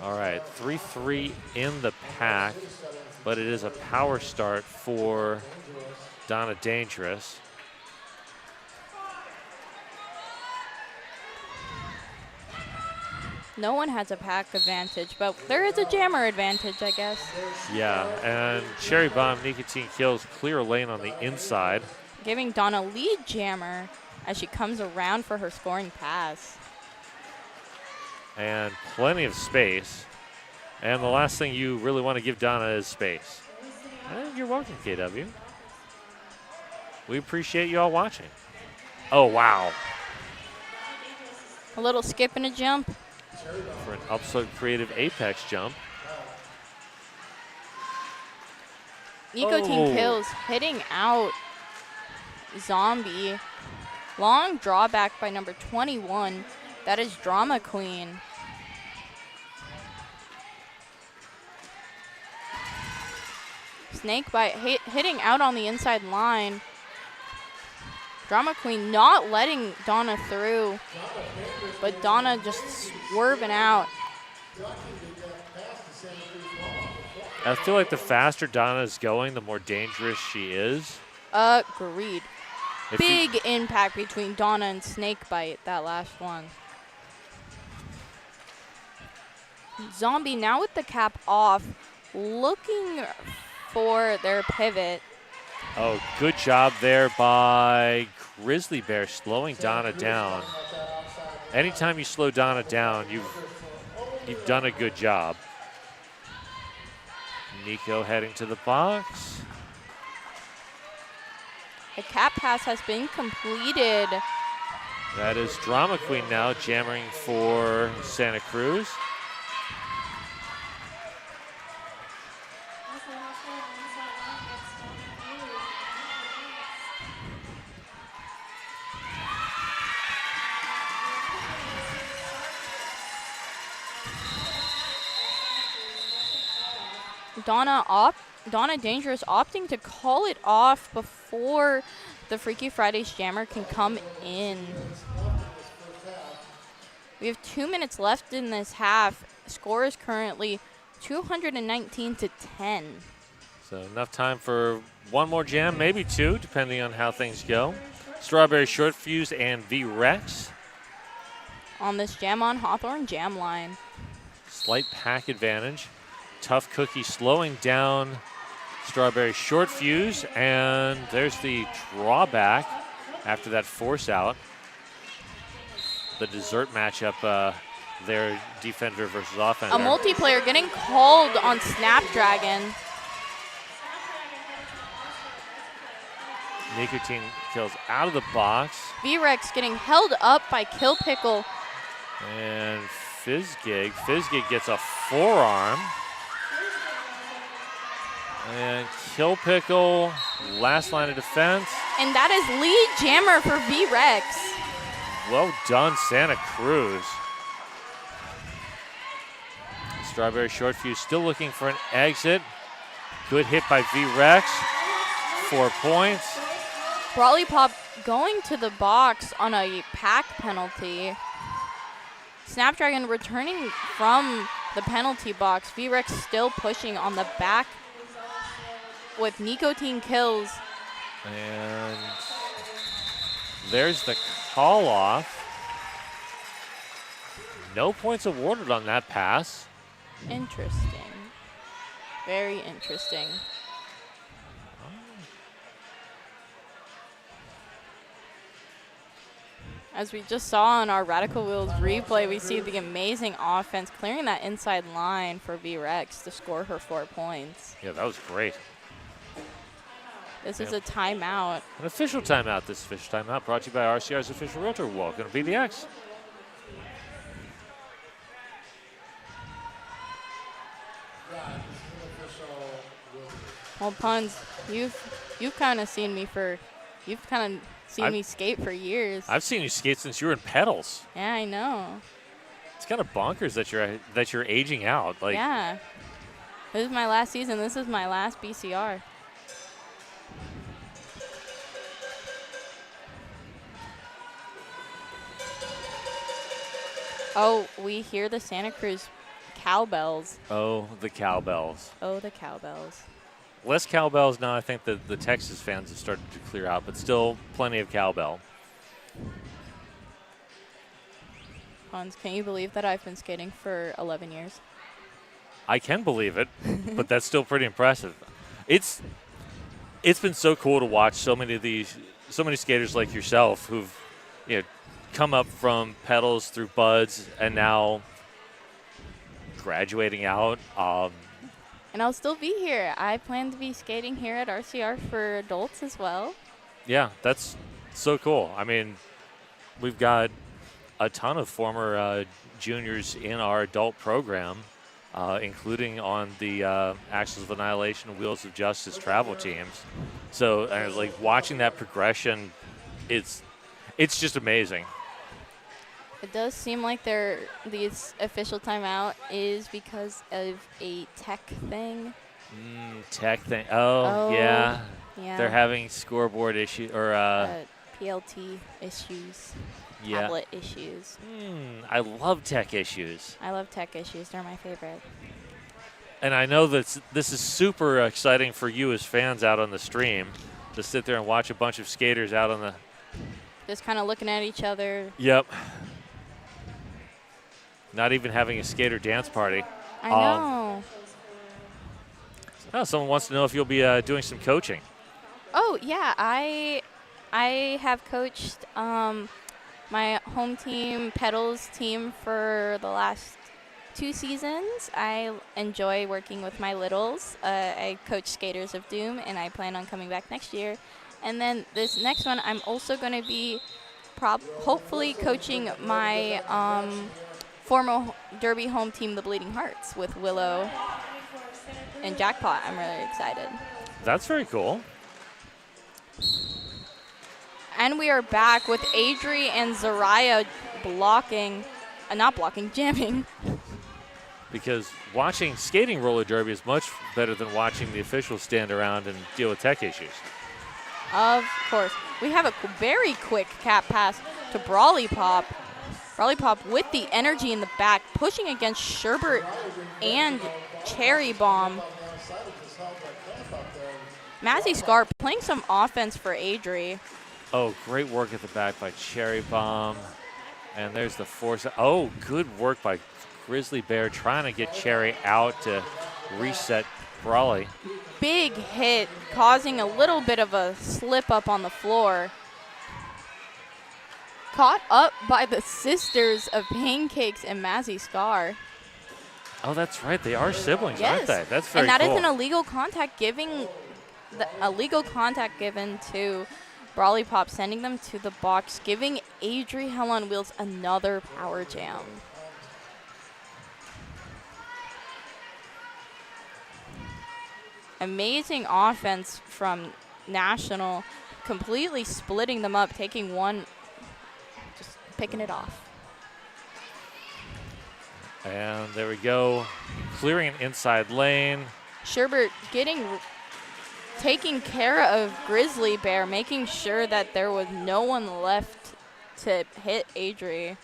All right, 3-3 in the pack, but it is a power start for Donna Dangerous. No one has a pack advantage, but there is a jammer advantage, I guess. Yeah, and Cherry Bomb Nicotine Kills clear a lane on the inside. Giving Donna lead jammer as she comes around for her scoring pass. And plenty of space. And the last thing you really want to give Donna is space. And you're welcome, KW. We appreciate you all watching. Oh, wow. A little skip and a jump. For an upslope creative apex jump. Nicotine Kills hitting out Zombie. Long drawback by number 21. That is Drama Queen. Snakebite hitting out on the inside line. Drama Queen not letting Donna through, but Donna just swerving out. I feel like the faster Donna is going, the more dangerous she is. Agreed. If Big impact between Donna and Snakebite, that last one. Zombie now with the cap off, looking for their pivot. Oh, good job there by Grizzly Bear slowing Donna down. Anytime you slow Donna down, you've done a good job. Nico heading to the box. The cap pass has been completed. That is Drama Queen now jamming for Santa Cruz. Donna Dangerous opting to call it off before the Freaky Fridays jammer can come in. We have 2 minutes left in this half. Score is currently 219 to 10. So enough time for one more jam, maybe 2, depending on how things go. Strawberry Short Fuse and V-Rex. On this Jam on Hawthorne jam line. Slight pack advantage. Tough Cookie slowing down Strawberry Short Fuse, and there's the drawback after that force out. The dessert matchup there, defender versus offender. A multiplayer getting called on Snapdragon. Nicotine Kills out of the box. V-Rex getting held up by Kill Pickle. And Fizzgig. Fizzgig gets a forearm. And Kill Pickle, last line of defense. And that is lead jammer for V-Rex. Well done, Santa Cruz. Strawberry Short Fuse still looking for an exit. Good hit by V-Rex. 4 points. Brawly Pop going to the box on a pack penalty. Snapdragon returning from the penalty box. VREX still pushing on the back with nicotine kills. And there's the call off. No points awarded on that pass. Interesting. Very interesting. As we just saw on our Radical Wheels replay, we see the amazing offense clearing that inside line for VREX to score her 4 points. Yeah, that was great. This is a timeout. An official timeout. This official timeout brought to you by RCR's official realtor. Welcome to BDX. Well, Puns, you've kind of seen me me skate for years. I've seen you skate since you were in pedals. Yeah, I know. It's kind of bonkers that you're aging out. Like, yeah. This is my last season. This is my last BCR. Oh, we hear the Santa Cruz cowbells. oh, the cowbells. Oh, the cowbells. Less cowbells now. I think that the Texas fans have started to clear out, but still plenty of cowbell. Hans, can you believe that I've been skating for 11 years? I can believe it, but that's still pretty impressive. It's been so cool to watch so many skaters like yourself who've come up from pedals through buds and now graduating out. And I'll still be here. I plan to be skating here at RCR for adults as well. Yeah, that's so cool. I mean, we've got a ton of former juniors in our adult program, including on the Axles of Annihilation and Wheels of Justice travel teams. So, like, watching that progression, it's just amazing. It does seem like this official timeout is because of a tech thing. Tech thing. Oh, yeah. Yeah. They're having scoreboard issue or PLT issues. Yeah. Tablet issues. I love tech issues. I love tech issues. They're my favorite. And I know that this is super exciting for you as fans out on the stream to sit there and watch a bunch of skaters out on the. Just kind of looking at each other. Yep. Not even having a skater dance party. I know. Someone wants to know if you'll be doing some coaching. Oh, yeah. I have coached my home team, pedals team, for the last 2 seasons. I enjoy working with my littles. I coach Skaters of Doom, and I plan on coming back next year. And then this next one, I'm also going to be hopefully coaching my former Derby home team, the Bleeding Hearts, with Willow and Jackpot. I'm really excited. That's very cool. And we are back with Adri and Zariah jamming. Because watching skating roller derby is much better than watching the officials stand around and deal with tech issues. Of course. We have a very quick cap pass to Brawly Pop. Brawly Pop with the energy in the back, pushing against Sherbert and Cherry Bomb. Mazzy Scar playing some offense for Adri. Oh, great work at the back by Cherry Bomb. And there's the force. Oh, good work by Grizzly Bear trying to get Cherry out to reset Brawly. Big hit, causing a little bit of a slip up on the floor. Caught up by the sisters of Pancakes and Mazzy Scar. Oh, that's right. They are siblings, Yes. aren't they? That's very And that cool. is an illegal contact given to Brawly Pop, sending them to the box, giving Adri Hell on Wheels another power jam. Amazing offense from National, completely splitting them up, taking one, just picking it off. And there we go. Clearing an inside lane. Sherbert taking care of Grizzly Bear, making sure that there was no one left to hit Adri.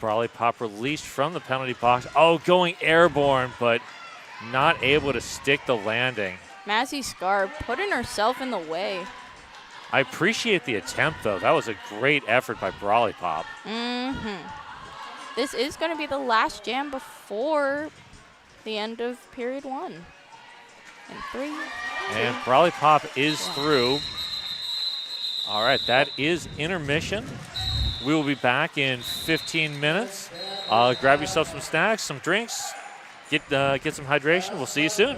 Brawley Pop released from the penalty box. Oh, going airborne, but not able to stick the landing. Mazzy Scar putting herself in the way. I appreciate the attempt, though. That was a great effort by Brawley Pop. This is going to be the last jam before the end of period 1. And 3, 2, And Brawley Pop is through. All right, that is intermission. We will be back in 15 minutes. Grab yourself some snacks, some drinks, get some hydration. We'll see you soon.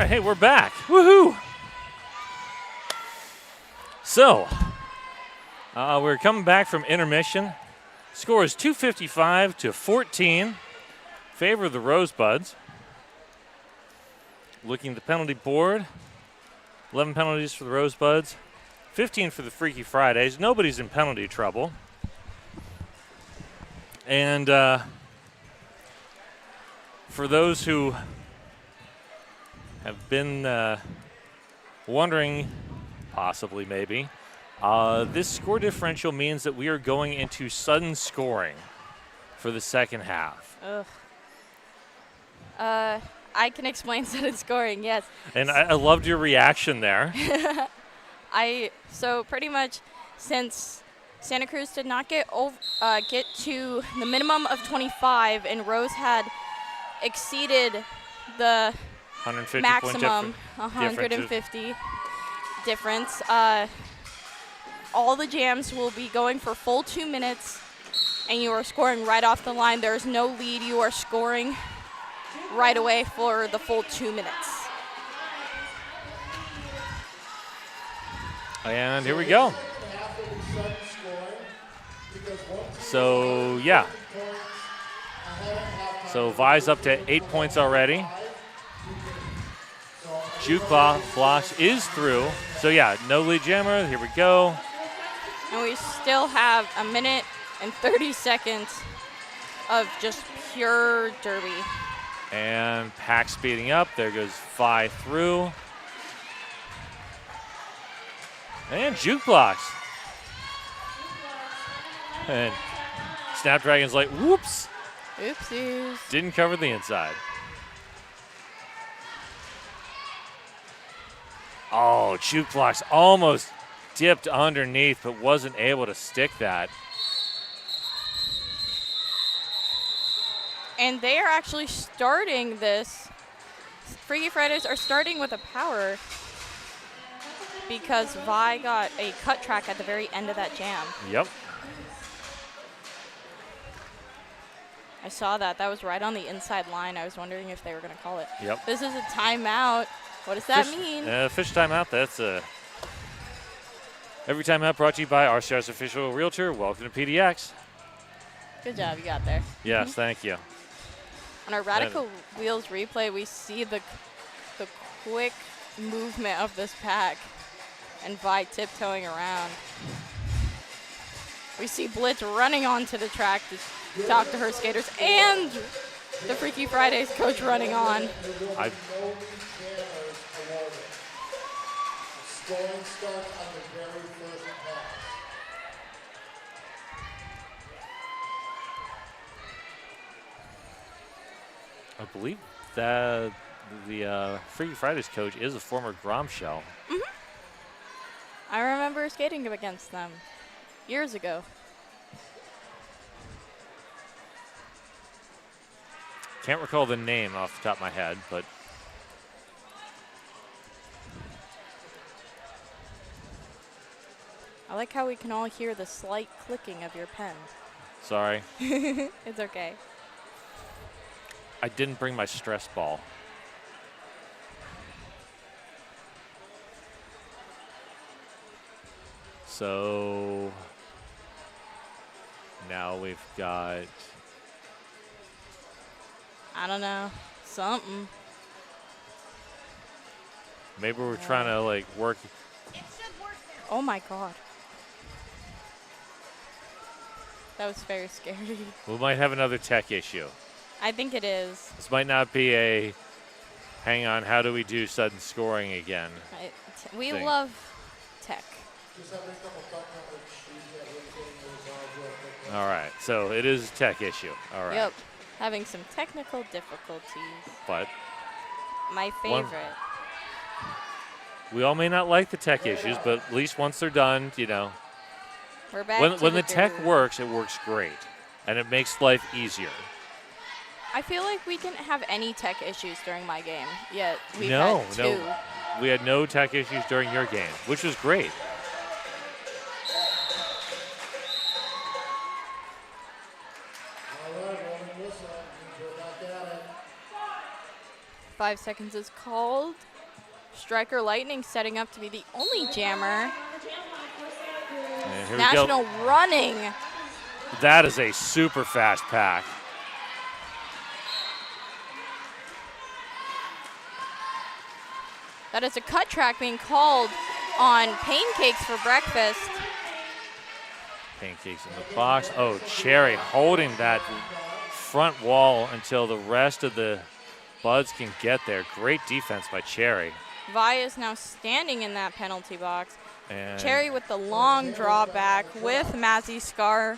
right, hey, we're back. Woohoo! So, we're coming back from intermission. Score is 255 to 14. Favor of the Rosebuds. Looking at the penalty board. 11 penalties for the Rosebuds. 15 for the Freaky Fridays. Nobody's in penalty trouble. And for those who have been wondering, possibly maybe, this score differential means that we are going into sudden scoring for the second half. Ugh. I can explain sudden scoring, yes. And I loved your reaction there. So pretty much since Santa Cruz did not get to the minimum of 25 and Rose had exceeded the 150 maximum 150 difference, all the jams will be going for full 2 minutes and you are scoring right off the line. There is no lead. You are scoring right away for the full 2 minutes. And here we go. So, yeah. So Vi's up to 8 points already. Jukebox is through. So, yeah, no lead jammer. Here we go. And we still have a minute and 30 seconds of just pure derby. And pack speeding up. There goes Vi through. And Jukebox. And Snapdragon's like, whoops. Oopsies. Didn't cover the inside. Oh, Jukebox almost dipped underneath, but wasn't able to stick that. And they are actually starting this. Freaky Fridays are starting with a power because Vi got a cut track at the very end of that jam. Yep. I saw that. That was right on the inside line. I was wondering if they were going to call it. Yep. This is a timeout. What does that mean? Fish timeout. That's every timeout brought to you by RCR's official realtor. Welcome to PDX. Good job. You got there. Yes, thank you. On our Radical Wheels replay, we see the quick movement of this pack and Vi tiptoeing around. We see Blitz running onto the track to talk to her skaters and the Freaky Fridays coach running on. Scoring starts on the very first pass. I believe that the Freaky Fridays coach is a former Grom shell. I remember skating against them years ago. Can't recall the name off the top of my head, but I like how we can all hear the slight clicking of your pen. sorry. It's okay. I didn't bring my stress ball. So now we've got, I don't know, something. maybe we're trying to like work. Oh my God. That was very scary. We might have another tech issue. I think it is. This might not be a, hang on, how do we do sudden scoring again? We thing. love tech. All right, so it is a tech issue. All right. Yep. Having some technical difficulties. But My favorite. we all may not like the tech issues, but at least once they're done, you know, We're back to when the tech groove. works, it works great. And it makes life easier. I feel like we didn't have any tech issues during my game, yet we've No, had two. no. We had no tech issues during your game, which was great. 5 seconds is called. Striker Lightning setting up to be the only jammer. And here National we go. running. That is a super fast pack. That is a cut track being called on pancakes for breakfast. Pancakes in the box. Oh, Cherry holding that front wall until the rest of the buds can get there. Great defense by Cherry. Vi is now standing in that penalty box. And Cherry with the long drawback with Mazzy Scar.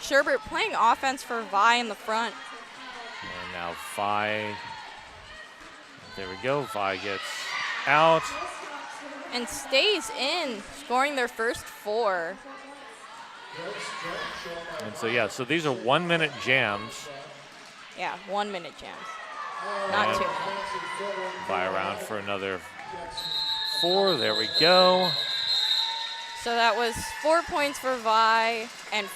Sherbert playing offense for Vi in the front. And now Vi. There we go. Vi gets out. And stays in, scoring their first 4. And so, yeah, so these are 1-minute jams. Yeah, 1 minute jams. Not 2. Vi around for another 4. There we go. So that was 4 points for Vi, and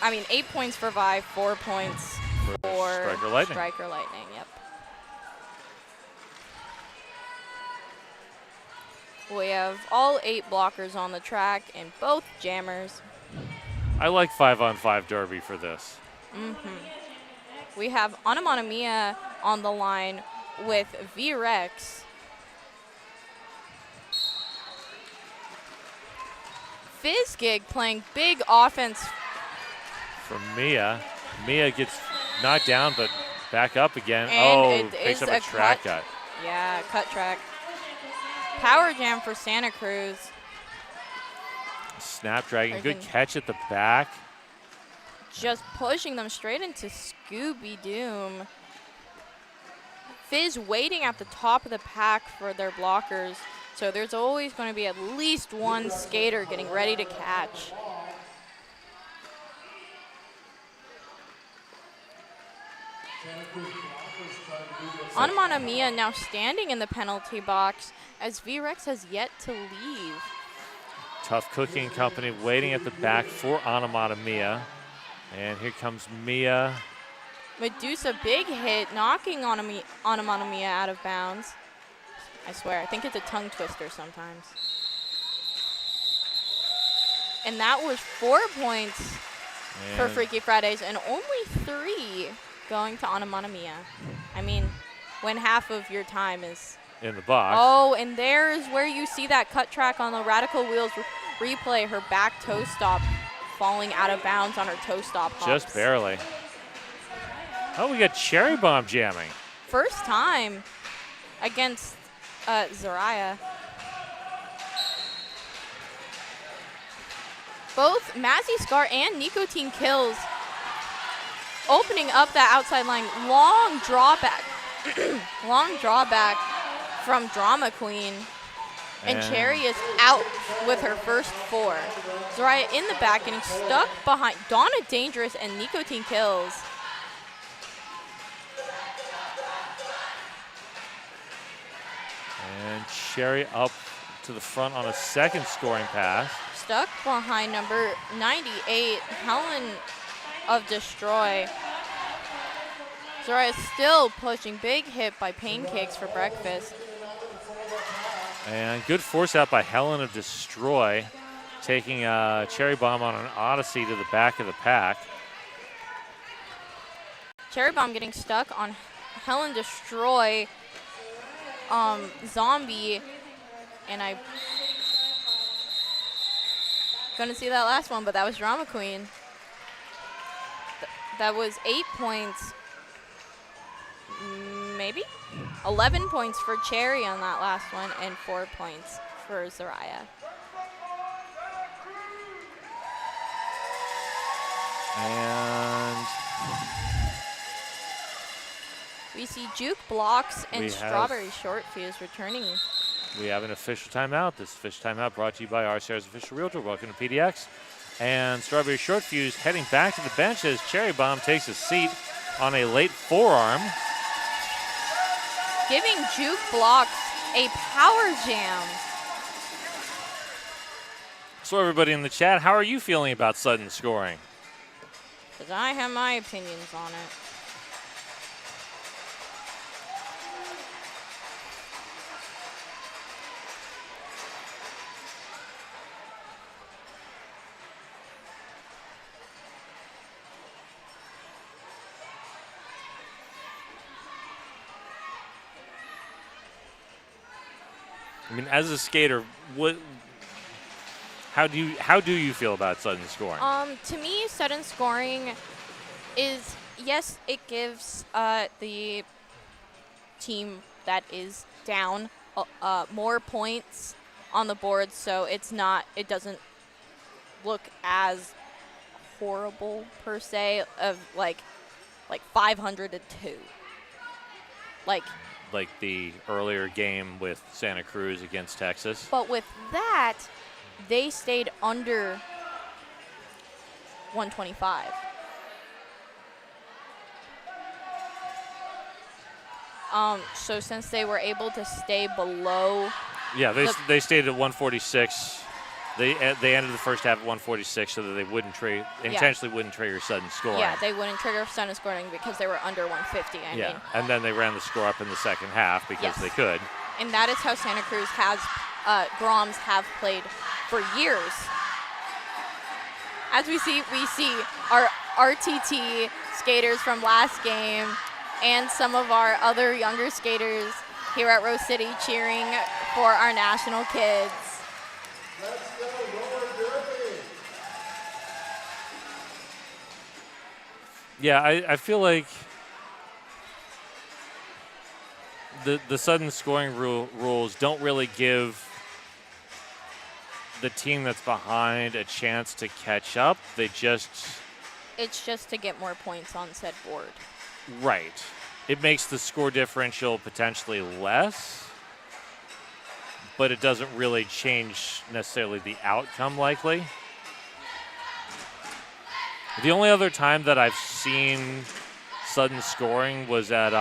8 points for Vi, 4 points for Striker Lightning. Striker Lightning, yep. We have all 8 blockers on the track and both jammers. I like 5-on-5 derby for this. We have Onomatopoeia on the line with V-Rex. Fizzgig playing big offense. For Mia. Mia gets knocked down, but back up again. And Picks up a track cut. Yeah, cut track. Power jam for Santa Cruz. Snapdragon, good catch at the back. Just pushing them straight into Scooby Doom. Fizz waiting at the top of the pack for their blockers. So there's always going to be at least one skater getting ready to catch. Onomatopoeia now standing in the penalty box as V-Rex has yet to leave. Tough Cooking Company waiting at the back for Onomatopoeia. And here comes Mia. Medusa, big hit, knocking Onomatopoeia out of bounds. I swear, I think it's a tongue twister sometimes. And that was 4 points for Freaky Fridays and only 3 going to Onomatopoeia. I mean, when half of your time is in the box. Oh, and there's where you see that cut track on the Radical Wheels replay, her back toe stop falling out of bounds on her toe stop hops. Just barely. Oh, we got Cherry Bomb jamming. First time against Zariah. Both Mazzy Scar and Nicotine Kills opening up that outside line. Long drawback. Long drawback from Drama Queen. And Cherry is out with her first 4. Zariah in the back getting stuck behind Donna Dangerous and Nicotine Kills. And Cherry up to the front on a second scoring pass. Stuck behind number 98, Helen of Destroy. Zariah still pushing, big hit by Pancakes for breakfast. And good force out by Helen of Destroy, taking Cherry Bomb on an Odyssey to the back of the pack. Cherry Bomb getting stuck on Helen Destroy, Zombie, and I couldn't see that last one, but that was Drama Queen. That was 8 points, maybe? 11 points for Cherry on that last one, and 4 points for Zariah. And we see Juke Blocks and Strawberry Short Fuse returning. We have an official timeout. This official timeout brought to you by RCR's official realtor. Welcome to PDX. And Strawberry Short Fuse heading back to the bench as Cherry Bomb takes a seat on a late forearm. Giving Juke Blocks a power jam. So everybody in the chat, how are you feeling about sudden scoring? Because I have my opinions on it. I mean, as a skater, how do you feel about sudden scoring? To me, sudden scoring is, yes, it gives the team that is down more points on the board, so it doesn't look as horrible per se of like 500 to 2. Like the earlier game with Santa Cruz against Texas. But with that, they stayed under 125. So since they were able to stay below. Yeah, they stayed at 146. They ended the first half at 146 so that they intentionally wouldn't trigger sudden scoring. Yeah, they wouldn't trigger sudden scoring because they were under 150. I mean. And then they ran the score up in the second half because they could. And that is how Santa Cruz Groms have played for years. As we see our RTT skaters from last game and some of our other younger skaters here at Rose City cheering for our national kids. Let's go, roller derby. Yeah, I feel like the sudden scoring rules don't really give the team that's behind a chance to catch up. It's just to get more points on said board. Right. It makes the score differential potentially less, but it doesn't really change necessarily the outcome likely. The only other time that I've seen sudden scoring was at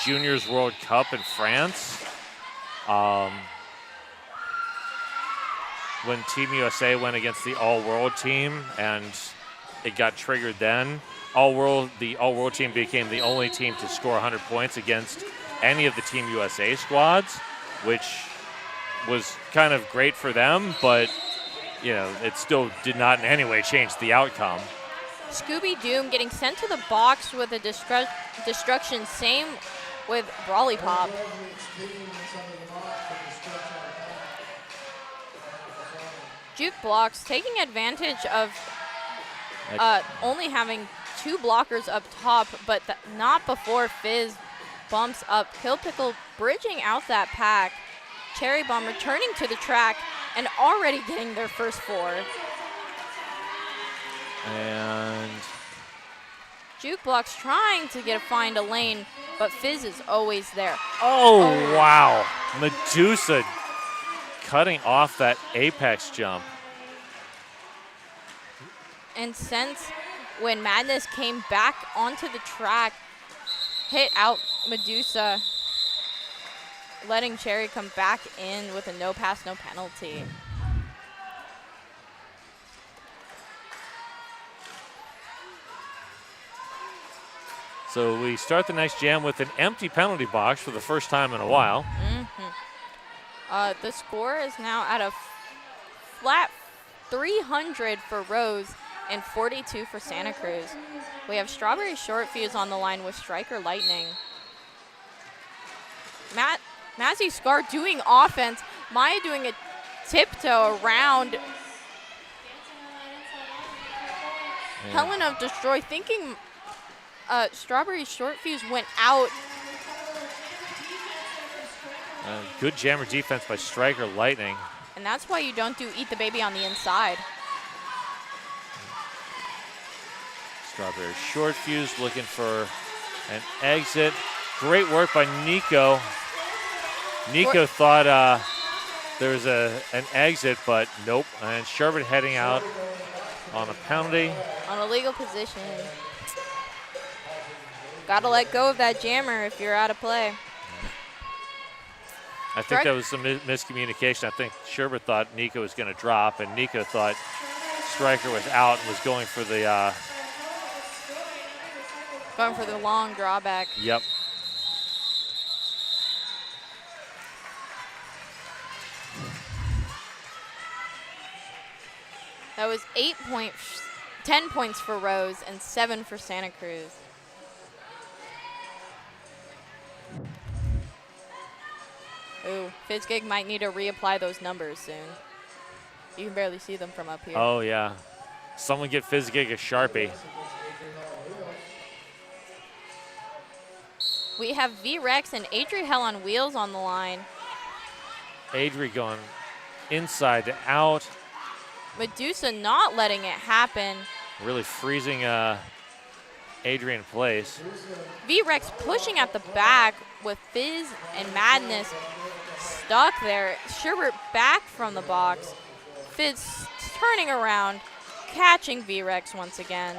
Juniors World Cup in France. When Team USA went against the All-World team and it got triggered then. The All-World team became the only team to score 100 points against any of the Team USA squads, which was kind of great for them, but it still did not in any way change the outcome. Scooby Doom getting sent to the box with a destruction. Same with Brawly Pop. Juke Blocks taking advantage of only having 2 blockers up top, but not before Fizz bumps up. Kill Pickle bridging out that pack. Cherry Bomb returning to the track and already getting their first 4. And Juke Blocks trying to find a lane, but Fizz is always there. Oh, wow. Medusa cutting off that apex jump. And since when Madness came back onto the track, hit out Medusa, letting Cherry come back in with a no pass, no penalty. So we start the next jam with an empty penalty box for the first time in a while. The score is now at a flat 300 for Rose and 42 for Santa Cruz. We have Strawberry Short Fuse on the line with Striker Lightning. Mazzy Scar doing offense. Maya doing a tiptoe around. Helen of Destroy thinking Strawberry Short Fuse went out. Good jammer defense by Striker Lightning. And that's why you don't do Eat the Baby on the inside. Strawberry Short Fuse looking for an exit. Great work by Nico. Nico thought there was an exit, but nope. And Sherbert heading out on a penalty. On a legal position. Gotta let go of that jammer if you're out of play. I think that was some miscommunication. I think Sherbert thought Nico was going to drop, and Nico thought Striker was out and was going for the long drawback. Yep. That was 10 points for Rose and 7 for Santa Cruz. Ooh, Fizzgig might need to reapply those numbers soon. You can barely see them from up here. Oh, yeah. Someone get Fizzgig a Sharpie. We have V-Rex and Adri Hell on wheels on the line. Adri going inside to out. Medusa not letting it happen. Really freezing Adri in place. V-Rex pushing at the back with Fizz and Madness stuck there. Sherbert back from the box. Fizz turning around, catching V-Rex once again.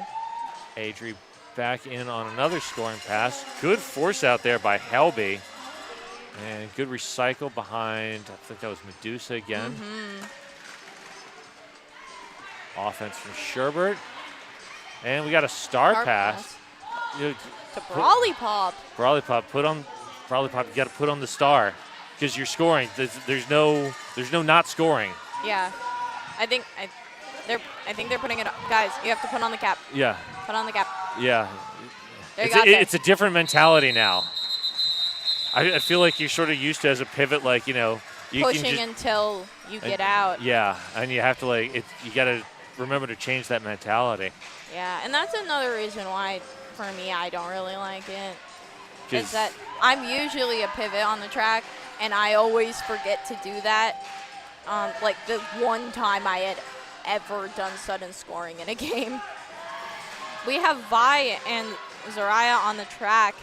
Adri back in on another scoring pass. Good force out there by Helby. And good recycle behind, I think that was Medusa again. Offense from Sherbert. And we got a star pass. To Brawly Pop. Brawly Pop, you got to put on the star because you're scoring. There's no not scoring. Yeah, I think they're putting it up. Guys, you have to put on the cap. Yeah. Put on the cap. Yeah. It's a different mentality now. I feel like you're sort of used to as a pivot, like, you Pushing can just, until you get out. Yeah, and you have to you got to remember to change that mentality. Yeah, and that's another reason why, for me, I don't really like it. Is that I'm usually a pivot on the track, and I always forget to do that. Like the one time I had ever done sudden scoring in a game. We have Vi and Zaraya on the track.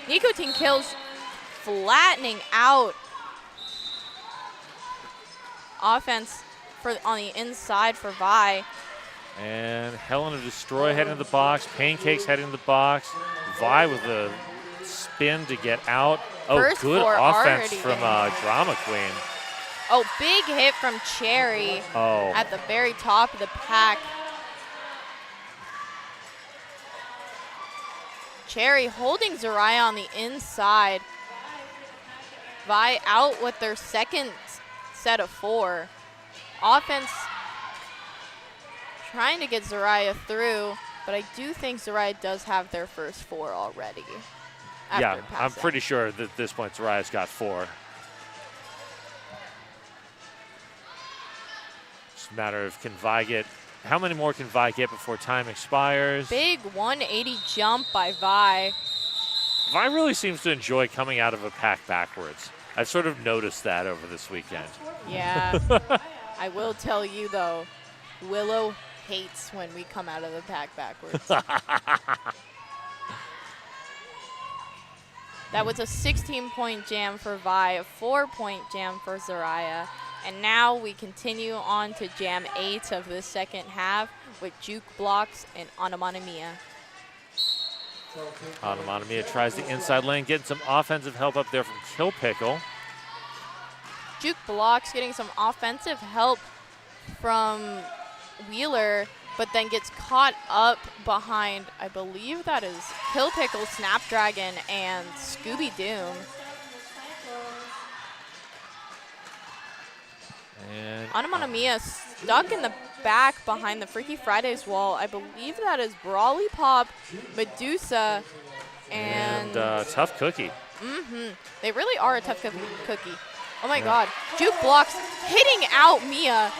Nicotine Kills flattening out. Offense on the inside for Vi. And Helen of Destroy heading to the box. Pancakes heading to the box. Vi with a spin to get out. Oh, First good four offense already. from Drama Queen. Oh, big hit from Cherry at the very top of the pack. Cherry holding Zaraya on the inside. Vi out with their second set of 4. Offense trying to get Zaraya through, but I do think Zaraya does have their first 4 already. Yeah, I'm pretty sure that at this point Zaraya's got 4. Just a matter of how many more can Vi get before time expires? Big 180 jump by Vi. Vi really seems to enjoy coming out of a pack backwards. I've sort of noticed that over this weekend. Yeah. I will tell you, though, Willow hates when we come out of the pack backwards. That was a 16-point jam for Vi, a 4-point jam for Zaraya. And now we continue on to jam 8 of the second half with Juke Blocks and Onomatopoeia. Onomatopoeia tries the inside lane, getting some offensive help up there from Kill Pickle. Juke Blocks getting some offensive help from Wheeler, but then gets caught up behind, I believe that is Kill Pickle, Snapdragon, and Scooby Doom. And Onomatopoeia stuck in the back behind the Freaky Fridays wall. I believe that is Brawly Pop, Medusa, and Tough Cookie. They really are a tough cookie. Oh my God. Juke Blocks hitting out Mia.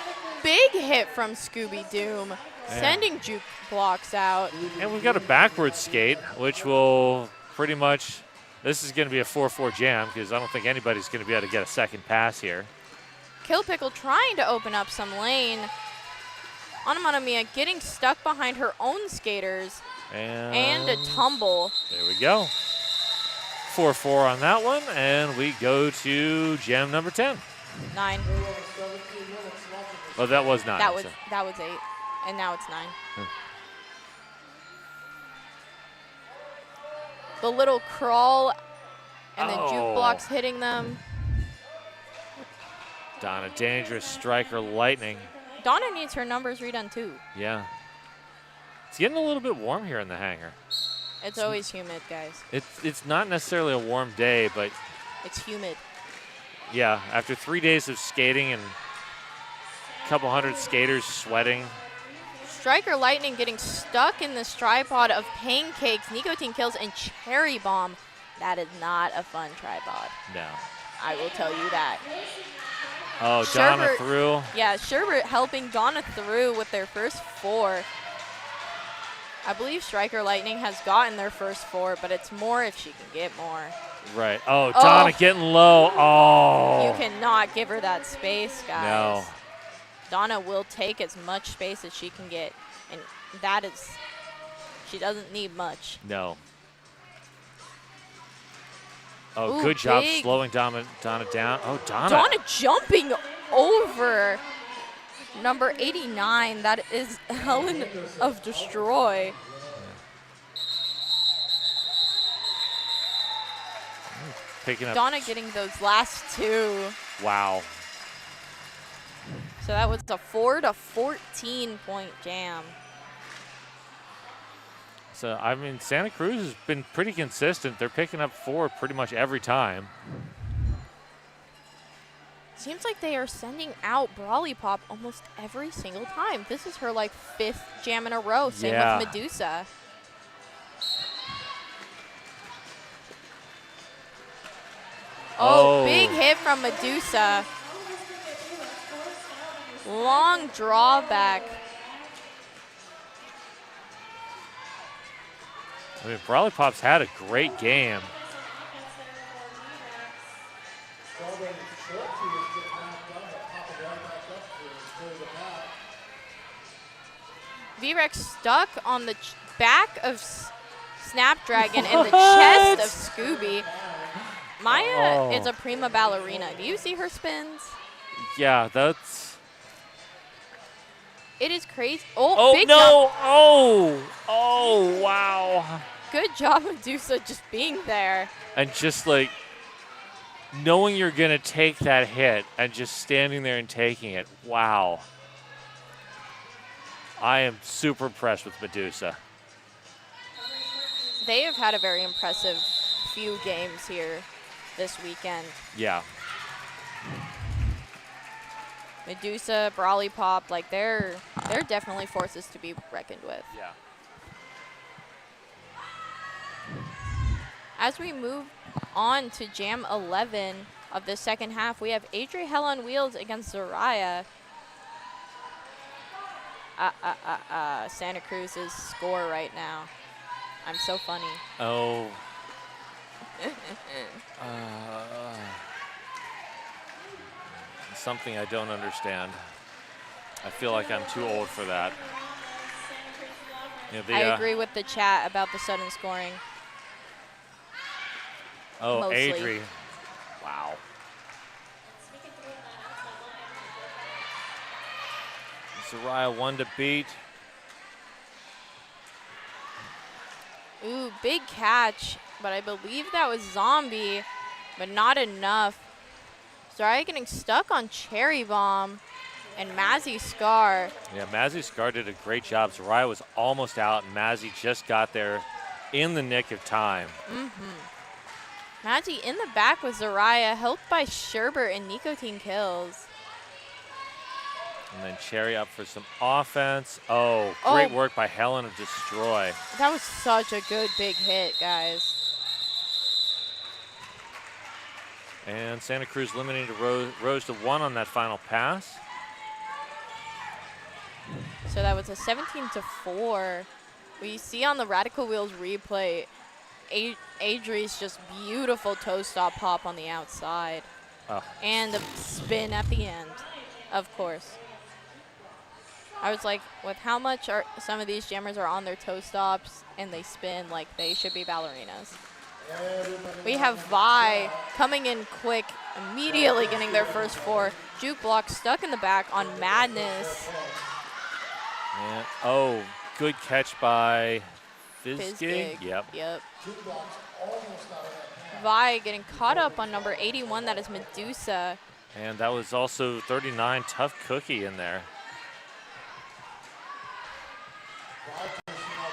Big hit from Scooby Doom, sending Juke Blocks out. And we've got a backwards skate, which will pretty much, this is going to be a 4-4 jam because I don't think anybody's going to be able to get a second pass here. Kill Pickle trying to open up some lane. Onomatopoeia getting stuck behind her own skaters. And a tumble. There we go. 4-4 on that one, and we go to jam number 10. 9. Oh, that was 9. That was 8, and now it's 9. The little crawl, and then Juke Blocks hitting them. Donna Dangerous, Striker Lightning. Donna needs her numbers redone too. Yeah. It's getting a little bit warm here in the hangar. It's always humid, guys. It's not necessarily a warm day, but it's humid. Yeah, after 3 days of skating and a couple hundred skaters sweating. Striker Lightning getting stuck in this tripod of Pancakes, Nicotine Kills, and Cherry Bomb. That is not a fun tripod. No. I will tell you that. Oh, Donna Sherbert- through. Yeah, Sherbert helping Donna through with their first 4. I believe Striker Lightning has gotten their first 4, but it's more if she can get more. Right. Oh, Donna getting low. Oh. You cannot give her that space, guys. No. Donna will take as much space as she can get, and that is, she doesn't need much. No. Oh, Ooh, good job big. slowing Donna down. Oh, Donna. Donna jumping over number 89. That is Helen of Destroy. Picking up. Donna getting those last 2. Wow. So that was a 4 to 14 point jam. So, I mean, Santa Cruz has been pretty consistent. They're picking up 4 pretty much every time. Seems like they are sending out Brawly Pop almost every single time. This is her like 5th jam in a row. Same Yeah. with Medusa. Oh, big hit from Medusa. Long drawback. I mean, Brawly Pop's had a great game. V-Rex stuck on the back of Snapdragon and the chest of Scooby. Maya is a prima ballerina. Do you see her spins? Yeah, that's. It is crazy. Oh, Oh, big no. jump. Oh, wow. Good job, Medusa, just being there. And just like knowing you're going to take that hit and just standing there and taking it. Wow. I am super impressed with Medusa. They have had a very impressive few games here this weekend. Yeah. Medusa, Brawly Pop, like they're definitely forces to be reckoned with. Yeah. As we move on to Jam 11 of the second half, we have Adri Hell on Wheels against Zoraya. Santa Cruz's score right now. I'm so funny. Oh. Something I don't understand. I feel like I'm too old for that. You know, I agree with the chat about the sudden scoring. Oh, mostly. Adri. Wow. Zoraya 1 to beat. Ooh, big catch, but I believe that was Zombie, but not enough. Zoraya getting stuck on Cherry Bomb and Mazzy Scar. Yeah, Mazzy Scar did a great job. Zoraya was almost out, and Mazzy just got there in the nick of time. Mazzy in the back with Zoraya, helped by Sherbert and Nicotine kills. And then Cherry up for some offense. Oh, great work by Helen of Destroy. That was such a good big hit, guys. And Santa Cruz limiting to Rose to 1 on that final pass. So that was a 17-4. We see on the Radical Wheels replay, Adri's just beautiful toe stop pop on the outside. Oh. And the spin at the end, of course. I was like, with how much are some of these jammers are on their toe stops and they spin, like they should be ballerinas. We have Vi coming in quick, immediately getting their first 4. Juke Block stuck in the back on Madness. And, oh, good catch by Fizzgig. Yep. Vi getting caught up on number 81, that is Medusa. And that was also 39, Tough Cookie in there.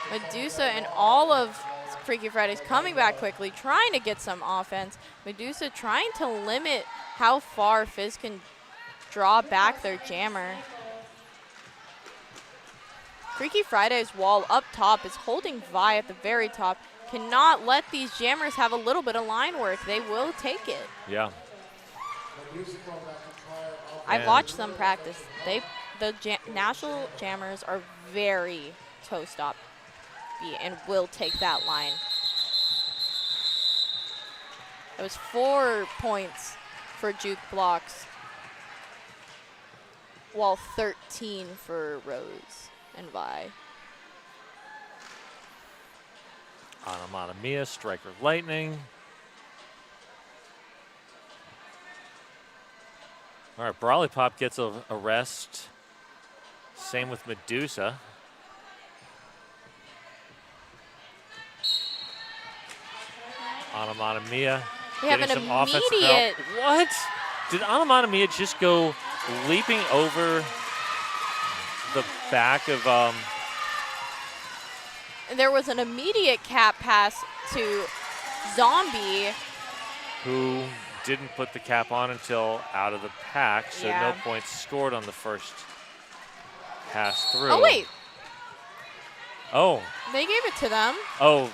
Medusa and all of Freaky Fridays coming back quickly, trying to get some offense. Medusa trying to limit how far Fizz can draw back their jammer. Freaky Fridays wall up top is holding Vi at the very top. Cannot let these jammers have a little bit of line work. They will take it. Yeah. I've watched them practice. The national jammers are very toe-stop and will take that line. It was 4 points for Juke blocks, while 13 for Rose and Vi. Onomatopoeia, Striker Lightning. All right, Brawly Pop gets a rest. Same with Medusa. Onomatopoeia. We have getting an some offensive immediate. help. What? Did Onomatopoeia just go leaping over the back of There was an immediate cap pass to Zombie. who didn't put the cap on until out of the pack, so Yeah. no points scored on the first pass through. Oh, wait. Oh. They gave it to them. Oh,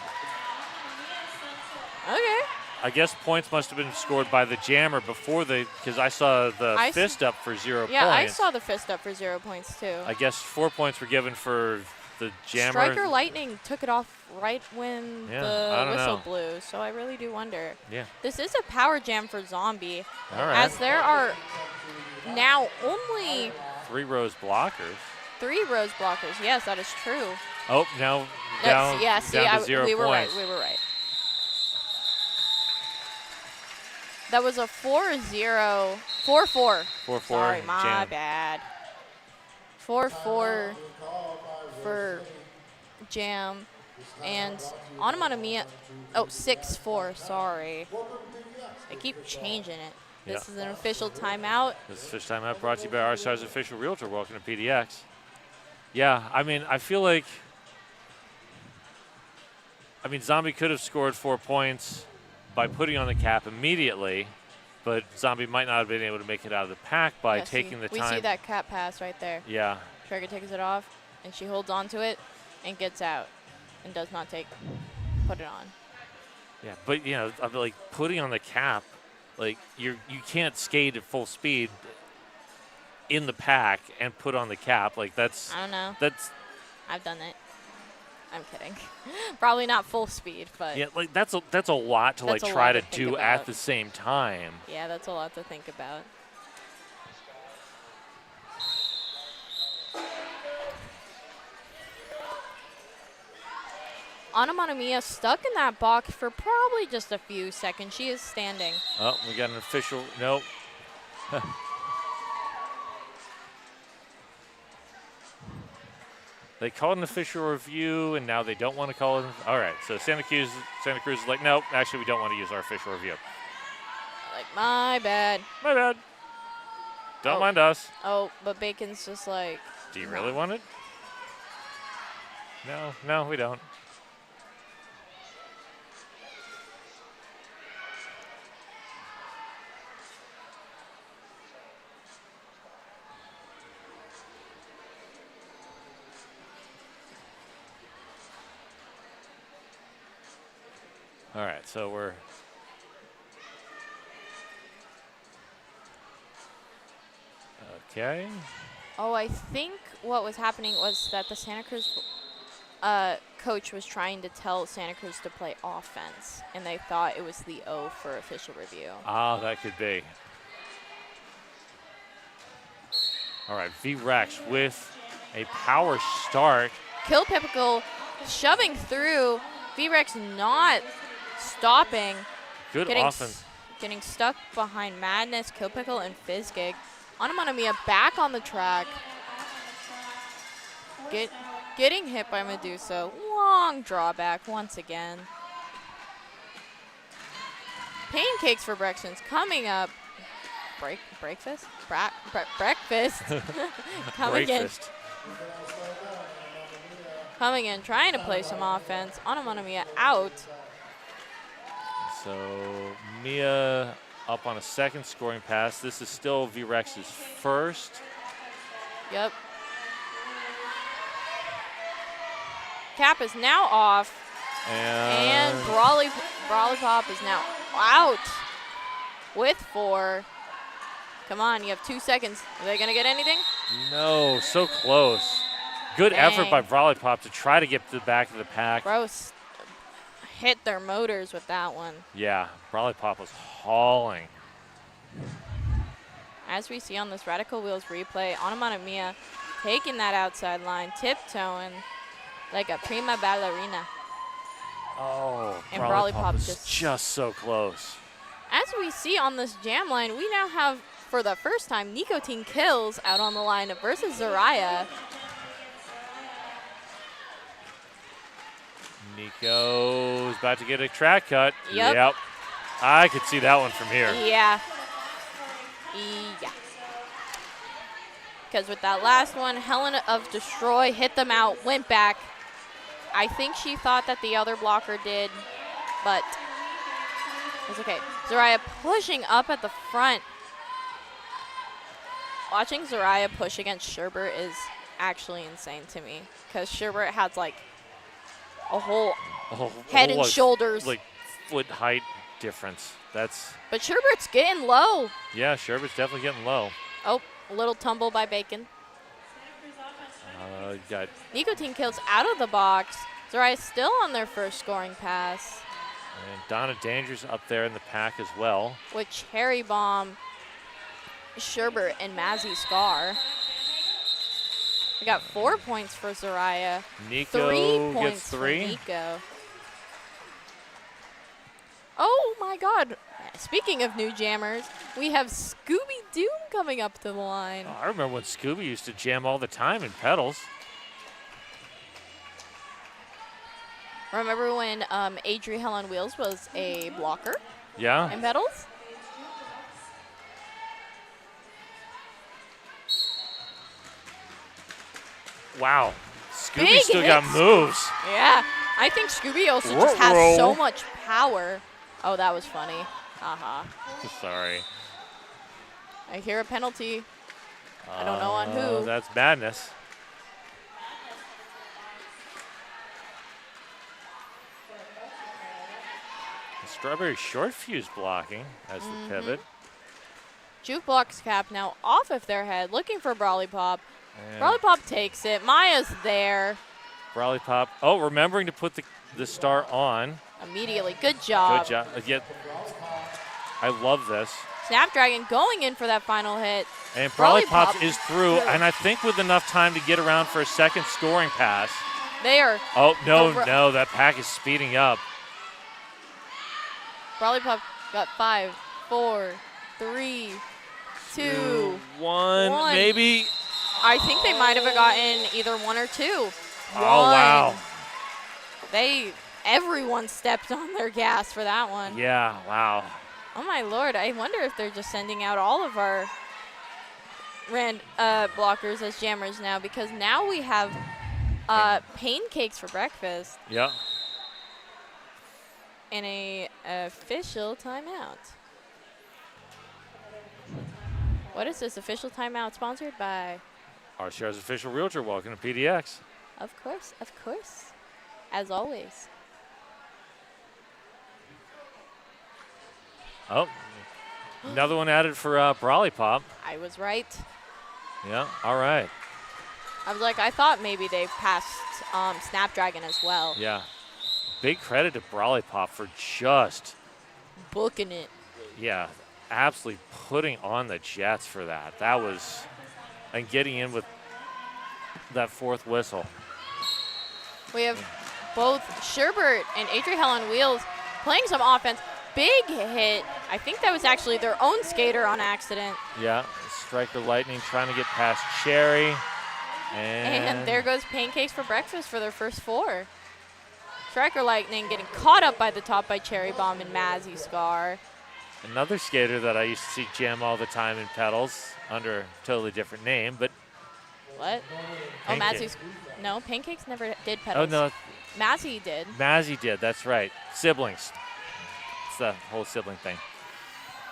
Okay. I guess points must have been scored by the jammer before because I saw the fist up for 0 Yeah, points. I saw the fist up for 0 points, too. I guess 4 points were given for the jammer. Striker Lightning took it off right when Yeah, I the don't whistle know. blew, so I really do wonder. Yeah. This is a power jam for Zombie, All right. as there are now only 3 rows blockers. 3 Rose blockers. Yes, that is true. Oh, now down, Yeah, see, down to 0 we were points. right. We were right. That was a 4-0, 4-4. 4-4 Sorry, my jam. bad. 4-4 for Jam. And Onomatopoeia, 6-4, sorry. I keep changing it. This Yeah. is an official timeout. This is Fish Timeout brought to you by our size official realtor. Welcome to PDX. Yeah, I mean, I feel like, Zombie could have scored 4 points by putting on the cap immediately, but Zombie might not have been able to make it out of the pack by Yeah, taking the we time. see that cap pass right there. Yeah. Trigger takes it off, and she holds on to it and gets out and does not put it on. Yeah, but I mean, like putting on the cap, like you can't skate at full speed in the pack and put on the cap. Like that's I don't know. I've done it. I'm kidding. Probably not full speed, but yeah, like that's a lot to That's like a try lot to to think do about. at the same time. yeah, that's a lot to think about. Onomatopoeia stuck in that box for probably just a few seconds. She is standing. Oh, we got an official. Nope. They called an official review, and now they don't want to call it. All right, so Santa Cruz is like, nope, actually, we don't want to use our official review. Like, my bad. My bad. Don't mind us. Oh, but Bacon's just like. Do you really want it? No, we don't. All right, so we're okay. Oh, I think what was happening was that the Santa Cruz coach was trying to tell Santa Cruz to play offense, and they thought it was the O for official review. Ah, that could be. All right, V-Rex with a power start. Kill Pipical shoving through. V-Rex not stopping. Good offense. Getting stuck behind Madness, Kill Pickle, and Fizzgig. Onomatopoeia back on the track. Getting hit by Medusa. Long drawback once again. Pancakes for Brexton's coming up. Breakfast? Breakfast. Coming in. Coming in, trying to play some offense. Onomatopoeia out. So Mia up on a second scoring pass. This is still V-Rex's first. Yep. Cap is now off. And Brawly Pop is now out with 4. Come on, you have 2 seconds. Are they going to get anything? No, so close. Good effort by Brawly Pop to try to get to the back of the pack. Gross. Hit their motors with that one. Yeah, Brawly Pop was hauling. As we see on this Radical Wheels replay, Onomatopoeia taking that outside line, tiptoeing like a prima ballerina. Oh, And Brawly Brawly Pop Pop was just so close. As we see on this jam line, we now have, for the first time, Nicotine Kills out on the line versus Zaraya. Nico's about to get a track cut. Yep. I could see that one from here. Yeah. Yeah. Because with that last one, Helen of Destroy hit them out, went back. I think she thought that the other blocker did, but it's okay. Zaraya pushing up at the front. Watching Zaraya push against Sherbert is actually insane to me, because Sherbert has like a whole head and shoulders. Like foot height difference. That's. But Sherbert's getting low. Yeah, Sherbert's definitely getting low. Oh, a little tumble by Bacon. Got Nicotine Kills out of the box. Zaraya's still on their first scoring pass. And Donna Danger's up there in the pack as well. With Cherry Bomb, Sherbert, and Mazzy Scar. We got 4 points for Zaraya. Nico 3 points gets 3. for Nico. Oh my God. Speaking of new jammers, we have Scooby Doom coming up to the line. Oh, I remember when Scooby used to jam all the time in pedals. Remember when Adri Hell on Wheels was a blocker? Yeah. In pedals? Wow. Scooby Big still got hits. moves. Yeah. I think Scooby also just has so much power. Oh, that was funny. Haha. Sorry. I hear a penalty. I don't know on who. That's madness. Strawberry short fuse blocking as the pivot. Jukebox cap now off of their head, looking for Brawly Pop. And Brawly Pop takes it. Maya's there Brawly Pop. Oh, remembering to put the star on. immediately. Good job. Good job. Yet, I love this. Snapdragon going in for that final hit. And Brawly Pop is through, and I think with enough time to get around for a second scoring pass. They are. Oh, no, that pack is speeding up. Brawly Pop got 5, 4, 3, 2, 1, maybe. I think they might have gotten either 1 or 2. Oh, wow. Everyone stepped on their gas for that one. Yeah, wow. Oh my Lord, I wonder if they're just sending out all of our blockers as jammers now, because now we have pancakes for breakfast. Yeah. And a official timeout. What is this official timeout sponsored by? RCR's official realtor. Welcome to PDX. Of course, as always. Oh, another one added for Brawly Pop. I was right. Yeah, all right. I was like, I thought maybe they passed Snapdragon as well. Yeah. Big credit to Brawly Pop for just booking it. Yeah, absolutely putting on the jets for that. That was, and getting in with that fourth whistle. We have both Sherbert and Adri Hell on Wheels playing some offense. Big hit. I think that was actually their own skater on accident. Yeah, Striker Lightning trying to get past Cherry. And there goes Pancakes for breakfast for their first 4. Striker Lightning getting caught up by the top by Cherry Bomb and Mazzy Scar. Another skater that I used to see jam all the time in pedals under a totally different name, but. What? Pancake. No, Pancakes never did pedals. Oh, no. Mazzy did. Mazzy did, that's right. Siblings. It's the whole sibling thing.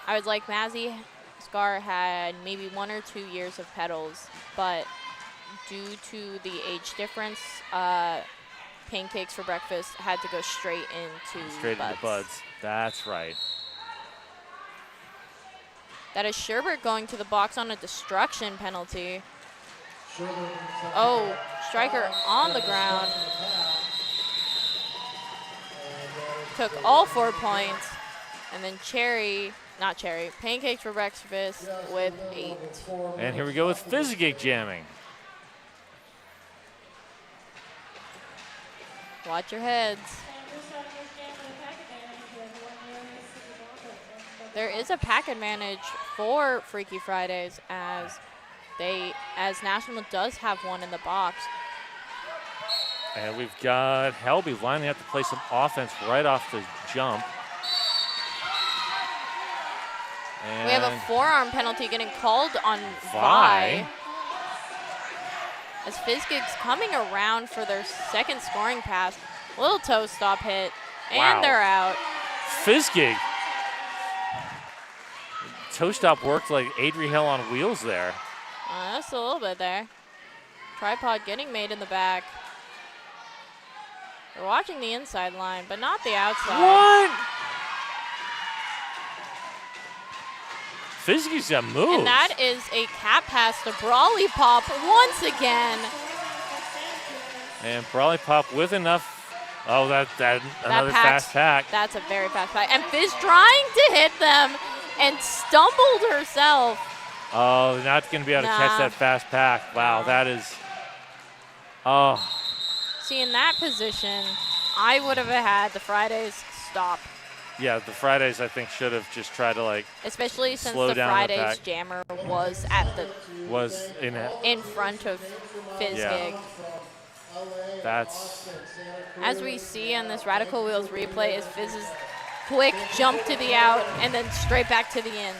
I was like, Mazzy Scar had maybe 1 or 2 years of pedals, but due to the age difference, pancakes for breakfast had to go straight into Buds. Into Buds. That's right. That is Sherbert going to the box on a destruction penalty. Oh, striker on the ground. Took all 4 points. And then Pancakes for breakfast with 8. And here we go with Fizzgig jamming. Watch your heads. There is a pack advantage for Freaky Fridays as National does have one in the box. And we've got Helby lining up to play some offense right off the jump. And we have a forearm penalty getting called on Vi. As Fizzgig's coming around for their second scoring pass. Little toe stop hit, and they're out. Fizzgig. Toe stop worked like Adri Hill on wheels there. Just a little bit there. Tripod getting made in the back. They're watching the inside line, but not the outside. What? Fizzgig's got moves. And that is a cap pass to Brawly Pop once again. And Brawly Pop with enough. Oh, that another fast pack. That's a very fast pack. And Fizz trying to hit them and stumbled herself. Oh, not going to be able to catch that fast pack. Wow, that is. Oh. See, in that position, I would have had the Fridays stop. Yeah, the Fridays I think should have just tried to especially since slow the down Fridays jammer was in front of Fizzgig. Yeah. That's as we see on this Radical Wheels replay is Fizz's quick jump to the out and then straight back to the in.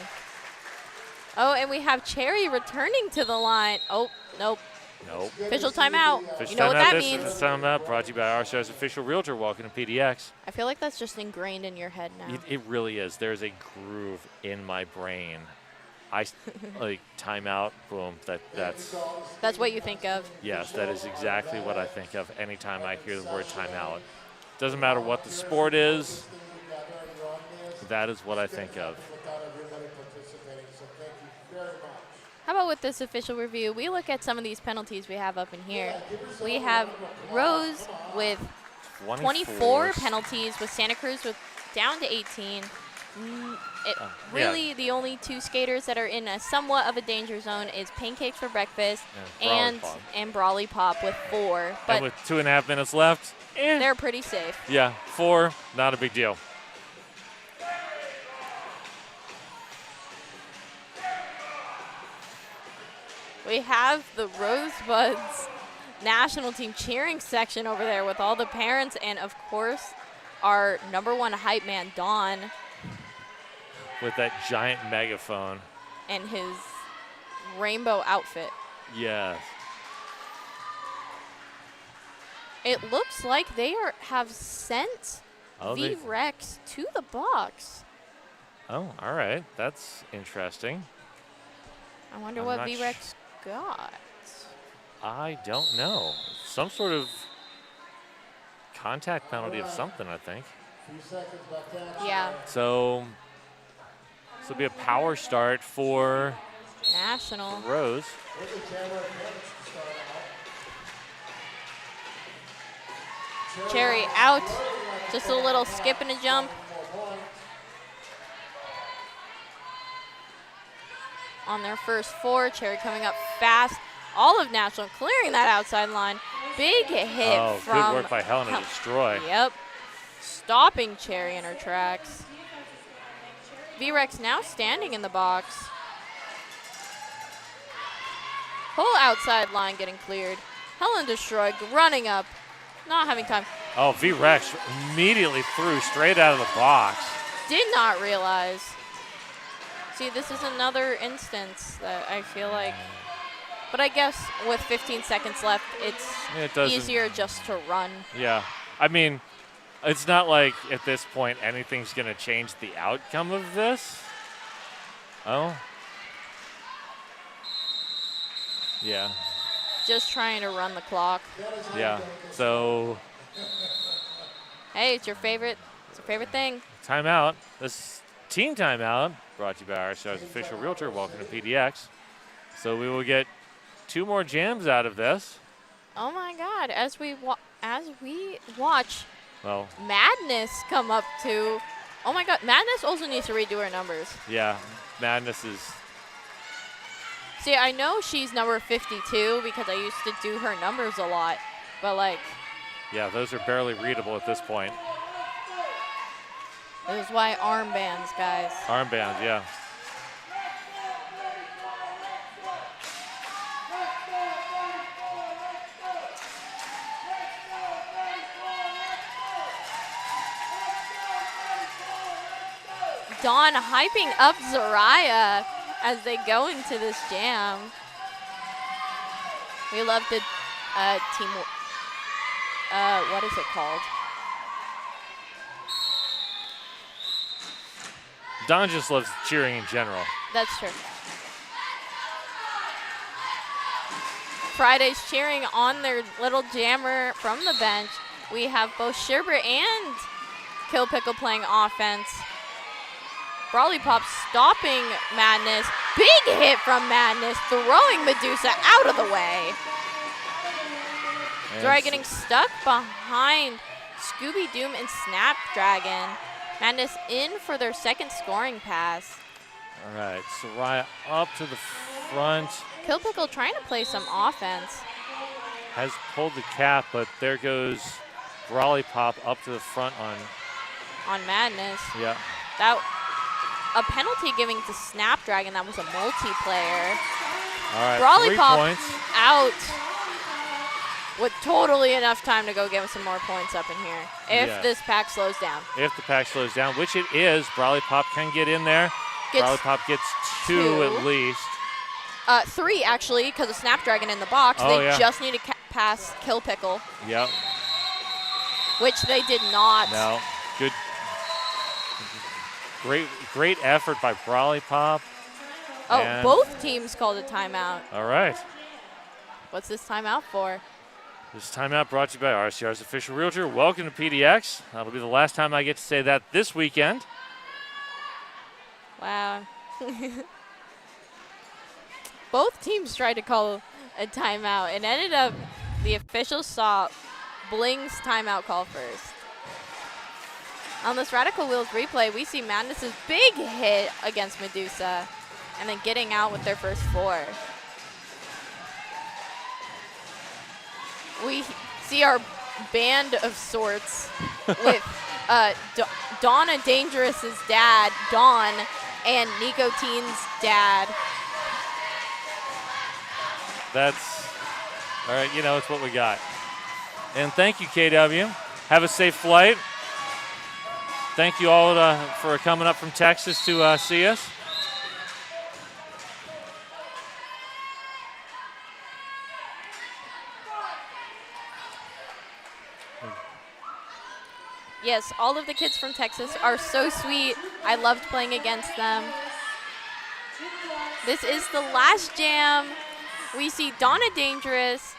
Oh, and we have Cherry returning to the line. Oh, nope. Nope. Official timeout. You know what that means. This timeout brought to you by our show's official realtor. Welcome to PDX. I feel like that's just ingrained in your head now. It really is. There's a groove in my brain. I like timeout, boom. That's what you think of. Yes, that is exactly what I think of anytime I hear the word timeout. Doesn't matter what the sport is. That is what I think of. How about with this official review, we look at some of these penalties we have up in here. We have Rose with 24 penalties, with Santa Cruz with down to 18. Really, the only two skaters that are in a somewhat of a danger zone is Pancakes for breakfast and Brawly Pop with 4. But and with 2.5 minutes left, they're pretty safe. Yeah, 4, not a big deal. We have the Rosebuds national team cheering section over there with all the parents and, of course, our #1 hype man, Don. With that giant megaphone. And his rainbow outfit. Yes. It looks like they have sent V-Rex to the box. Oh, all right. That's interesting. I wonder what V-Rex got. I don't know. Some sort of contact penalty of something, I think. Yeah. So this will be a power start for National. Rose. Cherry out. Just a little skip and a jump. On their first 4, Cherry coming up fast. All of National clearing that outside line. Big hit from. Good work by Helen to destroy. Yep. Stopping Cherry in her tracks. V-Rex now standing in the box. Whole outside line getting cleared. Helen destroyed, running up, not having time. Oh, V-Rex immediately threw straight out of the box. Did not realize. See, this is another instance that I feel like, but I guess with 15 seconds left, it's easier just to run. Yeah. I mean, it's not like at this point anything's going to change the outcome of this. Oh. Yeah. Just trying to run the clock. Yeah. So Hey, it's your favorite thing. Timeout. This team timeout brought to you by our Stars official realtor. Welcome to PDX. So we will get 2 more jams out of this. Oh my God! As we watch Well, Madness come up to. Oh my God! Madness also needs to redo her numbers. yeah, Madness is. See, I know she's number 52 because I used to do her numbers a lot, but like. Yeah, those are barely readable at this point. This is why armbands, guys. Armbands, yeah. Dawn hyping up Zariah as they go into this jam. We love the team. What is it called? Don just loves cheering in general. That's true. Friday's cheering on their little jammer from the bench. We have both Sherbert and Kill Pickle playing offense. Brawly Pop stopping Madness. Big hit from Madness, throwing Medusa out of the way. Zariah getting stuck behind Scooby Doom and Snapdragon. Madness in for their second scoring pass. All right, Zariah up to the front. Kill Pickle trying to play some offense. Has pulled the cap, but there goes Brawly Pop up to the front on Madness. Yeah. That a penalty giving to Snapdragon. That was a multiplayer. All right, Brawly 3 Pop points. out with totally enough time to go get some more points up in here if Yes. this pack slows down. If the pack slows down, which it is, Brawly Pop can get in there. Gets Brawly Pop gets 2 at least. 3 actually, because of Snapdragon in the box. Oh, They yeah. just need to pass Kill Pickle, Yep. which they did not. No. Good. Great effort by Brawly Pop. Oh, And- both teams called a timeout. All right. What's this timeout for? This timeout brought to you by RCR's official realtor. Welcome to PDX. That'll be the last time I get to say that this weekend. Wow. Both teams tried to call a timeout and ended up the officials saw Bling's timeout call first. On this Radical Wheels replay, we see Madness's big hit against Medusa and then getting out with their first 4. We see our band of sorts with Donna Dangerous's dad, Dawn, and Nicoteen's dad. That's, all right, you know, it's what we got. And thank you, KW. Have a safe flight. Thank you all for coming up from Texas to see us. Yes, all of the kids from Texas are so sweet. I loved playing against them. This is the last jam. We see Donna Dangerous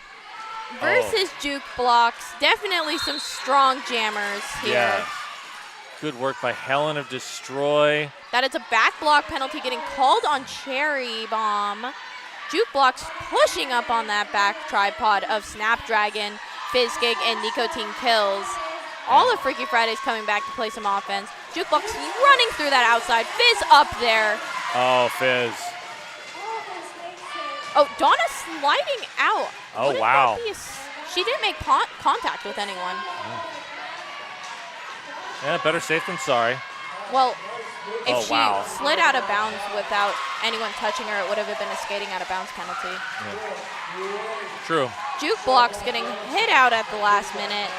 versus Juke Blocks. Definitely some strong jammers here. Yeah. Good work by Helen of Destroy. That is a back block penalty getting called on Cherry Bomb. Juke Blocks pushing up on that back tripod of Snapdragon, Fizzgig, and Nicotine Kills. All of Freaky Fridays coming back to play some offense. Jukebox running through that outside. Fizz up there. Oh, Fizz. Oh, Donna sliding out. Oh, Wouldn't wow. that be she didn't make contact with anyone. Yeah, better safe than sorry. Well, if Oh, she wow. slid out of bounds without anyone touching her, it would have been a skating out of bounds penalty. True. Jukebox getting hit out at the last minute.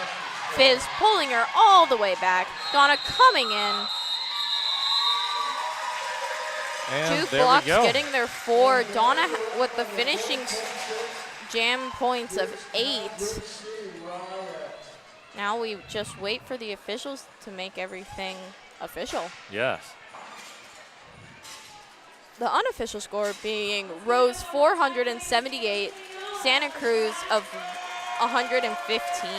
Fizz pulling her all the way back. Donna coming in. And there Jukebox we go. getting their 4. Donna with the finishing jam points of 8. Now we just wait for the officials to make everything official. Yes. The unofficial score being Rose 478, Santa Cruz of 115.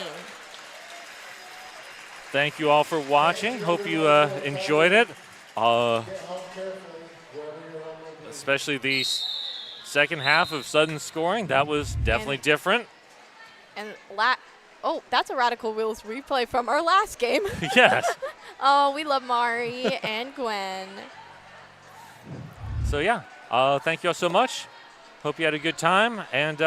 thank you all for watching. Hope you enjoyed it. Especially the second half of sudden scoring. That was definitely different. And oh, that's a Radical Wheels replay from our last game. Yes. Oh, we love Mari and Gwen. So yeah, thank you all so much. Hope you had a good time, and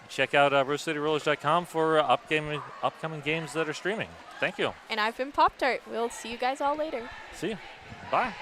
check out RoseCityRollers.com for upcoming games that are streaming. Thank you. And I've been Pop-Tart. We'll see you guys all later. See you. Bye.